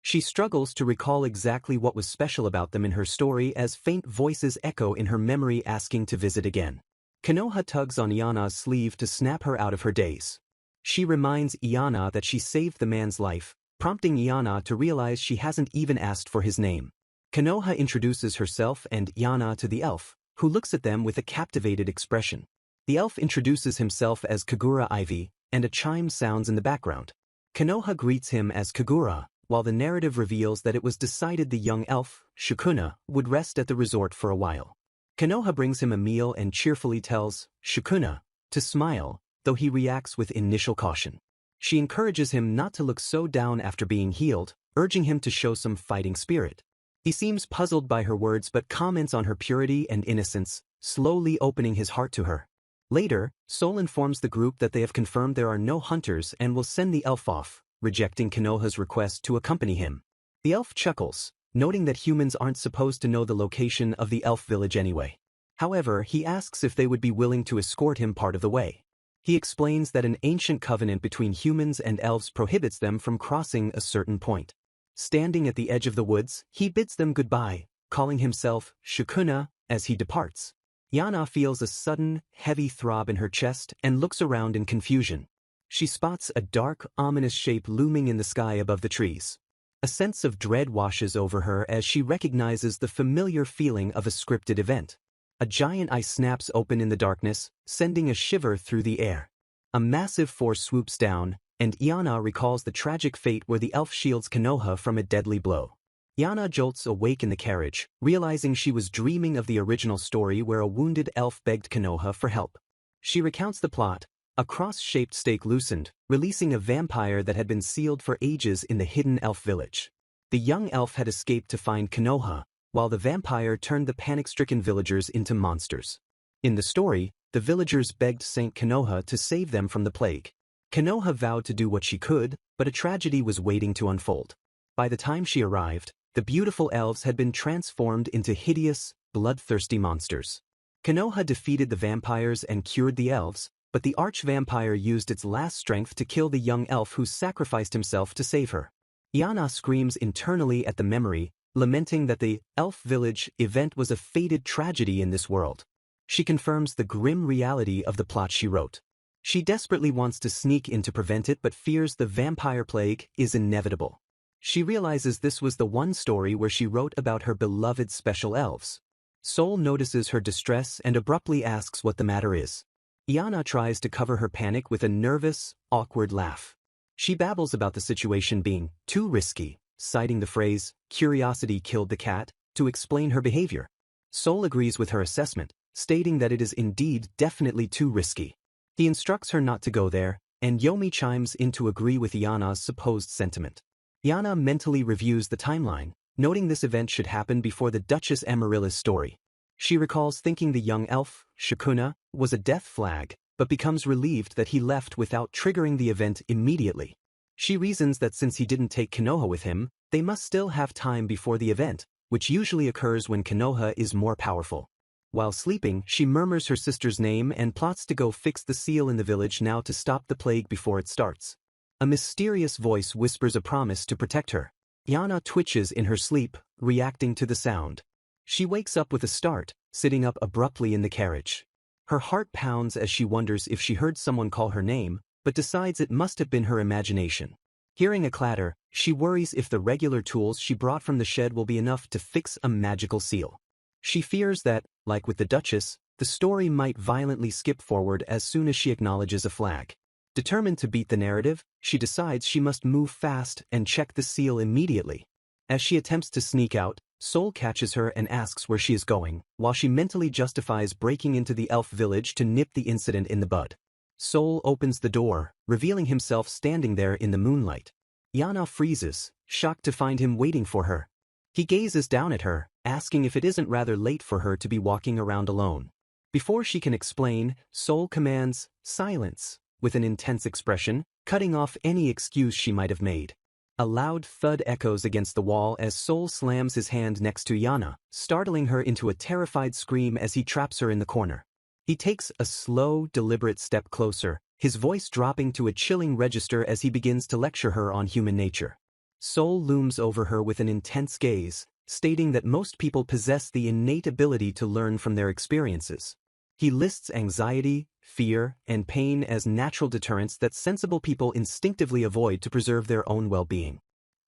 She struggles to recall exactly what was special about them in her story as faint voices echo in her memory asking to visit again. Konoha tugs on Yana's sleeve to snap her out of her daze. She reminds Yana that she saved the man's life, prompting Yana to realize she hasn't even asked for his name. Konoha introduces herself and Yana to the elf, who looks at them with a captivated expression. The elf introduces himself as Kagura Ivy, and a chime sounds in the background. Konoha greets him as Kagura, while the narrative reveals that it was decided the young elf, Sukuna, would rest at the resort for a while. Konoha brings him a meal and cheerfully tells Sukuna to smile, though he reacts with initial caution. She encourages him not to look so down after being healed, urging him to show some fighting spirit. He seems puzzled by her words but comments on her purity and innocence, slowly opening his heart to her. Later, Sol informs the group that they have confirmed there are no hunters and will send the elf off, rejecting Konoha's request to accompany him. The elf chuckles, noting that humans aren't supposed to know the location of the elf village anyway. However, he asks if they would be willing to escort him part of the way. He explains that an ancient covenant between humans and elves prohibits them from crossing a certain point. Standing at the edge of the woods, he bids them goodbye, calling himself Shukuna as he departs. Yana feels a sudden, heavy throb in her chest and looks around in confusion. She spots a dark, ominous shape looming in the sky above the trees. A sense of dread washes over her as she recognizes the familiar feeling of a scripted event. A giant eye snaps open in the darkness, sending a shiver through the air. A massive force swoops down, and Yana recalls the tragic fate where the elf shields Konoha from a deadly blow. Yana jolts awake in the carriage, realizing she was dreaming of the original story where a wounded elf begged Konoha for help. She recounts the plot. A cross-shaped stake loosened, releasing a vampire that had been sealed for ages in the hidden elf village. The young elf had escaped to find Konoha, while the vampire turned the panic-stricken villagers into monsters. In the story, the villagers begged Saint Konoha to save them from the plague. Konoha vowed to do what she could, but a tragedy was waiting to unfold. By the time she arrived, the beautiful elves had been transformed into hideous, bloodthirsty monsters. Konoha defeated the vampires and cured the elves, but the arch-vampire used its last strength to kill the young elf who sacrificed himself to save her. Yana screams internally at the memory, lamenting that the elf village event was a fated tragedy in this world. She confirms the grim reality of the plot she wrote. She desperately wants to sneak in to prevent it but fears the vampire plague is inevitable. She realizes this was the one story where she wrote about her beloved special elves. Sol notices her distress and abruptly asks what the matter is. Yana tries to cover her panic with a nervous, awkward laugh. She babbles about the situation being too risky, citing the phrase, "curiosity killed the cat," to explain her behavior. Sol agrees with her assessment, stating that it is indeed definitely too risky. He instructs her not to go there, and Yomi chimes in to agree with Yana's supposed sentiment. Yana mentally reviews the timeline, noting this event should happen before the Duchess Amarilla's story. She recalls thinking the young elf, Shukuna, was a death flag, but becomes relieved that he left without triggering the event immediately. She reasons that since he didn't take Konoha with him, they must still have time before the event, which usually occurs when Konoha is more powerful. While sleeping, she murmurs her sister's name and plots to go fix the seal in the village now to stop the plague before it starts. A mysterious voice whispers a promise to protect her. Yana twitches in her sleep, reacting to the sound. She wakes up with a start, sitting up abruptly in the carriage. Her heart pounds as she wonders if she heard someone call her name, but decides it must have been her imagination. Hearing a clatter, she worries if the regular tools she brought from the shed will be enough to fix a magical seal. She fears that, like with the Duchess, the story might violently skip forward as soon as she acknowledges a flag. Determined to beat the narrative, she decides she must move fast and check the seal immediately. As she attempts to sneak out, Sol catches her and asks where she is going, while she mentally justifies breaking into the elf village to nip the incident in the bud. Sol opens the door, revealing himself standing there in the moonlight. Yana freezes, shocked to find him waiting for her. He gazes down at her, asking if it isn't rather late for her to be walking around alone. Before she can explain, Sol commands, "Silence," with an intense expression, cutting off any excuse she might have made. A loud thud echoes against the wall as Sol slams his hand next to Yana, startling her into a terrified scream as he traps her in the corner. He takes a slow, deliberate step closer, his voice dropping to a chilling register as he begins to lecture her on human nature. Sol looms over her with an intense gaze, stating that most people possess the innate ability to learn from their experiences. He lists anxiety, fear, and pain as natural deterrents that sensible people instinctively avoid to preserve their own well-being.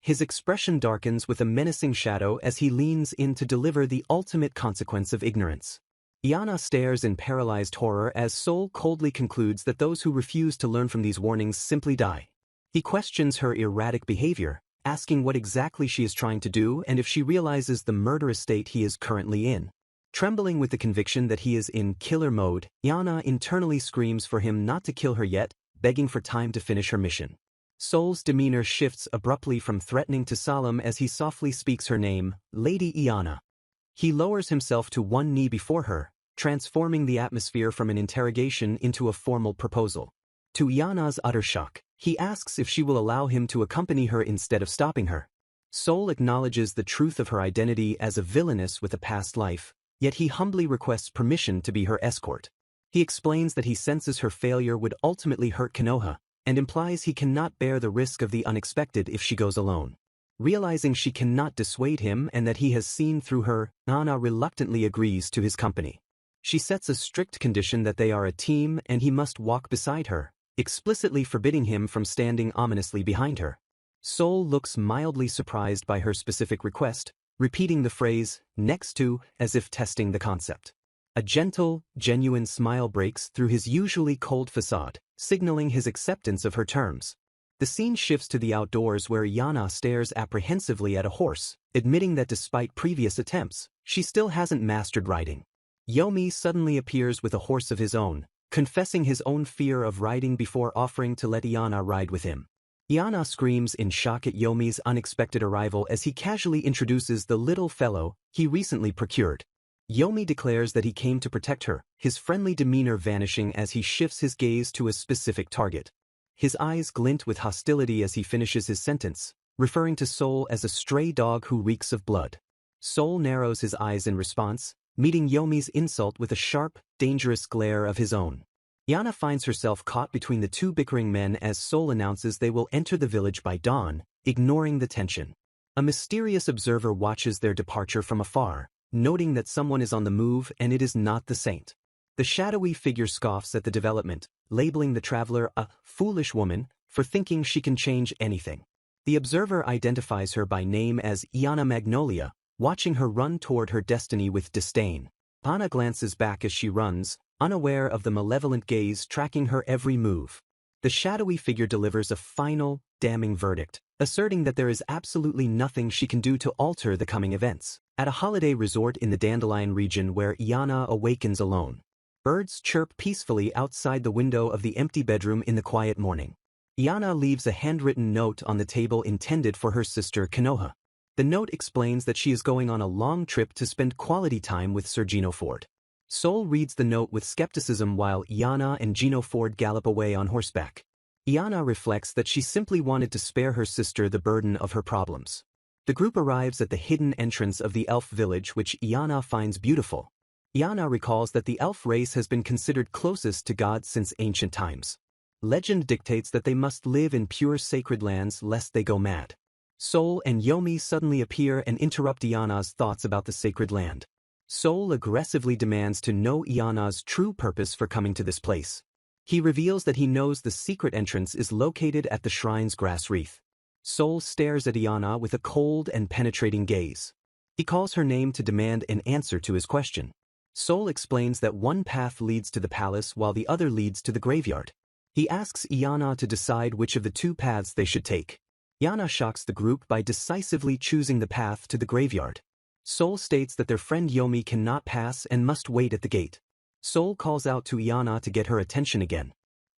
His expression darkens with a menacing shadow as he leans in to deliver the ultimate consequence of ignorance. Yana stares in paralyzed horror as Sol coldly concludes that those who refuse to learn from these warnings simply die. He questions her erratic behavior, asking what exactly she is trying to do and if she realizes the murderous state he is currently in. Trembling with the conviction that he is in killer mode, Yana internally screams for him not to kill her yet, begging for time to finish her mission. Sol's demeanor shifts abruptly from threatening to solemn as he softly speaks her name, Lady Iana. He lowers himself to one knee before her, transforming the atmosphere from an interrogation into a formal proposal. To Iana's utter shock, he asks if she will allow him to accompany her instead of stopping her. Sol acknowledges the truth of her identity as a villainess with a past life, yet he humbly requests permission to be her escort. He explains that he senses her failure would ultimately hurt Konoha, and implies he cannot bear the risk of the unexpected if she goes alone. Realizing she cannot dissuade him and that he has seen through her, Nana reluctantly agrees to his company. She sets a strict condition that they are a team and he must walk beside her, explicitly forbidding him from standing ominously behind her. Sol looks mildly surprised by her specific request, repeating the phrase, next to, as if testing the concept. A gentle, genuine smile breaks through his usually cold facade, signaling his acceptance of her terms. The scene shifts to the outdoors where Yana stares apprehensively at a horse, admitting that despite previous attempts, she still hasn't mastered riding. Yomi suddenly appears with a horse of his own, confessing his own fear of riding before offering to let Yana ride with him. Yana screams in shock at Yomi's unexpected arrival as he casually introduces the little fellow he recently procured. Yomi declares that he came to protect her, his friendly demeanor vanishing as he shifts his gaze to a specific target. His eyes glint with hostility as he finishes his sentence, referring to Sol as a stray dog who reeks of blood. Sol narrows his eyes in response, meeting Yomi's insult with a sharp, dangerous glare of his own. Yana finds herself caught between the two bickering men as Sol announces they will enter the village by dawn, ignoring the tension. A mysterious observer watches their departure from afar, noting that someone is on the move and it is not the saint. The shadowy figure scoffs at the development, labeling the traveler a foolish woman for thinking she can change anything. The observer identifies her by name as Iana Magnolia, watching her run toward her destiny with disdain. Anna glances back as she runs, unaware of the malevolent gaze tracking her every move. The shadowy figure delivers a final, damning verdict, asserting that there is absolutely nothing she can do to alter the coming events. At a holiday resort in the Dandelion region where Iana awakens alone. Birds chirp peacefully outside the window of the empty bedroom in the quiet morning. Iana leaves a handwritten note on the table intended for her sister Konoha. The note explains that she is going on a long trip to spend quality time with Sir Gino Ford. Sol reads the note with skepticism while Iana and Gino Ford gallop away on horseback. Iana reflects that she simply wanted to spare her sister the burden of her problems. The group arrives at the hidden entrance of the elf village which Iana finds beautiful. Iana recalls that the elf race has been considered closest to God since ancient times. Legend dictates that they must live in pure sacred lands lest they go mad. Sol and Yomi suddenly appear and interrupt Iana's thoughts about the sacred land. Sol aggressively demands to know Iana's true purpose for coming to this place. He reveals that he knows the secret entrance is located at the shrine's grass wreath. Sol stares at Iana with a cold and penetrating gaze. He calls her name to demand an answer to his question. Sol explains that one path leads to the palace while the other leads to the graveyard. He asks Iana to decide which of the two paths they should take. Iana shocks the group by decisively choosing the path to the graveyard. Sol states that their friend Yomi cannot pass and must wait at the gate. Sol calls out to Iana to get her attention again.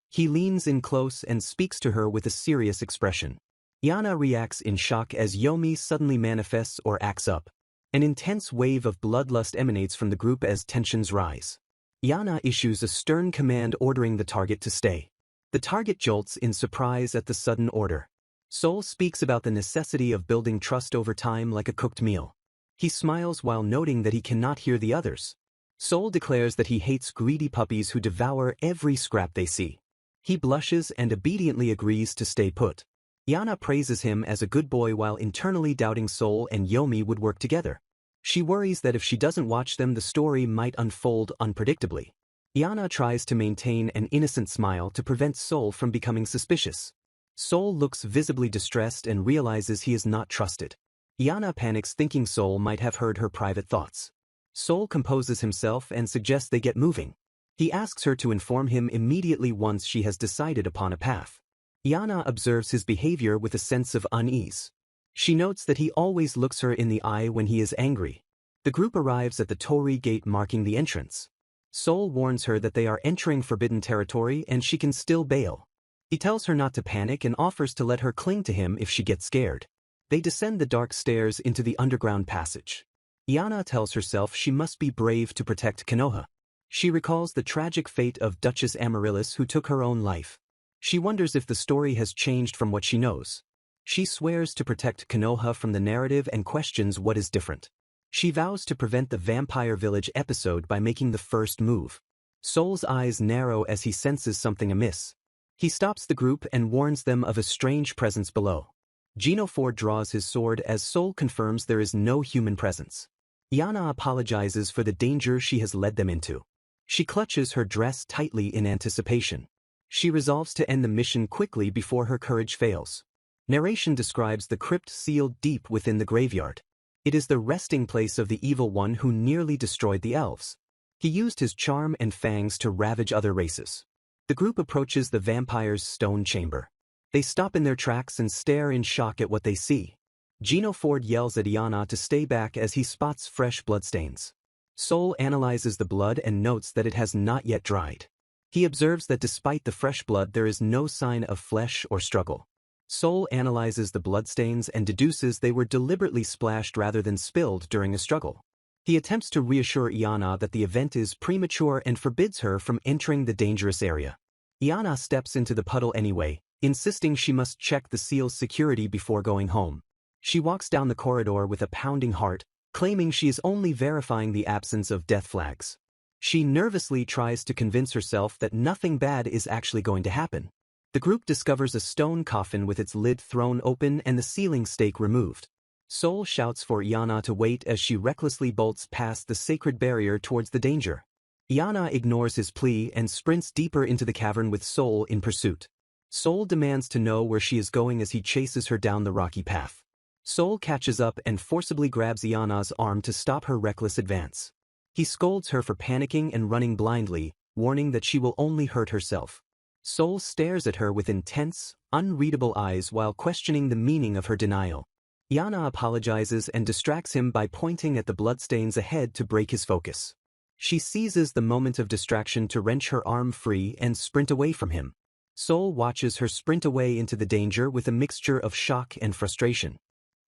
He leans in close and speaks to her with a serious expression. Iana reacts in shock as Yomi suddenly manifests or acts up. An intense wave of bloodlust emanates from the group as tensions rise. Iana issues a stern command ordering the target to stay. The target jolts in surprise at the sudden order. Sol speaks about the necessity of building trust over time like a cooked meal. He smiles while noting that he cannot hear the others. Sol declares that he hates greedy puppies who devour every scrap they see. He blushes and obediently agrees to stay put. Iana praises him as a good boy while internally doubting Sol and Yomi would work together. She worries that if she doesn't watch them the story might unfold unpredictably. Iana tries to maintain an innocent smile to prevent Sol from becoming suspicious. Sol looks visibly distressed and realizes he is not trusted. Iana panics thinking Sol might have heard her private thoughts. Sol composes himself and suggests they get moving. He asks her to inform him immediately once she has decided upon a path. Iana observes his behavior with a sense of unease. She notes that he always looks her in the eye when he is angry. The group arrives at the torii gate marking the entrance. Sol warns her that they are entering forbidden territory and she can still bail. He tells her not to panic and offers to let her cling to him if she gets scared. They descend the dark stairs into the underground passage. Iana tells herself she must be brave to protect Konoha. She recalls the tragic fate of Duchess Amaryllis who took her own life. She wonders if the story has changed from what she knows. She swears to protect Konoha from the narrative and questions what is different. She vows to prevent the Vampire Village episode by making the first move. Soul's eyes narrow as he senses something amiss. He stops the group and warns them of a strange presence below. Gino Ford draws his sword as Soul confirms there is no human presence. Iana apologizes for the danger she has led them into. She clutches her dress tightly in anticipation. She resolves to end the mission quickly before her courage fails. Narration describes the crypt sealed deep within the graveyard. It is the resting place of the evil one who nearly destroyed the elves. He used his charm and fangs to ravage other races. The group approaches the vampire's stone chamber. They stop in their tracks and stare in shock at what they see. Gino Ford yells at Iana to stay back as he spots fresh bloodstains. Soul analyzes the blood and notes that it has not yet dried. He observes that despite the fresh blood there is no sign of flesh or struggle. Soul analyzes the bloodstains and deduces they were deliberately splashed rather than spilled during a struggle. He attempts to reassure Iana that the event is premature and forbids her from entering the dangerous area. Iana steps into the puddle anyway, insisting she must check the seal's security before going home. She walks down the corridor with a pounding heart, claiming she is only verifying the absence of death flags. She nervously tries to convince herself that nothing bad is actually going to happen. The group discovers a stone coffin with its lid thrown open and the ceiling stake removed. Soul shouts for Iana to wait as she recklessly bolts past the sacred barrier towards the danger. Iana ignores his plea and sprints deeper into the cavern with Soul in pursuit. Soul demands to know where she is going as he chases her down the rocky path. Soul catches up and forcibly grabs Iana's arm to stop her reckless advance. He scolds her for panicking and running blindly, warning that she will only hurt herself. Soul stares at her with intense, unreadable eyes while questioning the meaning of her denial. Iana apologizes and distracts him by pointing at the bloodstains ahead to break his focus. She seizes the moment of distraction to wrench her arm free and sprint away from him. Soul watches her sprint away into the danger with a mixture of shock and frustration.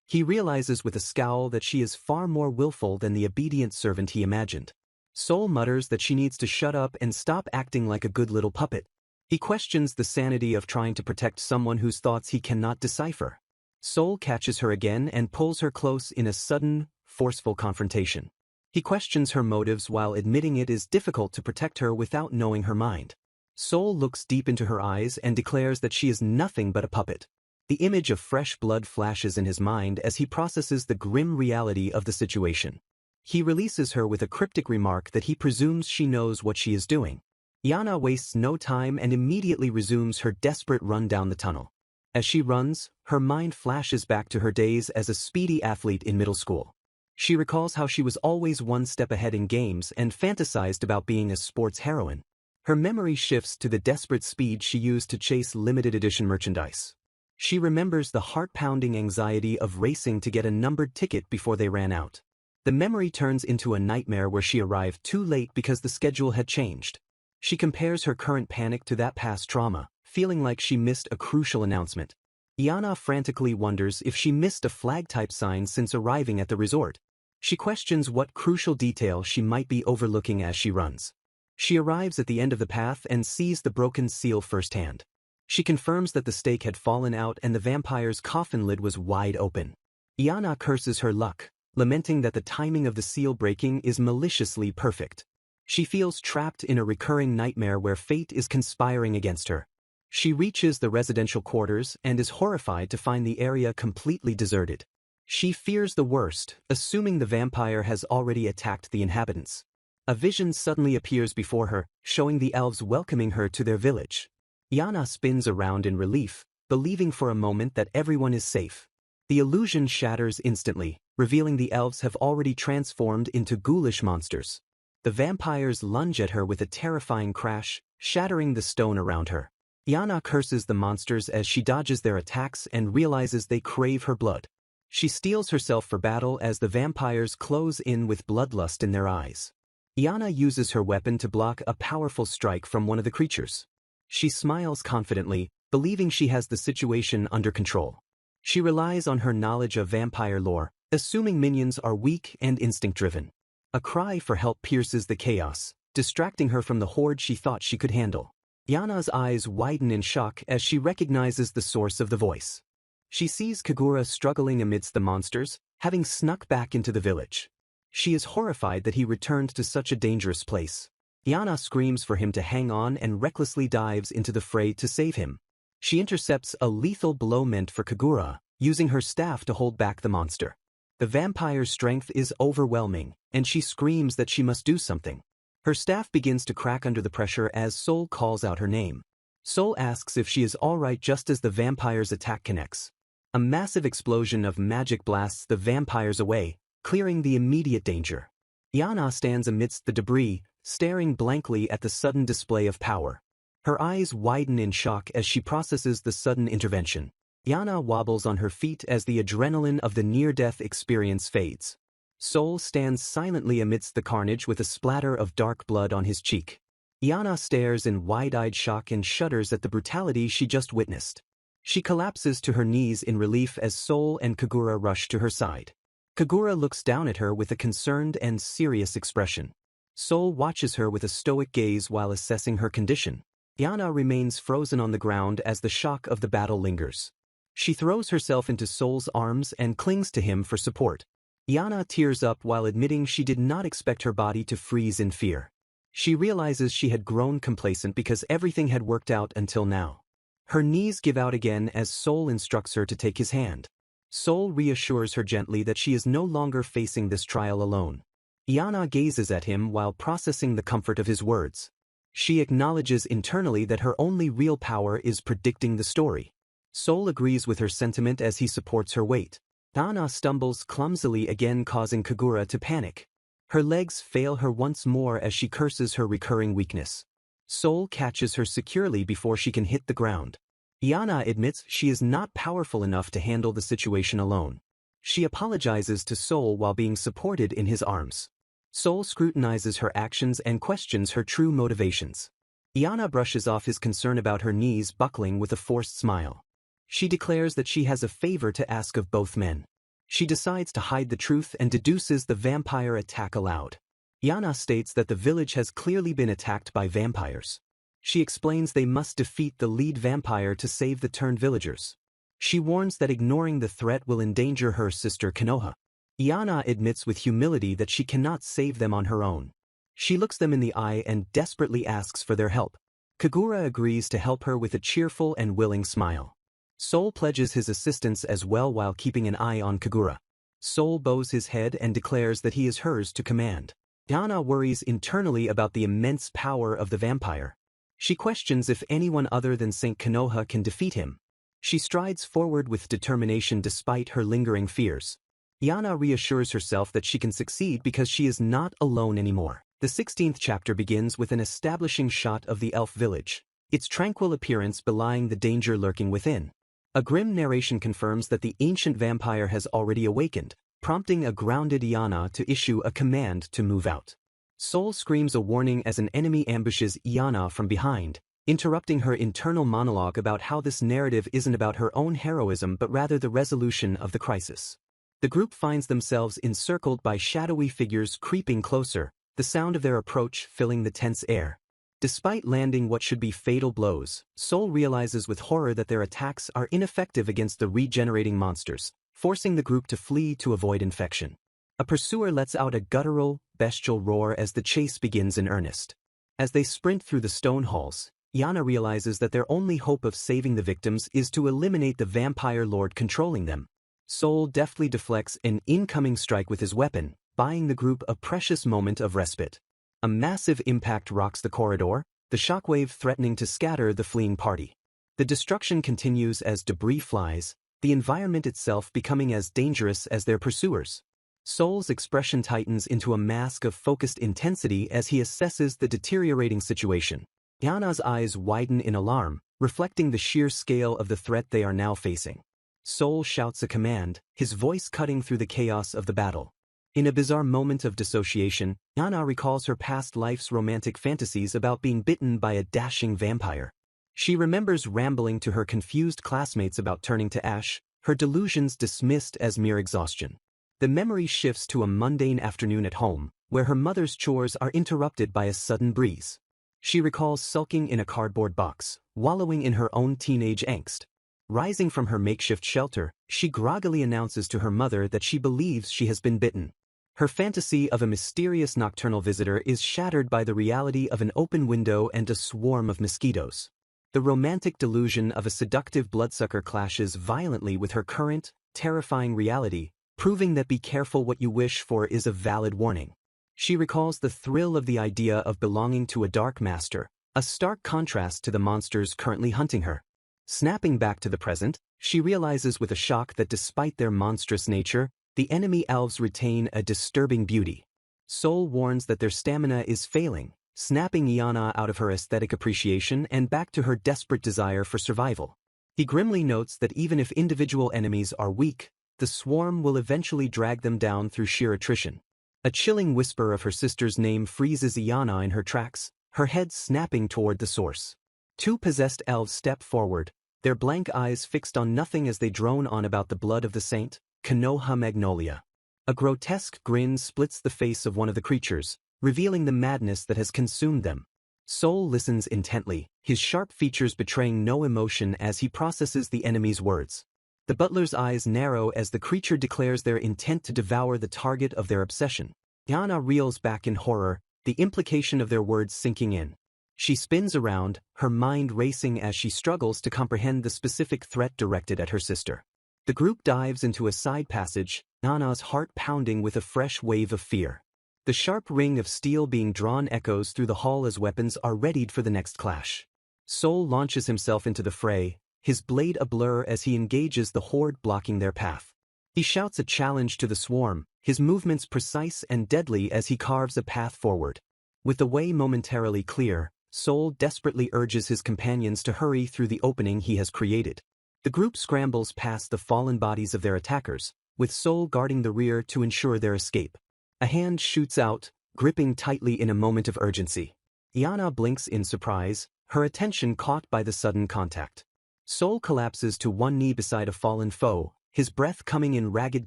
He realizes with a scowl that she is far more willful than the obedient servant he imagined. Soul mutters that she needs to shut up and stop acting like a good little puppet. He questions the sanity of trying to protect someone whose thoughts he cannot decipher. Soul catches her again and pulls her close in a sudden, forceful confrontation. He questions her motives while admitting it is difficult to protect her without knowing her mind. Soul looks deep into her eyes and declares that she is nothing but a puppet. The image of fresh blood flashes in his mind as he processes the grim reality of the situation. He releases her with a cryptic remark that he presumes she knows what she is doing. Iana wastes no time and immediately resumes her desperate run down the tunnel. As she runs, her mind flashes back to her days as a speedy athlete in middle school. She recalls how she was always one step ahead in games and fantasized about being a sports heroine. Her memory shifts to the desperate speed she used to chase limited edition merchandise. She remembers the heart-pounding anxiety of racing to get a numbered ticket before they ran out. The memory turns into a nightmare where she arrived too late because the schedule had changed. She compares her current panic to that past trauma, feeling like she missed a crucial announcement. Iana frantically wonders if she missed a flag-type sign since arriving at the resort. She questions what crucial detail she might be overlooking as she runs. She arrives at the end of the path and sees the broken seal firsthand. She confirms that the stake had fallen out and the vampire's coffin lid was wide open. Iana curses her luck, lamenting that the timing of the seal breaking is maliciously perfect. She feels trapped in a recurring nightmare where fate is conspiring against her. She reaches the residential quarters and is horrified to find the area completely deserted. She fears the worst, assuming the vampire has already attacked the inhabitants. A vision suddenly appears before her, showing the elves welcoming her to their village. Iana spins around in relief, believing for a moment that everyone is safe. The illusion shatters instantly, revealing the elves have already transformed into ghoulish monsters. The vampires lunge at her with a terrifying crash, shattering the stone around her. Iana curses the monsters as she dodges their attacks and realizes they crave her blood. She steels herself for battle as the vampires close in with bloodlust in their eyes. Iana uses her weapon to block a powerful strike from one of the creatures. She smiles confidently, believing she has the situation under control. She relies on her knowledge of vampire lore, assuming minions are weak and instinct-driven. A cry for help pierces the chaos, distracting her from the horde she thought she could handle. Iana's eyes widen in shock as she recognizes the source of the voice. She sees Kagura struggling amidst the monsters, having snuck back into the village. She is horrified that he returned to such a dangerous place. Yana screams for him to hang on and recklessly dives into the fray to save him. She intercepts a lethal blow meant for Kagura, using her staff to hold back the monster. The vampire's strength is overwhelming, and she screams that she must do something. Her staff begins to crack under the pressure as Soul calls out her name. Soul asks if she is alright just as the vampire's attack connects. A massive explosion of magic blasts the vampires away, clearing the immediate danger. Yana stands amidst the debris, staring blankly at the sudden display of power. Her eyes widen in shock as she processes the sudden intervention. Yana wobbles on her feet as the adrenaline of the near-death experience fades. Soul stands silently amidst the carnage with a splatter of dark blood on his cheek. Yana stares in wide-eyed shock and shudders at the brutality she just witnessed. She collapses to her knees in relief as Soul and Kagura rush to her side. Kagura looks down at her with a concerned and serious expression. Soul watches her with a stoic gaze while assessing her condition. Yana remains frozen on the ground as the shock of the battle lingers. She throws herself into Soul's arms and clings to him for support. Yana tears up while admitting she did not expect her body to freeze in fear. She realizes she had grown complacent because everything had worked out until now. Her knees give out again as Soul instructs her to take his hand. Soul reassures her gently that she is no longer facing this trial alone. Yana gazes at him while processing the comfort of his words. She acknowledges internally that her only real power is predicting the story. Soul agrees with her sentiment as he supports her weight. Yana stumbles clumsily again, causing Kagura to panic. Her legs fail her once more as she curses her recurring weakness. Soul catches her securely before she can hit the ground. Yana admits she is not powerful enough to handle the situation alone. She apologizes to Soul while being supported in his arms. Soul scrutinizes her actions and questions her true motivations. Yana brushes off his concern about her knees buckling with a forced smile. She declares that she has a favor to ask of both men. She decides to hide the truth and deduces the vampire attack aloud. Yana states that the village has clearly been attacked by vampires. She explains they must defeat the lead vampire to save the turned villagers. She warns that ignoring the threat will endanger her sister Konoha. Yana admits with humility that she cannot save them on her own. She looks them in the eye and desperately asks for their help. Kagura agrees to help her with a cheerful and willing smile. Soul pledges his assistance as well while keeping an eye on Kagura. Soul bows his head and declares that he is hers to command. Yana worries internally about the immense power of the vampire. She questions if anyone other than Saint Konoha can defeat him. She strides forward with determination despite her lingering fears. Yana reassures herself that she can succeed because she is not alone anymore. The 16th chapter begins with an establishing shot of the elf village, its tranquil appearance belying the danger lurking within. A grim narration confirms that the ancient vampire has already awakened, prompting a grounded Yana to issue a command to move out. Soul screams a warning as an enemy ambushes Yana from behind, interrupting her internal monologue about how this narrative isn't about her own heroism but rather the resolution of the crisis. The group finds themselves encircled by shadowy figures creeping closer, the sound of their approach filling the tense air. Despite landing what should be fatal blows, Soul realizes with horror that their attacks are ineffective against the regenerating monsters, forcing the group to flee to avoid infection. A pursuer lets out a guttural, bestial roar as the chase begins in earnest. As they sprint through the stone halls, Yana realizes that their only hope of saving the victims is to eliminate the vampire lord controlling them. Soul deftly deflects an incoming strike with his weapon, buying the group a precious moment of respite. A massive impact rocks the corridor, the shockwave threatening to scatter the fleeing party. The destruction continues as debris flies, the environment itself becoming as dangerous as their pursuers. Soul's expression tightens into a mask of focused intensity as he assesses the deteriorating situation. Yana's eyes widen in alarm, reflecting the sheer scale of the threat they are now facing. Soul shouts a command, his voice cutting through the chaos of the battle. In a bizarre moment of dissociation, Yana recalls her past life's romantic fantasies about being bitten by a dashing vampire. She remembers rambling to her confused classmates about turning to ash, her delusions dismissed as mere exhaustion. The memory shifts to a mundane afternoon at home, where her mother's chores are interrupted by a sudden breeze. She recalls sulking in a cardboard box, wallowing in her own teenage angst. Rising from her makeshift shelter, she groggily announces to her mother that she believes she has been bitten. Her fantasy of a mysterious nocturnal visitor is shattered by the reality of an open window and a swarm of mosquitoes. The romantic delusion of a seductive bloodsucker clashes violently with her current, terrifying reality, proving that be careful what you wish for is a valid warning. She recalls the thrill of the idea of belonging to a dark master, a stark contrast to the monsters currently hunting her. Snapping back to the present, she realizes with a shock that despite their monstrous nature, the enemy elves retain a disturbing beauty. Soul warns that their stamina is failing, snapping Iana out of her aesthetic appreciation and back to her desperate desire for survival. He grimly notes that even if individual enemies are weak, the swarm will eventually drag them down through sheer attrition. A chilling whisper of her sister's name freezes Iana in her tracks, her head snapping toward the source. Two possessed elves step forward, their blank eyes fixed on nothing as they drone on about the blood of the saint, Konoha Magnolia. A grotesque grin splits the face of one of the creatures, revealing the madness that has consumed them. Soul listens intently, his sharp features betraying no emotion as he processes the enemy's words. The butler's eyes narrow as the creature declares their intent to devour the target of their obsession. Iana reels back in horror, the implication of their words sinking in. She spins around, her mind racing as she struggles to comprehend the specific threat directed at her sister. The group dives into a side passage, Iana's heart pounding with a fresh wave of fear. The sharp ring of steel being drawn echoes through the hall as weapons are readied for the next clash. Soul launches himself into the fray, his blade a blur as he engages the horde blocking their path. He shouts a challenge to the swarm, his movements precise and deadly as he carves a path forward. With the way momentarily clear, Soul desperately urges his companions to hurry through the opening he has created. The group scrambles past the fallen bodies of their attackers, with Soul guarding the rear to ensure their escape. A hand shoots out, gripping tightly in a moment of urgency. Iana blinks in surprise, her attention caught by the sudden contact. Soul collapses to one knee beside a fallen foe, his breath coming in ragged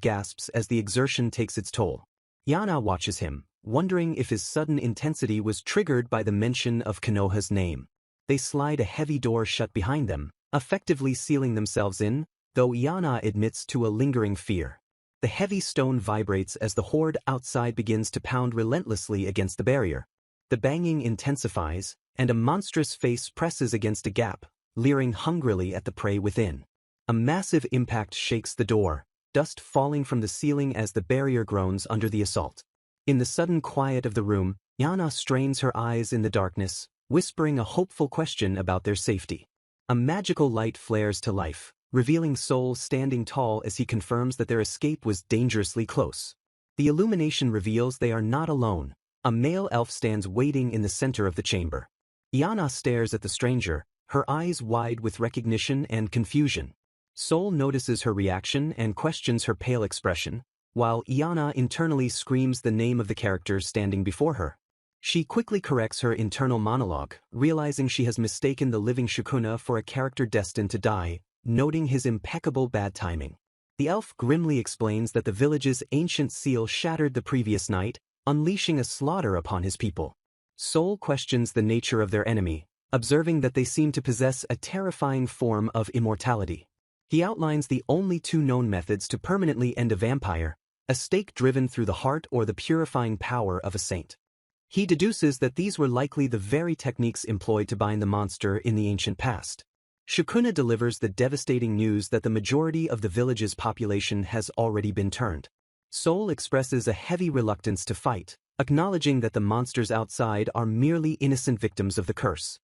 gasps as the exertion takes its toll. Iana watches him, wondering if his sudden intensity was triggered by the mention of Konoha's name. They slide a heavy door shut behind them, effectively sealing themselves in, though Iana admits to a lingering fear. The heavy stone vibrates as the horde outside begins to pound relentlessly against the barrier. The banging intensifies, and a monstrous face presses against a gap, leering hungrily at the prey within. A massive impact shakes the door, dust falling from the ceiling as the barrier groans under the assault. In the sudden quiet of the room, Iana strains her eyes in the darkness, whispering a hopeful question about their safety. A magical light flares to life, revealing Soul standing tall as he confirms that their escape was dangerously close. The illumination reveals they are not alone. A male elf stands waiting in the center of the chamber. Iana stares at the stranger, her eyes wide with recognition and confusion. Soul notices her reaction and questions her pale expression, while Iana internally screams the name of the character standing before her. She quickly corrects her internal monologue, realizing she has mistaken the living Sukuna for a character destined to die, noting his impeccable bad timing. The elf grimly explains that the village's ancient seal shattered the previous night, unleashing a slaughter upon his people. Soul questions the nature of their enemy, observing that they seem to possess a terrifying form of immortality. He outlines the only two known methods to permanently end a vampire, a stake driven through the heart or the purifying power of a saint. He deduces that these were likely the very techniques employed to bind the monster in the ancient past. Sukuna delivers the devastating news that the majority of the village's population has already been turned. Soul expresses a heavy reluctance to fight, acknowledging that the monsters outside are merely innocent victims of the curse.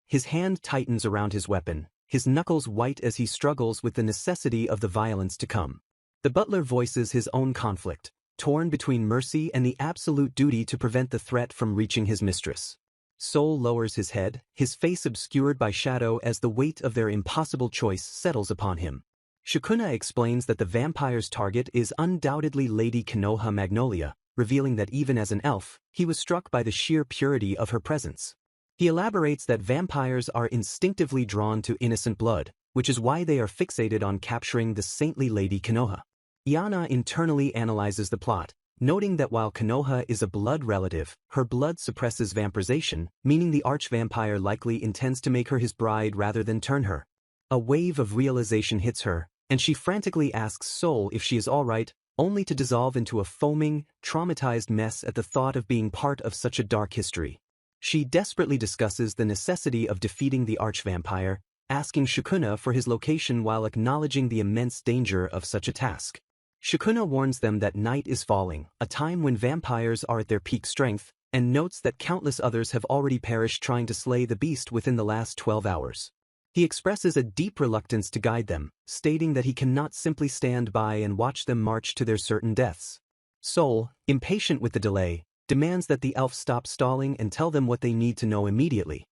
His hand tightens around his weapon, his knuckles white as he struggles with the necessity of the violence to come. The butler voices his own conflict, torn between mercy and the absolute duty to prevent the threat from reaching his mistress. Soul lowers his head, his face obscured by shadow as the weight of their impossible choice settles upon him. Sukuna explains that the vampire's target is undoubtedly Lady Konoha Magnolia, revealing that even as an elf, he was struck by the sheer purity of her presence. He elaborates that vampires are instinctively drawn to innocent blood, which is why they are fixated on capturing the saintly Lady Konoha. Iana internally analyzes the plot, noting that while Konoha is a blood relative, her blood suppresses vampirization, meaning the arch-vampire likely intends to make her his bride rather than turn her. A wave of realization hits her, and she frantically asks Soul if she is alright, only to dissolve into a foaming, traumatized mess at the thought of being part of such a dark history. She desperately discusses the necessity of defeating the arch-vampire, asking Sukuna for his location while acknowledging the immense danger of such a task. Sukuna warns them that night is falling, a time when vampires are at their peak strength, and notes that countless others have already perished trying to slay the beast within the last 12 hours. He expresses a deep reluctance to guide them, stating that he cannot simply stand by and watch them march to their certain deaths. Soul, impatient with the delay, demands that the elf stop stalling and tell them what they need to know immediately.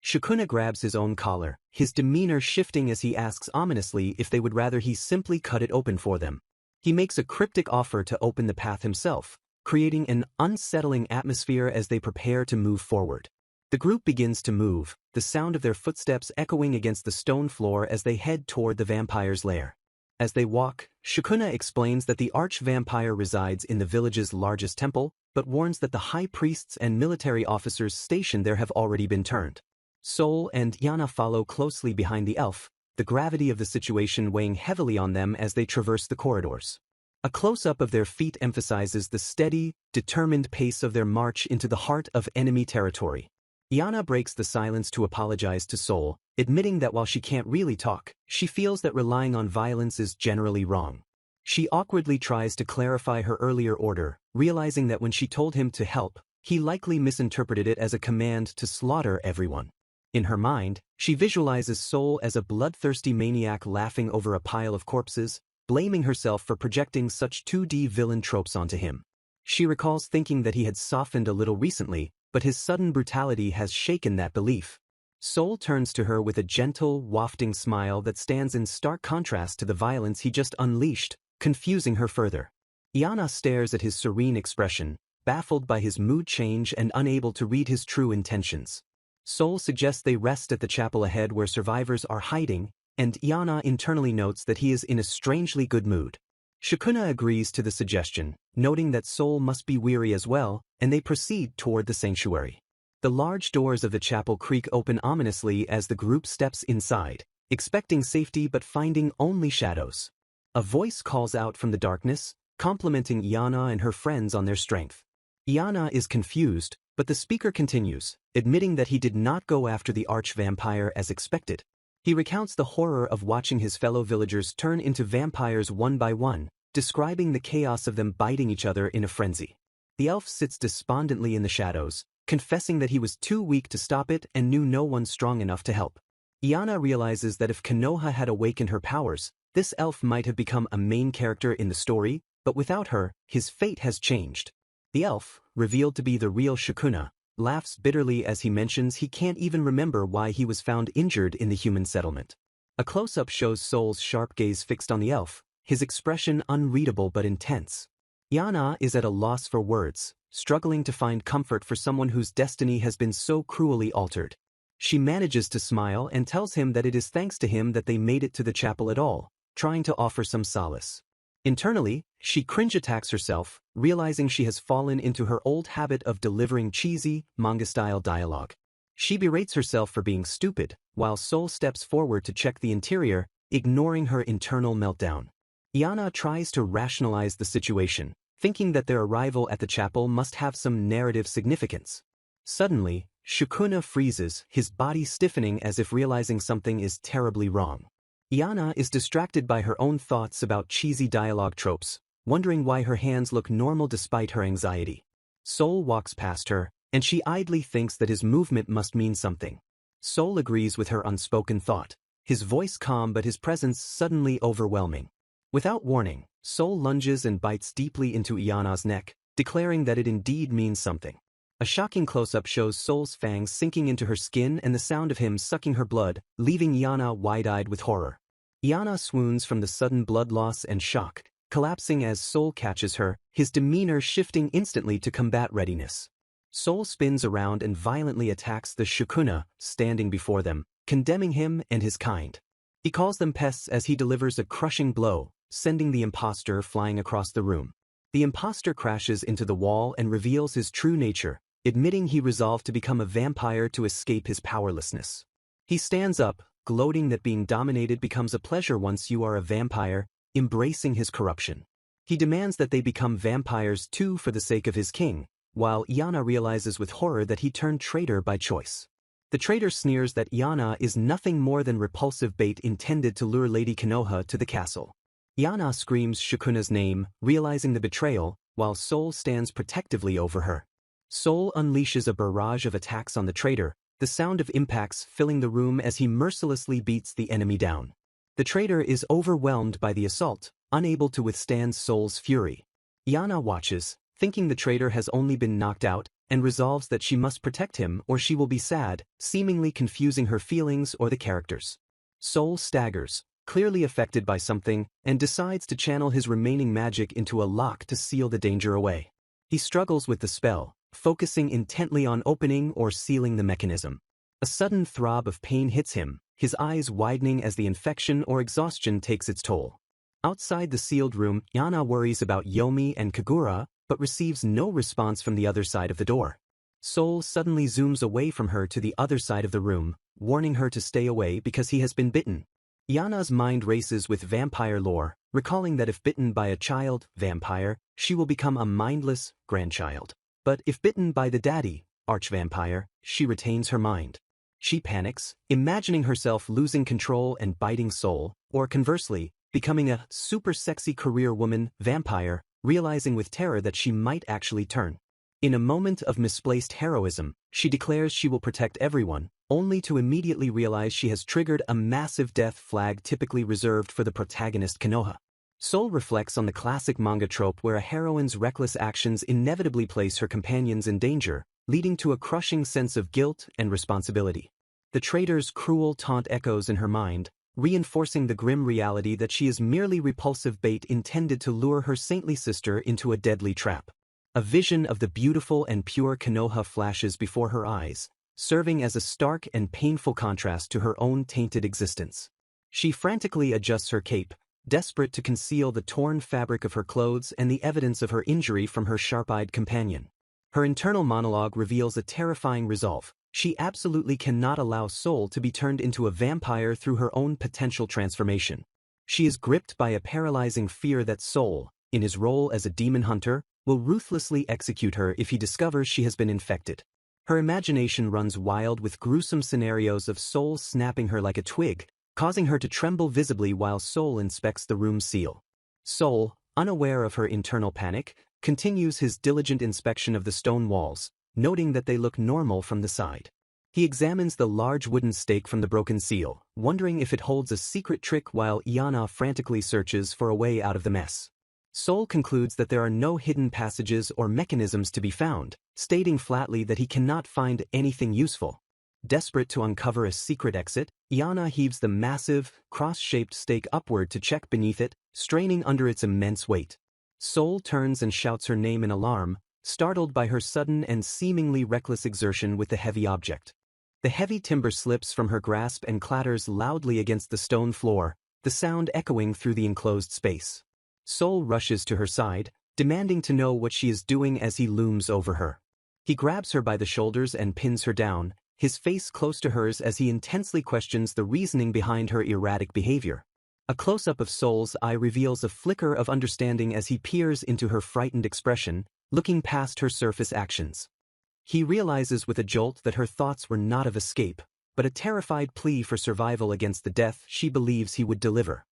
Sukuna grabs his own collar, his demeanor shifting as he asks ominously if they would rather he simply cut it open for them. He makes a cryptic offer to open the path himself, creating an unsettling atmosphere as they prepare to move forward. The group begins to move, the sound of their footsteps echoing against the stone floor as they head toward the vampire's lair. As they walk, Sukuna explains that the arch-vampire resides in the village's largest temple, but warns that the high priests and military officers stationed there have already been turned. Soul and Yana follow closely behind the elf, the gravity of the situation weighing heavily on them as they traverse the corridors. A close-up of their feet emphasizes the steady, determined pace of their march into the heart of enemy territory. Yana breaks the silence to apologize to Soul, admitting that while she can't really talk, she feels that relying on violence is generally wrong. She awkwardly tries to clarify her earlier order, realizing that when she told him to help, he likely misinterpreted it as a command to slaughter everyone. In her mind, she visualizes Soul as a bloodthirsty maniac laughing over a pile of corpses, blaming herself for projecting such 2D villain tropes onto him. She recalls thinking that he had softened a little recently, but his sudden brutality has shaken that belief. Soul turns to her with a gentle, wafting smile that stands in stark contrast to the violence he just unleashed, confusing her further. Yana stares at his serene expression, baffled by his mood change and unable to read his true intentions. Soul suggests they rest at the chapel ahead where survivors are hiding, and Yana internally notes that he is in a strangely good mood. Sukuna agrees to the suggestion, noting that Soul must be weary as well, and they proceed toward the sanctuary. The large doors of the chapel creak open ominously as the group steps inside, expecting safety but finding only shadows. A voice calls out from the darkness, complimenting Yana and her friends on their strength. Yana is confused, but the speaker continues, admitting that he did not go after the arch-vampire as expected. He recounts the horror of watching his fellow villagers turn into vampires one by one, describing the chaos of them biting each other in a frenzy. The elf sits despondently in the shadows, confessing that he was too weak to stop it and knew no one strong enough to help. Yana realizes that if Konoha had awakened her powers, this elf might have become a main character in the story, but without her, his fate has changed. The elf, revealed to be the real Sukuna, laughs bitterly as he mentions he can't even remember why he was found injured in the human settlement. A close-up shows Soul's sharp gaze fixed on the elf, his expression unreadable but intense. Yana is at a loss for words, struggling to find comfort for someone whose destiny has been so cruelly altered. She manages to smile and tells him that it is thanks to him that they made it to the chapel at all, trying to offer some solace. Internally, she cringe attacks herself, realizing she has fallen into her old habit of delivering cheesy, manga-style dialogue. She berates herself for being stupid, while Soul steps forward to check the interior, ignoring her internal meltdown. Yana tries to rationalize the situation, thinking that their arrival at the chapel must have some narrative significance. Suddenly, Sukuna freezes, his body stiffening as if realizing something is terribly wrong. Yana is distracted by her own thoughts about cheesy dialogue tropes, wondering why her hands look normal despite her anxiety. Soul walks past her, and she idly thinks that his movement must mean something. Soul agrees with her unspoken thought, his voice calm but his presence suddenly overwhelming. Without warning, Soul lunges and bites deeply into Yana's neck, declaring that it indeed means something. A shocking close-up shows Soul's fangs sinking into her skin and the sound of him sucking her blood, leaving Yana wide-eyed with horror. Yana swoons from the sudden blood loss and shock, collapsing as Soul catches her, his demeanor shifting instantly to combat readiness. Soul spins around and violently attacks the Sukuna, standing before them, condemning him and his kind. He calls them pests as he delivers a crushing blow, sending the imposter flying across the room. The imposter crashes into the wall and reveals his true nature, admitting he resolved to become a vampire to escape his powerlessness. He stands up, gloating that being dominated becomes a pleasure once you are a vampire, embracing his corruption. He demands that they become vampires too for the sake of his king, while Iana realizes with horror that he turned traitor by choice. The traitor sneers that Iana is nothing more than repulsive bait intended to lure Lady Konoha to the castle. Iana screams Shukuna's name, realizing the betrayal, while Sol stands protectively over her. Sol unleashes a barrage of attacks on the traitor, the sound of impacts filling the room as he mercilessly beats the enemy down. The traitor is overwhelmed by the assault, unable to withstand Sol's fury. Iana watches, thinking the traitor has only been knocked out, and resolves that she must protect him or she will be sad, seemingly confusing her feelings or the characters. Sol staggers, clearly affected by something, and decides to channel his remaining magic into a lock to seal the danger away. He struggles with the spell, focusing intently on opening or sealing the mechanism. A sudden throb of pain hits him, his eyes widening as the infection or exhaustion takes its toll. Outside the sealed room, Iana worries about Yomi and Kagura, but receives no response from the other side of the door. Sol suddenly zooms away from her to the other side of the room, warning her to stay away because he has been bitten. Iana's mind races with vampire lore, recalling that if bitten by a child vampire, she will become a mindless grandchild. But if bitten by the daddy archvampire, she retains her mind. She panics, imagining herself losing control and biting Sol, or conversely, becoming a super sexy career woman vampire, realizing with terror that she might actually turn. In a moment of misplaced heroism, she declares she will protect everyone, only to immediately realize she has triggered a massive death flag typically reserved for the protagonist Konoha. Sol reflects on the classic manga trope where a heroine's reckless actions inevitably place her companions in danger, leading to a crushing sense of guilt and responsibility. The traitor's cruel taunt echoes in her mind, reinforcing the grim reality that she is merely repulsive bait intended to lure her saintly sister into a deadly trap. A vision of the beautiful and pure Konoha flashes before her eyes, serving as a stark and painful contrast to her own tainted existence. She frantically adjusts her cape, desperate to conceal the torn fabric of her clothes and the evidence of her injury from her sharp-eyed companion. Her internal monologue reveals a terrifying resolve. She absolutely cannot allow Sol to be turned into a vampire through her own potential transformation. She is gripped by a paralyzing fear that Sol, in his role as a demon hunter, will ruthlessly execute her if he discovers she has been infected. Her imagination runs wild with gruesome scenarios of Sol snapping her like a twig, causing her to tremble visibly while Sol inspects the room's seal. Sol, unaware of her internal panic, continues his diligent inspection of the stone walls, noting that they look normal from the side. He examines the large wooden stake from the broken seal, wondering if it holds a secret trick while Iana frantically searches for a way out of the mess. Sol concludes that there are no hidden passages or mechanisms to be found, stating flatly that he cannot find anything useful. Desperate to uncover a secret exit, Iana heaves the massive, cross-shaped stake upward to check beneath it, straining under its immense weight. Sol turns and shouts her name in alarm, startled by her sudden and seemingly reckless exertion with the heavy object. The heavy timber slips from her grasp and clatters loudly against the stone floor, the sound echoing through the enclosed space. Sol rushes to her side, demanding to know what she is doing as he looms over her. He grabs her by the shoulders and pins her down, his face close to hers as he intensely questions the reasoning behind her erratic behavior. A close-up of Sol's eye reveals a flicker of understanding as he peers into her frightened expression, looking past her surface actions. He realizes with a jolt that her thoughts were not of escape, but a terrified plea for survival against the death she believes he would deliver.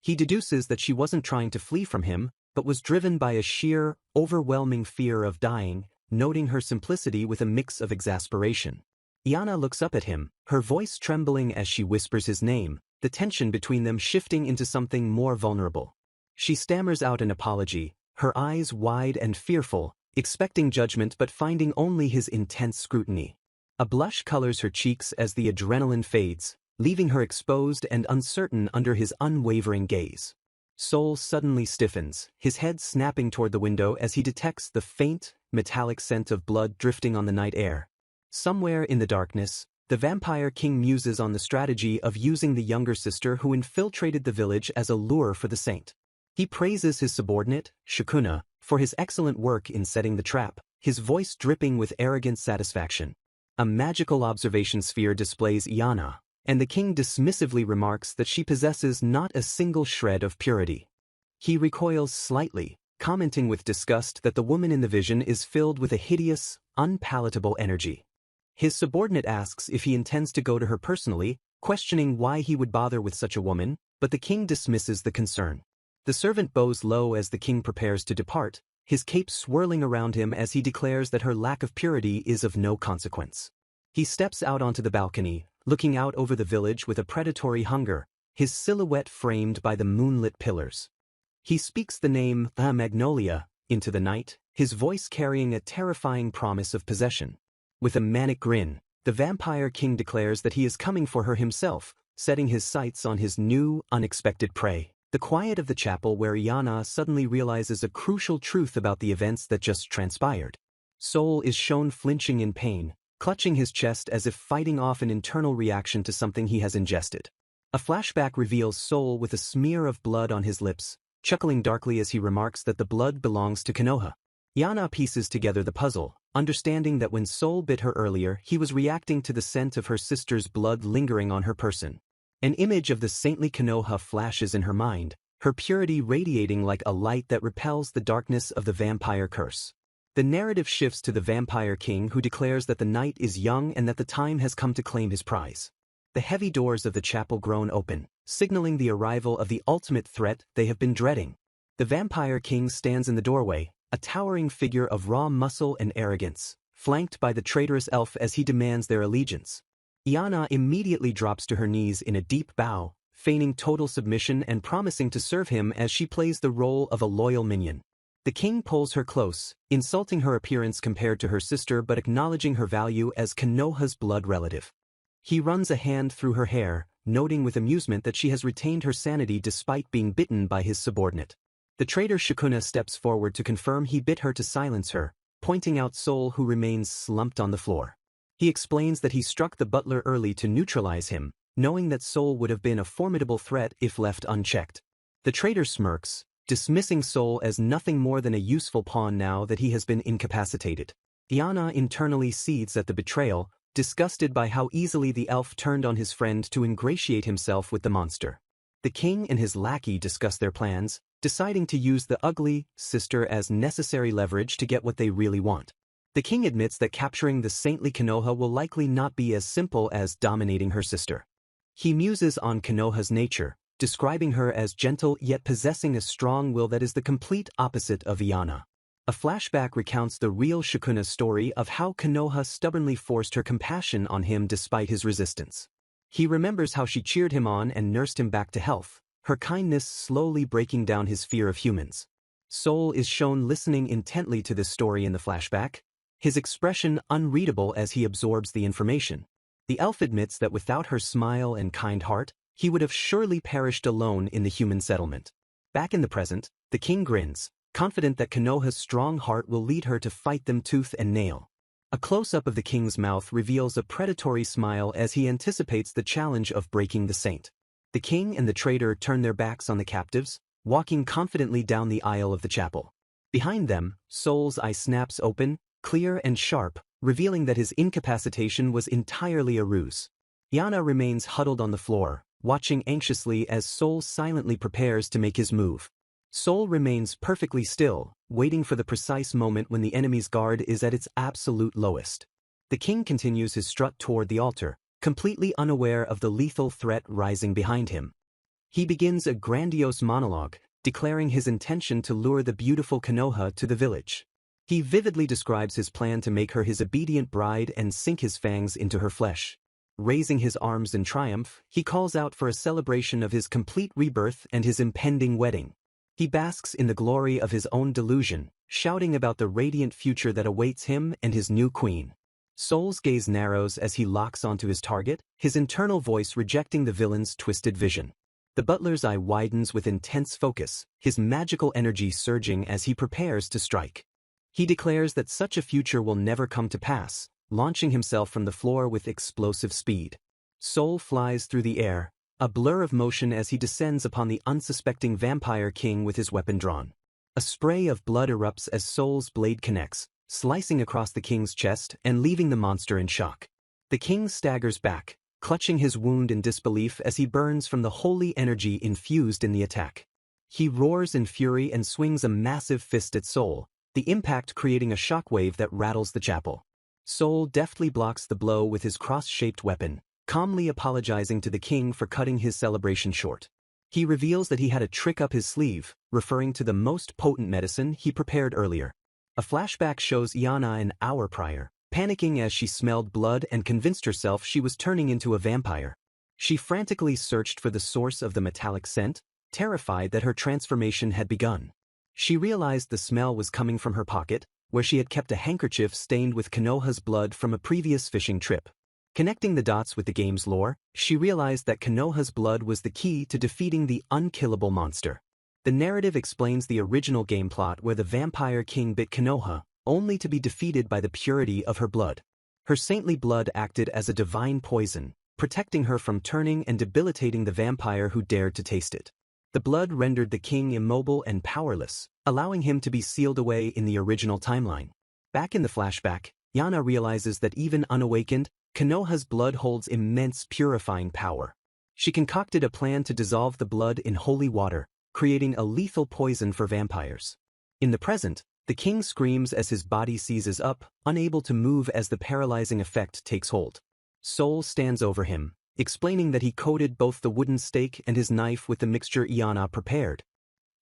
He deduces that she wasn't trying to flee from him, but was driven by a sheer, overwhelming fear of dying, noting her simplicity with a mix of exasperation. Iana looks up at him, her voice trembling as she whispers his name, the tension between them shifting into something more vulnerable. She stammers out an apology, her eyes wide and fearful, expecting judgment but finding only his intense scrutiny. A blush colors her cheeks as the adrenaline fades, leaving her exposed and uncertain under his unwavering gaze. Sol suddenly stiffens, his head snapping toward the window as he detects the faint, metallic scent of blood drifting on the night air. Somewhere in the darkness, the Vampire King muses on the strategy of using the younger sister who infiltrated the village as a lure for the saint. He praises his subordinate, Sukuna, for his excellent work in setting the trap, his voice dripping with arrogant satisfaction. A magical observation sphere displays Iana, and the king dismissively remarks that she possesses not a single shred of purity. He recoils slightly, commenting with disgust that the woman in the vision is filled with a hideous, unpalatable energy. His subordinate asks if he intends to go to her personally, questioning why he would bother with such a woman, but the king dismisses the concern. The servant bows low as the king prepares to depart, his cape swirling around him as he declares that her lack of purity is of no consequence. He steps out onto the balcony, looking out over the village with a predatory hunger, his silhouette framed by the moonlit pillars. He speaks the name, Magnolia, into the night, his voice carrying a terrifying promise of possession. With a manic grin, the vampire king declares that he is coming for her himself, setting his sights on his new, unexpected prey. The quiet of the chapel where Yana suddenly realizes a crucial truth about the events that just transpired. Soul is shown flinching in pain, clutching his chest as if fighting off an internal reaction to something he has ingested. A flashback reveals Soul with a smear of blood on his lips, chuckling darkly as he remarks that the blood belongs to Konoha. Yana pieces together the puzzle, understanding that when Soul bit her earlier, he was reacting to the scent of her sister's blood lingering on her person. An image of the saintly Konoha flashes in her mind, her purity radiating like a light that repels the darkness of the vampire curse. The narrative shifts to the vampire king who declares that the night is young and that the time has come to claim his prize. The heavy doors of the chapel groan open, signaling the arrival of the ultimate threat they have been dreading. The vampire king stands in the doorway, a towering figure of raw muscle and arrogance, flanked by the traitorous elf as he demands their allegiance. Yana immediately drops to her knees in a deep bow, feigning total submission and promising to serve him as she plays the role of a loyal minion. The king pulls her close, insulting her appearance compared to her sister but acknowledging her value as Konoha's blood relative. He runs a hand through her hair, noting with amusement that she has retained her sanity despite being bitten by his subordinate. The traitor Sukuna steps forward to confirm he bit her to silence her, pointing out Soul who remains slumped on the floor. He explains that he struck the butler early to neutralize him, knowing that Soul would have been a formidable threat if left unchecked. The traitor smirks, dismissing Soul as nothing more than a useful pawn now that he has been incapacitated. Yana internally seethes at the betrayal, disgusted by how easily the elf turned on his friend to ingratiate himself with the monster. The king and his lackey discuss their plans, deciding to use the ugly sister as necessary leverage to get what they really want. The king admits that capturing the saintly Konoha will likely not be as simple as dominating her sister. He muses on Konoha's nature, describing her as gentle yet possessing a strong will that is the complete opposite of Yana. A flashback recounts the real Shukuna's story of how Konoha stubbornly forced her compassion on him despite his resistance. He remembers how she cheered him on and nursed him back to health, her kindness slowly breaking down his fear of humans. Soul is shown listening intently to this story in the flashback, his expression unreadable as he absorbs the information. The elf admits that without her smile and kind heart, he would have surely perished alone in the human settlement. Back in the present, the king grins, confident that Konoha's strong heart will lead her to fight them tooth and nail. A close-up of the king's mouth reveals a predatory smile as he anticipates the challenge of breaking the saint. The king and the traitor turn their backs on the captives, walking confidently down the aisle of the chapel. Behind them, Soul's eye snaps open, clear and sharp, revealing that his incapacitation was entirely a ruse. Yana remains huddled on the floor, watching anxiously as Soul silently prepares to make his move. Soul remains perfectly still, waiting for the precise moment when the enemy's guard is at its absolute lowest. The king continues his strut toward the altar, completely unaware of the lethal threat rising behind him. He begins a grandiose monologue, declaring his intention to lure the beautiful Konoha to the village. He vividly describes his plan to make her his obedient bride and sink his fangs into her flesh. Raising his arms in triumph, he calls out for a celebration of his complete rebirth and his impending wedding. He basks in the glory of his own delusion, shouting about the radiant future that awaits him and his new queen. Soul's gaze narrows as he locks onto his target, his internal voice rejecting the villain's twisted vision. The butler's eye widens with intense focus, his magical energy surging as he prepares to strike. He declares that such a future will never come to pass, launching himself from the floor with explosive speed. Soul flies through the air, a blur of motion as he descends upon the unsuspecting vampire king with his weapon drawn. A spray of blood erupts as Soul's blade connects, slicing across the king's chest and leaving the monster in shock. The king staggers back, clutching his wound in disbelief as he burns from the holy energy infused in the attack. He roars in fury and swings a massive fist at Soul, the impact creating a shockwave that rattles the chapel. Soul deftly blocks the blow with his cross-shaped weapon, calmly apologizing to the king for cutting his celebration short. He reveals that he had a trick up his sleeve, referring to the most potent medicine he prepared earlier. A flashback shows Iana an hour prior, panicking as she smelled blood and convinced herself she was turning into a vampire. She frantically searched for the source of the metallic scent, terrified that her transformation had begun. She realized the smell was coming from her pocket, where she had kept a handkerchief stained with Konoha's blood from a previous fishing trip. Connecting the dots with the game's lore, she realized that Konoha's blood was the key to defeating the unkillable monster. The narrative explains the original game plot where the vampire king bit Konoha, only to be defeated by the purity of her blood. Her saintly blood acted as a divine poison, protecting her from turning and debilitating the vampire who dared to taste it. The blood rendered the king immobile and powerless, allowing him to be sealed away in the original timeline. Back in the flashback, Yana realizes that even unawakened, Konoha's blood holds immense purifying power. She concocted a plan to dissolve the blood in holy water, creating a lethal poison for vampires. In the present, the king screams as his body seizes up, unable to move as the paralyzing effect takes hold. Soul stands over him, explaining that he coated both the wooden stake and his knife with the mixture Iana prepared.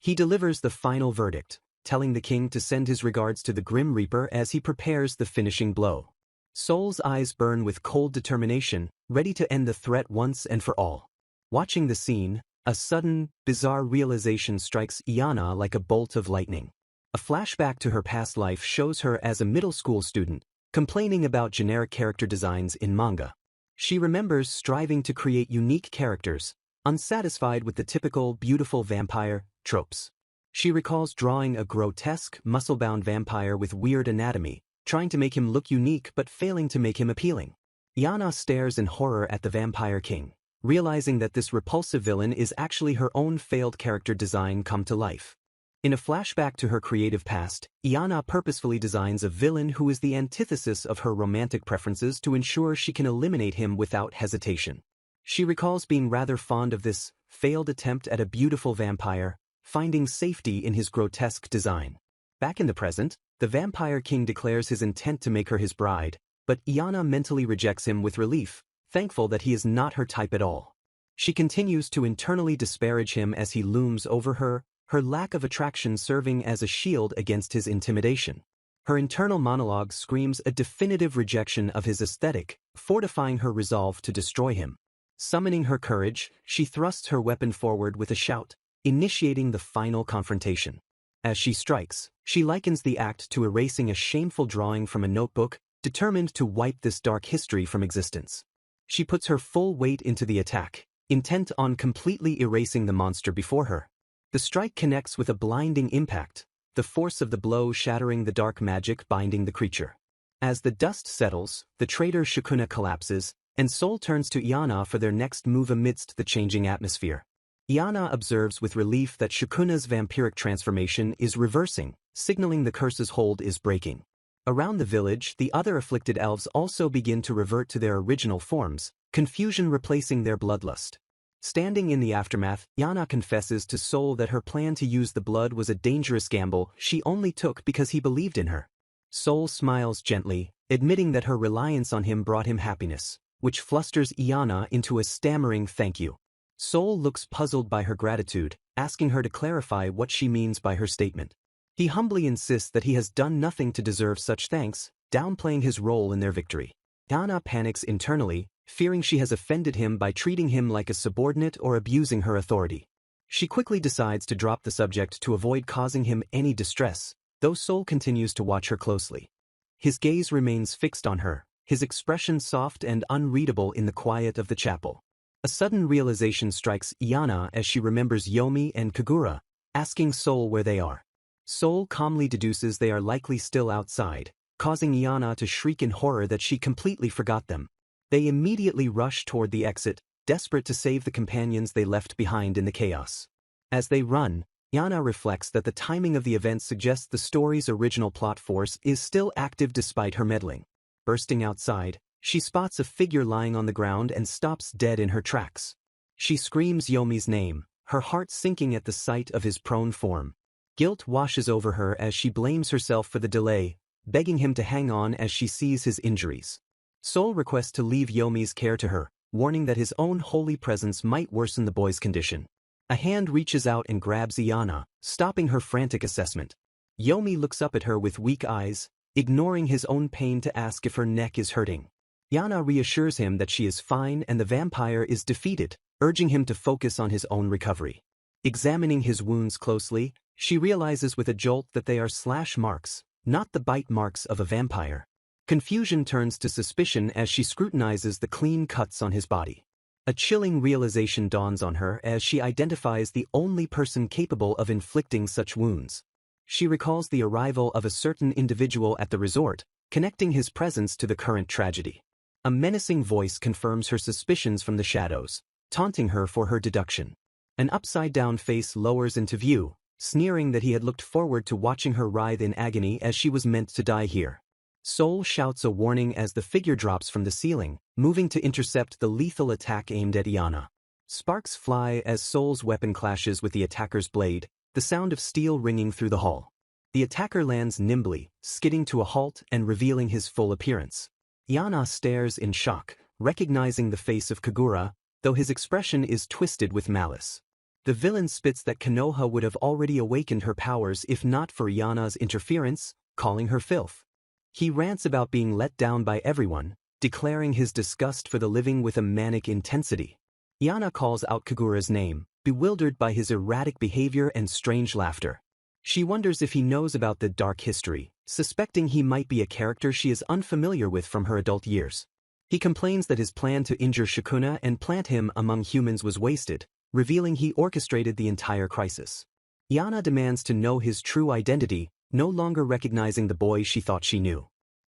He delivers the final verdict, telling the king to send his regards to the Grim Reaper as he prepares the finishing blow. Soul's eyes burn with cold determination, ready to end the threat once and for all. Watching the scene, a sudden, bizarre realization strikes Iana like a bolt of lightning. A flashback to her past life shows her as a middle school student, complaining about generic character designs in manga. She remembers striving to create unique characters, unsatisfied with the typical beautiful vampire tropes. She recalls drawing a grotesque, muscle-bound vampire with weird anatomy, trying to make him look unique but failing to make him appealing. Iana stares in horror at the vampire king, realizing that this repulsive villain is actually her own failed character design come to life. In a flashback to her creative past, Iana purposefully designs a villain who is the antithesis of her romantic preferences to ensure she can eliminate him without hesitation. She recalls being rather fond of this failed attempt at a beautiful vampire, finding safety in his grotesque design. Back in the present, the vampire king declares his intent to make her his bride, but Iana mentally rejects him with relief, thankful that he is not her type at all. She continues to internally disparage him as he looms over her, her lack of attraction serving as a shield against his intimidation. Her internal monologue screams a definitive rejection of his aesthetic, fortifying her resolve to destroy him. Summoning her courage, she thrusts her weapon forward with a shout, initiating the final confrontation. As she strikes, she likens the act to erasing a shameful drawing from a notebook, determined to wipe this dark history from existence. She puts her full weight into the attack, intent on completely erasing the monster before her. The strike connects with a blinding impact, the force of the blow shattering the dark magic binding the creature. As the dust settles, the traitor Sukuna collapses, and Soul turns to Iana for their next move amidst the changing atmosphere. Iana observes with relief that Sukuna's vampiric transformation is reversing, signaling the curse's hold is breaking. Around the village, the other afflicted elves also begin to revert to their original forms, confusion replacing their bloodlust. Standing in the aftermath, Iana confesses to Soul that her plan to use the blood was a dangerous gamble she only took because he believed in her. Soul smiles gently, admitting that her reliance on him brought him happiness, which flusters Iana into a stammering thank you. Soul looks puzzled by her gratitude, asking her to clarify what she means by her statement. He humbly insists that he has done nothing to deserve such thanks, downplaying his role in their victory. Iana panics internally, fearing she has offended him by treating him like a subordinate or abusing her authority. She quickly decides to drop the subject to avoid causing him any distress, though Soul continues to watch her closely. His gaze remains fixed on her, his expression soft and unreadable in the quiet of the chapel. A sudden realization strikes Iana as she remembers Yomi and Kagura, asking Soul where they are. Soul calmly deduces they are likely still outside, causing Iana to shriek in horror that she completely forgot them. They immediately rush toward the exit, desperate to save the companions they left behind in the chaos. As they run, Iana reflects that the timing of the event suggests the story's original plot force is still active despite her meddling. Bursting outside, she spots a figure lying on the ground and stops dead in her tracks. She screams Yomi's name, her heart sinking at the sight of his prone form. Guilt washes over her as she blames herself for the delay, begging him to hang on as she sees his injuries. Sol requests to leave Yomi's care to her, warning that his own holy presence might worsen the boy's condition. A hand reaches out and grabs Iana, stopping her frantic assessment. Yomi looks up at her with weak eyes, ignoring his own pain to ask if her neck is hurting. Iana reassures him that she is fine and the vampire is defeated, urging him to focus on his own recovery. Examining his wounds closely, she realizes with a jolt that they are slash marks, not the bite marks of a vampire. Confusion turns to suspicion as she scrutinizes the clean cuts on his body. A chilling realization dawns on her as she identifies the only person capable of inflicting such wounds. She recalls the arrival of a certain individual at the resort, connecting his presence to the current tragedy. A menacing voice confirms her suspicions from the shadows, taunting her for her deduction. An upside-down face lowers into view, sneering that he had looked forward to watching her writhe in agony as she was meant to die here. Sol shouts a warning as the figure drops from the ceiling, moving to intercept the lethal attack aimed at Iana. Sparks fly as Sol's weapon clashes with the attacker's blade, the sound of steel ringing through the hall. The attacker lands nimbly, skidding to a halt and revealing his full appearance. Iana stares in shock, recognizing the face of Kagura, though his expression is twisted with malice. The villain spits that Konoha would have already awakened her powers if not for Iana's interference, calling her filth. He rants about being let down by everyone, declaring his disgust for the living with a manic intensity. Iana calls out Kagura's name, bewildered by his erratic behavior and strange laughter. She wonders if he knows about the dark history, suspecting he might be a character she is unfamiliar with from her adult years. He complains that his plan to injure Sukuna and plant him among humans was wasted, revealing he orchestrated the entire crisis. Iana demands to know his true identity, no longer recognizing the boy she thought she knew.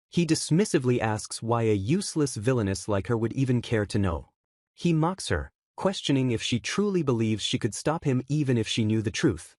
He dismissively asks why a useless villainess like her would even care to know. He mocks her, questioning if she truly believes she could stop him even if she knew the truth.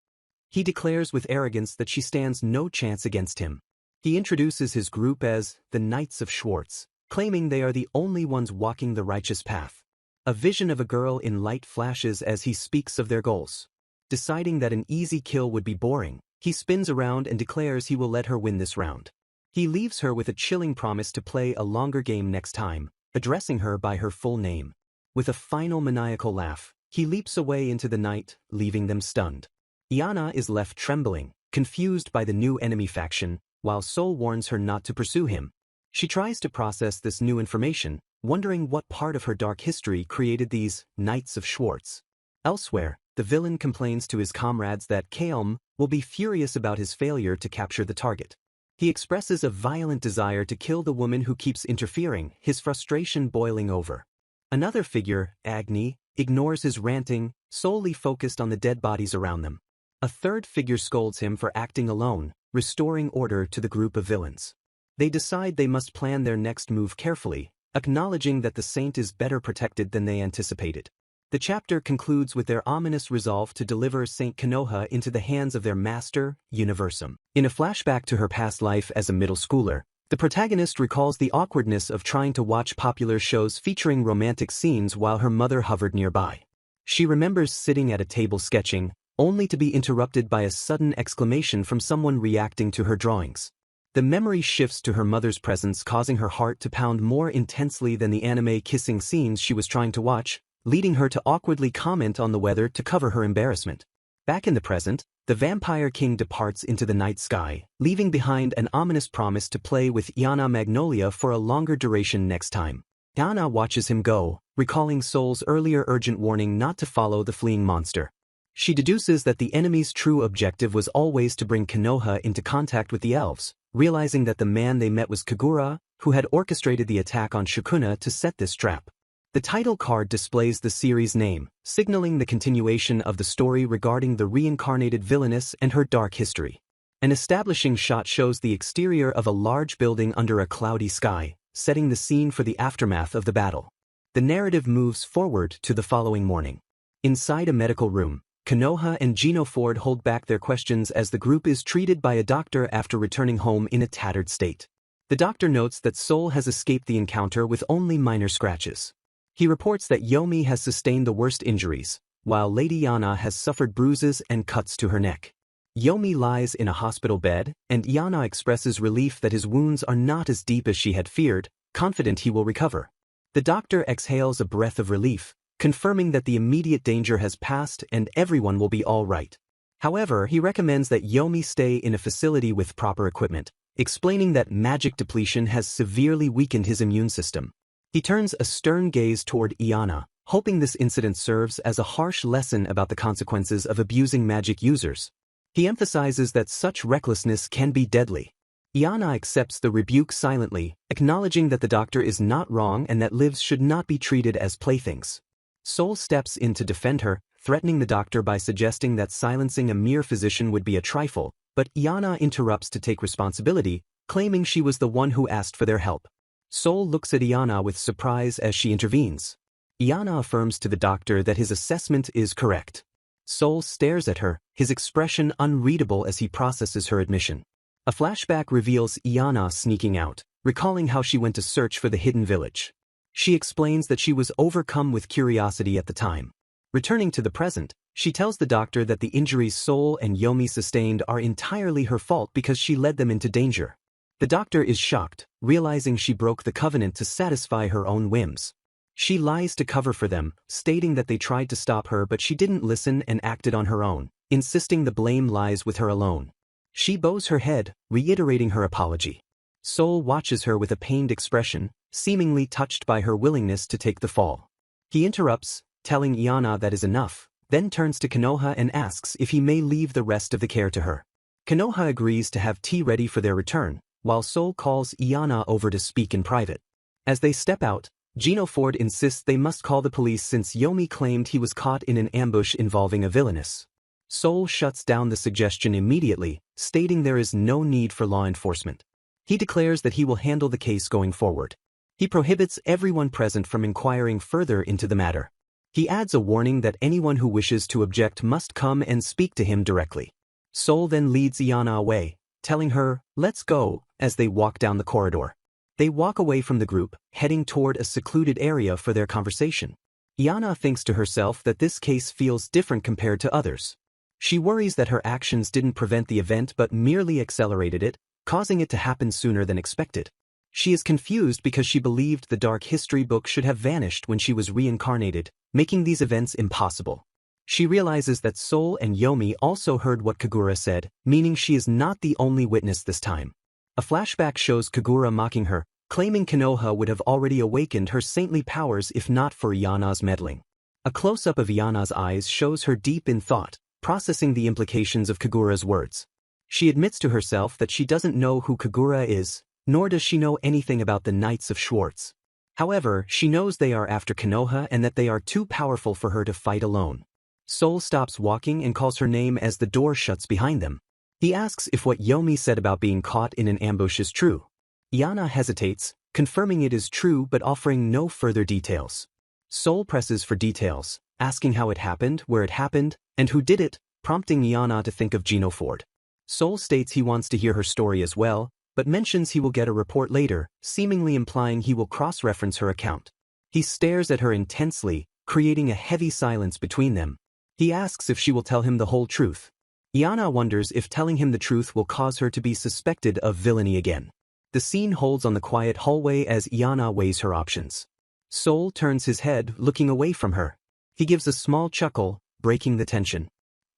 He declares with arrogance that she stands no chance against him. He introduces his group as the Knights of Schwartz, claiming they are the only ones walking the righteous path. A vision of a girl in light flashes as he speaks of their goals. Deciding that an easy kill would be boring, he spins around and declares he will let her win this round. He leaves her with a chilling promise to play a longer game next time, addressing her by her full name. With a final maniacal laugh, he leaps away into the night, leaving them stunned. Iana is left trembling, confused by the new enemy faction, while Sol warns her not to pursue him. She tries to process this new information, wondering what part of her dark history created these Knights of Schwartz. Elsewhere, the villain complains to his comrades that Kaelm will be furious about his failure to capture the target. He expresses a violent desire to kill the woman who keeps interfering, his frustration boiling over. Another figure, Agni, ignores his ranting, solely focused on the dead bodies around them. A third figure scolds him for acting alone, restoring order to the group of villains. They decide they must plan their next move carefully, acknowledging that the saint is better protected than they anticipated. The chapter concludes with their ominous resolve to deliver Saint Konoha into the hands of their master, Universum. In a flashback to her past life as a middle schooler, the protagonist recalls the awkwardness of trying to watch popular shows featuring romantic scenes while her mother hovered nearby. She remembers sitting at a table sketching, only to be interrupted by a sudden exclamation from someone reacting to her drawings. The memory shifts to her mother's presence, causing her heart to pound more intensely than the anime kissing scenes she was trying to watch, leading her to awkwardly comment on the weather to cover her embarrassment. Back in the present, the Vampire King departs into the night sky, leaving behind an ominous promise to play with Iana Magnolia for a longer duration next time. Iana watches him go, recalling Sol's earlier urgent warning not to follow the fleeing monster. She deduces that the enemy's true objective was always to bring Konoha into contact with the elves, realizing that the man they met was Kagura, who had orchestrated the attack on Sukuna to set this trap. The title card displays the series name, signaling the continuation of the story regarding the reincarnated Villainess and her dark history. An establishing shot shows the exterior of a large building under a cloudy sky, setting the scene for the aftermath of the battle. The narrative moves forward to the following morning. Inside a medical room, Konoha and Gino Ford hold back their questions as the group is treated by a doctor after returning home in a tattered state. The doctor notes that Sol has escaped the encounter with only minor scratches. He reports that Yomi has sustained the worst injuries, while Lady Yana has suffered bruises and cuts to her neck. Yomi lies in a hospital bed, and Yana expresses relief that his wounds are not as deep as she had feared, confident he will recover. The doctor exhales a breath of relief, confirming that the immediate danger has passed and everyone will be all right. However, he recommends that Yomi stay in a facility with proper equipment, explaining that magic depletion has severely weakened his immune system. He turns a stern gaze toward Yana, hoping this incident serves as a harsh lesson about the consequences of abusing magic users. He emphasizes that such recklessness can be deadly. Yana accepts the rebuke silently, acknowledging that the doctor is not wrong and that lives should not be treated as playthings. Sol steps in to defend her, threatening the doctor by suggesting that silencing a mere physician would be a trifle, but Yana interrupts to take responsibility, claiming she was the one who asked for their help. Sol looks at Yana with surprise as she intervenes. Yana affirms to the doctor that his assessment is correct. Sol stares at her, his expression unreadable as he processes her admission. A flashback reveals Yana sneaking out, recalling how she went to search for the hidden village. She explains that she was overcome with curiosity at the time. Returning to the present, she tells the doctor that the injuries Sol and Yomi sustained are entirely her fault because she led them into danger. The doctor is shocked, realizing she broke the covenant to satisfy her own whims. She lies to cover for them, stating that they tried to stop her but she didn't listen and acted on her own, insisting the blame lies with her alone. She bows her head, reiterating her apology. Sol watches her with a pained expression, seemingly touched by her willingness to take the fall. He interrupts, telling Yana that is enough, then turns to Konoha and asks if he may leave the rest of the care to her. Konoha agrees to have tea ready for their return, while Sol calls Yana over to speak in private. As they step out, Gino Ford insists they must call the police since Yomi claimed he was caught in an ambush involving a Villainess. Sol shuts down the suggestion immediately, stating there is no need for law enforcement. He declares that he will handle the case going forward. He prohibits everyone present from inquiring further into the matter. He adds a warning that anyone who wishes to object must come and speak to him directly. Sol then leads Yana away, telling her, "Let's go," as they walk down the corridor. They walk away from the group, heading toward a secluded area for their conversation. Yana thinks to herself that this case feels different compared to others. She worries that her actions didn't prevent the event but merely accelerated it, causing it to happen sooner than expected. She is confused because she believed the dark history book should have vanished when she was reincarnated, making these events impossible. She realizes that Sol and Yomi also heard what Kagura said, meaning she is not the only witness this time. A flashback shows Kagura mocking her, claiming Konoha would have already awakened her saintly powers if not for Yana's meddling. A close-up of Yana's eyes shows her deep in thought, processing the implications of Kagura's words. She admits to herself that she doesn't know who Kagura is, nor does she know anything about the Knights of Schwartz. However, she knows they are after Konoha and that they are too powerful for her to fight alone. Sol stops walking and calls her name as the door shuts behind them. He asks if what Yomi said about being caught in an ambush is true. Yana hesitates, confirming it is true but offering no further details. Sol presses for details, asking how it happened, where it happened, and who did it, prompting Yana to think of Gino Ford. Sol states he wants to hear her story as well, but mentions he will get a report later, seemingly implying he will cross-reference her account. He stares at her intensely, creating a heavy silence between them. He asks if she will tell him the whole truth. Yana wonders if telling him the truth will cause her to be suspected of villainy again. The scene holds on the quiet hallway as Yana weighs her options. Sol turns his head, looking away from her. He gives a small chuckle, breaking the tension.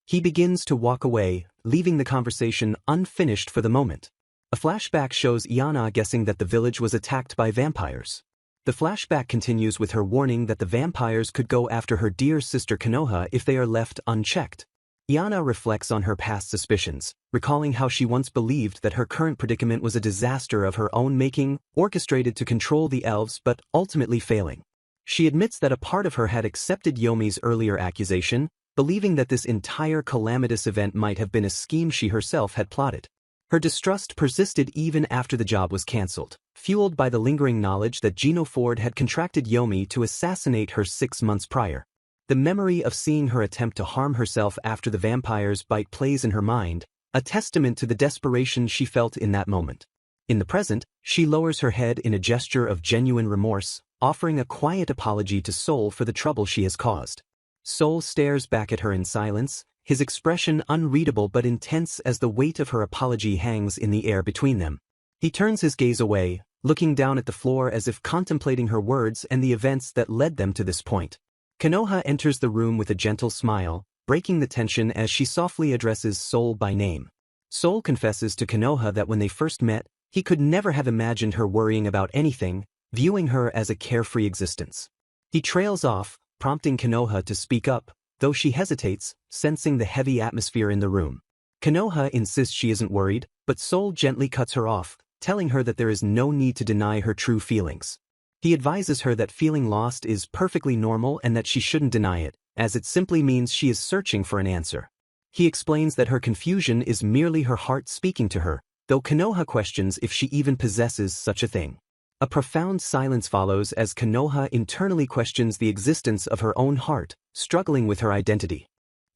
He begins to walk away, leaving the conversation unfinished for the moment. A flashback shows Yana guessing that the village was attacked by vampires. The flashback continues with her warning that the vampires could go after her dear sister Konoha if they are left unchecked. Yana reflects on her past suspicions, recalling how she once believed that her current predicament was a disaster of her own making, orchestrated to control the elves but ultimately failing. She admits that a part of her had accepted Yomi's earlier accusation, believing that this entire calamitous event might have been a scheme she herself had plotted. Her distrust persisted even after the job was cancelled, fueled by the lingering knowledge that Gino Ford had contracted Yomi to assassinate her 6 months prior. The memory of seeing her attempt to harm herself after the vampire's bite plays in her mind, a testament to the desperation she felt in that moment. In the present, she lowers her head in a gesture of genuine remorse, offering a quiet apology to Sol for the trouble she has caused. Sol stares back at her in silence, his expression unreadable but intense as the weight of her apology hangs in the air between them. He turns his gaze away, looking down at the floor as if contemplating her words and the events that led them to this point. Konoha enters the room with a gentle smile, breaking the tension as she softly addresses Sol by name. Sol confesses to Konoha that when they first met, he could never have imagined her worrying about anything, viewing her as a carefree existence. He trails off, prompting Konoha to speak up, though she hesitates, sensing the heavy atmosphere in the room. Konoha insists she isn't worried, but Sol gently cuts her off, telling her that there is no need to deny her true feelings. He advises her that feeling lost is perfectly normal and that she shouldn't deny it, as it simply means she is searching for an answer. He explains that her confusion is merely her heart speaking to her, though Konoha questions if she even possesses such a thing. A profound silence follows as Konoha internally questions the existence of her own heart, struggling with her identity.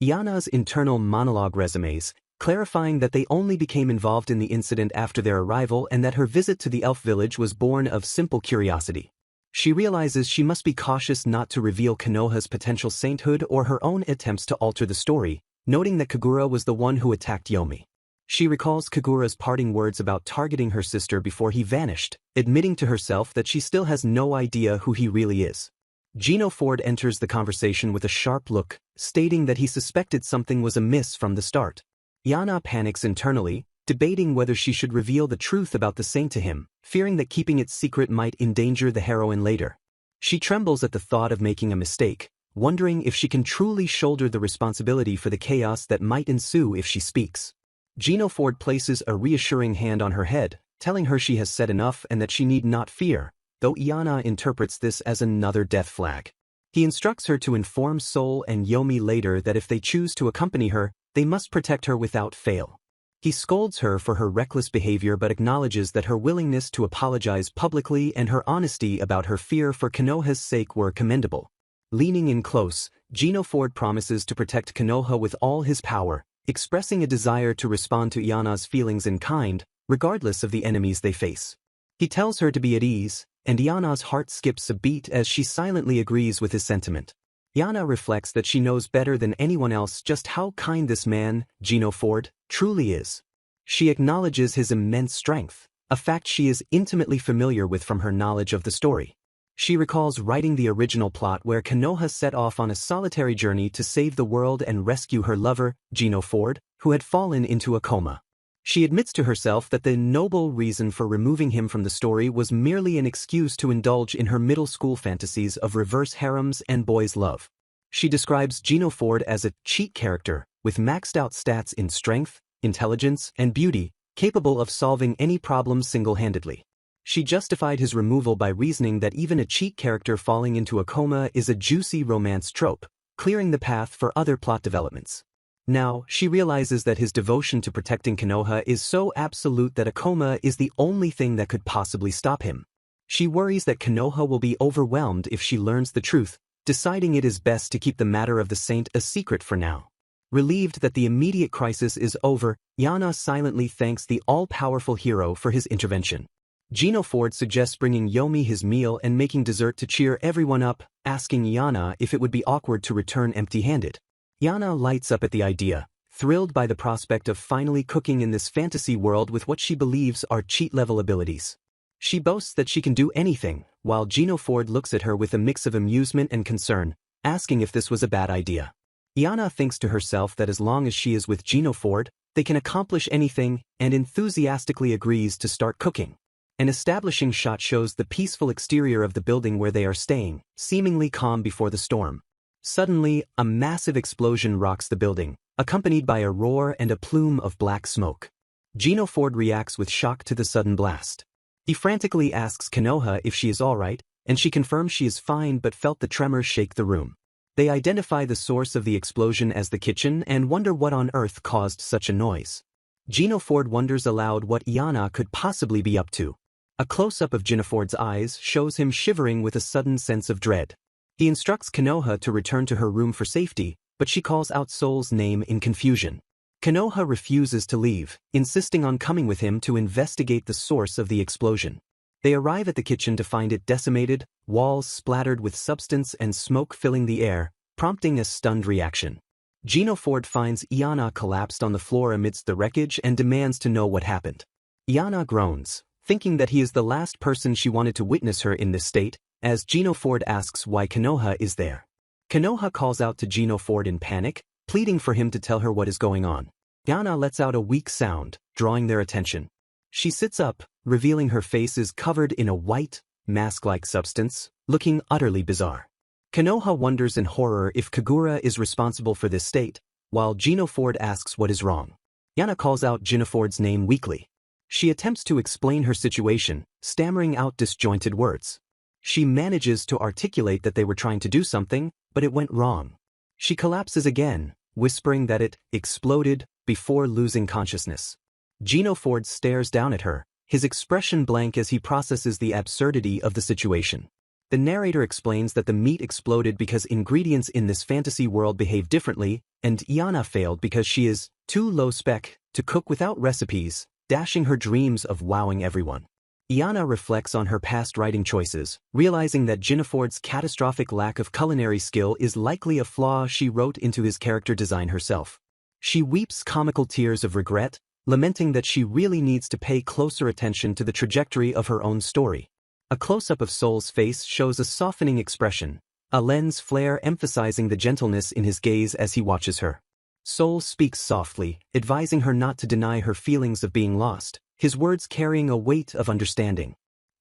Yana's internal monologue resumes, clarifying that they only became involved in the incident after their arrival and that her visit to the elf village was born of simple curiosity. She realizes she must be cautious not to reveal Konoha's potential sainthood or her own attempts to alter the story, noting that Kagura was the one who attacked Yomi. She recalls Kagura's parting words about targeting her sister before he vanished, admitting to herself that she still has no idea who he really is. Gino Ford enters the conversation with a sharp look, stating that he suspected something was amiss from the start. Yana panics internally, debating whether she should reveal the truth about the saint to him, fearing that keeping it secret might endanger the heroine later. She trembles at the thought of making a mistake, wondering if she can truly shoulder the responsibility for the chaos that might ensue if she speaks. Gino Ford places a reassuring hand on her head, telling her she has said enough and that she need not fear, though Yana interprets this as another death flag. He instructs her to inform Sol and Yomi later that if they choose to accompany her, they must protect her without fail. He scolds her for her reckless behavior but acknowledges that her willingness to apologize publicly and her honesty about her fear for Konoha's sake were commendable. Leaning in close, Gino Ford promises to protect Konoha with all his power, expressing a desire to respond to Yana's feelings in kind, regardless of the enemies they face. He tells her to be at ease, and Yana's heart skips a beat as she silently agrees with his sentiment. Yana reflects that she knows better than anyone else just how kind this man, Gino Ford, truly is. She acknowledges his immense strength, a fact she is intimately familiar with from her knowledge of the story. She recalls writing the original plot where Konoha set off on a solitary journey to save the world and rescue her lover, Gino Ford, who had fallen into a coma. She admits to herself that the noble reason for removing him from the story was merely an excuse to indulge in her middle school fantasies of reverse harems and boys' love. She describes Gino Ford as a cheat character, with maxed out stats in strength, intelligence, and beauty, capable of solving any problem single-handedly. She justified his removal by reasoning that even a cheat character falling into a coma is a juicy romance trope, clearing the path for other plot developments. Now, she realizes that his devotion to protecting Konoha is so absolute that a coma is the only thing that could possibly stop him. She worries that Konoha will be overwhelmed if she learns the truth, deciding it is best to keep the matter of the saint a secret for now. Relieved that the immediate crisis is over, Yana silently thanks the all-powerful hero for his intervention. Gino Ford suggests bringing Yomi his meal and making dessert to cheer everyone up, asking Yana if it would be awkward to return empty-handed. Yana lights up at the idea, thrilled by the prospect of finally cooking in this fantasy world with what she believes are cheat-level abilities. She boasts that she can do anything, while Gino Ford looks at her with a mix of amusement and concern, asking if this was a bad idea. Yana thinks to herself that as long as she is with Gino Ford, they can accomplish anything, and enthusiastically agrees to start cooking. An establishing shot shows the peaceful exterior of the building where they are staying, seemingly calm before the storm. Suddenly, a massive explosion rocks the building, accompanied by a roar and a plume of black smoke. Gino Ford reacts with shock to the sudden blast. He frantically asks Konoha if she is alright, and she confirms she is fine but felt the tremors shake the room. They identify the source of the explosion as the kitchen and wonder what on earth caused such a noise. Gino Ford wonders aloud what Yana could possibly be up to. A close-up of Gino Ford's eyes shows him shivering with a sudden sense of dread. He instructs Konoha to return to her room for safety, but she calls out Sol's name in confusion. Konoha refuses to leave, insisting on coming with him to investigate the source of the explosion. They arrive at the kitchen to find it decimated, walls splattered with substance and smoke filling the air, prompting a stunned reaction. Gino Ford finds Iana collapsed on the floor amidst the wreckage and demands to know what happened. Iana groans, thinking that he is the last person she wanted to witness her in this state, as Gino Ford asks why Konoha is there. Konoha calls out to Gino Ford in panic, pleading for him to tell her what is going on. Iana lets out a weak sound, drawing their attention. She sits up, revealing her face is covered in a white, mask-like substance, looking utterly bizarre. Konoha wonders in horror if Kagura is responsible for this state, while Gino Ford asks what is wrong. Iana calls out Gino Ford's name weakly. She attempts to explain her situation, stammering out disjointed words. She manages to articulate that they were trying to do something, but it went wrong. She collapses again, whispering that it exploded before losing consciousness. Gino Ford stares down at her, his expression blank as he processes the absurdity of the situation. The narrator explains that the meat exploded because ingredients in this fantasy world behave differently, and Iana failed because she is too low-spec to cook without recipes, dashing her dreams of wowing everyone. Iana reflects on her past writing choices, realizing that Gino Ford's catastrophic lack of culinary skill is likely a flaw she wrote into his character design herself. She weeps comical tears of regret, lamenting that she really needs to pay closer attention to the trajectory of her own story. A close-up of Soul's face shows a softening expression, a lens flare emphasizing the gentleness in his gaze as he watches her. Soul speaks softly, advising her not to deny her feelings of being lost, his words carrying a weight of understanding.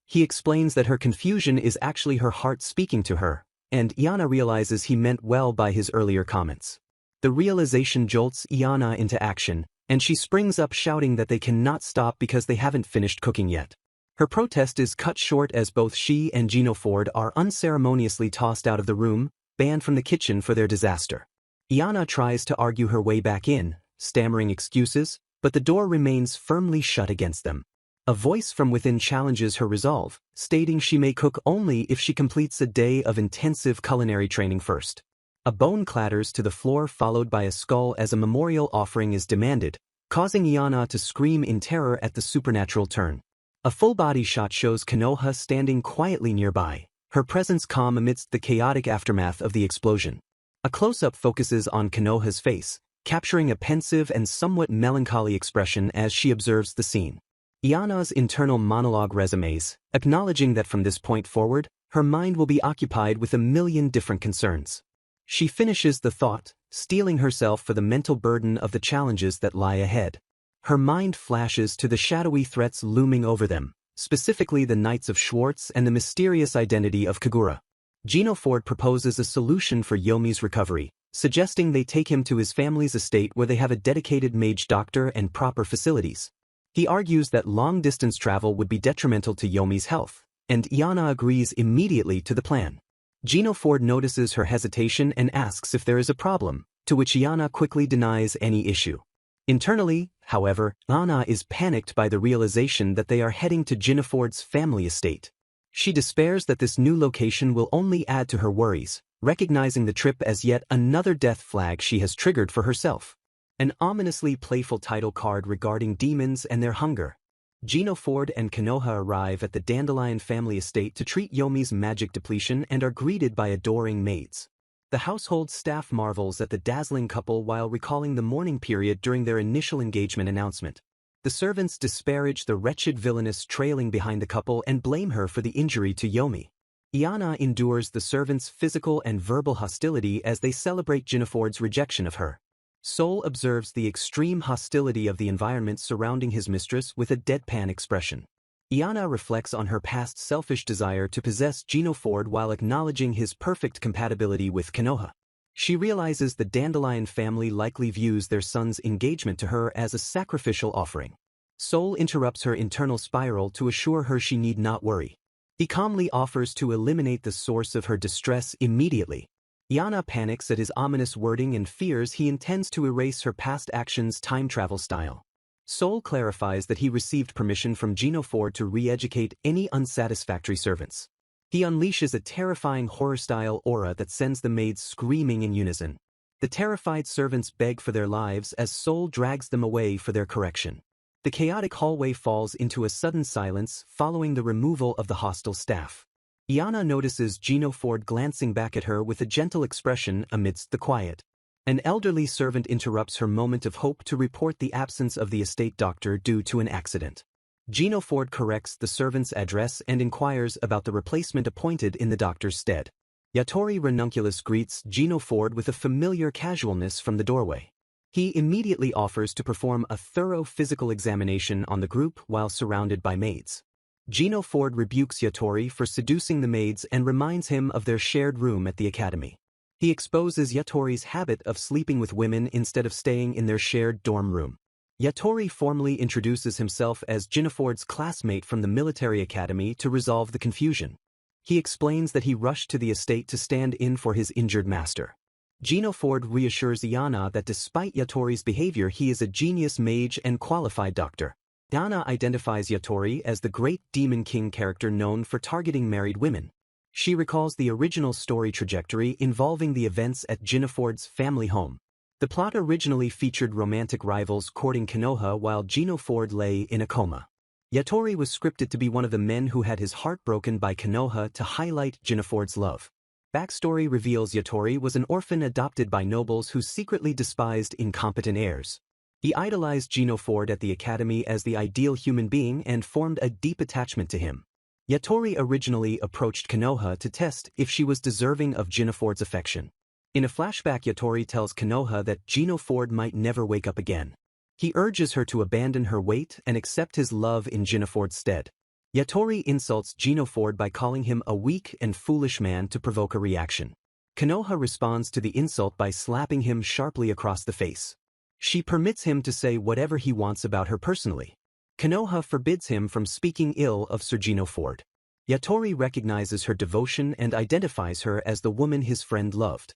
He explains that her confusion is actually her heart speaking to her, and Iana realizes he meant well by his earlier comments. The realization jolts Iana into action, and she springs up shouting that they cannot stop because they haven't finished cooking yet. Her protest is cut short as both she and Gino Ford are unceremoniously tossed out of the room, banned from the kitchen for their disaster. Iana tries to argue her way back in, stammering excuses, but the door remains firmly shut against them. A voice from within challenges her resolve, stating she may cook only if she completes a day of intensive culinary training first. A bone clatters to the floor followed by a skull as a memorial offering is demanded, causing Iana to scream in terror at the supernatural turn. A full-body shot shows Konoha standing quietly nearby, her presence calm amidst the chaotic aftermath of the explosion. A close-up focuses on Konoha's face, capturing a pensive and somewhat melancholy expression as she observes the scene. Iana's internal monologue resumes, acknowledging that from this point forward, her mind will be occupied with a million different concerns. She finishes the thought, steeling herself for the mental burden of the challenges that lie ahead. Her mind flashes to the shadowy threats looming over them, specifically the Knights of Schwartz and the mysterious identity of Kagura. Gino Ford proposes a solution for Yomi's recovery, suggesting they take him to his family's estate where they have a dedicated mage doctor and proper facilities. He argues that long-distance travel would be detrimental to Yomi's health, and Iana agrees immediately to the plan. Gino Ford notices her hesitation and asks if there is a problem, to which Iana quickly denies any issue. Internally, however, Iana is panicked by the realization that they are heading to Gino Ford's family estate. She despairs that this new location will only add to her worries, recognizing the trip as yet another death flag she has triggered for herself. An ominously playful title card regarding demons and their hunger. Gino Ford and Konoha arrive at the Dandelion family estate to treat Yomi's magic depletion and are greeted by adoring maids. The household staff marvels at the dazzling couple while recalling the mourning period during their initial engagement announcement. The servants disparage the wretched Villainess trailing behind the couple and blame her for the injury to Yomi. Iana endures the servants' physical and verbal hostility as they celebrate Gino Ford's rejection of her. Soul observes the extreme hostility of the environment surrounding his mistress with a deadpan expression. Iana reflects on her past selfish desire to possess Gino Ford while acknowledging his perfect compatibility with Konoha. She realizes the Dandelion family likely views their son's engagement to her as a sacrificial offering. Soul interrupts her internal spiral to assure her she need not worry. He calmly offers to eliminate the source of her distress immediately. Iana panics at his ominous wording and fears he intends to erase her past actions' time travel style. Soul clarifies that he received permission from Gino Ford to re-educate any unsatisfactory servants. He unleashes a terrifying horror-style aura that sends the maids screaming in unison. The terrified servants beg for their lives as Soul drags them away for their correction. The chaotic hallway falls into a sudden silence following the removal of the hostile staff. Iana notices Gino Ford glancing back at her with a gentle expression amidst the quiet. An elderly servant interrupts her moment of hope to report the absence of the estate doctor due to an accident. Gino Ford corrects the servant's address and inquires about the replacement appointed in the doctor's stead. Yatori Ranunculus greets Gino Ford with a familiar casualness from the doorway. He immediately offers to perform a thorough physical examination on the group while surrounded by maids. Gino Ford rebukes Yatori for seducing the maids and reminds him of their shared room at the academy. He exposes Yatori's habit of sleeping with women instead of staying in their shared dorm room. Yatori formally introduces himself as Gino Ford's classmate from the military academy to resolve the confusion. He explains that he rushed to the estate to stand in for his injured master. Gino Ford reassures Iana that despite Yatori's behavior, he is a genius mage and qualified doctor. Iana identifies Yatori as the great Demon King character known for targeting married women. She recalls the original story trajectory involving the events at Gino Ford's family home. The plot originally featured romantic rivals courting Konoha while Gino Ford lay in a coma. Yatori was scripted to be one of the men who had his heart broken by Konoha to highlight Gino Ford's love. Backstory reveals Yatori was an orphan adopted by nobles who secretly despised incompetent heirs. He idolized Gino Ford at the academy as the ideal human being and formed a deep attachment to him. Yatori originally approached Konoha to test if she was deserving of Gino Ford's affection. In a flashback, Yatori tells Konoha that Gino Ford might never wake up again. He urges her to abandon her weight and accept his love in Gino Ford's stead. Yatori insults Gino Ford by calling him a weak and foolish man to provoke a reaction. Konoha responds to the insult by slapping him sharply across the face. She permits him to say whatever he wants about her personally. Konoha forbids him from speaking ill of Sir Gino Ford. Yatori recognizes her devotion and identifies her as the woman his friend loved.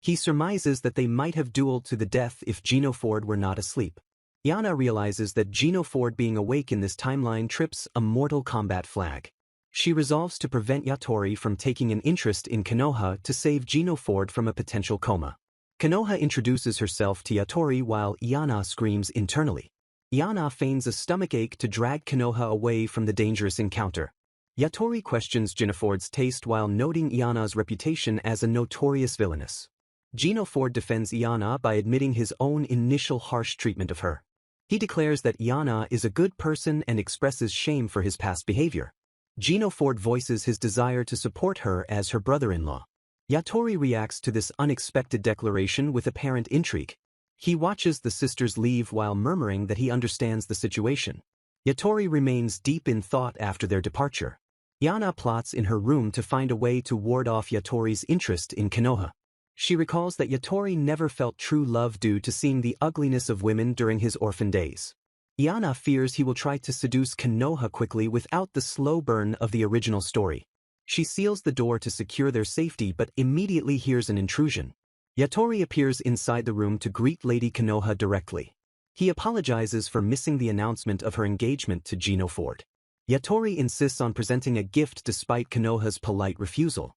He surmises that they might have dueled to the death if Gino Ford were not asleep. Iana realizes that Gino Ford being awake in this timeline trips a Mortal Kombat flag. She resolves to prevent Yatori from taking an interest in Konoha to save Gino Ford from a potential coma. Konoha introduces herself to Yatori while Iana screams internally. Iana feigns a stomachache to drag Konoha away from the dangerous encounter. Yatori questions Gino Ford's taste while noting Iana's reputation as a notorious villainess. Gino Ford defends Iana by admitting his own initial harsh treatment of her. He declares that Iana is a good person and expresses shame for his past behavior. Gino Ford voices his desire to support her as her brother-in-law. Yatori reacts to this unexpected declaration with apparent intrigue. He watches the sisters leave while murmuring that he understands the situation. Yatori remains deep in thought after their departure. Iana plots in her room to find a way to ward off Yatori's interest in Konoha. She recalls that Yatori never felt true love due to seeing the ugliness of women during his orphan days. Iana fears he will try to seduce Konoha quickly without the slow burn of the original story. She seals the door to secure their safety but immediately hears an intrusion. Yatori appears inside the room to greet Lady Konoha directly. He apologizes for missing the announcement of her engagement to Gino Ford. Yatori insists on presenting a gift despite Konoha's polite refusal.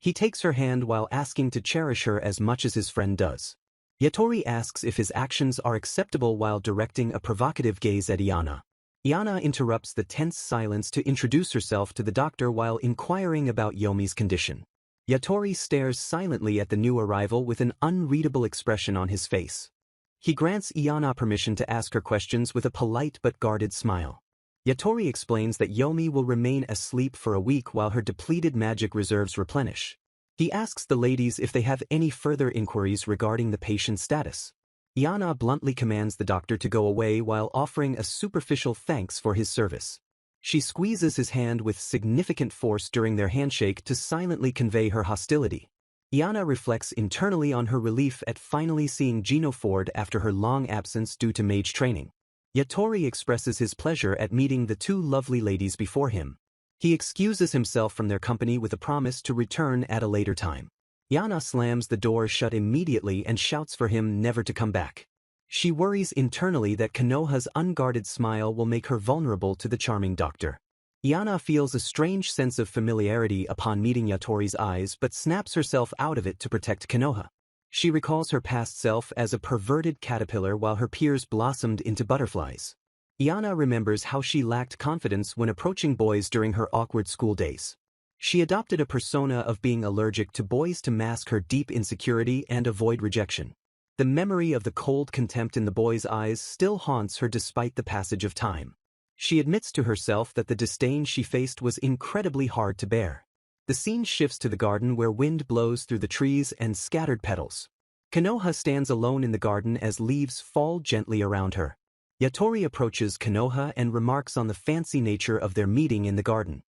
He takes her hand while asking to cherish her as much as his friend does. Yatori asks if his actions are acceptable while directing a provocative gaze at Iana. Iana interrupts the tense silence to introduce herself to the doctor while inquiring about Yomi's condition. Yatori stares silently at the new arrival with an unreadable expression on his face. He grants Iana permission to ask her questions with a polite but guarded smile. Yatori explains that Yomi will remain asleep for a week while her depleted magic reserves replenish. He asks the ladies if they have any further inquiries regarding the patient's status. Iana bluntly commands the doctor to go away while offering a superficial thanks for his service. She squeezes his hand with significant force during their handshake to silently convey her hostility. Iana reflects internally on her relief at finally seeing Gino Ford after her long absence due to mage training. Yatori expresses his pleasure at meeting the two lovely ladies before him. He excuses himself from their company with a promise to return at a later time. Iana slams the door shut immediately and shouts for him never to come back. She worries internally that Konoha's unguarded smile will make her vulnerable to the charming doctor. Iana feels a strange sense of familiarity upon meeting Yatori's eyes but snaps herself out of it to protect Konoha. She recalls her past self as a perverted caterpillar while her peers blossomed into butterflies. Iana remembers how she lacked confidence when approaching boys during her awkward school days. She adopted a persona of being allergic to boys to mask her deep insecurity and avoid rejection. The memory of the cold contempt in the boy's eyes still haunts her despite the passage of time. She admits to herself that the disdain she faced was incredibly hard to bear. The scene shifts to the garden where wind blows through the trees and scattered petals. Konoha stands alone in the garden as leaves fall gently around her. Yatori approaches Konoha and remarks on the fancy nature of their meeting in the garden.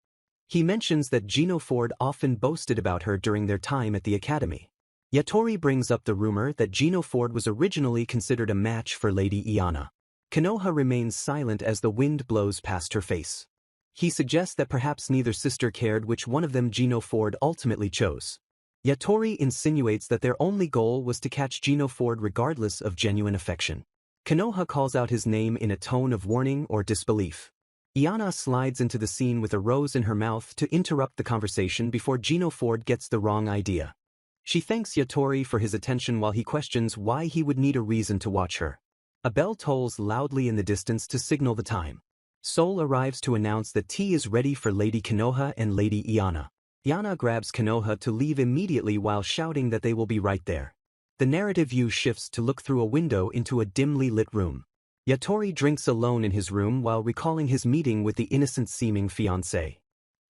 He mentions that Gino Ford often boasted about her during their time at the academy. Yatori brings up the rumor that Gino Ford was originally considered a match for Lady Iana. Konoha remains silent as the wind blows past her face. He suggests that perhaps neither sister cared which one of them Gino Ford ultimately chose. Yatori insinuates that their only goal was to catch Gino Ford regardless of genuine affection. Konoha calls out his name in a tone of warning or disbelief. Iana slides into the scene with a rose in her mouth to interrupt the conversation before Gino Ford gets the wrong idea. She thanks Yatori for his attention while he questions why he would need a reason to watch her. A bell tolls loudly in the distance to signal the time. Sol arrives to announce that tea is ready for Lady Konoha and Lady Iana. Iana grabs Konoha to leave immediately while shouting that they will be right there. The narrative view shifts to look through a window into a dimly lit room. Yatori drinks alone in his room while recalling his meeting with the innocent-seeming fiancé.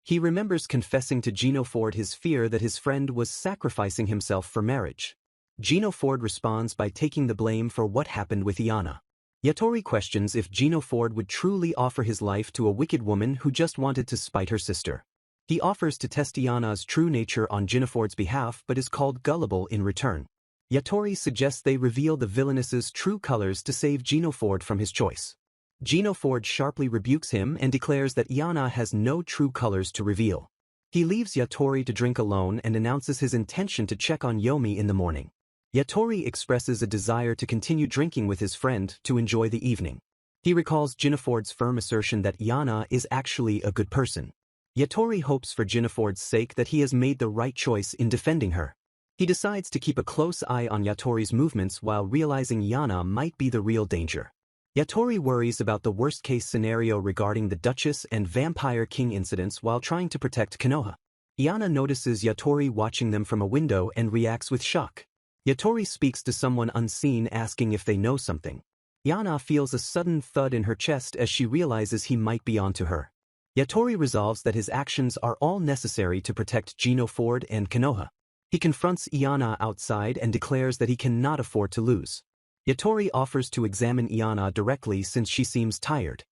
He remembers confessing to Gino Ford his fear that his friend was sacrificing himself for marriage. Gino Ford responds by taking the blame for what happened with Iana. Yatori questions if Gino Ford would truly offer his life to a wicked woman who just wanted to spite her sister. He offers to test Iana's true nature on Gino Ford's behalf but is called gullible in return. Yatori suggests they reveal the Villainess's true colors to save Gino Ford from his choice. Gino Ford sharply rebukes him and declares that Iana has no true colors to reveal. He leaves Yatori to drink alone and announces his intention to check on Yomi in the morning. Yatori expresses a desire to continue drinking with his friend to enjoy the evening. He recalls Gino Ford's firm assertion that Iana is actually a good person. Yatori hopes for Gino Ford's sake that he has made the right choice in defending her. He decides to keep a close eye on Yatori's movements while realizing Iana might be the real danger. Yatori worries about the worst-case scenario regarding the Duchess and Vampire King incidents while trying to protect Konoha. Iana notices Yatori watching them from a window and reacts with shock. Yatori speaks to someone unseen asking if they know something. Iana feels a sudden thud in her chest as she realizes he might be onto her. Yatori resolves that his actions are all necessary to protect Gino Ford and Konoha. He confronts Iana outside and declares that he cannot afford to lose. Yatori offers to examine Iana directly since she seems tired.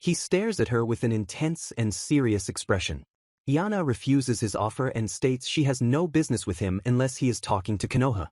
He stares at her with an intense and serious expression. Iana refuses his offer and states she has no business with him unless he is talking to Konoha.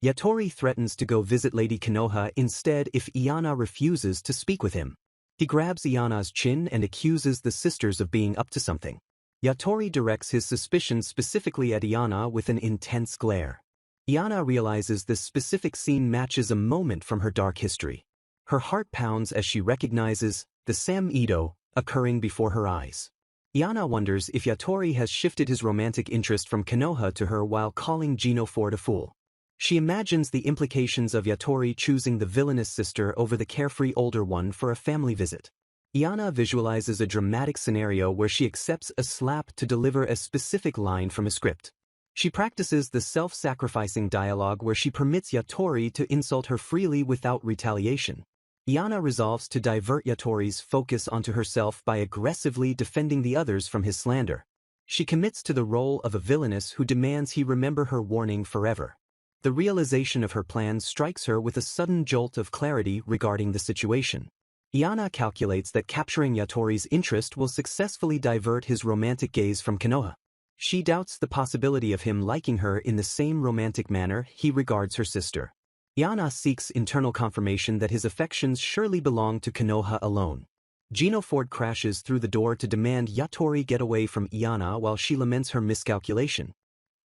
Yatori threatens to go visit Lady Konoha instead if Iana refuses to speak with him. He grabs Iana's chin and accuses the sisters of being up to something. Yatori directs his suspicions specifically at Iana with an intense glare. Iana realizes this specific scene matches a moment from her dark history. Her heart pounds as she recognizes the Sam Ito occurring before her eyes. Iana wonders if Yatori has shifted his romantic interest from Konoha to her while calling Gino Ford a fool. She imagines the implications of Yatori choosing the villainous sister over the carefree older one for a family visit. Iana visualizes a dramatic scenario where she accepts a slap to deliver a specific line from a script. She practices the self-sacrificing dialogue where she permits Yatori to insult her freely without retaliation. Iana resolves to divert Yatori's focus onto herself by aggressively defending the others from his slander. She commits to the role of a villainess who demands he remember her warning forever. The realization of her plan strikes her with a sudden jolt of clarity regarding the situation. Iana calculates that capturing Yatori's interest will successfully divert his romantic gaze from Konoha. She doubts the possibility of him liking her in the same romantic manner he regards her sister. Iana seeks internal confirmation that his affections surely belong to Konoha alone. Gino Ford crashes through the door to demand Yatori get away from Iana while she laments her miscalculation.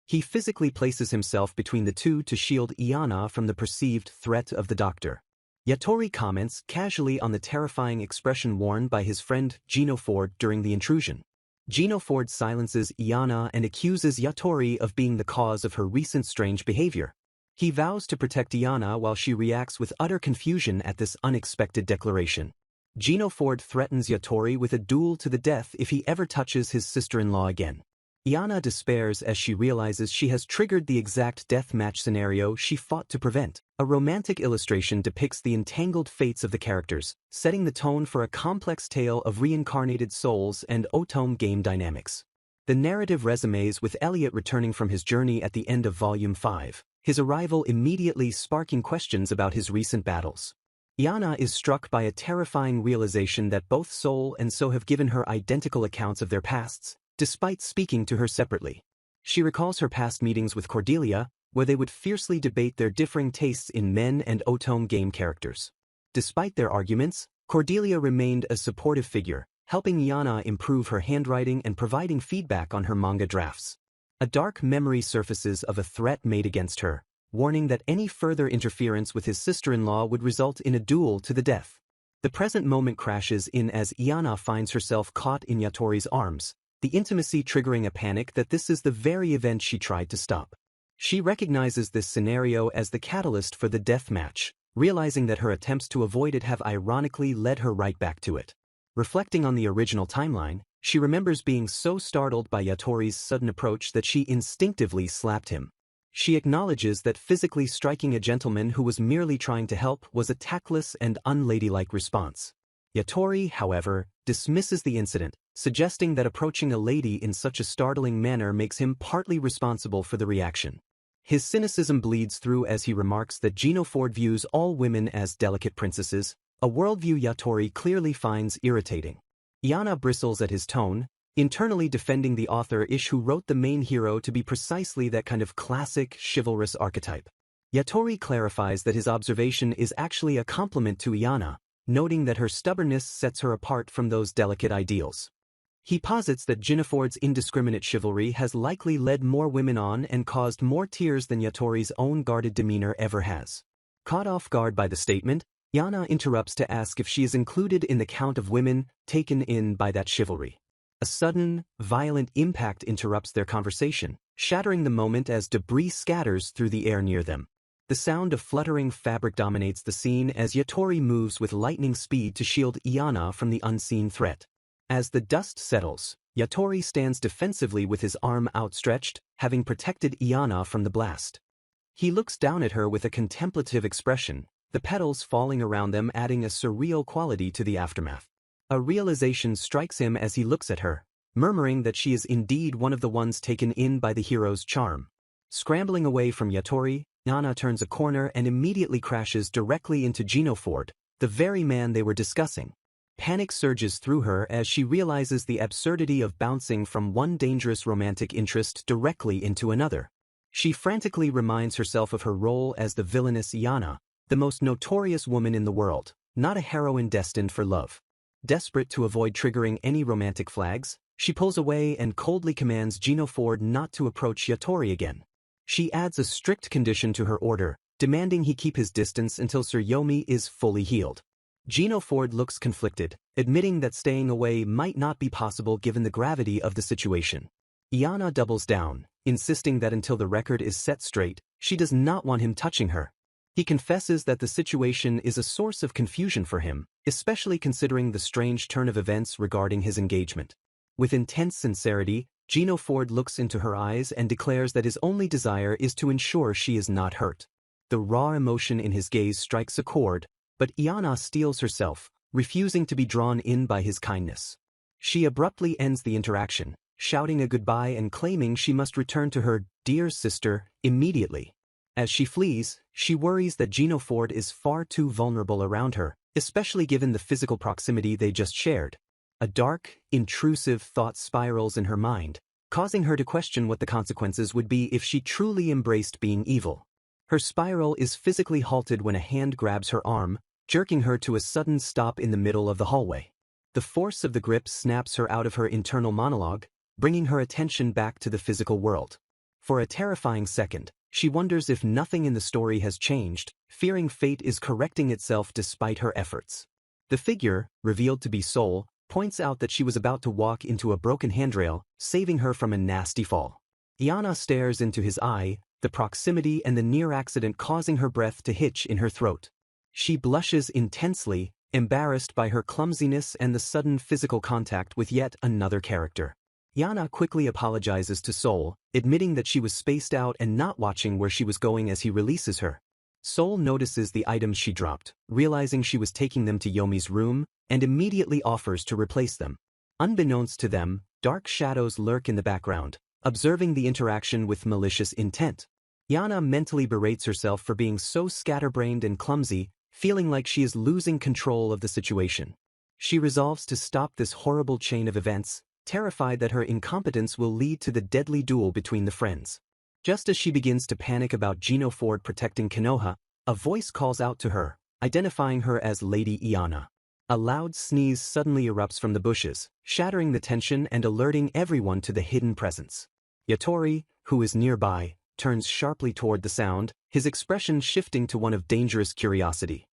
He physically places himself between the two to shield Iana from the perceived threat of the doctor. Yatori comments casually on the terrifying expression worn by his friend Gino Ford during the intrusion. Gino Ford silences Iana and accuses Yatori of being the cause of her recent strange behavior. He vows to protect Iana while she reacts with utter confusion at this unexpected declaration. Gino Ford threatens Yatori with a duel to the death if he ever touches his sister-in-law again. Iana despairs as she realizes she has triggered the exact death match scenario she fought to prevent. A romantic illustration depicts the entangled fates of the characters, setting the tone for a complex tale of reincarnated souls and otome game dynamics. The narrative resumes with Elliot returning from his journey at the end of Volume 5, his arrival immediately sparking questions about his recent battles. Iana is struck by a terrifying realization that both Soul and So have given her identical accounts of their pasts, despite speaking to her separately. She recalls her past meetings with Cordelia, where they would fiercely debate their differing tastes in men and otome game characters. Despite their arguments, Cordelia remained a supportive figure, helping Iana improve her handwriting and providing feedback on her manga drafts. A dark memory surfaces of a threat made against her, warning that any further interference with his sister-in-law would result in a duel to the death. The present moment crashes in as Iana finds herself caught in Yatori's arms, the intimacy triggering a panic that this is the very event she tried to stop. She recognizes this scenario as the catalyst for the death match, realizing that her attempts to avoid it have ironically led her right back to it. Reflecting on the original timeline, she remembers being so startled by Yatori's sudden approach that she instinctively slapped him. She acknowledges that physically striking a gentleman who was merely trying to help was a tactless and unladylike response. Yatori, however, dismisses the incident, suggesting that approaching a lady in such a startling manner makes him partly responsible for the reaction. His cynicism bleeds through as he remarks that Gino Ford views all women as delicate princesses, a worldview Yatori clearly finds irritating. Iana bristles at his tone, internally defending the author-ish who wrote the main hero to be precisely that kind of classic, chivalrous archetype. Yatori clarifies that his observation is actually a compliment to Iana, noting that her stubbornness sets her apart from those delicate ideals. He posits that Gineford's indiscriminate chivalry has likely led more women on and caused more tears than Yatori's own guarded demeanor ever has. Caught off guard by the statement, Iana interrupts to ask if she is included in the count of women taken in by that chivalry. A sudden, violent impact interrupts their conversation, shattering the moment as debris scatters through the air near them. The sound of fluttering fabric dominates the scene as Yatori moves with lightning speed to shield Iana from the unseen threat. As the dust settles, Yatori stands defensively with his arm outstretched, having protected Iana from the blast. He looks down at her with a contemplative expression, the petals falling around them adding a surreal quality to the aftermath. A realization strikes him as he looks at her, murmuring that she is indeed one of the ones taken in by the hero's charm. Scrambling away from Yatori, Iana turns a corner and immediately crashes directly into Gino Ford, the very man they were discussing. Panic surges through her as she realizes the absurdity of bouncing from one dangerous romantic interest directly into another. She frantically reminds herself of her role as the villainess Iana, the most notorious woman in the world, not a heroine destined for love. Desperate to avoid triggering any romantic flags, she pulls away and coldly commands Gino Ford not to approach Yatori again. She adds a strict condition to her order, demanding he keep his distance until Sir Yomi is fully healed. Gino Ford looks conflicted, admitting that staying away might not be possible given the gravity of the situation. Iana doubles down, insisting that until the record is set straight, she does not want him touching her. He confesses that the situation is a source of confusion for him, especially considering the strange turn of events regarding his engagement. With intense sincerity, Gino Ford looks into her eyes and declares that his only desire is to ensure she is not hurt. The raw emotion in his gaze strikes a chord, but Iana steels herself, refusing to be drawn in by his kindness. She abruptly ends the interaction, shouting a goodbye and claiming she must return to her dear sister immediately. As she flees, she worries that Gino Ford is far too vulnerable around her, especially given the physical proximity they just shared. A dark, intrusive thought spirals in her mind, causing her to question what the consequences would be if she truly embraced being evil. Her spiral is physically halted when a hand grabs her arm, jerking her to a sudden stop in the middle of the hallway. The force of the grip snaps her out of her internal monologue, bringing her attention back to the physical world. For a terrifying second, she wonders if nothing in the story has changed, fearing fate is correcting itself despite her efforts. The figure, revealed to be Soul, points out that she was about to walk into a broken handrail, saving her from a nasty fall. Iana stares into his eye, the proximity and the near accident causing her breath to hitch in her throat. She blushes intensely, embarrassed by her clumsiness and the sudden physical contact with yet another character. Yana quickly apologizes to Sol, admitting that she was spaced out and not watching where she was going as he releases her. Sol notices the items she dropped, realizing she was taking them to Yomi's room, and immediately offers to replace them. Unbeknownst to them, dark shadows lurk in the background, observing the interaction with malicious intent. Yana mentally berates herself for being so scatterbrained and clumsy, feeling like she is losing control of the situation. She resolves to stop this horrible chain of events, terrified that her incompetence will lead to the deadly duel between the friends. Just as she begins to panic about Gino Ford protecting Konoha, a voice calls out to her, identifying her as Lady Iana. A loud sneeze suddenly erupts from the bushes, shattering the tension and alerting everyone to the hidden presence. Yatori, who is nearby, turns sharply toward the sound, his expression shifting to one of dangerous curiosity.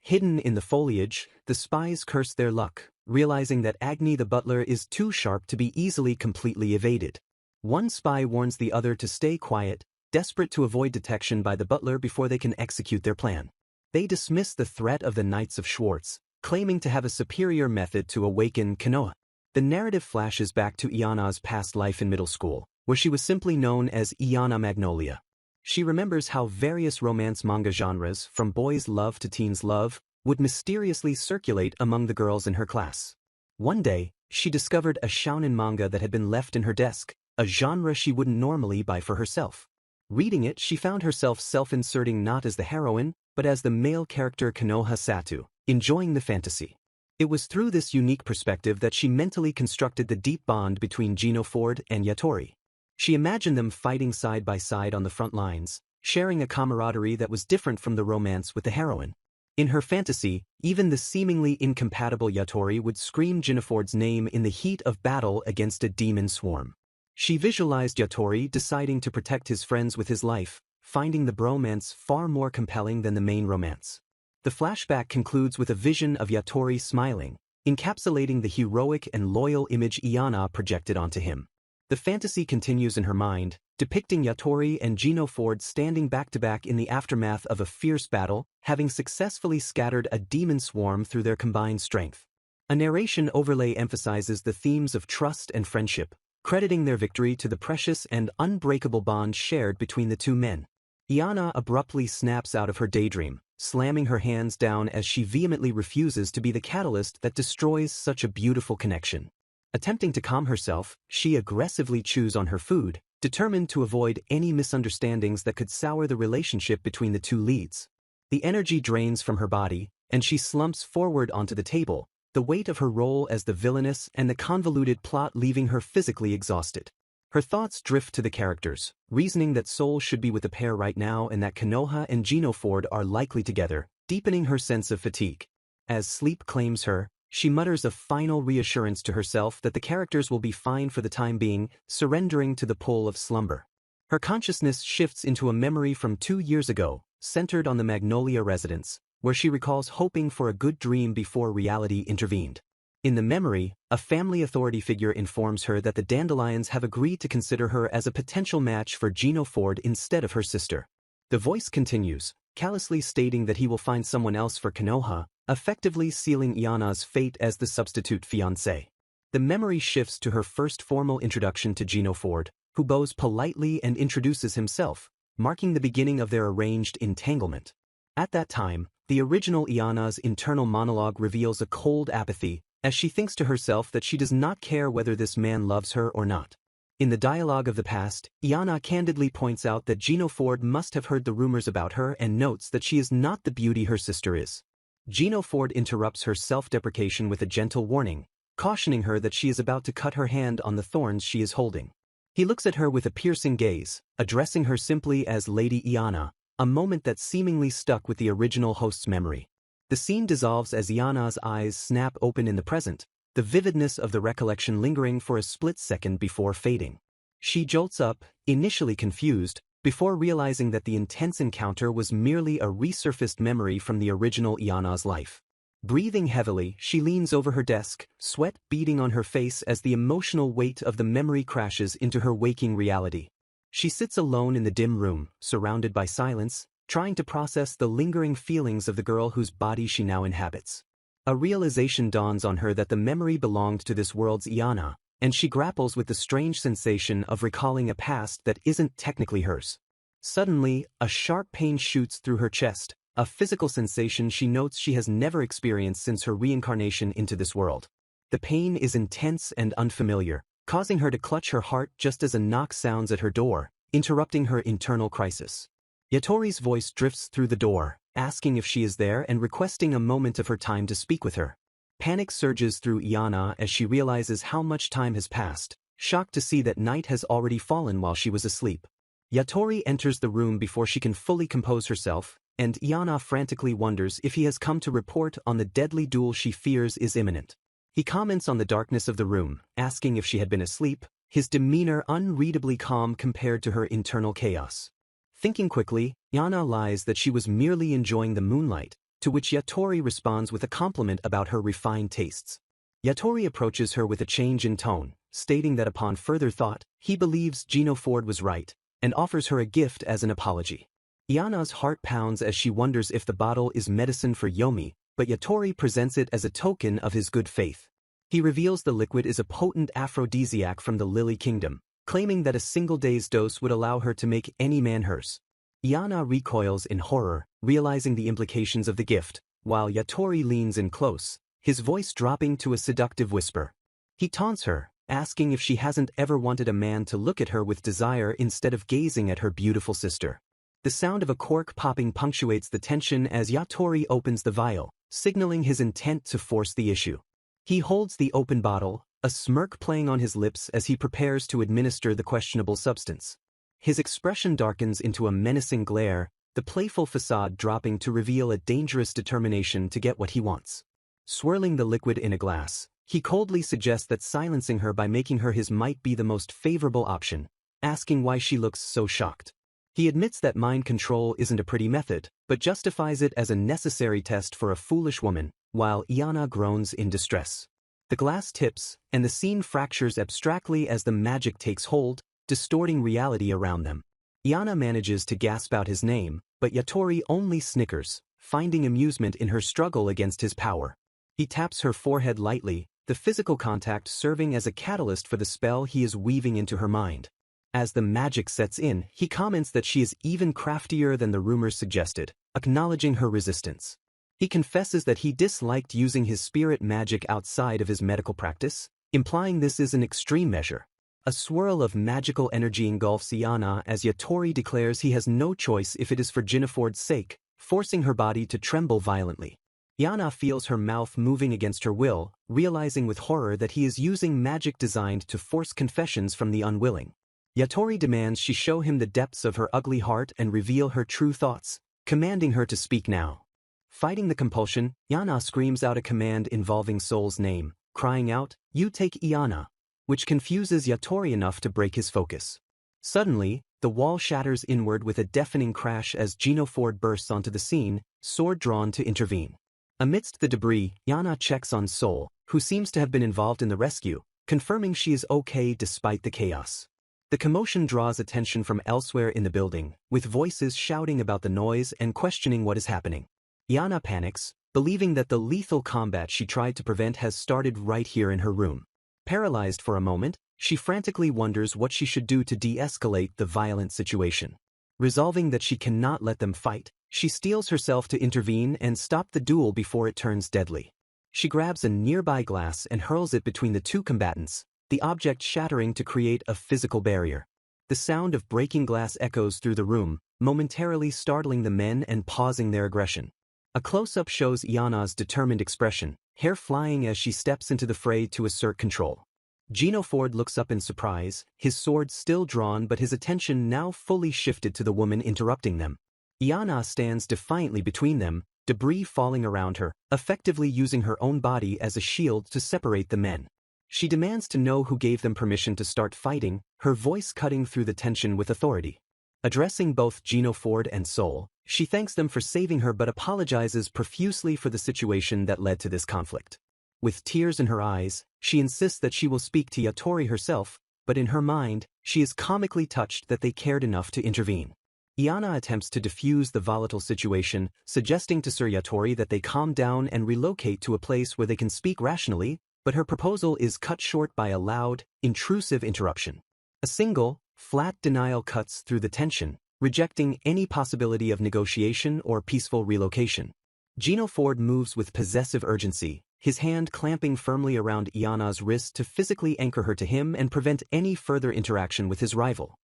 Hidden in the foliage, the spies curse their luck, realizing that Agni the butler is too sharp to be easily completely evaded. One spy warns the other to stay quiet, desperate to avoid detection by the butler before they can execute their plan. They dismiss the threat of the Knights of Schwartz, claiming to have a superior method to awaken Konoha. The narrative flashes back to Iana's past life in middle school, where she was simply known as Iana Magnolia. She remembers how various romance manga genres, from boys' love to teens' love, would mysteriously circulate among the girls in her class. One day, she discovered a shounen manga that had been left in her desk, a genre she wouldn't normally buy for herself. Reading it, she found herself self-inserting not as the heroine, but as the male character Konoha Satu, enjoying the fantasy. It was through this unique perspective that she mentally constructed the deep bond between Gino Ford and Yatori. She imagined them fighting side by side on the front lines, sharing a camaraderie that was different from the romance with the heroine. In her fantasy, even the seemingly incompatible Yatori would scream Gino Ford's name in the heat of battle against a demon swarm. She visualized Yatori deciding to protect his friends with his life, finding the bromance far more compelling than the main romance. The flashback concludes with a vision of Yatori smiling, encapsulating the heroic and loyal image Iana projected onto him. The fantasy continues in her mind, depicting Yatori and Gino Ford standing back-to-back in the aftermath of a fierce battle, having successfully scattered a demon swarm through their combined strength. A narration overlay emphasizes the themes of trust and friendship, crediting their victory to the precious and unbreakable bond shared between the two men. Iana abruptly snaps out of her daydream, slamming her hands down as she vehemently refuses to be the catalyst that destroys such a beautiful connection. Attempting to calm herself, she aggressively chews on her food, determined to avoid any misunderstandings that could sour the relationship between the two leads. The energy drains from her body, and she slumps forward onto the table, the weight of her role as the villainess and the convoluted plot leaving her physically exhausted. Her thoughts drift to the characters, reasoning that Sol should be with the pair right now and that Konoha and Gino Ford are likely together, deepening her sense of fatigue. As sleep claims her, she mutters a final reassurance to herself that the characters will be fine for the time being, surrendering to the pull of slumber. Her consciousness shifts into a memory from 2 years ago, centered on the Magnolia residence, where she recalls hoping for a good dream before reality intervened. In the memory, a family authority figure informs her that the Dandelions have agreed to consider her as a potential match for Gino Ford instead of her sister. The voice continues, callously stating that he will find someone else for Konoha, effectively sealing Iana's fate as the substitute fiancé. The memory shifts to her first formal introduction to Gino Ford, who bows politely and introduces himself, marking the beginning of their arranged entanglement. At that time, the original Iana's internal monologue reveals a cold apathy, as she thinks to herself that she does not care whether this man loves her or not. In the dialogue of the past, Iana candidly points out that Gino Ford must have heard the rumors about her and notes that she is not the beauty her sister is. Gino Ford interrupts her self-deprecation with a gentle warning, cautioning her that she is about to cut her hand on the thorns she is holding. He looks at her with a piercing gaze, addressing her simply as Lady Iana, a moment that seemingly stuck with the original host's memory. The scene dissolves as Iana's eyes snap open in the present, the vividness of the recollection lingering for a split second before fading. She jolts up, initially confused, before realizing that the intense encounter was merely a resurfaced memory from the original Iana's life. Breathing heavily, she leans over her desk, sweat beading on her face as the emotional weight of the memory crashes into her waking reality. She sits alone in the dim room, surrounded by silence, trying to process the lingering feelings of the girl whose body she now inhabits. A realization dawns on her that the memory belonged to this world's Iana, and she grapples with the strange sensation of recalling a past that isn't technically hers. Suddenly, a sharp pain shoots through her chest, a physical sensation she notes she has never experienced since her reincarnation into this world. The pain is intense and unfamiliar, causing her to clutch her heart just as a knock sounds at her door, interrupting her internal crisis. Yatori's voice drifts through the door, asking if she is there and requesting a moment of her time to speak with her. Panic surges through Iana as she realizes how much time has passed, shocked to see that night has already fallen while she was asleep. Yatori enters the room before she can fully compose herself, and Iana frantically wonders if he has come to report on the deadly duel she fears is imminent. He comments on the darkness of the room, asking if she had been asleep, his demeanor unreadably calm compared to her internal chaos. Thinking quickly, Iana lies that she was merely enjoying the moonlight, to which Yatori responds with a compliment about her refined tastes. Yatori approaches her with a change in tone, stating that upon further thought, he believes Gino Ford was right, and offers her a gift as an apology. Iana's heart pounds as she wonders if the bottle is medicine for Yomi, but Yatori presents it as a token of his good faith. He reveals the liquid is a potent aphrodisiac from the Lily Kingdom, claiming that a single day's dose would allow her to make any man hers. Iana recoils in horror, realizing the implications of the gift, while Yatori leans in close, his voice dropping to a seductive whisper. He taunts her, asking if she hasn't ever wanted a man to look at her with desire instead of gazing at her beautiful sister. The sound of a cork popping punctuates the tension as Yatori opens the vial, signaling his intent to force the issue. He holds the open bottle, a smirk playing on his lips as he prepares to administer the questionable substance. His expression darkens into a menacing glare, the playful facade dropping to reveal a dangerous determination to get what he wants. Swirling the liquid in a glass, he coldly suggests that silencing her by making her his might be the most favorable option, asking why she looks so shocked. He admits that mind control isn't a pretty method, but justifies it as a necessary test for a foolish woman, while Iana groans in distress. The glass tips, and the scene fractures abstractly as the magic takes hold, distorting reality around them. Iana manages to gasp out his name, but Yatori only snickers, finding amusement in her struggle against his power. He taps her forehead lightly, the physical contact serving as a catalyst for the spell he is weaving into her mind. As the magic sets in, he comments that she is even craftier than the rumors suggested, acknowledging her resistance. He confesses that he disliked using his spirit magic outside of his medical practice, implying this is an extreme measure. A swirl of magical energy engulfs Iana as Yatori declares he has no choice if it is for Ginaford's sake, forcing her body to tremble violently. Iana feels her mouth moving against her will, realizing with horror that he is using magic designed to force confessions from the unwilling. Yatori demands she show him the depths of her ugly heart and reveal her true thoughts, commanding her to speak now. Fighting the compulsion, Iana screams out a command involving Soul's name, crying out, "You take Iana," which confuses Yatori enough to break his focus. Suddenly, the wall shatters inward with a deafening crash as Gino Ford bursts onto the scene, sword drawn to intervene. Amidst the debris, Iana checks on Soul, who seems to have been involved in the rescue, confirming she is okay despite the chaos. The commotion draws attention from elsewhere in the building, with voices shouting about the noise and questioning what is happening. Iana panics, believing that the lethal combat she tried to prevent has started right here in her room. Paralyzed for a moment, she frantically wonders what she should do to de-escalate the violent situation. Resolving that she cannot let them fight, she steels herself to intervene and stop the duel before it turns deadly. She grabs a nearby glass and hurls it between the two combatants, the object shattering to create a physical barrier. The sound of breaking glass echoes through the room, momentarily startling the men and pausing their aggression. A close-up shows Iana's determined expression, hair flying as she steps into the fray to assert control. Gino Ford looks up in surprise, his sword still drawn but his attention now fully shifted to the woman interrupting them. Iana stands defiantly between them, debris falling around her, effectively using her own body as a shield to separate the men. She demands to know who gave them permission to start fighting, her voice cutting through the tension with authority. Addressing both Gino Ford and Soul, she thanks them for saving her but apologizes profusely for the situation that led to this conflict. With tears in her eyes, she insists that she will speak to Yatori herself, but in her mind, she is comically touched that they cared enough to intervene. Iana attempts to defuse the volatile situation, suggesting to Sir Yatori that they calm down and relocate to a place where they can speak rationally, but her proposal is cut short by a loud, intrusive interruption. A single, flat denial cuts through the tension, rejecting any possibility of negotiation or peaceful relocation. Gino Ford moves with possessive urgency, his hand clamping firmly around Iana's wrist to physically anchor her to him and prevent any further interaction with his rival.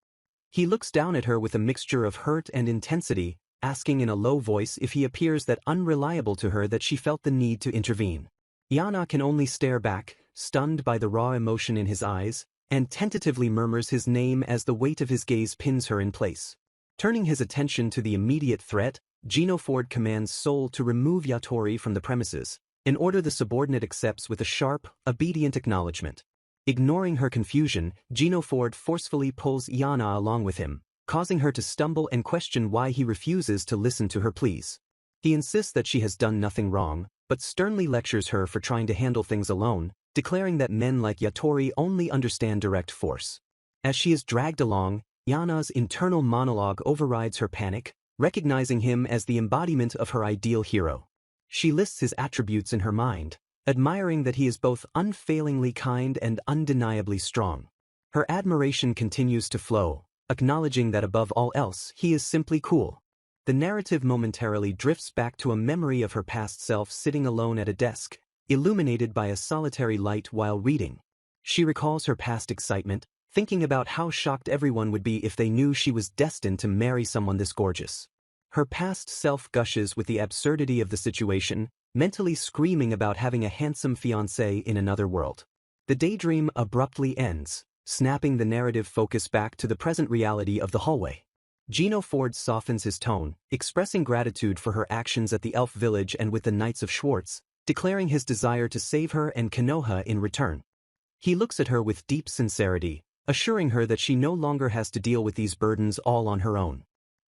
He looks down at her with a mixture of hurt and intensity, asking in a low voice if he appears that unreliable to her that she felt the need to intervene. Iana can only stare back, stunned by the raw emotion in his eyes, and tentatively murmurs his name as the weight of his gaze pins her in place. Turning his attention to the immediate threat, Gino Ford commands Sol to remove Yatori from the premises, an order the subordinate accepts with a sharp, obedient acknowledgement. Ignoring her confusion, Gino Ford forcefully pulls Iana along with him, causing her to stumble and question why he refuses to listen to her pleas. He insists that she has done nothing wrong, but sternly lectures her for trying to handle things alone, declaring that men like Yatori only understand direct force. As she is dragged along, Iana's internal monologue overrides her panic, recognizing him as the embodiment of her ideal hero. She lists his attributes in her mind, admiring that he is both unfailingly kind and undeniably strong. Her admiration continues to flow, acknowledging that above all else, he is simply cool. The narrative momentarily drifts back to a memory of her past self sitting alone at a desk, illuminated by a solitary light while reading. She recalls her past excitement, thinking about how shocked everyone would be if they knew she was destined to marry someone this gorgeous. Her past self gushes with the absurdity of the situation, mentally screaming about having a handsome fiancé in another world. The daydream abruptly ends, snapping the narrative focus back to the present reality of the hallway. Gino Ford softens his tone, expressing gratitude for her actions at the elf village and with the Knights of Schwartz, declaring his desire to save her and Konoha in return. He looks at her with deep sincerity, assuring her that she no longer has to deal with these burdens all on her own.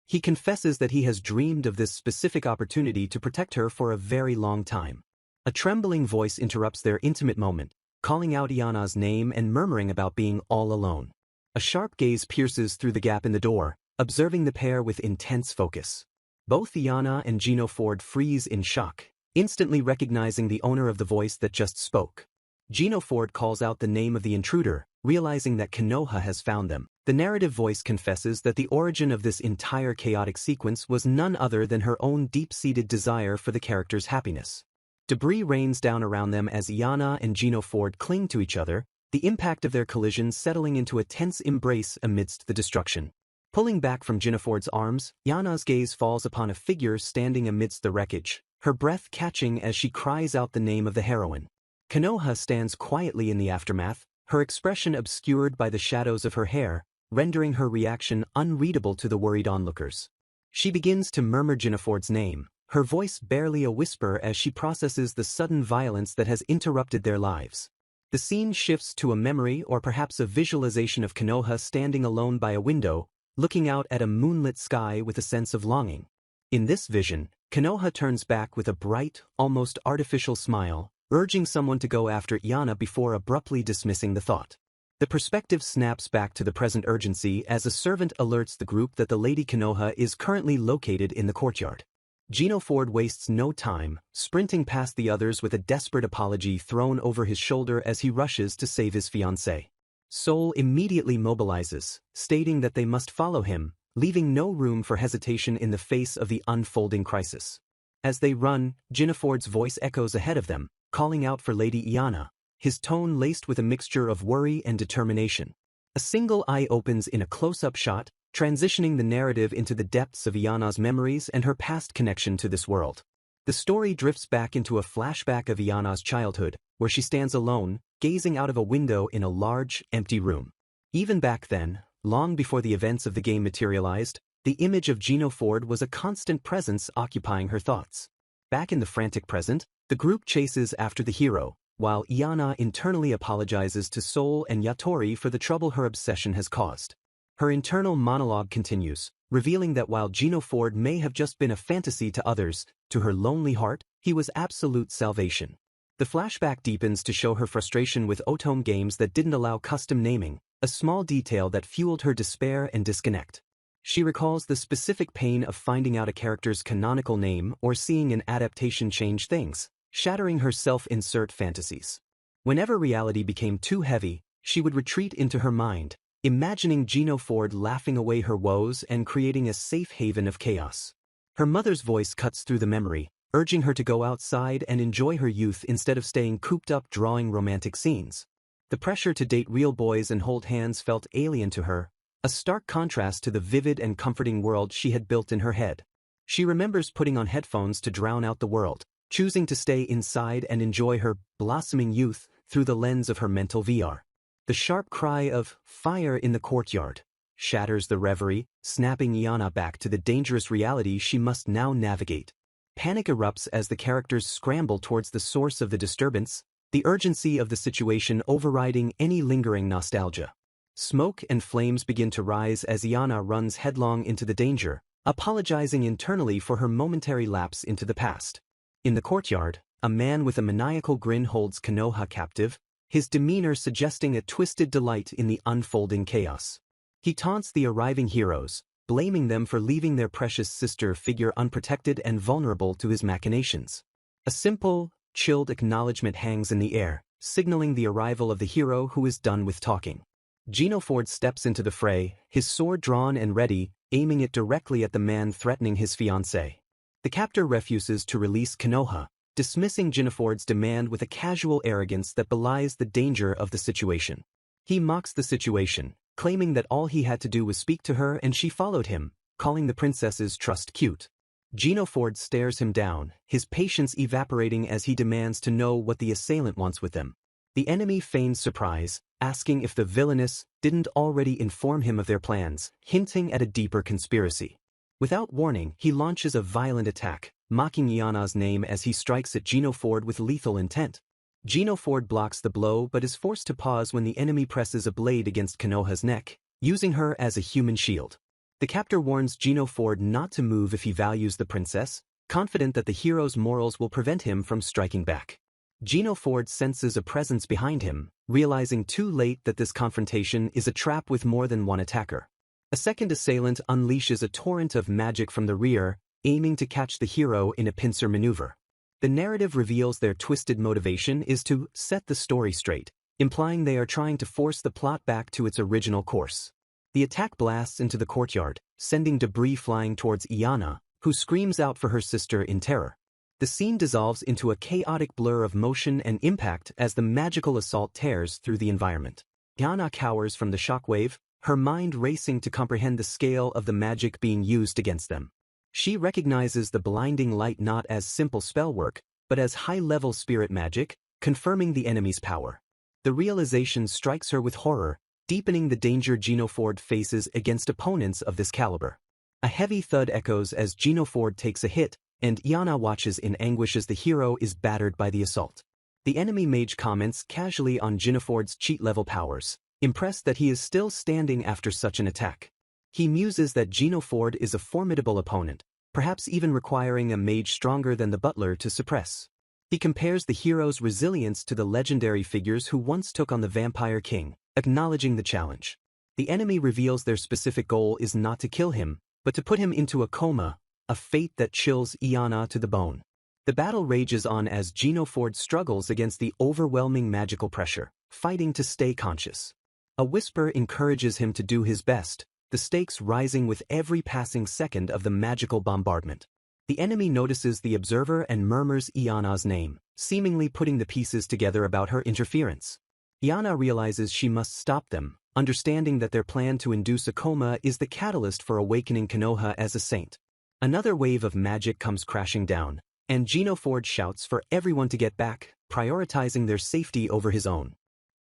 He confesses that he has dreamed of this specific opportunity to protect her for a very long time. A trembling voice interrupts their intimate moment, calling out Iana's name and murmuring about being all alone. A sharp gaze pierces through the gap in the door, observing the pair with intense focus. Both Iana and Gino Ford freeze in shock, instantly recognizing the owner of the voice that just spoke. Gino Ford calls out the name of the intruder, realizing that Konoha has found them. The narrative voice confesses that the origin of this entire chaotic sequence was none other than her own deep-seated desire for the character's happiness. Debris rains down around them as Iana and Gino Ford cling to each other, the impact of their collision settling into a tense embrace amidst the destruction. Pulling back from Gino Ford's arms, Iana's gaze falls upon a figure standing amidst the wreckage, her breath catching as she cries out the name of the heroine. Konoha stands quietly in the aftermath, her expression obscured by the shadows of her hair, rendering her reaction unreadable to the worried onlookers. She begins to murmur Gino Ford's name, her voice barely a whisper as she processes the sudden violence that has interrupted their lives. The scene shifts to a memory or perhaps a visualization of Konoha standing alone by a window, looking out at a moonlit sky with a sense of longing. In this vision, Konoha turns back with a bright, almost artificial smile, urging someone to go after Iana before abruptly dismissing the thought. The perspective snaps back to the present urgency as a servant alerts the group that the Lady Konoha is currently located in the courtyard. Gino Ford wastes no time, sprinting past the others with a desperate apology thrown over his shoulder as he rushes to save his fiancée. Sol immediately mobilizes, stating that they must follow him, leaving no room for hesitation in the face of the unfolding crisis. As they run, Gino Ford's voice echoes ahead of them, calling out for Lady Iana, his tone laced with a mixture of worry and determination. A single eye opens in a close-up shot, transitioning the narrative into the depths of Iana's memories and her past connection to this world. The story drifts back into a flashback of Iana's childhood, where she stands alone, gazing out of a window in a large, empty room. Even back then, long before the events of the game materialized, the image of Gino Ford was a constant presence occupying her thoughts. Back in the frantic present, the group chases after the hero, while Iana internally apologizes to Sol and Yatori for the trouble her obsession has caused. Her internal monologue continues, revealing that while Gino Ford may have just been a fantasy to others, to her lonely heart, he was absolute salvation. The flashback deepens to show her frustration with Otome games that didn't allow custom naming, a small detail that fueled her despair and disconnect. She recalls the specific pain of finding out a character's canonical name or seeing an adaptation change things, shattering her self-insert fantasies. Whenever reality became too heavy, she would retreat into her mind, imagining Gino Ford laughing away her woes and creating a safe haven of chaos. Her mother's voice cuts through the memory, urging her to go outside and enjoy her youth instead of staying cooped up drawing romantic scenes. The pressure to date real boys and hold hands felt alien to her, a stark contrast to the vivid and comforting world she had built in her head. She remembers putting on headphones to drown out the world, choosing to stay inside and enjoy her blossoming youth through the lens of her mental VR. The sharp cry of "fire in the courtyard" shatters the reverie, snapping Iana back to the dangerous reality she must now navigate. Panic erupts as the characters scramble towards the source of the disturbance, the urgency of the situation overriding any lingering nostalgia. Smoke and flames begin to rise as Iana runs headlong into the danger, apologizing internally for her momentary lapse into the past. In the courtyard, a man with a maniacal grin holds Konoha captive, his demeanor suggesting a twisted delight in the unfolding chaos. He taunts the arriving heroes, blaming them for leaving their precious sister figure unprotected and vulnerable to his machinations. A simple, chilled acknowledgement hangs in the air, signaling the arrival of the hero who is done with talking. Gino Ford steps into the fray, his sword drawn and ready, aiming it directly at the man threatening his fiancée. The captor refuses to release Konoha, dismissing Gino Ford's demand with a casual arrogance that belies the danger of the situation. He mocks the situation, claiming that all he had to do was speak to her and she followed him, calling the princess's trust cute. Gino Ford stares him down, his patience evaporating as he demands to know what the assailant wants with them. The enemy feigns surprise, asking if the Villainess didn't already inform him of their plans, hinting at a deeper conspiracy. Without warning, he launches a violent attack, mocking Iana's name as he strikes at Gino Ford with lethal intent. Gino Ford blocks the blow but is forced to pause when the enemy presses a blade against Konoha's neck, using her as a human shield. The captor warns Gino Ford not to move if he values the princess, confident that the hero's morals will prevent him from striking back. Gino Ford senses a presence behind him, realizing too late that this confrontation is a trap with more than one attacker. A second assailant unleashes a torrent of magic from the rear, aiming to catch the hero in a pincer maneuver. The narrative reveals their twisted motivation is to set the story straight, implying they are trying to force the plot back to its original course. The attack blasts into the courtyard, sending debris flying towards Iana, who screams out for her sister in terror. The scene dissolves into a chaotic blur of motion and impact as the magical assault tears through the environment. Iana cowers from the shockwave, her mind racing to comprehend the scale of the magic being used against them. She recognizes the blinding light not as simple spell work, but as high-level spirit magic, confirming the enemy's power. The realization strikes her with horror, deepening the danger Gino Ford faces against opponents of this caliber. A heavy thud echoes as Gino Ford takes a hit, and Iana watches in anguish as the hero is battered by the assault. The enemy mage comments casually on Gino Ford's cheat-level powers, impressed that he is still standing after such an attack. He muses that Gino Ford is a formidable opponent, perhaps even requiring a mage stronger than the butler to suppress. He compares the hero's resilience to the legendary figures who once took on the Vampire King, acknowledging the challenge. The enemy reveals their specific goal is not to kill him, but to put him into a coma, a fate that chills Iana to the bone. The battle rages on as Gino Ford struggles against the overwhelming magical pressure, fighting to stay conscious. A whisper encourages him to do his best, the stakes rising with every passing second of the magical bombardment. The enemy notices the observer and murmurs Iana's name, seemingly putting the pieces together about her interference. Iana realizes she must stop them, understanding that their plan to induce a coma is the catalyst for awakening Konoha as a saint. Another wave of magic comes crashing down, and Gino Ford shouts for everyone to get back, prioritizing their safety over his own.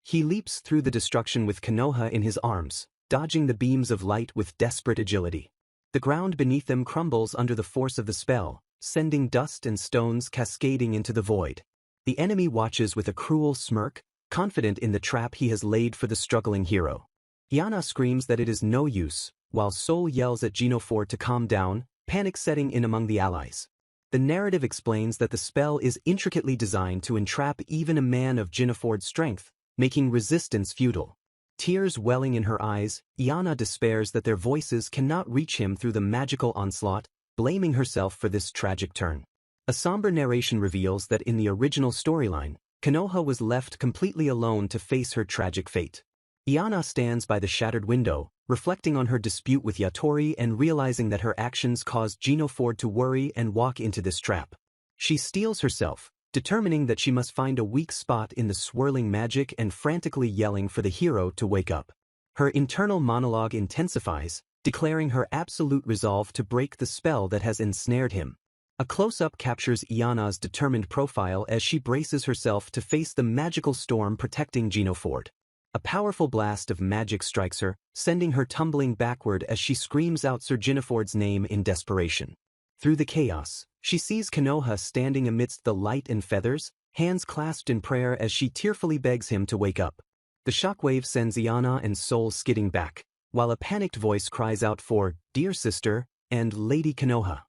He leaps through the destruction with Konoha in his arms, dodging the beams of light with desperate agility. The ground beneath them crumbles under the force of the spell, sending dust and stones cascading into the void. The enemy watches with a cruel smirk, confident in the trap he has laid for the struggling hero. Iana screams that it is no use, while Sol yells at Gino Ford to calm down, panic setting in among the allies. The narrative explains that the spell is intricately designed to entrap even a man of Gino Ford's strength, making resistance futile. Tears welling in her eyes, Iana despairs that their voices cannot reach him through the magical onslaught, blaming herself for this tragic turn. A somber narration reveals that in the original storyline, Konoha was left completely alone to face her tragic fate. Iana stands by the shattered window, reflecting on her dispute with Yatori and realizing that her actions caused Gino Ford to worry and walk into this trap. She steels herself, determining that she must find a weak spot in the swirling magic and frantically yelling for the hero to wake up. Her internal monologue intensifies, declaring her absolute resolve to break the spell that has ensnared him. A close-up captures Iana's determined profile as she braces herself to face the magical storm protecting Gino Ford. A powerful blast of magic strikes her, sending her tumbling backward as she screams out Sir Ginaford's name in desperation. Through the chaos, she sees Konoha standing amidst the light and feathers, hands clasped in prayer as she tearfully begs him to wake up. The shockwave sends Iana and Soul skidding back, while a panicked voice cries out for "Dear Sister" and "Lady Konoha."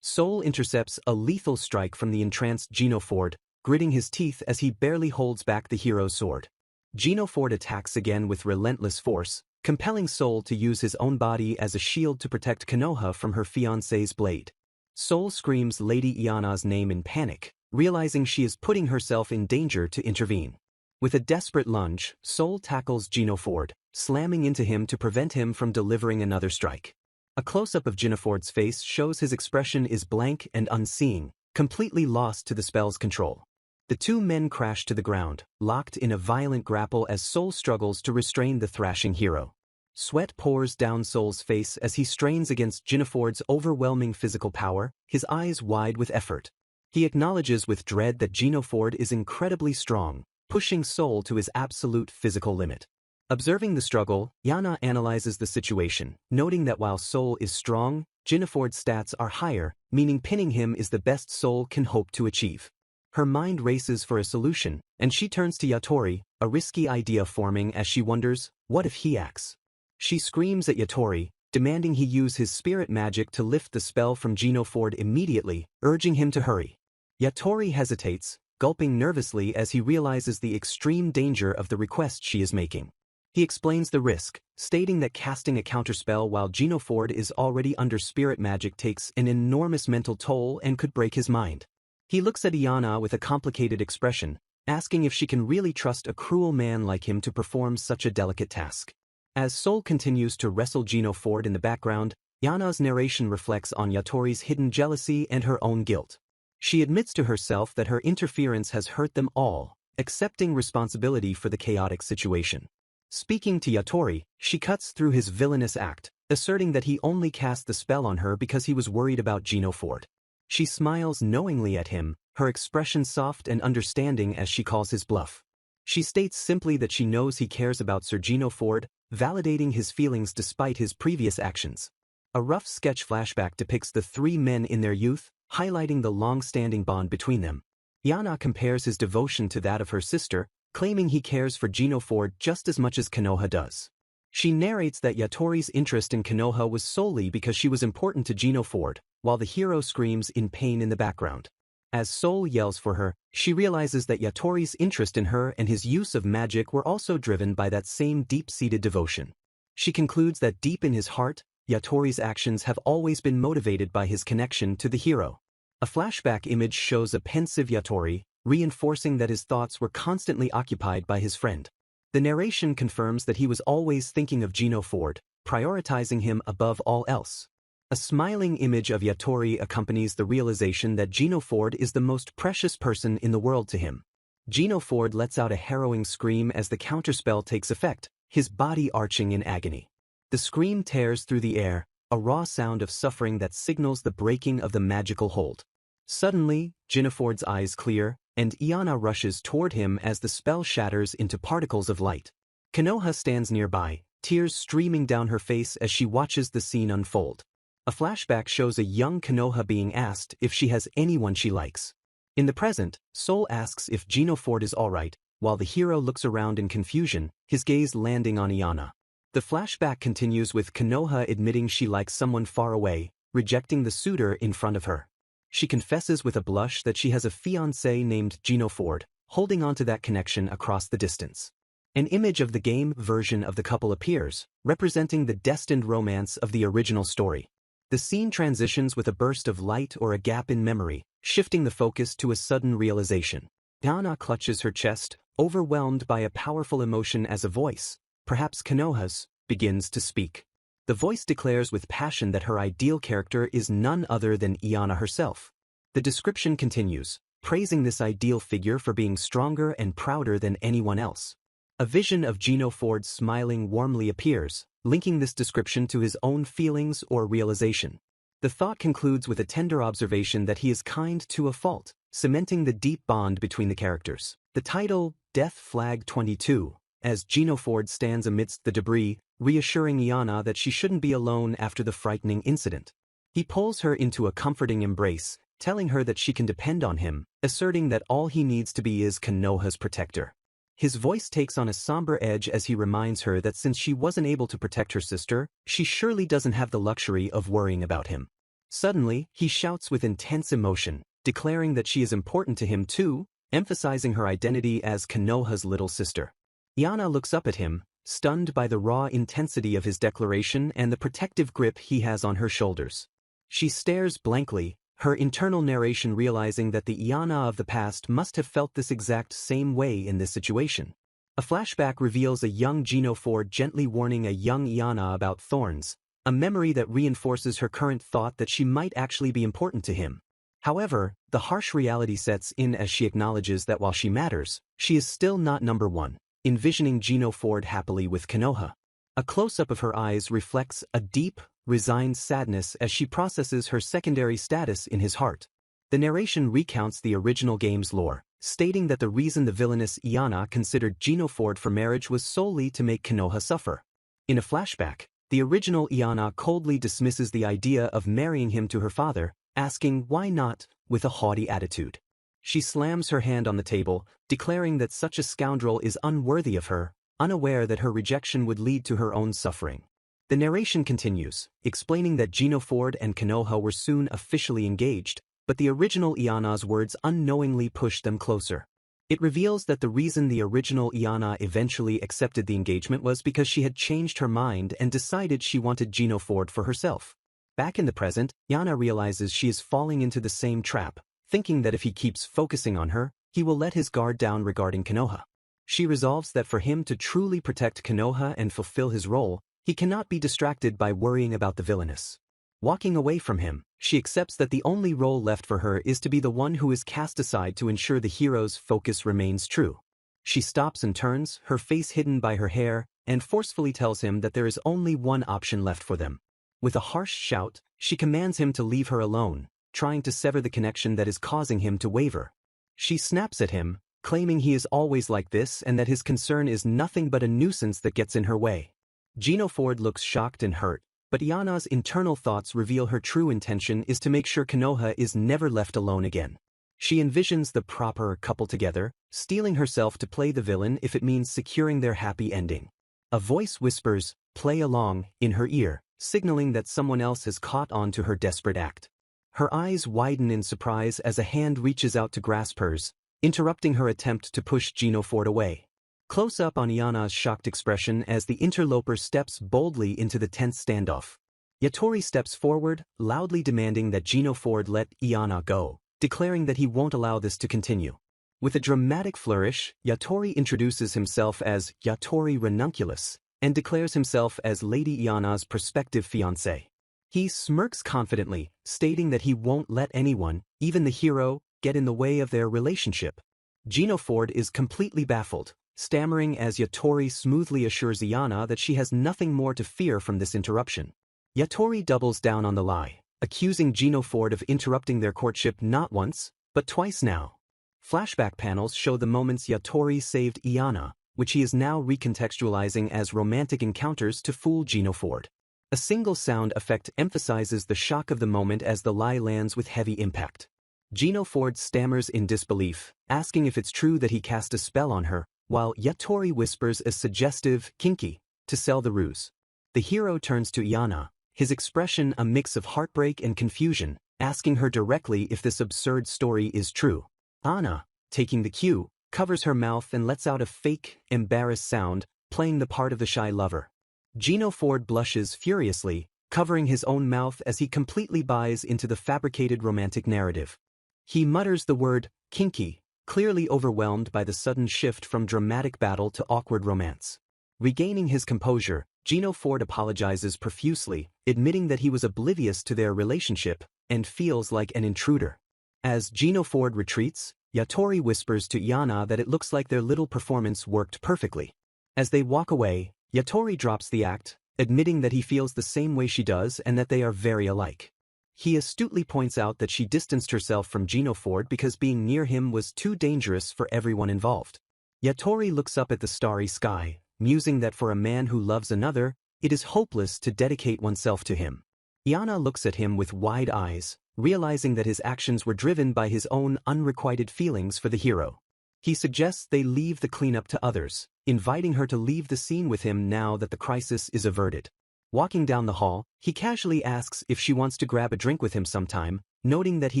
Soul intercepts a lethal strike from the entranced Gino Ford, gritting his teeth as he barely holds back the hero's sword. Gino Ford attacks again with relentless force, compelling Soul to use his own body as a shield to protect Konoha from her fiancé's blade. Soul screams Lady Iana's name in panic, realizing she is putting herself in danger to intervene. With a desperate lunge, Soul tackles Gino Ford, slamming into him to prevent him from delivering another strike. A close-up of Gino Ford's face shows his expression is blank and unseeing, completely lost to the spell's control. The two men crash to the ground, locked in a violent grapple as Soul struggles to restrain the thrashing hero. Sweat pours down Soul's face as he strains against Gino Ford's overwhelming physical power, his eyes wide with effort. He acknowledges with dread that Gino Ford is incredibly strong, pushing Soul to his absolute physical limit. Observing the struggle, Iana analyzes the situation, noting that while Soul is strong, Gino Ford's stats are higher, meaning pinning him is the best Soul can hope to achieve. Her mind races for a solution, and she turns to Yatori, a risky idea forming as she wonders, what if he acts? She screams at Yatori, demanding he use his spirit magic to lift the spell from Gino Ford immediately, urging him to hurry. Yatori hesitates, gulping nervously as he realizes the extreme danger of the request she is making. He explains the risk, stating that casting a counterspell while Gino Ford is already under spirit magic takes an enormous mental toll and could break his mind. He looks at Iana with a complicated expression, asking if she can really trust a cruel man like him to perform such a delicate task. As Soul continues to wrestle Gino Ford in the background, Iana's narration reflects on Yatori's hidden jealousy and her own guilt. She admits to herself that her interference has hurt them all, accepting responsibility for the chaotic situation. Speaking to Yatori, she cuts through his villainous act, asserting that he only cast the spell on her because he was worried about Gino Ford. She smiles knowingly at him, her expression soft and understanding as she calls his bluff. She states simply that she knows he cares about Sir Gino Ford, validating his feelings despite his previous actions. A rough sketch flashback depicts the three men in their youth, highlighting the long-standing bond between them. Iana compares his devotion to that of her sister, claiming he cares for Gino Ford just as much as Konoha does. She narrates that Yatori's interest in Konoha was solely because she was important to Gino Ford, while the hero screams in pain in the background. As Soul yells for her, she realizes that Yatori's interest in her and his use of magic were also driven by that same deep-seated devotion. She concludes that deep in his heart, Yatori's actions have always been motivated by his connection to the hero. A flashback image shows a pensive Yatori, reinforcing that his thoughts were constantly occupied by his friend. The narration confirms that he was always thinking of Gino Ford, prioritizing him above all else. A smiling image of Yatori accompanies the realization that Gino Ford is the most precious person in the world to him. Gino Ford lets out a harrowing scream as the counterspell takes effect, his body arching in agony. The scream tears through the air, a raw sound of suffering that signals the breaking of the magical hold. Suddenly, Gino Ford's eyes clear, and Iana rushes toward him as the spell shatters into particles of light. Konoha stands nearby, tears streaming down her face as she watches the scene unfold. A flashback shows a young Konoha being asked if she has anyone she likes. In the present, Soul asks if Gino Ford is alright, while the hero looks around in confusion, his gaze landing on Iana. The flashback continues with Konoha admitting she likes someone far away, rejecting the suitor in front of her. She confesses with a blush that she has a fiancé named Gino Ford, holding on to that connection across the distance. An image of the game version of the couple appears, representing the destined romance of the original story. The scene transitions with a burst of light or a gap in memory, shifting the focus to a sudden realization. Iana clutches her chest, overwhelmed by a powerful emotion as a voice, perhaps Konoha's, begins to speak. The voice declares with passion that her ideal character is none other than Iana herself. The description continues, praising this ideal figure for being stronger and prouder than anyone else. A vision of Gino Ford smiling warmly appears, linking this description to his own feelings or realization. The thought concludes with a tender observation that he is kind to a fault, cementing the deep bond between the characters. The title, Death Flag 22, as Gino Ford stands amidst the debris, reassuring Iana that she shouldn't be alone after the frightening incident. He pulls her into a comforting embrace, telling her that she can depend on him, asserting that all he needs to be is Konoha's protector. His voice takes on a somber edge as he reminds her that since she wasn't able to protect her sister, she surely doesn't have the luxury of worrying about him. Suddenly, he shouts with intense emotion, declaring that she is important to him too, emphasizing her identity as Konoha's little sister. Iana looks up at him, stunned by the raw intensity of his declaration and the protective grip he has on her shoulders. She stares blankly, her internal narration realizing that the Iana of the past must have felt this exact same way in this situation. A flashback reveals a young Gino Ford gently warning a young Iana about thorns, a memory that reinforces her current thought that she might actually be important to him. However, the harsh reality sets in as she acknowledges that while she matters, she is still not number one, envisioning Gino Ford happily with Konoha. A close-up of her eyes reflects a deep, resigned sadness as she processes her secondary status in his heart. The narration recounts the original game's lore, stating that the reason the villainous Iana considered Gino Ford for marriage was solely to make Konoha suffer. In a flashback, the original Iana coldly dismisses the idea of marrying him to her father, asking why not, with a haughty attitude. She slams her hand on the table, declaring that such a scoundrel is unworthy of her, unaware that her rejection would lead to her own suffering. The narration continues, explaining that Gino Ford and Konoha were soon officially engaged, but the original Iana's words unknowingly pushed them closer. It reveals that the reason the original Iana eventually accepted the engagement was because she had changed her mind and decided she wanted Gino Ford for herself. Back in the present, Iana realizes she is falling into the same trap, thinking that if he keeps focusing on her, he will let his guard down regarding Konoha. She resolves that for him to truly protect Konoha and fulfill his role, he cannot be distracted by worrying about the villainess. Walking away from him, she accepts that the only role left for her is to be the one who is cast aside to ensure the hero's focus remains true. She stops and turns, her face hidden by her hair, and forcefully tells him that there is only one option left for them. With a harsh shout, she commands him to leave her alone, trying to sever the connection that is causing him to waver. She snaps at him, claiming he is always like this and that his concern is nothing but a nuisance that gets in her way. Gino Ford looks shocked and hurt, but Iana's internal thoughts reveal her true intention is to make sure Konoha is never left alone again. She envisions the proper couple together, steeling herself to play the villain if it means securing their happy ending. A voice whispers, "Play along," in her ear, signaling that someone else has caught on to her desperate act. Her eyes widen in surprise as a hand reaches out to grasp hers, interrupting her attempt to push Gino Ford away. Close up on Iana's shocked expression as the interloper steps boldly into the tense standoff. Yatori steps forward, loudly demanding that Gino Ford let Iana go, declaring that he won't allow this to continue. With a dramatic flourish, Yatori introduces himself as Yatori Ranunculus, and declares himself as Lady Iana's prospective fiancé. He smirks confidently, stating that he won't let anyone, even the hero, get in the way of their relationship. Gino Ford is completely baffled, stammering as Yatori smoothly assures Iana that she has nothing more to fear from this interruption. Yatori doubles down on the lie, accusing Gino Ford of interrupting their courtship not once, but twice now. Flashback panels show the moments Yatori saved Iana, which he is now recontextualizing as romantic encounters to fool Gino Ford. A single sound effect emphasizes the shock of the moment as the lie lands with heavy impact. Gino Ford stammers in disbelief, asking if it's true that he cast a spell on her, while Yatori whispers a suggestive, kinky, to sell the ruse. The hero turns to Iana, his expression a mix of heartbreak and confusion, asking her directly if this absurd story is true. Iana, taking the cue, covers her mouth and lets out a fake, embarrassed sound, playing the part of the shy lover. Gino Ford blushes furiously, covering his own mouth as he completely buys into the fabricated romantic narrative. He mutters the word, kinky, clearly overwhelmed by the sudden shift from dramatic battle to awkward romance. Regaining his composure, Gino Ford apologizes profusely, admitting that he was oblivious to their relationship and feels like an intruder. As Gino Ford retreats, Yatori whispers to Iana that it looks like their little performance worked perfectly. As they walk away, Yatori drops the act, admitting that he feels the same way she does and that they are very alike. He astutely points out that she distanced herself from Gino Ford because being near him was too dangerous for everyone involved. Yatori looks up at the starry sky, musing that for a man who loves another, it is hopeless to dedicate oneself to him. Iana looks at him with wide eyes, realizing that his actions were driven by his own unrequited feelings for the hero. He suggests they leave the cleanup to others, inviting her to leave the scene with him now that the crisis is averted. Walking down the hall, he casually asks if she wants to grab a drink with him sometime, noting that he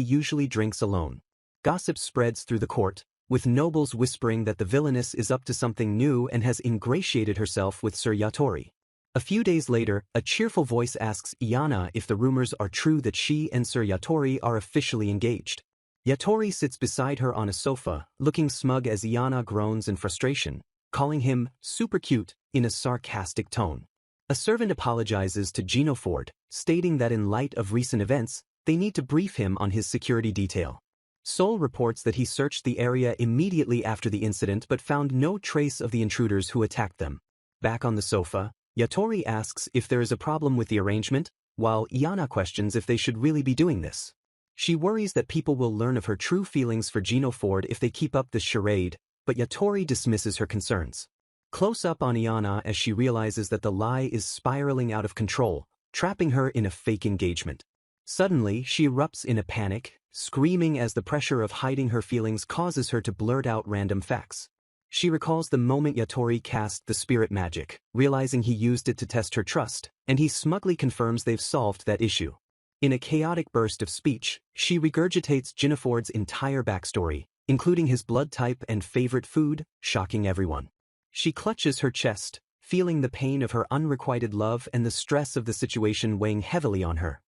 usually drinks alone. Gossip spreads through the court, with nobles whispering that the Villainess is up to something new and has ingratiated herself with Sir Yatori. A few days later, a cheerful voice asks Iana if the rumors are true that she and Sir Yatori are officially engaged. Yatori sits beside her on a sofa, looking smug as Iana groans in frustration, calling him super cute in a sarcastic tone. A servant apologizes to Gino Ford, stating that in light of recent events, they need to brief him on his security detail. Sol reports that he searched the area immediately after the incident but found no trace of the intruders who attacked them. Back on the sofa, Yatori asks if there is a problem with the arrangement, while Iana questions if they should really be doing this. She worries that people will learn of her true feelings for Gino Ford if they keep up this charade, but Yatori dismisses her concerns. Close up on Iana as she realizes that the lie is spiraling out of control, trapping her in a fake engagement. Suddenly, she erupts in a panic, screaming as the pressure of hiding her feelings causes her to blurt out random facts. She recalls the moment Yatori cast the spirit magic, realizing he used it to test her trust, and he smugly confirms they've solved that issue. In a chaotic burst of speech, she regurgitates Gino Ford's entire backstory, including his blood type and favorite food, shocking everyone. She clutches her chest, feeling the pain of her unrequited love and the stress of the situation weighing heavily on her.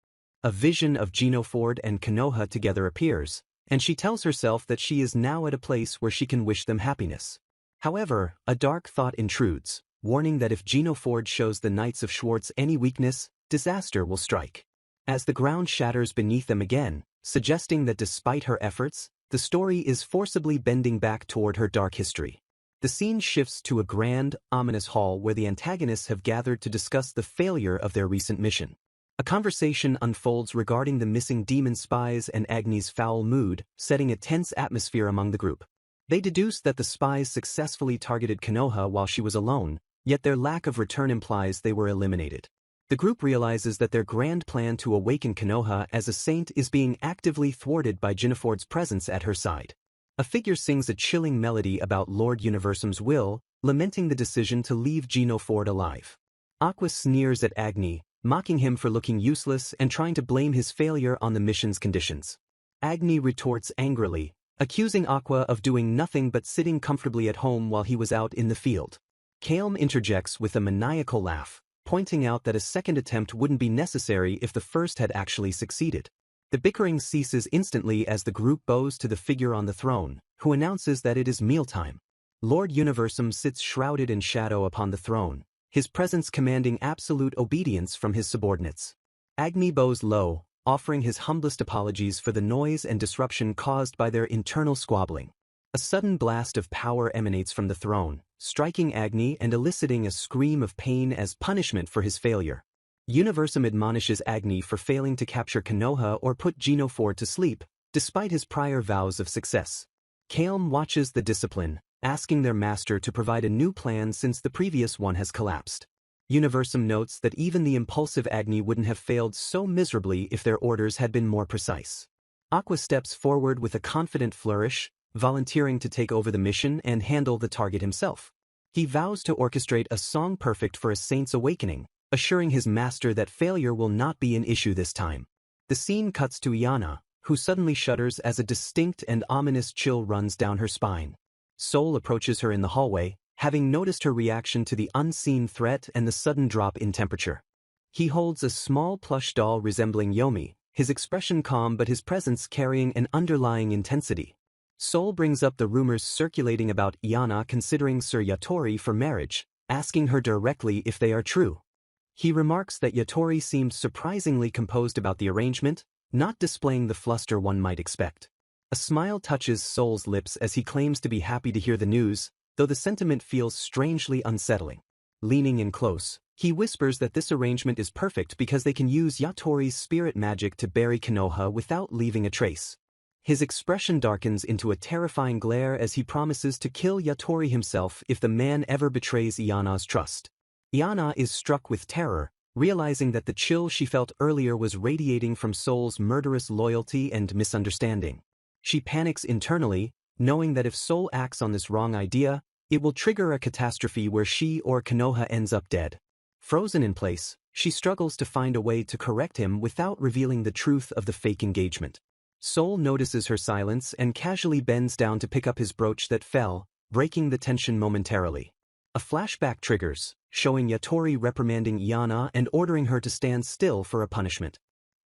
A vision of Gino Ford and Konoha together appears, and she tells herself that she is now at a place where she can wish them happiness. However, a dark thought intrudes, warning that if Gino Ford shows the Knights of Schwartz any weakness, disaster will strike. As the ground shatters beneath them again, suggesting that despite her efforts, the story is forcibly bending back toward her dark history. The scene shifts to a grand, ominous hall where the antagonists have gathered to discuss the failure of their recent mission. A conversation unfolds regarding the missing demon spies and Agni's foul mood, setting a tense atmosphere among the group. They deduce that the spies successfully targeted Konoha while she was alone, yet their lack of return implies they were eliminated. The group realizes that their grand plan to awaken Konoha as a saint is being actively thwarted by Gino Ford's presence at her side. A figure sings a chilling melody about Lord Universum's will, lamenting the decision to leave Gino Ford alive. Aqua sneers at Agni, mocking him for looking useless and trying to blame his failure on the mission's conditions. Agni retorts angrily, accusing Aqua of doing nothing but sitting comfortably at home while he was out in the field. Kalem interjects with a maniacal laugh, pointing out that a second attempt wouldn't be necessary if the first had actually succeeded. The bickering ceases instantly as the group bows to the figure on the throne, who announces that it is mealtime. Lord Universum sits shrouded in shadow upon the throne, his presence commanding absolute obedience from his subordinates. Agni bows low, offering his humblest apologies for the noise and disruption caused by their internal squabbling. A sudden blast of power emanates from the throne, striking Agni and eliciting a scream of pain as punishment for his failure. Universum admonishes Agni for failing to capture Konoha or put Gino Ford to sleep, despite his prior vows of success. Kalem watches the discipline, asking their master to provide a new plan since the previous one has collapsed. Universum notes that even the impulsive Agni wouldn't have failed so miserably if their orders had been more precise. Aqua steps forward with a confident flourish, volunteering to take over the mission and handle the target himself. He vows to orchestrate a song perfect for a saint's awakening, assuring his master that failure will not be an issue this time. The scene cuts to Iana, who suddenly shudders as a distinct and ominous chill runs down her spine. Sol approaches her in the hallway, having noticed her reaction to the unseen threat and the sudden drop in temperature. He holds a small plush doll resembling Yomi, his expression calm but his presence carrying an underlying intensity. Sol brings up the rumors circulating about Iana considering Sir Yatori for marriage, asking her directly if they are true. He remarks that Yatori seemed surprisingly composed about the arrangement, not displaying the fluster one might expect. A smile touches Sol's lips as he claims to be happy to hear the news, though the sentiment feels strangely unsettling. Leaning in close, he whispers that this arrangement is perfect because they can use Yatori's spirit magic to bury Konoha without leaving a trace. His expression darkens into a terrifying glare as he promises to kill Yatori himself if the man ever betrays Iana's trust. Iana is struck with terror, realizing that the chill she felt earlier was radiating from Sol's murderous loyalty and misunderstanding. She panics internally, knowing that if Sol acts on this wrong idea, it will trigger a catastrophe where she or Konoha ends up dead. Frozen in place, she struggles to find a way to correct him without revealing the truth of the fake engagement. Sol notices her silence and casually bends down to pick up his brooch that fell, breaking the tension momentarily. A flashback triggers, showing Yatori reprimanding Iana and ordering her to stand still for a punishment.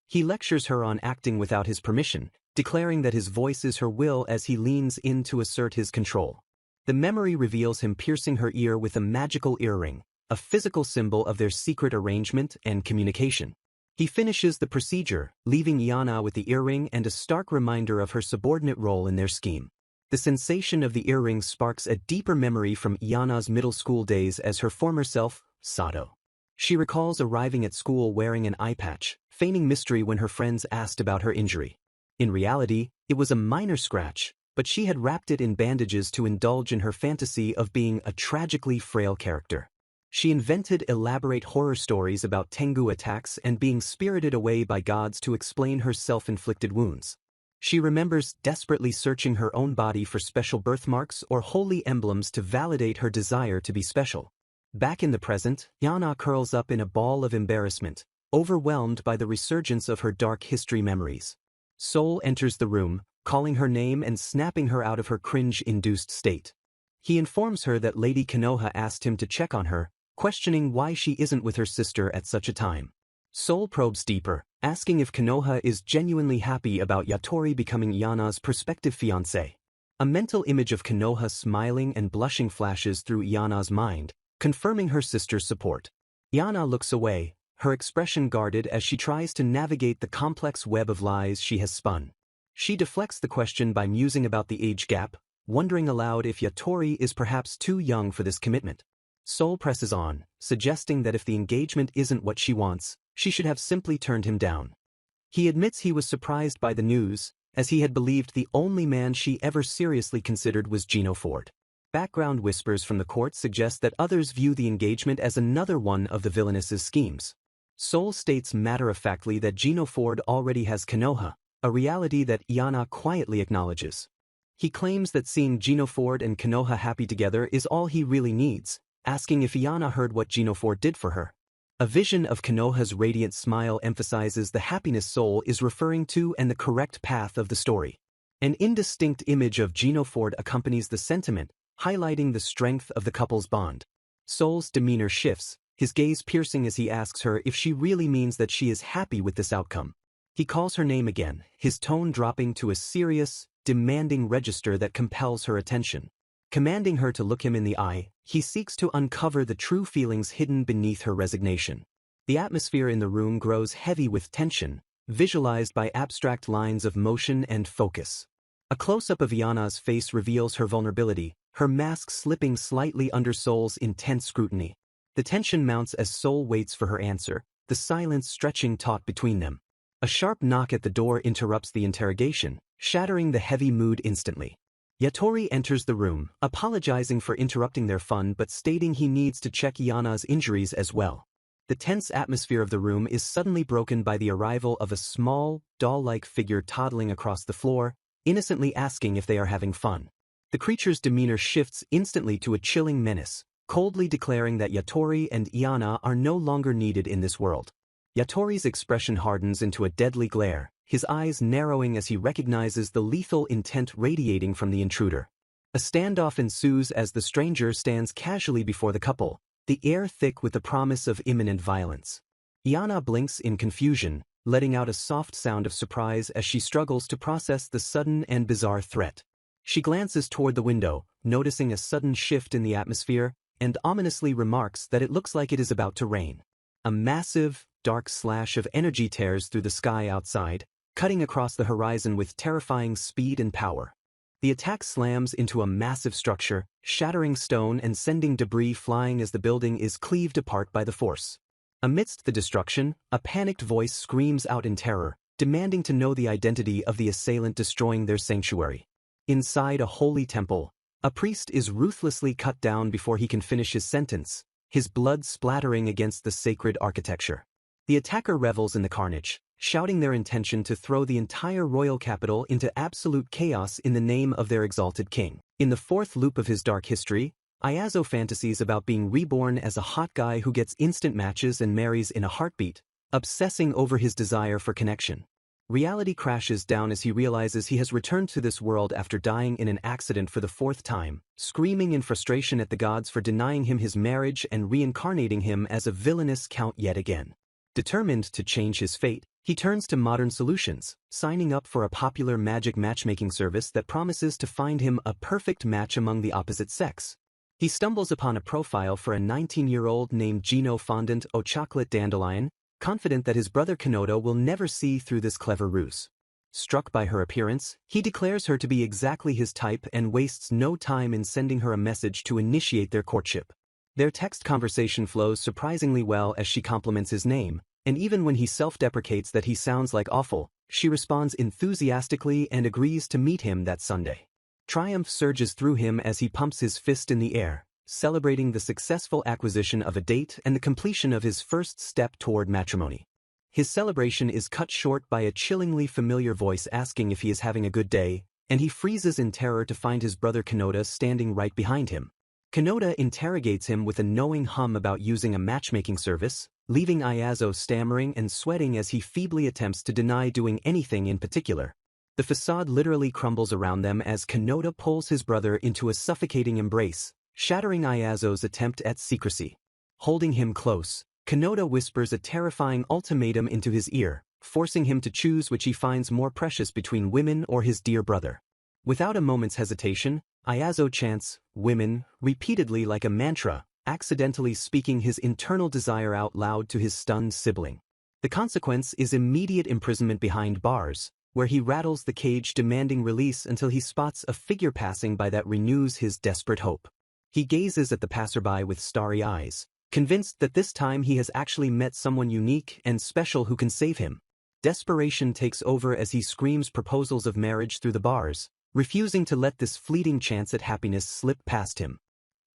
He lectures her on acting without his permission, declaring that his voice is her will as he leans in to assert his control. The memory reveals him piercing her ear with a magical earring, a physical symbol of their secret arrangement and communication. He finishes the procedure, leaving Iana with the earring and a stark reminder of her subordinate role in their scheme. The sensation of the earring sparks a deeper memory from Iana's middle school days as her former self, Sato. She recalls arriving at school wearing an eye patch, feigning mystery when her friends asked about her injury. In reality, it was a minor scratch, but she had wrapped it in bandages to indulge in her fantasy of being a tragically frail character. She invented elaborate horror stories about Tengu attacks and being spirited away by gods to explain her self-inflicted wounds. She remembers desperately searching her own body for special birthmarks or holy emblems to validate her desire to be special. Back in the present, Iana curls up in a ball of embarrassment, overwhelmed by the resurgence of her dark history memories. Sol enters the room, calling her name and snapping her out of her cringe-induced state. He informs her that Lady Konoha asked him to check on her, questioning why she isn't with her sister at such a time. Sol probes deeper, asking if Konoha is genuinely happy about Yatori becoming Iana's prospective fiancé. A mental image of Konoha smiling and blushing flashes through Iana's mind, confirming her sister's support. Iana looks away, her expression guarded as she tries to navigate the complex web of lies she has spun. She deflects the question by musing about the age gap, wondering aloud if Yatori is perhaps too young for this commitment. Sol presses on, suggesting that if the engagement isn't what she wants, she should have simply turned him down. He admits he was surprised by the news, as he had believed the only man she ever seriously considered was Gino Ford. Background whispers from the court suggest that others view the engagement as another one of the Villainess's schemes. Sol states matter-of-factly that Gino Ford already has Konoha, a reality that Iana quietly acknowledges. He claims that seeing Gino Ford and Konoha happy together is all he really needs, asking if Iana heard what Gino Ford did for her. A vision of Konoha's radiant smile emphasizes the happiness Sol is referring to and the correct path of the story. An indistinct image of Gino Ford accompanies the sentiment, highlighting the strength of the couple's bond. Sol's demeanor shifts, his gaze piercing as he asks her if she really means that she is happy with this outcome. He calls her name again, his tone dropping to a serious, demanding register that compels her attention. Commanding her to look him in the eye, he seeks to uncover the true feelings hidden beneath her resignation. The atmosphere in the room grows heavy with tension, visualized by abstract lines of motion and focus. A close-up of Iana's face reveals her vulnerability, her mask slipping slightly under Sol's intense scrutiny. The tension mounts as Sol waits for her answer, the silence stretching taut between them. A sharp knock at the door interrupts the interrogation, shattering the heavy mood instantly. Yatori enters the room, apologizing for interrupting their fun but stating he needs to check Iana's injuries as well. The tense atmosphere of the room is suddenly broken by the arrival of a small, doll-like figure toddling across the floor, innocently asking if they are having fun. The creature's demeanor shifts instantly to a chilling menace, coldly declaring that Yatori and Iana are no longer needed in this world. Yatori's expression hardens into a deadly glare, his eyes narrowing as he recognizes the lethal intent radiating from the intruder. A standoff ensues as the stranger stands casually before the couple, the air thick with the promise of imminent violence. Iana blinks in confusion, letting out a soft sound of surprise as she struggles to process the sudden and bizarre threat. She glances toward the window, noticing a sudden shift in the atmosphere, and ominously remarks that it looks like it is about to rain. A massive, dark slash of energy tears through the sky outside, cutting across the horizon with terrifying speed and power. The attack slams into a massive structure, shattering stone and sending debris flying as the building is cleaved apart by the force. Amidst the destruction, a panicked voice screams out in terror, demanding to know the identity of the assailant destroying their sanctuary. Inside a holy temple, a priest is ruthlessly cut down before he can finish his sentence, his blood splattering against the sacred architecture. The attacker revels in the carnage, shouting their intention to throw the entire royal capital into absolute chaos in the name of their exalted king. In the fourth loop of his dark history, Ayazo fantasies about being reborn as a hot guy who gets instant matches and marries in a heartbeat, obsessing over his desire for connection. Reality crashes down as he realizes he has returned to this world after dying in an accident for the fourth time, screaming in frustration at the gods for denying him his marriage and reincarnating him as a villainous count yet again. Determined to change his fate, he turns to modern solutions, signing up for a popular magic matchmaking service that promises to find him a perfect match among the opposite sex. He stumbles upon a profile for a 19-year-old named Gino Fondant O Chocolate Dandelion, confident that his brother Kanoto will never see through this clever ruse. Struck by her appearance, he declares her to be exactly his type and wastes no time in sending her a message to initiate their courtship. Their text conversation flows surprisingly well as she compliments his name, and even when he self-deprecates that he sounds like awful, she responds enthusiastically and agrees to meet him that Sunday. Triumph surges through him as he pumps his fist in the air, celebrating the successful acquisition of a date and the completion of his first step toward matrimony. His celebration is cut short by a chillingly familiar voice asking if he is having a good day, and he freezes in terror to find his brother Kanota standing right behind him. Kanota interrogates him with a knowing hum about using a matchmaking service, leaving Ayazo stammering and sweating as he feebly attempts to deny doing anything in particular. The facade literally crumbles around them as Kanota pulls his brother into a suffocating embrace, shattering Ayazo's attempt at secrecy. Holding him close, Kanota whispers a terrifying ultimatum into his ear, forcing him to choose which he finds more precious between women or his dear brother. Without a moment's hesitation, Ayazo chants, "women," repeatedly like a mantra, accidentally speaking his internal desire out loud to his stunned sibling. The consequence is immediate imprisonment behind bars, where he rattles the cage demanding release until he spots a figure passing by that renews his desperate hope. He gazes at the passerby with starry eyes, convinced that this time he has actually met someone unique and special who can save him. Desperation takes over as he screams proposals of marriage through the bars, refusing to let this fleeting chance at happiness slip past him.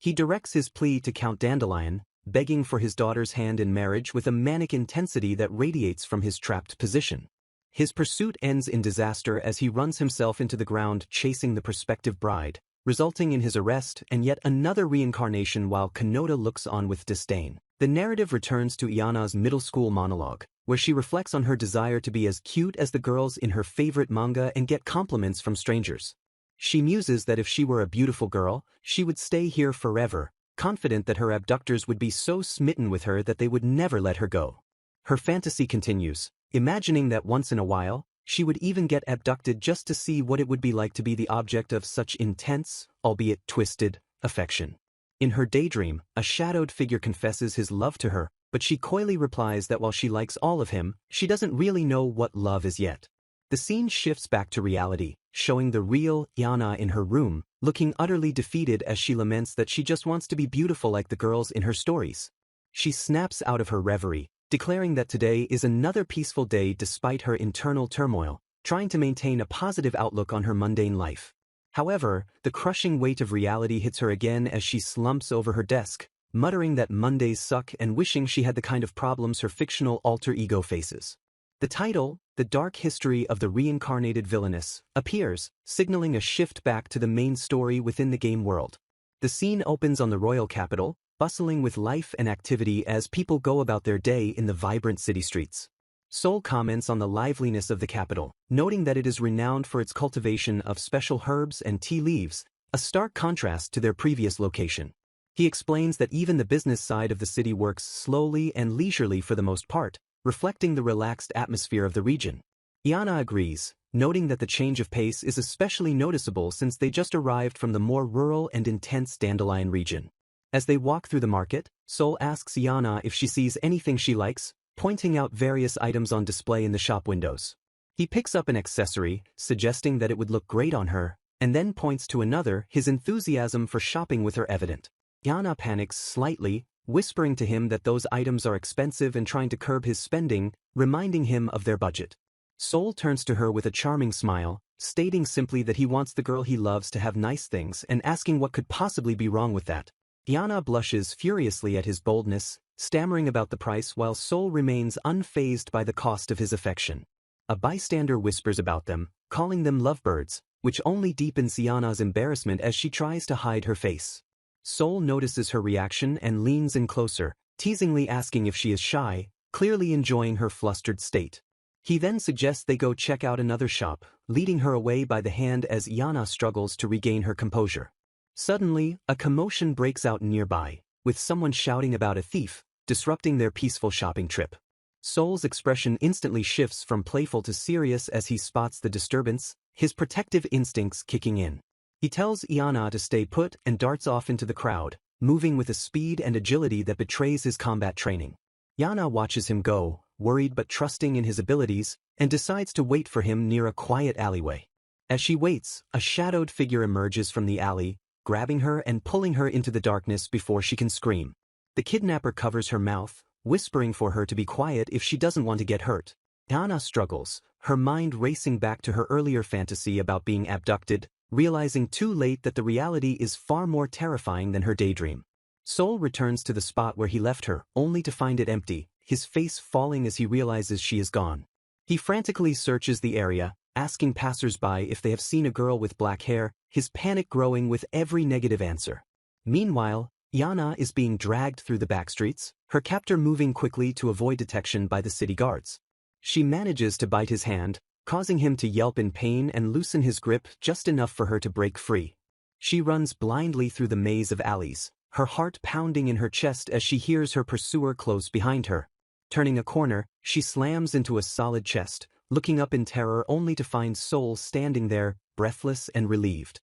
He directs his plea to Count Dandelion, begging for his daughter's hand in marriage with a manic intensity that radiates from his trapped position. His pursuit ends in disaster as he runs himself into the ground chasing the prospective bride, resulting in his arrest and yet another reincarnation while Kanota looks on with disdain. The narrative returns to Iana's middle school monologue, where she reflects on her desire to be as cute as the girls in her favorite manga and get compliments from strangers. She muses that if she were a beautiful girl, she would stay here forever, confident that her abductors would be so smitten with her that they would never let her go. Her fantasy continues, imagining that once in a while, she would even get abducted just to see what it would be like to be the object of such intense, albeit twisted, affection. In her daydream, a shadowed figure confesses his love to her, but she coyly replies that while she likes all of him, she doesn't really know what love is yet. The scene shifts back to reality, showing the real Iana in her room, looking utterly defeated as she laments that she just wants to be beautiful like the girls in her stories. She snaps out of her reverie, declaring that today is another peaceful day despite her internal turmoil, trying to maintain a positive outlook on her mundane life. However, the crushing weight of reality hits her again as she slumps over her desk, muttering that Mondays suck and wishing she had the kind of problems her fictional alter ego faces. The title, The Dark History of the Reincarnated Villainess, appears, signaling a shift back to the main story within the game world. The scene opens on the royal capital, bustling with life and activity as people go about their day in the vibrant city streets. Sol comments on the liveliness of the capital, noting that it is renowned for its cultivation of special herbs and tea leaves, a stark contrast to their previous location. He explains that even the business side of the city works slowly and leisurely for the most part, reflecting the relaxed atmosphere of the region. Iana agrees, noting that the change of pace is especially noticeable since they just arrived from the more rural and intense Dandelion region. As they walk through the market, Sol asks Yana if she sees anything she likes, pointing out various items on display in the shop windows. He picks up an accessory, suggesting that it would look great on her, and then points to another, his enthusiasm for shopping with her evident. Yana panics slightly, whispering to him that those items are expensive and trying to curb his spending, reminding him of their budget. Sol turns to her with a charming smile, stating simply that he wants the girl he loves to have nice things and asking what could possibly be wrong with that. Yana blushes furiously at his boldness, stammering about the price while Sol remains unfazed by the cost of his affection. A bystander whispers about them, calling them lovebirds, which only deepens Yana's embarrassment as she tries to hide her face. Sol notices her reaction and leans in closer, teasingly asking if she is shy, clearly enjoying her flustered state. He then suggests they go check out another shop, leading her away by the hand as Yana struggles to regain her composure. Suddenly, a commotion breaks out nearby, with someone shouting about a thief, disrupting their peaceful shopping trip. Sol's expression instantly shifts from playful to serious as he spots the disturbance, his protective instincts kicking in. He tells Yana to stay put and darts off into the crowd, moving with a speed and agility that betrays his combat training. Yana watches him go, worried but trusting in his abilities, and decides to wait for him near a quiet alleyway. As she waits, a shadowed figure emerges from the alley, grabbing her and pulling her into the darkness before she can scream. The kidnapper covers her mouth, whispering for her to be quiet if she doesn't want to get hurt. Yana struggles, her mind racing back to her earlier fantasy about being abducted, realizing too late that the reality is far more terrifying than her daydream. Sol returns to the spot where he left her, only to find it empty, his face falling as he realizes she is gone. He frantically searches the area, asking passers-by if they have seen a girl with black hair, his panic growing with every negative answer. Meanwhile, Yana is being dragged through the backstreets, her captor moving quickly to avoid detection by the city guards. She manages to bite his hand, causing him to yelp in pain and loosen his grip just enough for her to break free. She runs blindly through the maze of alleys, her heart pounding in her chest as she hears her pursuer close behind her. Turning a corner, she slams into a solid chest, looking up in terror only to find Sol standing there, breathless and relieved.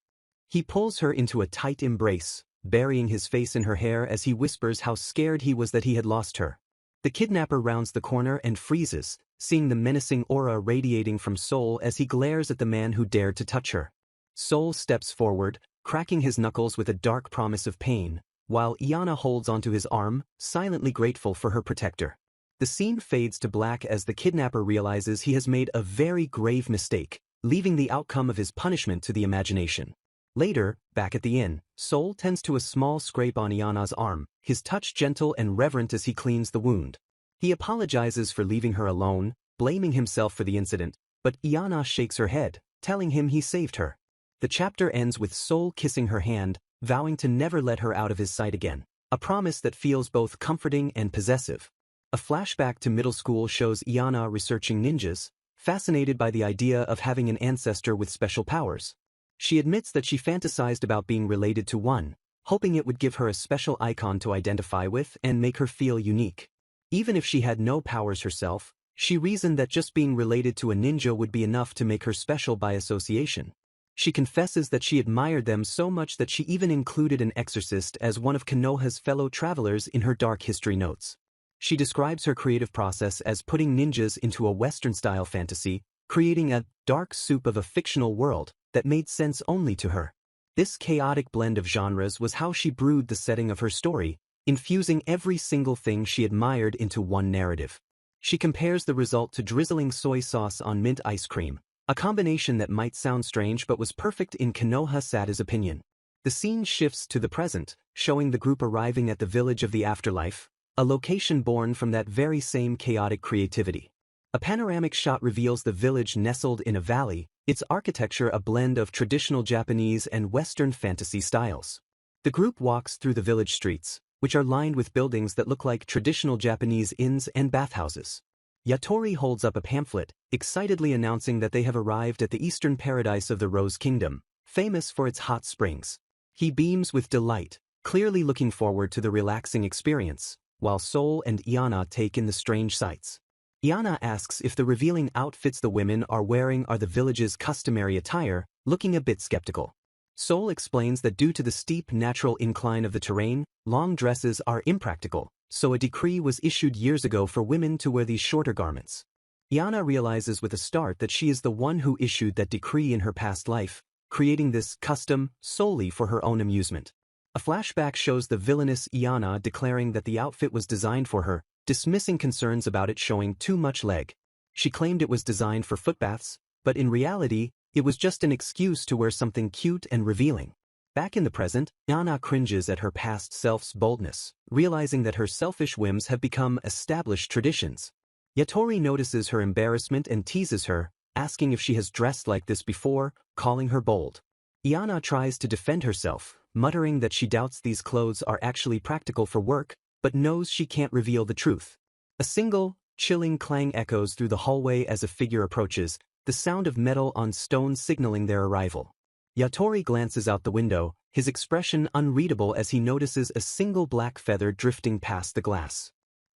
He pulls her into a tight embrace, burying his face in her hair as he whispers how scared he was that he had lost her. The kidnapper rounds the corner and freezes, seeing the menacing aura radiating from Sol as he glares at the man who dared to touch her. Sol steps forward, cracking his knuckles with a dark promise of pain, while Yana holds onto his arm, silently grateful for her protector. The scene fades to black as the kidnapper realizes he has made a very grave mistake, leaving the outcome of his punishment to the imagination. Later, back at the inn, Sol tends to a small scrape on Yana's arm, his touch gentle and reverent as he cleans the wound. He apologizes for leaving her alone, blaming himself for the incident, but Yana shakes her head, telling him he saved her. The chapter ends with Sol kissing her hand, vowing to never let her out of his sight again, a promise that feels both comforting and possessive. A flashback to middle school shows Yana researching ninjas, fascinated by the idea of having an ancestor with special powers. She admits that she fantasized about being related to one, hoping it would give her a special icon to identify with and make her feel unique. Even if she had no powers herself, she reasoned that just being related to a ninja would be enough to make her special by association. She confesses that she admired them so much that she even included an exorcist as one of Konoha's fellow travelers in her dark history notes. She describes her creative process as putting ninjas into a Western-style fantasy, creating a dark soup of a fictional world that made sense only to her. This chaotic blend of genres was how she brewed the setting of her story, infusing every single thing she admired into one narrative. She compares the result to drizzling soy sauce on mint ice cream, a combination that might sound strange but was perfect in Konoha Sada's opinion. The scene shifts to the present, showing the group arriving at the village of the afterlife, a location born from that very same chaotic creativity. A panoramic shot reveals the village nestled in a valley, its architecture a blend of traditional Japanese and Western fantasy styles. The group walks through the village streets, which are lined with buildings that look like traditional Japanese inns and bathhouses. Yatori holds up a pamphlet, excitedly announcing that they have arrived at the eastern paradise of the Rose Kingdom, famous for its hot springs. He beams with delight, clearly looking forward to the relaxing experience, while Sol and Yana take in the strange sights. Iana asks if the revealing outfits the women are wearing are the village's customary attire, looking a bit skeptical. Sol explains that due to the steep natural incline of the terrain, long dresses are impractical, so a decree was issued years ago for women to wear these shorter garments. Iana realizes with a start that she is the one who issued that decree in her past life, creating this custom solely for her own amusement. A flashback shows the villainous Iana declaring that the outfit was designed for her, dismissing concerns about it showing too much leg. She claimed it was designed for footbaths, but in reality, it was just an excuse to wear something cute and revealing. Back in the present, Iana cringes at her past self's boldness, realizing that her selfish whims have become established traditions. Yatori notices her embarrassment and teases her, asking if she has dressed like this before, calling her bold. Iana tries to defend herself, muttering that she doubts these clothes are actually practical for work, but knows she can't reveal the truth. A single, chilling clang echoes through the hallway as a figure approaches, the sound of metal on stone signaling their arrival. Yatori glances out the window, his expression unreadable as he notices a single black feather drifting past the glass.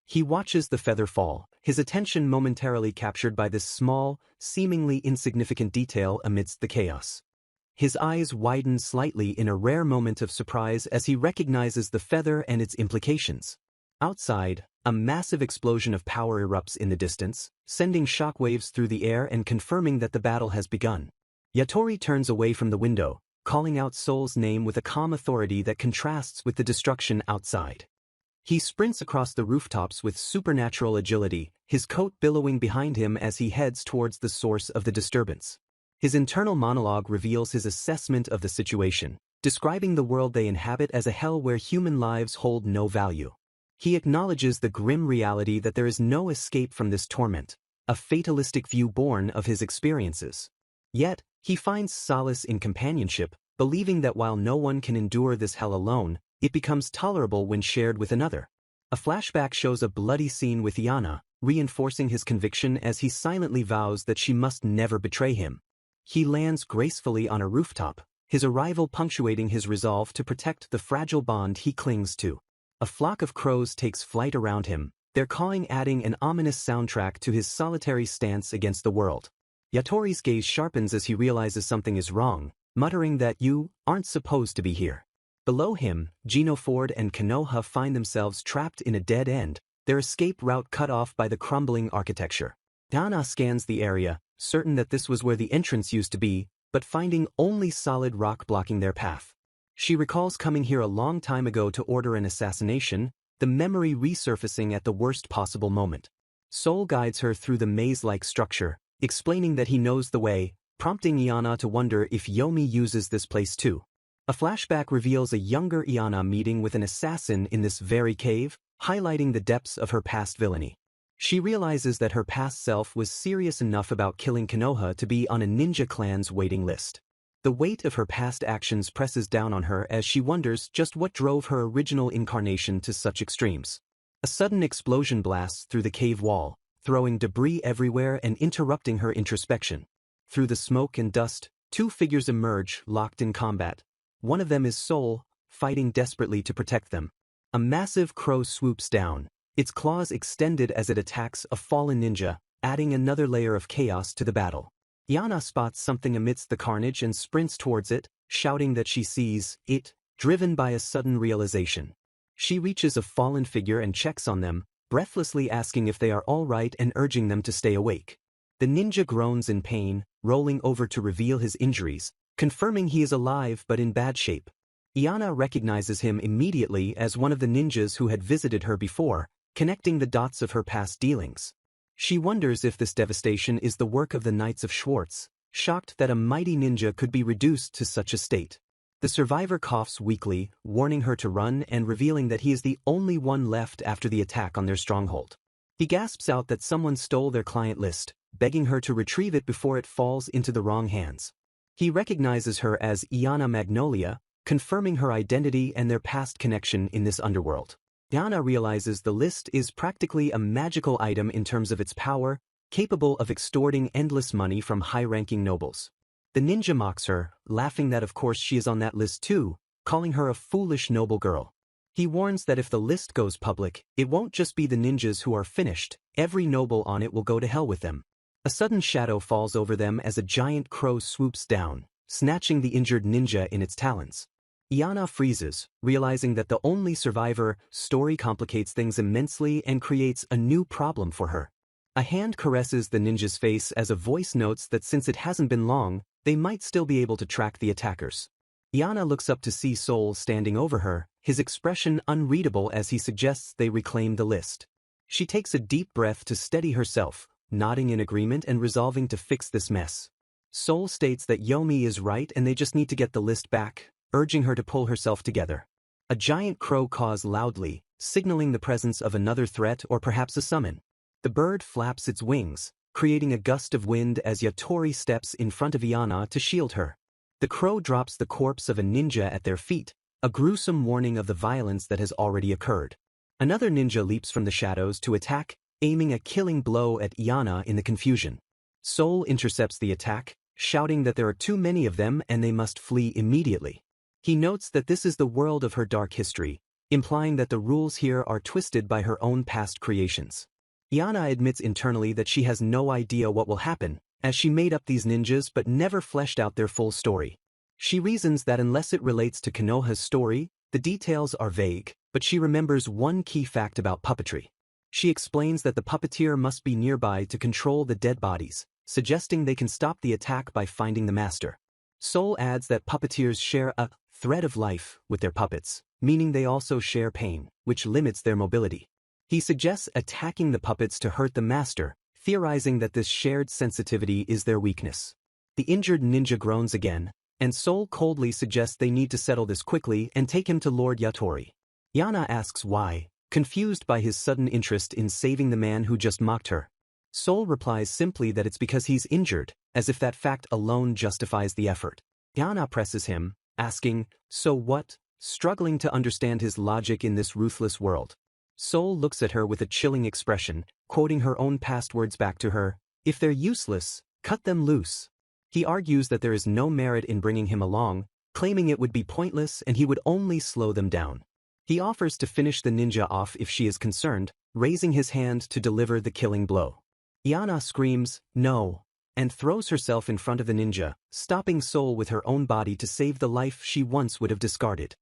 He watches the feather fall, his attention momentarily captured by this small, seemingly insignificant detail amidst the chaos. His eyes widen slightly in a rare moment of surprise as he recognizes the feather and its implications. Outside, a massive explosion of power erupts in the distance, sending shockwaves through the air and confirming that the battle has begun. Yatori turns away from the window, calling out Sol's name with a calm authority that contrasts with the destruction outside. He sprints across the rooftops with supernatural agility, his coat billowing behind him as he heads towards the source of the disturbance. His internal monologue reveals his assessment of the situation, describing the world they inhabit as a hell where human lives hold no value. He acknowledges the grim reality that there is no escape from this torment, a fatalistic view born of his experiences. Yet, he finds solace in companionship, believing that while no one can endure this hell alone, it becomes tolerable when shared with another. A flashback shows a bloody scene with Iana, reinforcing his conviction as he silently vows that she must never betray him. He lands gracefully on a rooftop, his arrival punctuating his resolve to protect the fragile bond he clings to. A flock of crows takes flight around him, their cawing adding an ominous soundtrack to his solitary stance against the world. Yatori's gaze sharpens as he realizes something is wrong, muttering that you aren't supposed to be here. Below him, Gino Ford and Konoha find themselves trapped in a dead end, their escape route cut off by the crumbling architecture. Dana scans the area, certain that this was where the entrance used to be, but finding only solid rock blocking their path. She recalls coming here a long time ago to order an assassination, the memory resurfacing at the worst possible moment. Sol guides her through the maze-like structure, explaining that he knows the way, prompting Iana to wonder if Yomi uses this place too. A flashback reveals a younger Iana meeting with an assassin in this very cave, highlighting the depths of her past villainy. She realizes that her past self was serious enough about killing Konoha to be on a ninja clan's waiting list. The weight of her past actions presses down on her as she wonders just what drove her original incarnation to such extremes. A sudden explosion blasts through the cave wall, throwing debris everywhere and interrupting her introspection. Through the smoke and dust, two figures emerge, locked in combat. One of them is Sol, fighting desperately to protect them. A massive crow swoops down, its claws extended as it attacks a fallen ninja, adding another layer of chaos to the battle. Iana spots something amidst the carnage and sprints towards it, shouting that she sees it, driven by a sudden realization. She reaches a fallen figure and checks on them, breathlessly asking if they are all right and urging them to stay awake. The ninja groans in pain, rolling over to reveal his injuries, confirming he is alive but in bad shape. Iana recognizes him immediately as one of the ninjas who had visited her before, connecting the dots of her past dealings. She wonders if this devastation is the work of the Knights of Schwartz, shocked that a mighty ninja could be reduced to such a state. The survivor coughs weakly, warning her to run and revealing that he is the only one left after the attack on their stronghold. He gasps out that someone stole their client list, begging her to retrieve it before it falls into the wrong hands. He recognizes her as Iana Magnolia, confirming her identity and their past connection in this underworld. Iana realizes the list is practically a magical item in terms of its power, capable of extorting endless money from high-ranking nobles. The ninja mocks her, laughing that of course she is on that list too, calling her a foolish noble girl. He warns that if the list goes public, it won't just be the ninjas who are finished, every noble on it will go to hell with them. A sudden shadow falls over them as a giant crow swoops down, snatching the injured ninja in its talons. Iana freezes, realizing that the only survivor story complicates things immensely and creates a new problem for her. A hand caresses the ninja's face as a voice notes that since it hasn't been long, they might still be able to track the attackers. Iana looks up to see Sol standing over her, his expression unreadable as he suggests they reclaim the list. She takes a deep breath to steady herself, nodding in agreement and resolving to fix this mess. Sol states that Yomi is right and they just need to get the list back, urging her to pull herself together. A giant crow caws loudly, signaling the presence of another threat or perhaps a summon. The bird flaps its wings, creating a gust of wind as Yatori steps in front of Iana to shield her. The crow drops the corpse of a ninja at their feet, a gruesome warning of the violence that has already occurred. Another ninja leaps from the shadows to attack, aiming a killing blow at Iana in the confusion. Sol intercepts the attack, shouting that there are too many of them and they must flee immediately. He notes that this is the world of her dark history, implying that the rules here are twisted by her own past creations. Iana admits internally that she has no idea what will happen, as she made up these ninjas but never fleshed out their full story. She reasons that unless it relates to Konoha's story, the details are vague, but she remembers one key fact about puppetry. She explains that the puppeteer must be nearby to control the dead bodies, suggesting they can stop the attack by finding the master. Sol adds that puppeteers share a thread of life with their puppets, meaning they also share pain, which limits their mobility. He suggests attacking the puppets to hurt the master, theorizing that this shared sensitivity is their weakness. The injured ninja groans again, and Sol coldly suggests they need to settle this quickly and take him to Lord Yatori. Iana asks why, confused by his sudden interest in saving the man who just mocked her. Sol replies simply that it's because he's injured, as if that fact alone justifies the effort. Iana presses him, asking, "So what?" struggling to understand his logic in this ruthless world. Sol looks at her with a chilling expression, quoting her own past words back to her, "If they're useless, cut them loose." He argues that there is no merit in bringing him along, claiming it would be pointless and he would only slow them down. He offers to finish the ninja off if she is concerned, raising his hand to deliver the killing blow. Iana screams, "No," and throws herself in front of the ninja, stopping Sol with her own body to save the life she once would have discarded.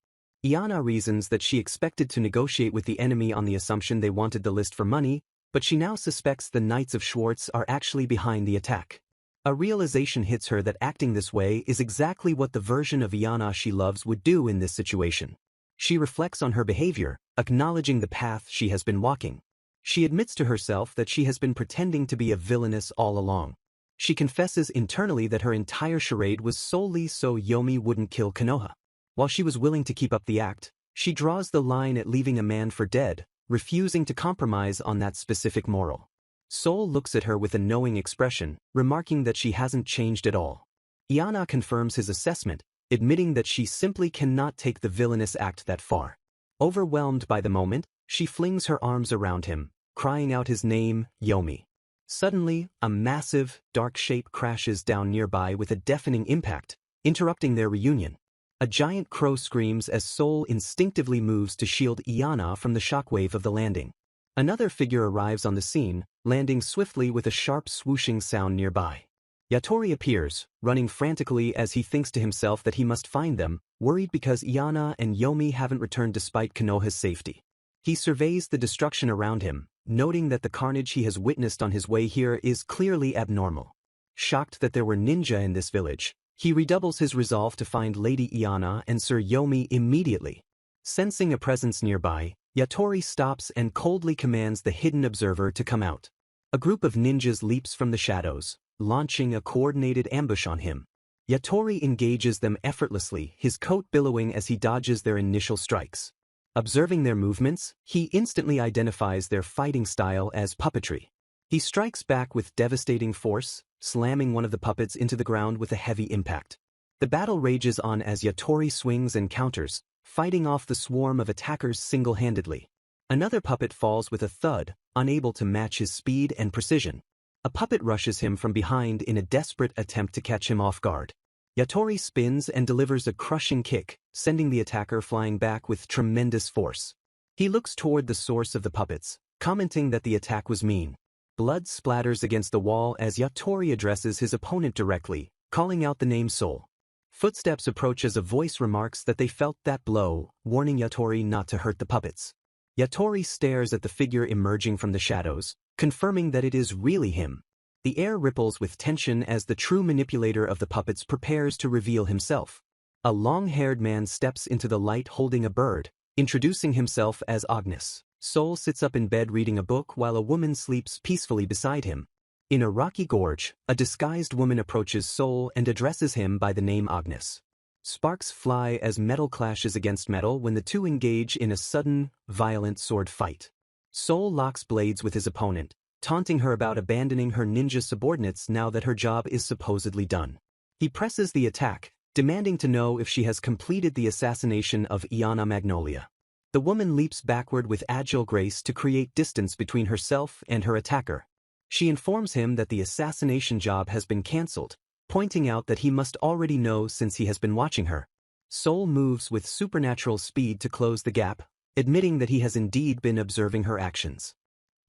Iana reasons that she expected to negotiate with the enemy on the assumption they wanted the list for money, but she now suspects the Knights of Schwartz are actually behind the attack. A realization hits her that acting this way is exactly what the version of Iana she loves would do in this situation. She reflects on her behavior, acknowledging the path she has been walking. She admits to herself that she has been pretending to be a villainess all along. She confesses internally that her entire charade was solely so Yomi wouldn't kill Konoha. While she was willing to keep up the act, she draws the line at leaving a man for dead, refusing to compromise on that specific moral. Sol looks at her with a knowing expression, remarking that she hasn't changed at all. Iana confirms his assessment, admitting that she simply cannot take the villainous act that far. Overwhelmed by the moment, she flings her arms around him, crying out his name, Yomi. Suddenly, a massive, dark shape crashes down nearby with a deafening impact, interrupting their reunion. A giant crow screams as Sol instinctively moves to shield Iana from the shockwave of the landing. Another figure arrives on the scene, landing swiftly with a sharp swooshing sound nearby. Yatori appears, running frantically as he thinks to himself that he must find them, worried because Iana and Yomi haven't returned despite Konoha's safety. He surveys the destruction around him, noting that the carnage he has witnessed on his way here is clearly abnormal. Shocked that there were ninja in this village, he redoubles his resolve to find Lady Iana and Sir Yomi immediately. Sensing a presence nearby, Yatori stops and coldly commands the hidden observer to come out. A group of ninjas leaps from the shadows, launching a coordinated ambush on him. Yatori engages them effortlessly, his coat billowing as he dodges their initial strikes. Observing their movements, he instantly identifies their fighting style as puppetry. He strikes back with devastating force, slamming one of the puppets into the ground with a heavy impact. The battle rages on as Yatori swings and counters, fighting off the swarm of attackers single-handedly. Another puppet falls with a thud, unable to match his speed and precision. A puppet rushes him from behind in a desperate attempt to catch him off guard. Yatori spins and delivers a crushing kick, sending the attacker flying back with tremendous force. He looks toward the source of the puppets, commenting that the attack was mean. Blood splatters against the wall as Yatori addresses his opponent directly, calling out the name Soul. Footsteps approach as a voice remarks that they felt that blow, warning Yatori not to hurt the puppets. Yatori stares at the figure emerging from the shadows, confirming that it is really him. The air ripples with tension as the true manipulator of the puppets prepares to reveal himself. A long-haired man steps into the light holding a bird, introducing himself as Agnes. Soul sits up in bed reading a book while a woman sleeps peacefully beside him. In a rocky gorge, a disguised woman approaches Soul and addresses him by the name Agnes. Sparks fly as metal clashes against metal when the two engage in a sudden, violent sword fight. Soul locks blades with his opponent, taunting her about abandoning her ninja subordinates now that her job is supposedly done. He presses the attack, demanding to know if she has completed the assassination of Iana Magnolia. The woman leaps backward with agile grace to create distance between herself and her attacker. She informs him that the assassination job has been cancelled, pointing out that he must already know since he has been watching her. Soul moves with supernatural speed to close the gap, admitting that he has indeed been observing her actions.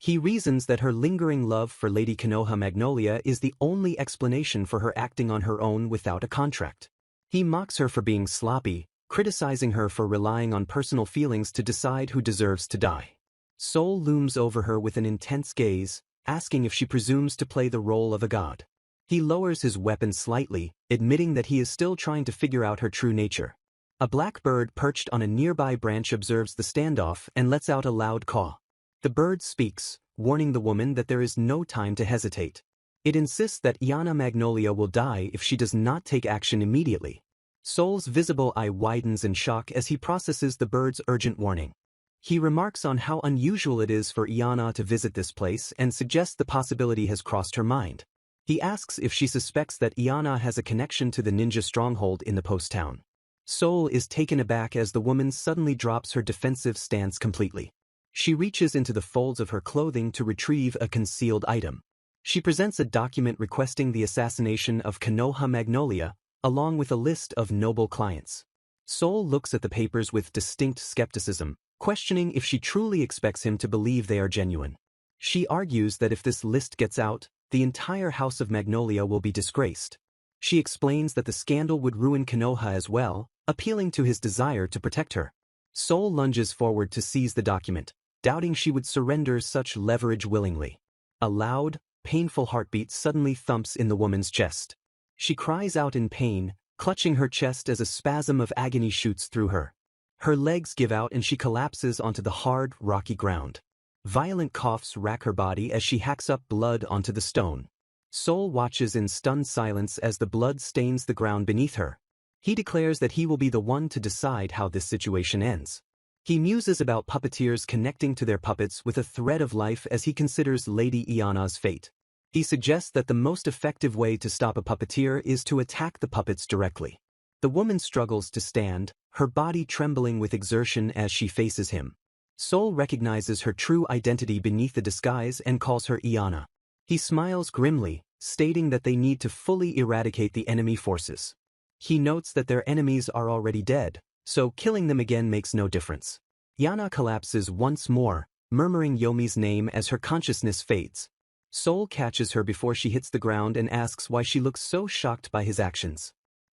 He reasons that her lingering love for Lady Konoha Magnolia is the only explanation for her acting on her own without a contract. He mocks her for being sloppy, criticizing her for relying on personal feelings to decide who deserves to die. Soul looms over her with an intense gaze, asking if she presumes to play the role of a god. He lowers his weapon slightly, admitting that he is still trying to figure out her true nature. A black bird perched on a nearby branch observes the standoff and lets out a loud caw. The bird speaks, warning the woman that there is no time to hesitate. It insists that Iana Magnolia will die if she does not take action immediately. Soul's visible eye widens in shock as he processes the bird's urgent warning. He remarks on how unusual it is for Iana to visit this place and suggests the possibility has crossed her mind. He asks if she suspects that Iana has a connection to the ninja stronghold in the post town. Soul is taken aback as the woman suddenly drops her defensive stance completely. She reaches into the folds of her clothing to retrieve a concealed item. She presents a document requesting the assassination of Konoha Magnolia, along with a list of noble clients. Soul looks at the papers with distinct skepticism, questioning if she truly expects him to believe they are genuine. She argues that if this list gets out, the entire House of Magnolia will be disgraced. She explains that the scandal would ruin Konoha as well, appealing to his desire to protect her. Soul lunges forward to seize the document, doubting she would surrender such leverage willingly. A loud, painful heartbeat suddenly thumps in the woman's chest. She cries out in pain, clutching her chest as a spasm of agony shoots through her. Her legs give out and she collapses onto the hard, rocky ground. Violent coughs rack her body as she hacks up blood onto the stone. Soul watches in stunned silence as the blood stains the ground beneath her. He declares that he will be the one to decide how this situation ends. He muses about puppeteers connecting to their puppets with a thread of life as he considers Lady Iana's fate. He suggests that the most effective way to stop a puppeteer is to attack the puppets directly. The woman struggles to stand, her body trembling with exertion as she faces him. Soul recognizes her true identity beneath the disguise and calls her Iana. He smiles grimly, stating that they need to fully eradicate the enemy forces. He notes that their enemies are already dead, so killing them again makes no difference. Iana collapses once more, murmuring Yomi's name as her consciousness fades. Soul catches her before she hits the ground and asks why she looks so shocked by his actions.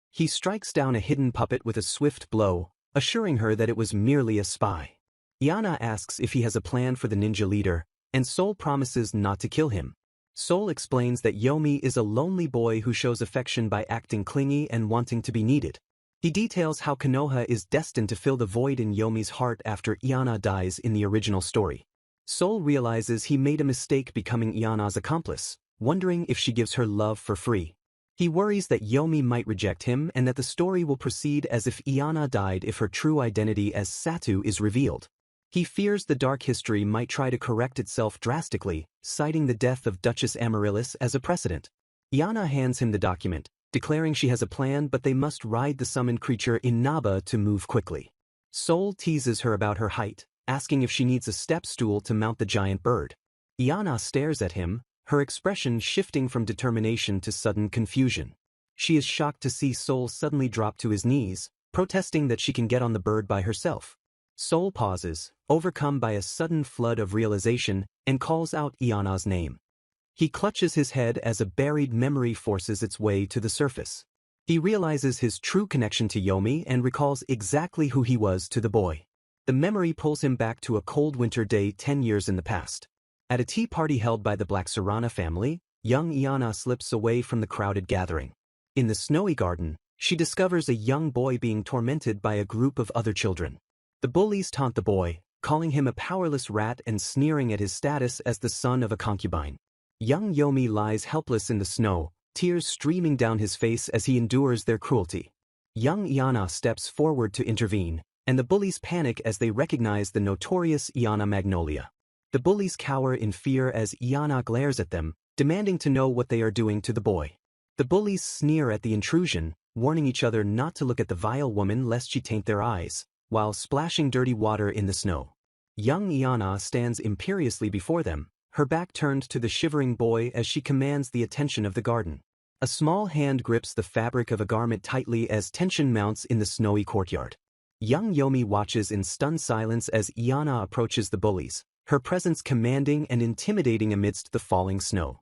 He strikes down a hidden puppet with a swift blow, assuring her that it was merely a spy. Iana asks if he has a plan for the ninja leader, and Soul promises not to kill him. Soul explains that Yomi is a lonely boy who shows affection by acting clingy and wanting to be needed. He details how Konoha is destined to fill the void in Yomi's heart after Iana dies in the original story. Soul realizes he made a mistake becoming Iana's accomplice, wondering if she gives her love for free. He worries that Yomi might reject him and that the story will proceed as if Iana died if her true identity as Satu is revealed. He fears the dark history might try to correct itself drastically, citing the death of Duchess Amaryllis as a precedent. Iana hands him the document, declaring she has a plan but they must ride the summoned creature Inaba to move quickly. Soul teases her about her height, asking if she needs a step stool to mount the giant bird. Iana stares at him, her expression shifting from determination to sudden confusion. She is shocked to see Soul suddenly drop to his knees, protesting that she can get on the bird by herself. Soul pauses, overcome by a sudden flood of realization, and calls out Iana's name. He clutches his head as a buried memory forces its way to the surface. He realizes his true connection to Yomi and recalls exactly who he was to the boy. The memory pulls him back to a cold winter day 10 years in the past. At a tea party held by the Black Serana family, young Iana slips away from the crowded gathering. In the snowy garden, she discovers a young boy being tormented by a group of other children. The bullies taunt the boy, calling him a powerless rat and sneering at his status as the son of a concubine. Young Yomi lies helpless in the snow, tears streaming down his face as he endures their cruelty. Young Iana steps forward to intervene, and the bullies panic as they recognize the notorious Iana Magnolia. The bullies cower in fear as Iana glares at them, demanding to know what they are doing to the boy. The bullies sneer at the intrusion, warning each other not to look at the vile woman lest she taint their eyes, while splashing dirty water in the snow. Young Iana stands imperiously before them, her back turned to the shivering boy as she commands the attention of the garden. A small hand grips the fabric of a garment tightly as tension mounts in the snowy courtyard. Young Yomi watches in stunned silence as Iana approaches the bullies, her presence commanding and intimidating amidst the falling snow.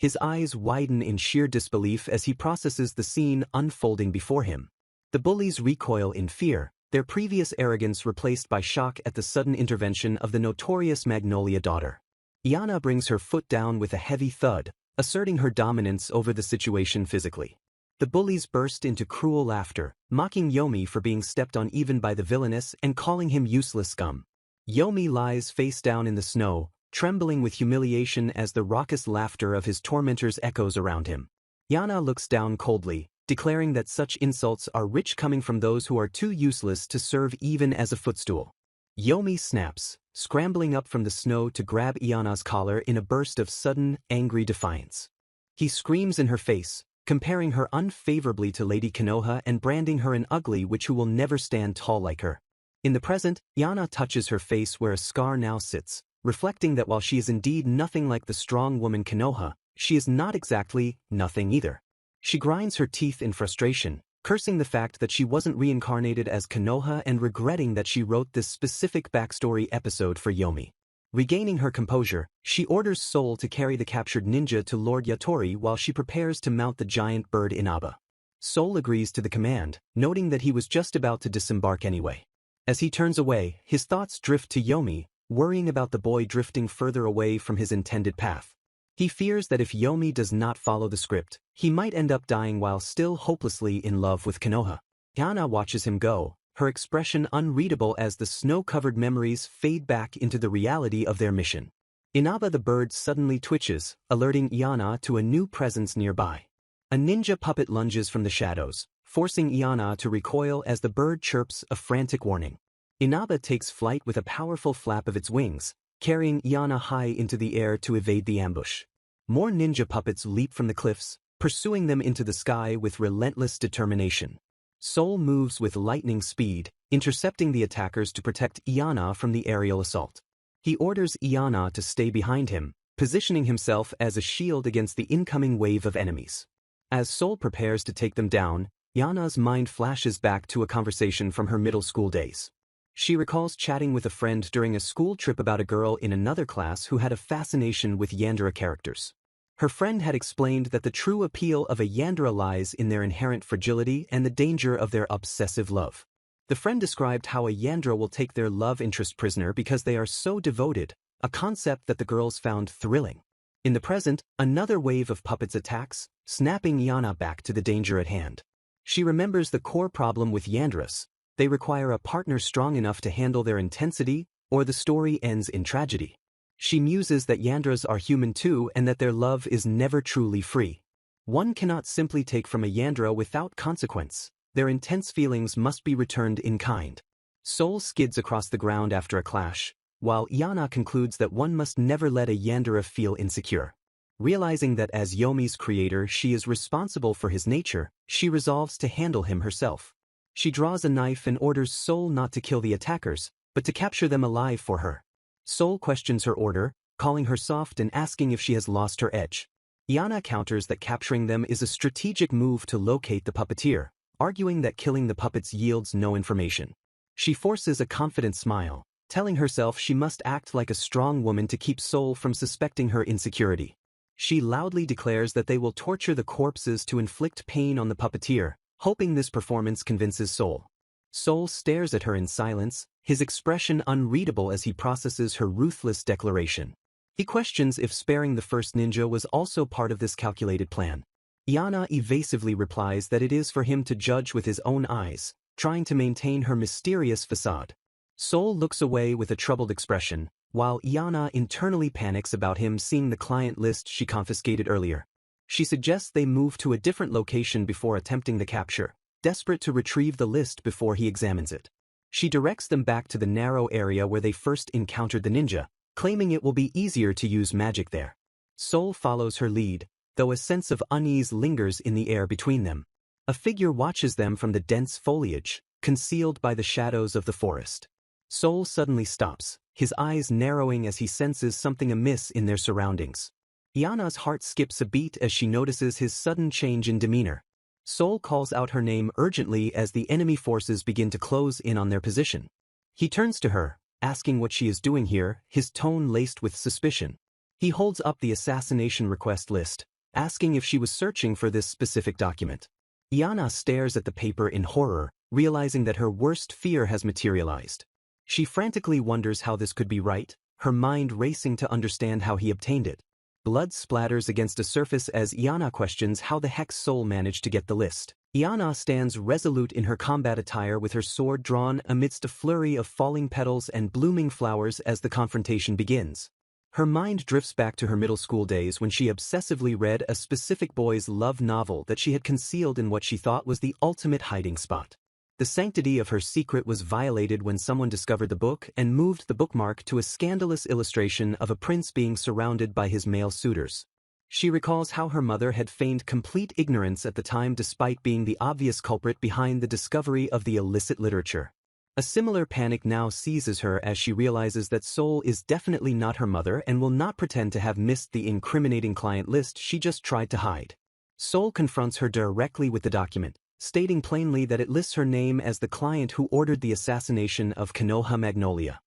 His eyes widen in sheer disbelief as he processes the scene unfolding before him. The bullies recoil in fear, their previous arrogance replaced by shock at the sudden intervention of the notorious Magnolia daughter. Iana brings her foot down with a heavy thud, asserting her dominance over the situation physically. The bullies burst into cruel laughter, mocking Yomi for being stepped on even by the Villainess and calling him useless scum. Yomi lies face down in the snow, trembling with humiliation as the raucous laughter of his tormentors echoes around him. Iana looks down coldly, declaring that such insults are rich coming from those who are too useless to serve even as a footstool. Yomi snaps, scrambling up from the snow to grab Iana's collar in a burst of sudden, angry defiance. He screams in her face, comparing her unfavorably to Lady Konoha and branding her an ugly witch who will never stand tall like her. In the present, Iana touches her face where a scar now sits, reflecting that while she is indeed nothing like the strong woman Konoha, she is not exactly nothing either. She grinds her teeth in frustration, cursing the fact that she wasn't reincarnated as Konoha and regretting that she wrote this specific backstory episode for Yomi. Regaining her composure, she orders Soul to carry the captured ninja to Lord Yatori while she prepares to mount the giant bird Inaba. Soul agrees to the command, noting that he was just about to disembark anyway. As he turns away, his thoughts drift to Yomi, worrying about the boy drifting further away from his intended path. He fears that if Yomi does not follow the script, he might end up dying while still hopelessly in love with Konoha. Iana watches him go, her expression unreadable as the snow-covered memories fade back into the reality of their mission. Inaba the bird suddenly twitches, alerting Iana to a new presence nearby. A ninja puppet lunges from the shadows, forcing Iana to recoil as the bird chirps a frantic warning. Inaba takes flight with a powerful flap of its wings, carrying Iana high into the air to evade the ambush. More ninja puppets leap from the cliffs, pursuing them into the sky with relentless determination. Soul moves with lightning speed, intercepting the attackers to protect Iana from the aerial assault. He orders Iana to stay behind him, positioning himself as a shield against the incoming wave of enemies. As Soul prepares to take them down, Iana's mind flashes back to a conversation from her middle school days. She recalls chatting with a friend during a school trip about a girl in another class who had a fascination with Yandere characters. Her friend had explained that the true appeal of a Yandere lies in their inherent fragility and the danger of their obsessive love. The friend described how a Yandere will take their love interest prisoner because they are so devoted, a concept that the girls found thrilling. In the present, another wave of puppets attacks, snapping Iana back to the danger at hand. She remembers the core problem with Yanderes. They require a partner strong enough to handle their intensity, or the story ends in tragedy. She muses that Yanderes are human too and that their love is never truly free. One cannot simply take from a Yandere without consequence. Their intense feelings must be returned in kind. Soul skids across the ground after a clash, while Iana concludes that one must never let a Yandere feel insecure. Realizing that as Yomi's creator she is responsible for his nature, she resolves to handle him herself. She draws a knife and orders Soul not to kill the attackers, but to capture them alive for her. Soul questions her order, calling her soft and asking if she has lost her edge. Iana counters that capturing them is a strategic move to locate the puppeteer, arguing that killing the puppets yields no information. She forces a confident smile, telling herself she must act like a strong woman to keep Soul from suspecting her insecurity. She loudly declares that they will torture the corpses to inflict pain on the puppeteer, hoping this performance convinces Soul. Soul stares at her in silence, his expression unreadable as he processes her ruthless declaration. He questions if sparing the first ninja was also part of this calculated plan. Iana evasively replies that it is for him to judge with his own eyes, trying to maintain her mysterious facade. Soul looks away with a troubled expression, while Iana internally panics about him seeing the client list she confiscated earlier. She suggests they move to a different location before attempting the capture, desperate to retrieve the list before he examines it. She directs them back to the narrow area where they first encountered the ninja, claiming it will be easier to use magic there. Soul follows her lead, though a sense of unease lingers in the air between them. A figure watches them from the dense foliage, concealed by the shadows of the forest. Soul suddenly stops, his eyes narrowing as he senses something amiss in their surroundings. Iana's heart skips a beat as she notices his sudden change in demeanor. Soul calls out her name urgently as the enemy forces begin to close in on their position. He turns to her, asking what she is doing here, his tone laced with suspicion. He holds up the assassination request list, asking if she was searching for this specific document. Iana stares at the paper in horror, realizing that her worst fear has materialized. She frantically wonders how this could be right, her mind racing to understand how he obtained it. Blood splatters against a surface as Iana questions how the heck Soul managed to get the list. Iana stands resolute in her combat attire with her sword drawn amidst a flurry of falling petals and blooming flowers as the confrontation begins. Her mind drifts back to her middle school days when she obsessively read a specific boy's love novel that she had concealed in what she thought was the ultimate hiding spot. The sanctity of her secret was violated when someone discovered the book and moved the bookmark to a scandalous illustration of a prince being surrounded by his male suitors. She recalls how her mother had feigned complete ignorance at the time despite being the obvious culprit behind the discovery of the illicit literature. A similar panic now seizes her as she realizes that Soul is definitely not her mother and will not pretend to have missed the incriminating client list she just tried to hide. Soul confronts her directly with the document, stating plainly that it lists her name as the client who ordered the assassination of Konoha Magnolia.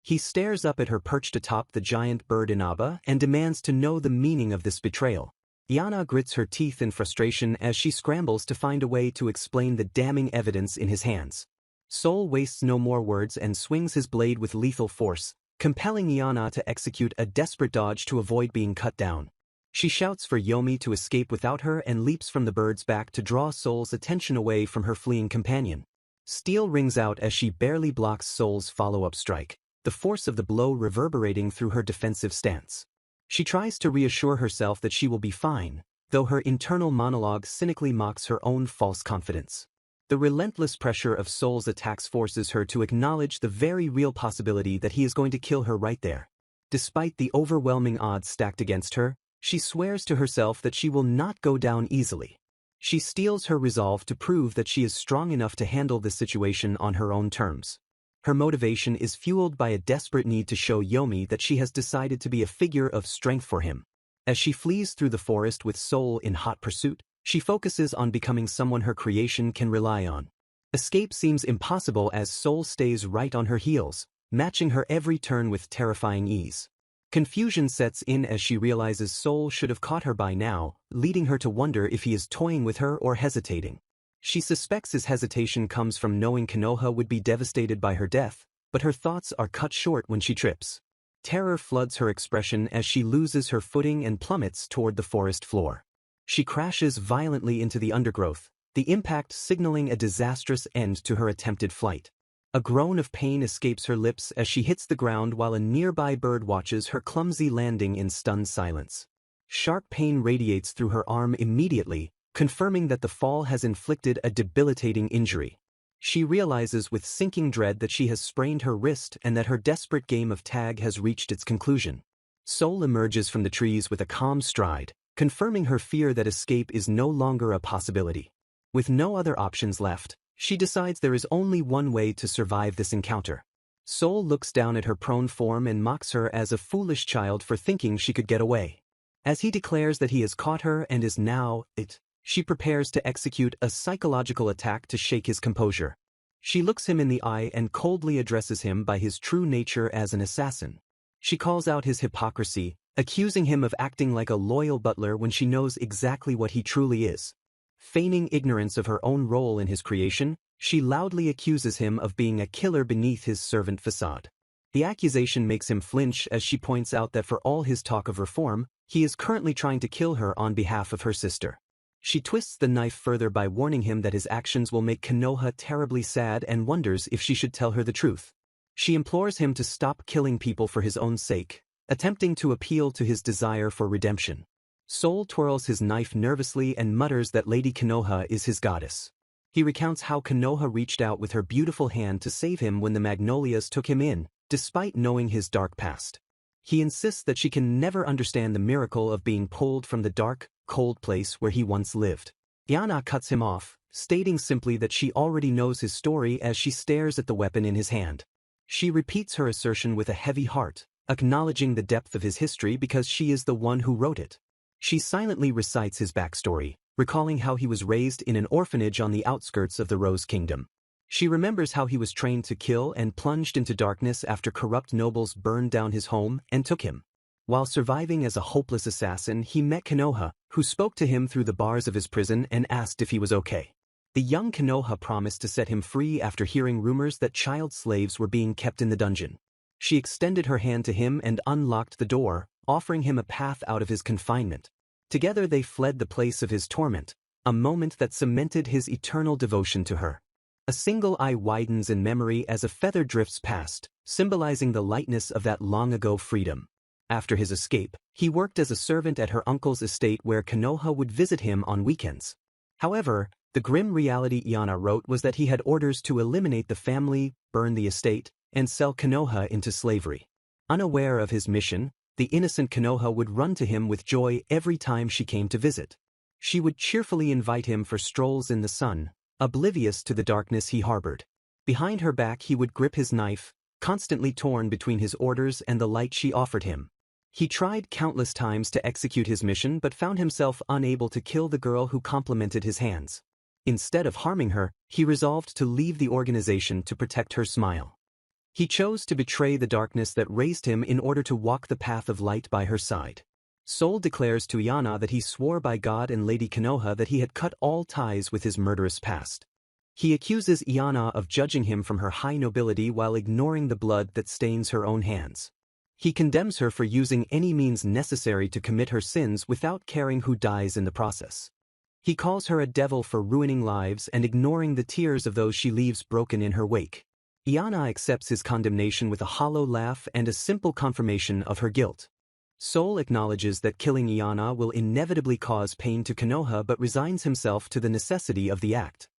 He stares up at her perched atop the giant bird Inaba and demands to know the meaning of this betrayal. Iana grits her teeth in frustration as she scrambles to find a way to explain the damning evidence in his hands. Soul wastes no more words and swings his blade with lethal force, compelling Iana to execute a desperate dodge to avoid being cut down. She shouts for Yomi to escape without her and leaps from the bird's back to draw Soul's attention away from her fleeing companion. Steel rings out as she barely blocks Soul's follow-up strike, the force of the blow reverberating through her defensive stance. She tries to reassure herself that she will be fine, though her internal monologue cynically mocks her own false confidence. The relentless pressure of Soul's attacks forces her to acknowledge the very real possibility that he is going to kill her right there. Despite the overwhelming odds stacked against her, she swears to herself that she will not go down easily. She steels her resolve to prove that she is strong enough to handle this situation on her own terms. Her motivation is fueled by a desperate need to show Yomi that she has decided to be a figure of strength for him. As she flees through the forest with Soul in hot pursuit, she focuses on becoming someone her creation can rely on. Escape seems impossible as Soul stays right on her heels, matching her every turn with terrifying ease. Confusion sets in as she realizes Soul should have caught her by now, leading her to wonder if he is toying with her or hesitating. She suspects his hesitation comes from knowing Konoha would be devastated by her death, but her thoughts are cut short when she trips. Terror floods her expression as she loses her footing and plummets toward the forest floor. She crashes violently into the undergrowth, the impact signaling a disastrous end to her attempted flight. A groan of pain escapes her lips as she hits the ground while a nearby bird watches her clumsy landing in stunned silence. Sharp pain radiates through her arm immediately, confirming that the fall has inflicted a debilitating injury. She realizes with sinking dread that she has sprained her wrist and that her desperate game of tag has reached its conclusion. Soul emerges from the trees with a calm stride, confirming her fear that escape is no longer a possibility. With no other options left, she decides there is only one way to survive this encounter. Soul looks down at her prone form and mocks her as a foolish child for thinking she could get away. As he declares that he has caught her and is now it, She prepares to execute a psychological attack to shake his composure. She looks him in the eye and coldly addresses him by his true nature as an assassin. She calls out his hypocrisy, accusing him of acting like a loyal butler when she knows exactly what he truly is. Feigning ignorance of her own role in his creation, she loudly accuses him of being a killer beneath his servant facade. The accusation makes him flinch as she points out that for all his talk of reform, he is currently trying to kill her on behalf of her sister. She twists the knife further by warning him that his actions will make Konoha terribly sad and wonders if she should tell her the truth. She implores him to stop killing people for his own sake, attempting to appeal to his desire for redemption. Soul twirls his knife nervously and mutters that Lady Konoha is his goddess. He recounts how Konoha reached out with her beautiful hand to save him when the Magnolias took him in, despite knowing his dark past. He insists that she can never understand the miracle of being pulled from the dark, cold place where he once lived. Yana cuts him off, stating simply that she already knows his story as she stares at the weapon in his hand. She repeats her assertion with a heavy heart, acknowledging the depth of his history because she is the one who wrote it. She silently recites his backstory, recalling how he was raised in an orphanage on the outskirts of the Rose Kingdom. She remembers how he was trained to kill and plunged into darkness after corrupt nobles burned down his home and took him. While surviving as a hopeless assassin, he met Konoha, who spoke to him through the bars of his prison and asked if he was okay. The young Konoha promised to set him free after hearing rumors that child slaves were being kept in the dungeon. She extended her hand to him and unlocked the door, offering him a path out of his confinement. Together they fled the place of his torment, a moment that cemented his eternal devotion to her. A single eye widens in memory as a feather drifts past, symbolizing the lightness of that long-ago freedom. After his escape, he worked as a servant at her uncle's estate where Konoha would visit him on weekends. However, the grim reality Iana wrote was that he had orders to eliminate the family, burn the estate, and sell Konoha into slavery. Unaware of his mission, the innocent Konoha would run to him with joy every time she came to visit. She would cheerfully invite him for strolls in the sun, oblivious to the darkness he harbored. Behind her back he would grip his knife, constantly torn between his orders and the light she offered him. He tried countless times to execute his mission but found himself unable to kill the girl who complimented his hands. Instead of harming her, he resolved to leave the organization to protect her smile. He chose to betray the darkness that raised him in order to walk the path of light by her side. Soul declares to Iana that he swore by God and Lady Konoha that he had cut all ties with his murderous past. He accuses Iana of judging him from her high nobility while ignoring the blood that stains her own hands. He condemns her for using any means necessary to commit her sins without caring who dies in the process. He calls her a devil for ruining lives and ignoring the tears of those she leaves broken in her wake. Iana accepts his condemnation with a hollow laugh and a simple confirmation of her guilt. Soul acknowledges that killing Iana will inevitably cause pain to Konoha but resigns himself to the necessity of the act.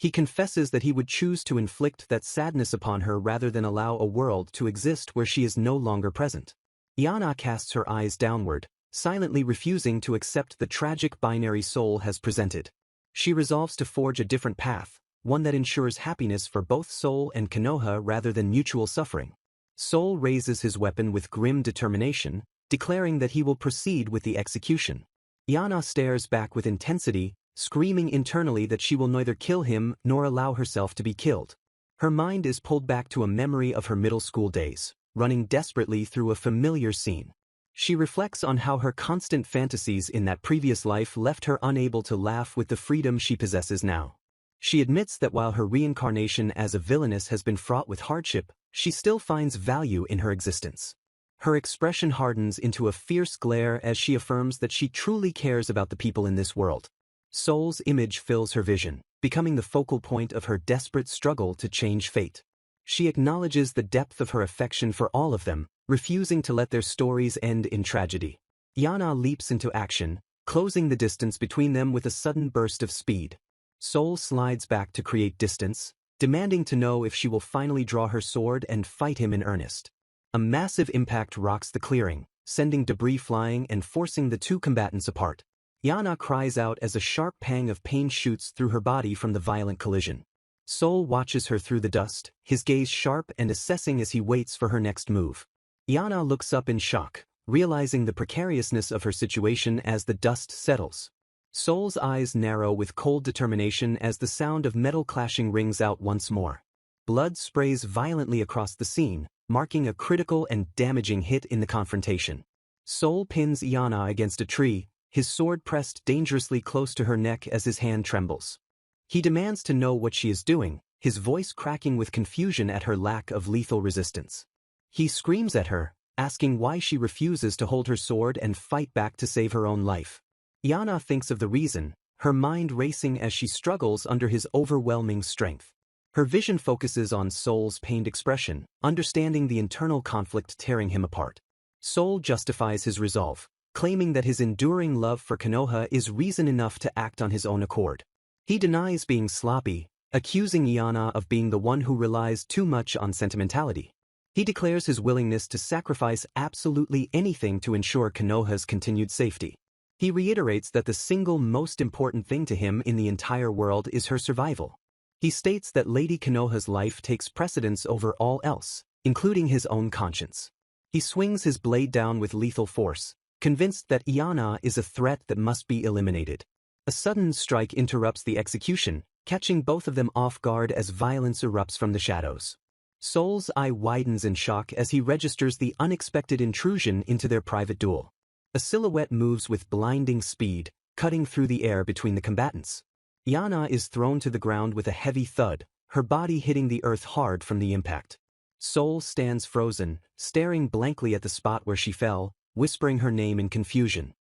He confesses that he would choose to inflict that sadness upon her rather than allow a world to exist where she is no longer present. Iana casts her eyes downward, silently refusing to accept the tragic binary Soul has presented. She resolves to forge a different path, one that ensures happiness for both Soul and Konoha rather than mutual suffering. Soul raises his weapon with grim determination, declaring that he will proceed with the execution. Iana stares back with intensity, screaming internally that she will neither kill him nor allow herself to be killed. Her mind is pulled back to a memory of her middle school days, running desperately through a familiar scene. She reflects on how her constant fantasies in that previous life left her unable to laugh with the freedom she possesses now. She admits that while her reincarnation as a villainess has been fraught with hardship, she still finds value in her existence. Her expression hardens into a fierce glare as she affirms that she truly cares about the people in this world. Soul's image fills her vision, becoming the focal point of her desperate struggle to change fate. She acknowledges the depth of her affection for all of them, refusing to let their stories end in tragedy. Iana leaps into action, closing the distance between them with a sudden burst of speed. Soul slides back to create distance, demanding to know if she will finally draw her sword and fight him in earnest. A massive impact rocks the clearing, sending debris flying and forcing the two combatants apart. Iana cries out as a sharp pang of pain shoots through her body from the violent collision. Soul watches her through the dust, his gaze sharp and assessing as he waits for her next move. Iana looks up in shock, realizing the precariousness of her situation as the dust settles. Soul's eyes narrow with cold determination as the sound of metal clashing rings out once more. Blood sprays violently across the scene, marking a critical and damaging hit in the confrontation. Soul pins Iana against a tree, his sword pressed dangerously close to her neck as his hand trembles. He demands to know what she is doing, his voice cracking with confusion at her lack of lethal resistance. He screams at her, asking why she refuses to hold her sword and fight back to save her own life. Iana thinks of the reason, her mind racing as she struggles under his overwhelming strength. Her vision focuses on Soul's pained expression, understanding the internal conflict tearing him apart. Soul justifies his resolve, claiming that his enduring love for Konoha is reason enough to act on his own accord. He denies being sloppy, accusing Iana of being the one who relies too much on sentimentality. He declares his willingness to sacrifice absolutely anything to ensure Konoha's continued safety. He reiterates that the single most important thing to him in the entire world is her survival. He states that Lady Konoha's life takes precedence over all else, including his own conscience. He swings his blade down with lethal force, convinced that Iana is a threat that must be eliminated. A sudden strike interrupts the execution, catching both of them off guard as violence erupts from the shadows. Soul's eye widens in shock as he registers the unexpected intrusion into their private duel. A silhouette moves with blinding speed, cutting through the air between the combatants. Iana is thrown to the ground with a heavy thud, her body hitting the earth hard from the impact. Soul stands frozen, staring blankly at the spot where she fell, whispering her name in confusion.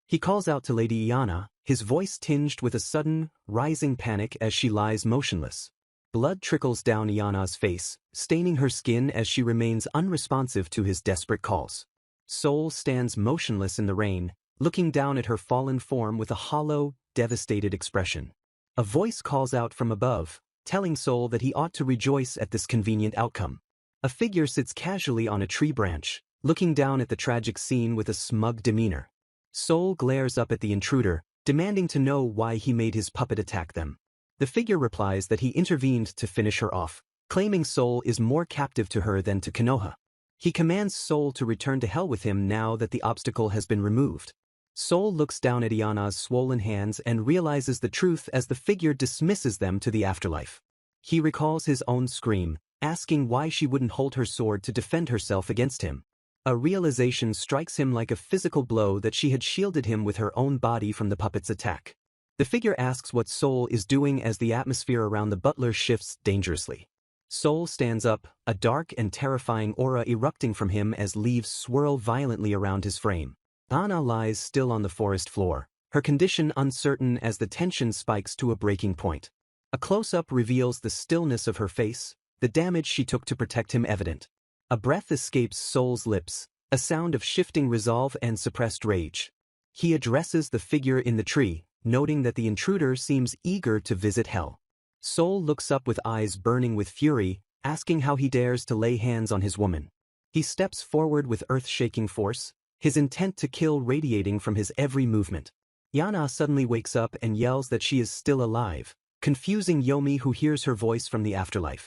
He calls out to Lady Iana, his voice tinged with a sudden, rising panic as she lies motionless. Blood trickles down Iana's face, staining her skin as she remains unresponsive to his desperate calls. Soul stands motionless in the rain, looking down at her fallen form with a hollow, devastated expression. A voice calls out from above, telling Soul that he ought to rejoice at this convenient outcome. A figure sits casually on a tree branch, looking down at the tragic scene with a smug demeanor. Soul glares up at the intruder, demanding to know why he made his puppet attack them. The figure replies that he intervened to finish her off, claiming Soul is more captive to her than to Konoha. He commands Soul to return to hell with him now that the obstacle has been removed. Soul looks down at Iana's swollen hands and realizes the truth as the figure dismisses them to the afterlife. He recalls his own scream, asking why she wouldn't hold her sword to defend herself against him. A realization strikes him like a physical blow that she had shielded him with her own body from the puppet's attack. The figure asks what Soul is doing as the atmosphere around the butler shifts dangerously. Soul stands up, a dark and terrifying aura erupting from him as leaves swirl violently around his frame. Iana lies still on the forest floor, her condition uncertain as the tension spikes to a breaking point. A close-up reveals the stillness of her face, the damage she took to protect him evident. A breath escapes Soul's lips, a sound of shifting resolve and suppressed rage. He addresses the figure in the tree, noting that the intruder seems eager to visit hell. Soul looks up with eyes burning with fury, asking how he dares to lay hands on his woman. He steps forward with earth-shaking force, his intent to kill radiating from his every movement. Iana suddenly wakes up and yells that she is still alive, confusing Yomi who hears her voice from the afterlife.